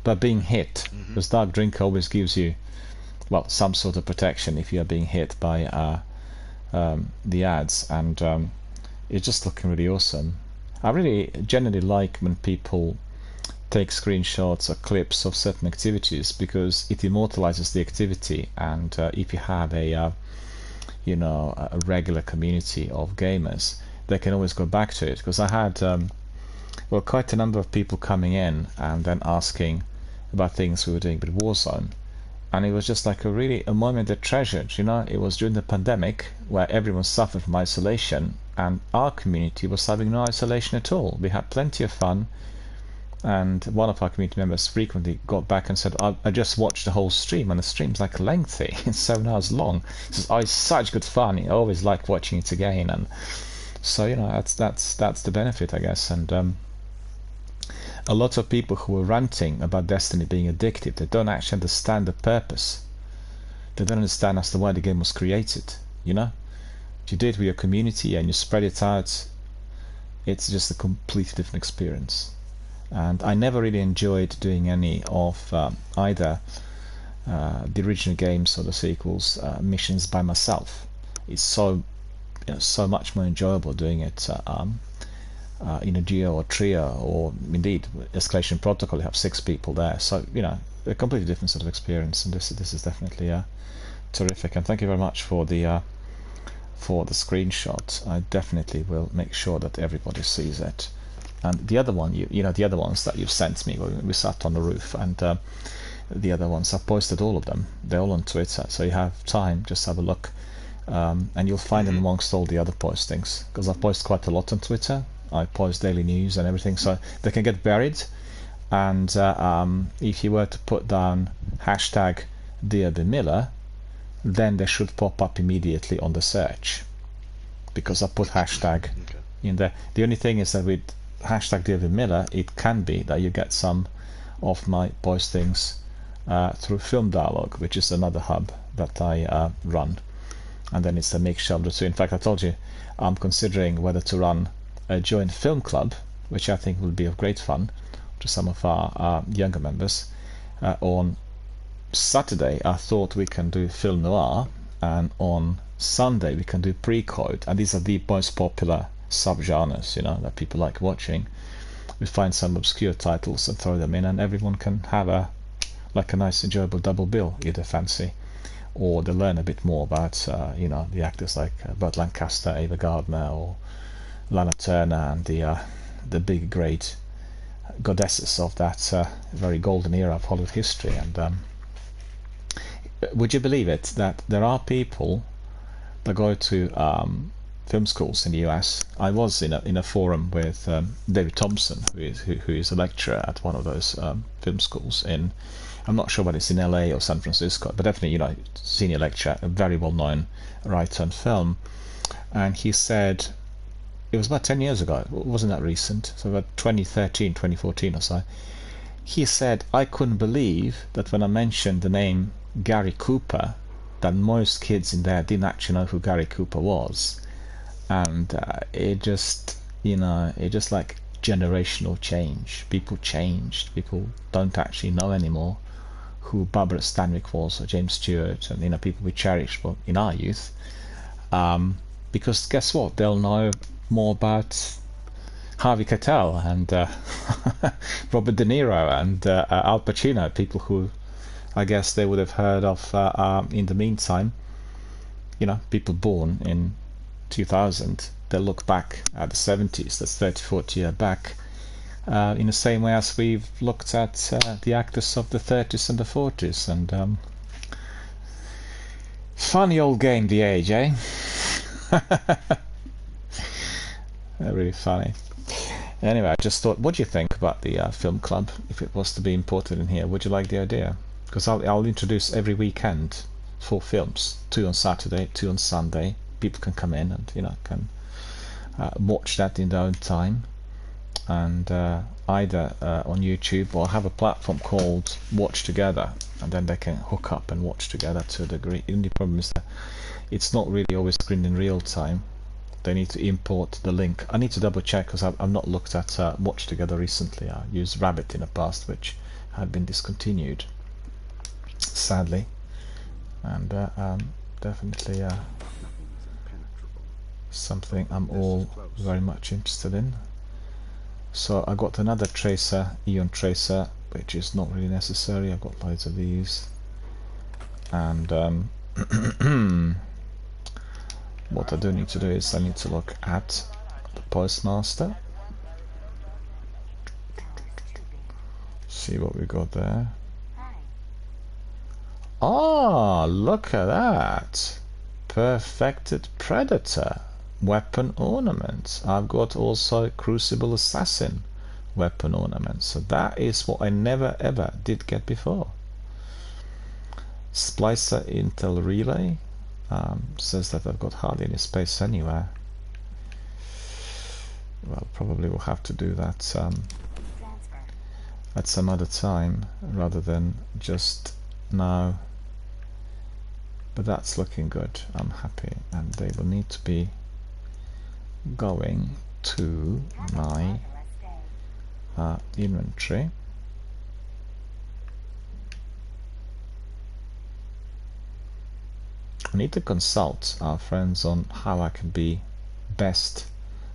but being hit, because Dark Drinker always gives you, well, some sort of protection if you are being hit by the ads, and it's just looking really awesome. I really generally like when people take screenshots or clips of certain activities, because it immortalizes the activity, and if you have a you know, a regular community of gamers, they can always go back to it. Because I had well, quite a number of people coming in and then asking about things we were doing with Warzone, and it was just like a moment they treasured. You know, it was during the pandemic where everyone suffered from isolation, and our community was having no isolation at all. We had plenty of fun, and one of our community members frequently got back and said, I just watched the whole stream, and the stream's like lengthy, it's 7 hours long. He says, oh, it's such good fun, I always like watching it again. And so, you know, that's the benefit, I guess. And a lot of people who were ranting about Destiny being addictive, they don't actually understand the purpose. They don't understand as to why the game was created, you know? If you do it with your community and you spread it out, it's just a completely different experience. And I never really enjoyed doing any of either the original games or the sequels missions by myself. It's so much more enjoyable doing it in a duo or trio, or indeed Escalation Protocol. You have 6 people there, so you know, a completely different sort of experience. And this is definitely terrific. And thank you very much for the screenshot. I definitely will make sure that everybody sees it. And the other one, you know, the other ones that you've sent me, we sat on the roof, and the other ones. I've posted all of them. They're all on Twitter, so you have time, just have a look. And you'll find them amongst all the other postings, because I post quite a lot on Twitter. I post daily news and everything, so they can get buried. And if you were to put down hashtag Dear B. Miller, then they should pop up immediately on the search, because I put hashtag in there. The only thing is that with hashtag Dear B. Miller, it can be that you get some of my postings through Film Dialogue, which is another hub that I run. And then it's a mixture of the two. In fact, I told you I'm considering whether to run a joint film club, which I think will be of great fun to some of our younger members. On Saturday, I thought we can do film noir, and on Sunday we can do pre-code. And these are the most popular subgenres, you know, that people like watching. We find some obscure titles and throw them in, and everyone can have a nice, enjoyable double bill, either fancy, or they learn a bit more about you know, the actors like Burt Lancaster, Ava Gardner, or Lana Turner, and the big great goddesses of that very golden era of Hollywood history. And would you believe it that there are people that go to film schools in the US? I was in a forum with David Thompson, who is a lecturer at one of those film schools in, I'm not sure whether it's in LA or San Francisco, but definitely, you know, senior lecturer, a very well-known writer on film. And he said, it was about 10 years ago, it wasn't that recent, so about 2013, 2014 or so, he said, I couldn't believe that when I mentioned the name Gary Cooper, that most kids in there didn't actually know who Gary Cooper was. And it just, you know, it just like generational change. People changed. People don't actually know anymore who Barbara Stanwyck was, or James Stewart, and, you know, people we cherished in our youth. Because guess what? They'll know more about Harvey Keitel and Robert De Niro and Al Pacino, people who I guess they would have heard of in the meantime. You know, people born in 2000, they look back at the 70s, that's 30-40 years back, in the same way as we've looked at the actors of the 30s and the 40s. And funny old game, the age, eh? Really funny. Anyway, I just thought, what do you think about the film club? If it was to be imported in here, would you like the idea? Because I'll introduce every weekend 4 films, 2 on Saturday, 2 on Sunday. People can come in and, you know, can watch that in their own time, and either on YouTube, or have a platform called Watch Together, and then they can hook up and watch together to a degree. The only problem is that it's not really always screened in real time. They need to import the link. I need to double check, because I've not looked at Watch Together recently. I used Rabbit in the past, which had been discontinued, sadly, and definitely something I'm all very much interested in. So I got another tracer, Eon tracer, which is not really necessary. I've got loads of these, and what I do need to do is I need to look at the Postmaster, see what we got there. Ah, look at that! Perfected Predator weapon ornament. I've got also Crucible Assassin weapon ornament. So that is what I never ever did get before. Splicer Intel Relay says that I've got hardly any space anywhere. Well, probably we'll have to do that at some other time rather than just now. But that's looking good. I'm happy, and they will need to be going to my inventory. I need to consult our friends on how I can be best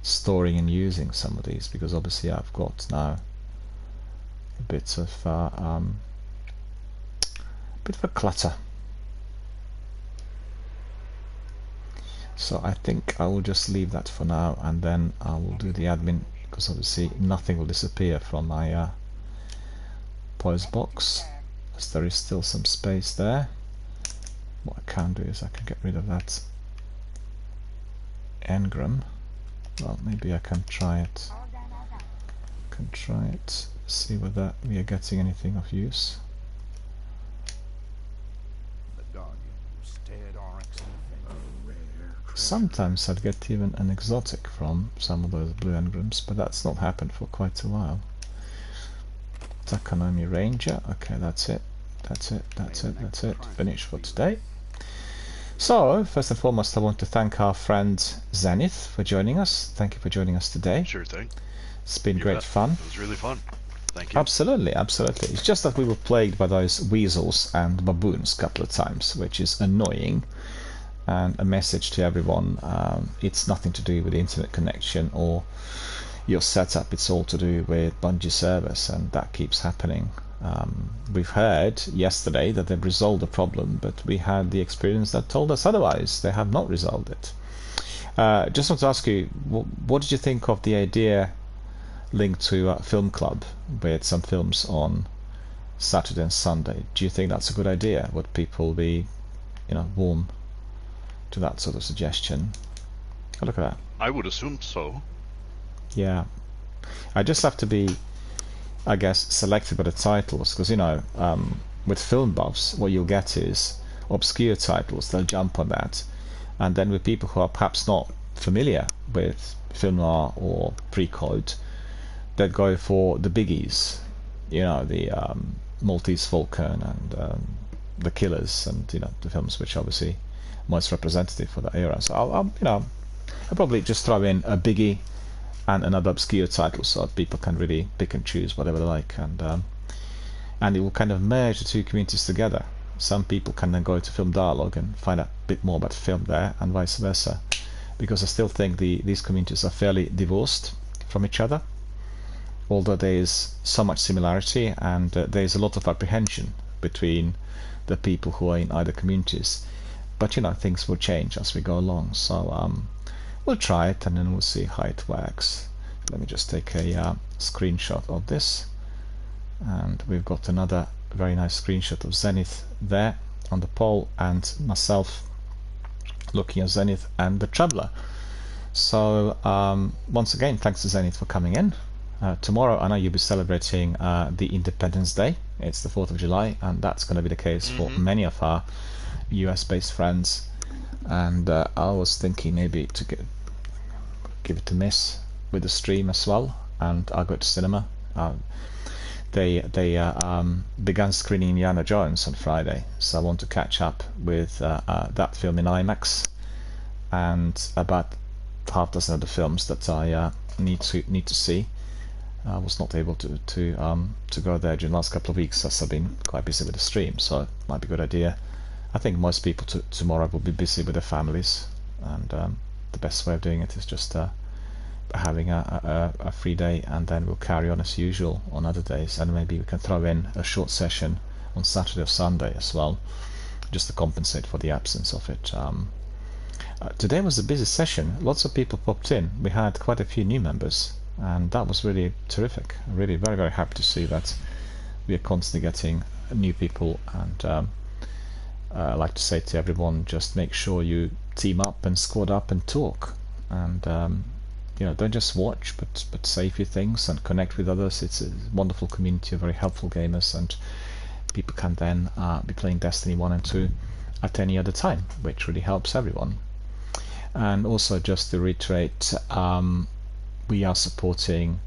storing and using some of these, because obviously I've got now a bit of a clutter. So I think I will just leave that for now, and then I will do the admin, because obviously nothing will disappear from my post box. because there is still some space there. What I can do is I can get rid of that engram. Well, maybe I can try it. See whether we are getting anything of use. Sometimes I'd get even an exotic from some of those blue engrams, but that's not happened for quite a while. Takanami Ranger, okay, that's it. Finished for today. So, first and foremost, I want to thank our friend Zenith for joining us. Thank you for joining us today. Sure thing. It's been great fun. It was really fun. Thank you. Absolutely. It's just that we were plagued by those weasels and baboons a couple of times, which is annoying. And a message to everyone, it's nothing to do with the internet connection or your setup, it's all to do with Bungie servers, and that keeps happening. We've heard yesterday that they've resolved the problem, but we had the experience that told us otherwise. They have not resolved it. Just want to ask you, what did you think of the idea linked to Film Club with some films on Saturday and Sunday? Do you think that's a good idea? Would people be, warm to that sort of suggestion? Oh, look at that. I would assume so. Yeah. I just have to be, I guess, selected by the titles, because with film buffs, what you'll get is obscure titles. They'll jump on that, and then with people who are perhaps not familiar with film noir or pre-code, they'd go for the biggies, the Maltese Falcon and the Killers, and the films which obviously most representative for that era. So I'll probably just throw in a biggie and another obscure title, so that people can really pick and choose whatever they like, and it will kind of merge the two communities together. Some people can then go to Film Dialogue and find out a bit more about film there, and vice versa, because I still think these communities are fairly divorced from each other, although there is so much similarity, and there is a lot of apprehension between the people who are in either communities. But things will change as we go along, so we'll try it and then we'll see how it works. Let me just take a screenshot of this, and we've got another very nice screenshot of Zenith there on the poll, and myself looking at Zenith and the Traveller. So once again, thanks to Zenith for coming in. Tomorrow I know you'll be celebrating the Independence Day. It's the 4th of July, and that's going to be the case for many of our US-based friends, and I was thinking maybe to give it a miss with the stream as well, and I'll go to cinema. They began screening Indiana Jones on Friday, so I want to catch up with that film in IMAX, and about half dozen other films that I need to see. I was not able to go there during the last couple of weeks as I've been quite busy with the stream, so it might be a good idea. I think most people tomorrow will be busy with their families, and the best way of doing it is just having a free day, and then we'll carry on as usual on other days, and maybe we can throw in a short session on Saturday or Sunday as well, just to compensate for the absence of it. Today was a busy session. Lots of people popped in. We had quite a few new members, and that was really terrific. Really very, very happy to see that we are constantly getting new people, and I like to say to everyone, just make sure you team up and squad up and talk, and don't just watch, but say a few things and connect with others. It's a wonderful community of very helpful gamers, and people can then be playing Destiny 1 and 2 at any other time, which really helps everyone. And also, just to reiterate, we are supporting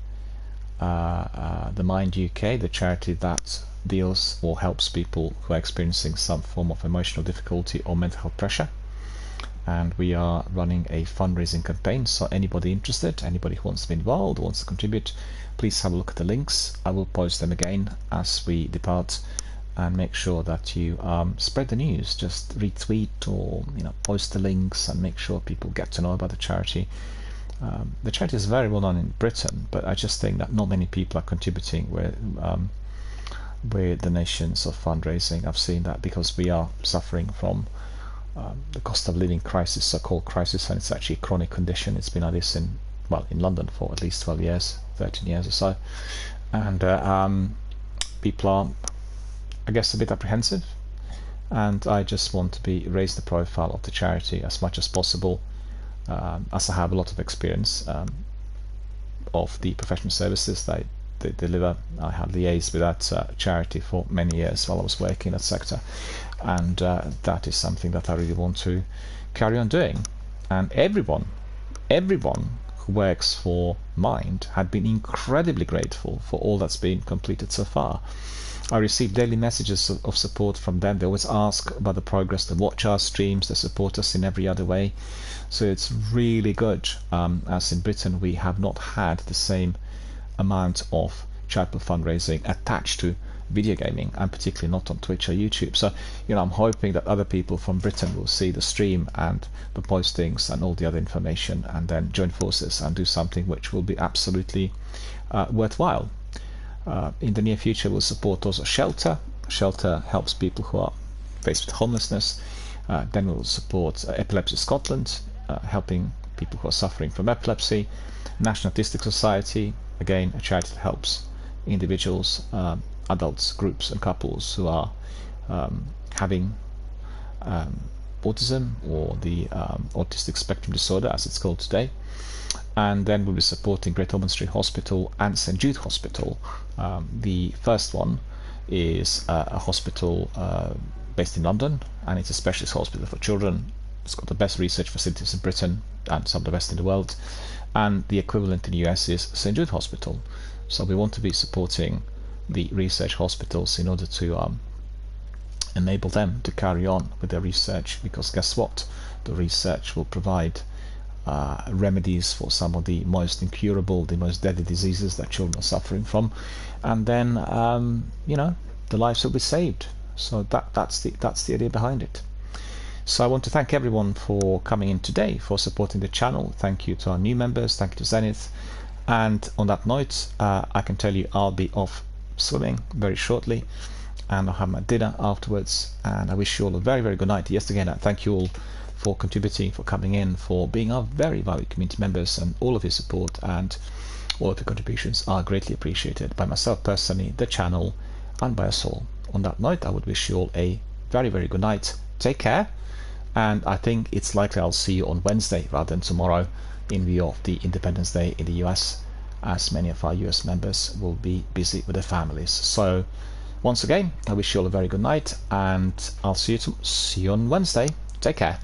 the Mind UK, the charity that deals or helps people who are experiencing some form of emotional difficulty or mental health pressure, and we are running a fundraising campaign. So anybody interested, anybody who wants to be involved, wants to contribute, please have a look at the links. I will post them again as we depart, and make sure that you spread the news. Just retweet or post the links and make sure people get to know about the charity. The charity is very well known in Britain, but I just think that not many people are contributing with donations of fundraising. I've seen that because we are suffering from the cost of living crisis, so-called crisis, and it's actually a chronic condition. It's been like this in London for at least 12 years, 13 years or so, and people are I guess, a bit apprehensive, and I just want to raise the profile of the charity as much as possible, as I have a lot of experience of the professional services that they deliver. I have liaised with that charity for many years while I was working in that sector, and that is something that I really want to carry on doing. And everyone who works for Mind had been incredibly grateful for all that's been completed so far. I receive daily messages of support from them. They always ask about the progress, they watch our streams, they support us in every other way. So it's really good. As in Britain, we have not had the same amount of charitable fundraising attached to video gaming, and particularly not on Twitch or YouTube. So, you know, I'm hoping that other people from Britain will see the stream and the postings and all the other information, and then join forces and do something which will be absolutely worthwhile. In the near future, we'll support also Shelter. Shelter helps people who are faced with homelessness. Then we'll support Epilepsy Scotland, helping people who are suffering from epilepsy. National Autistic Society, again, a charity that helps individuals, adults, groups and couples who are having autism, or the autistic spectrum disorder as it's called today. And then we'll be supporting Great Ormond Street Hospital and St Jude Hospital. The first one is a hospital based in London, and it's a specialist hospital for children. It's got the best research facilities in Britain and some of the best in the world. And the equivalent in the US is St Jude Hospital. So we want to be supporting the research hospitals in order to enable them to carry on with their research, because guess what? The research will provide remedies for some of the most incurable, the most deadly diseases that children are suffering from, and then you know, the lives will be saved. So that's the idea behind it. So I want to thank everyone for coming in today, for supporting the channel. Thank you to our new members, thank you to Zenith. And on that note, I can tell you I'll be off swimming very shortly, and I'll have my dinner afterwards. And I wish you all a very, very good night. Yes, again, I thank you all for contributing, for coming in, for being our very valued community members, and all of your support and all of your contributions are greatly appreciated by myself personally, the channel, and by us all. On that note, I would wish you all a very, very good night. Take care, and I think it's likely I'll see you on Wednesday rather than tomorrow, in view of the Independence Day in the US, as many of our US members will be busy with their families. So once again, I wish you all a very good night, and I'll see you on Wednesday. Take care.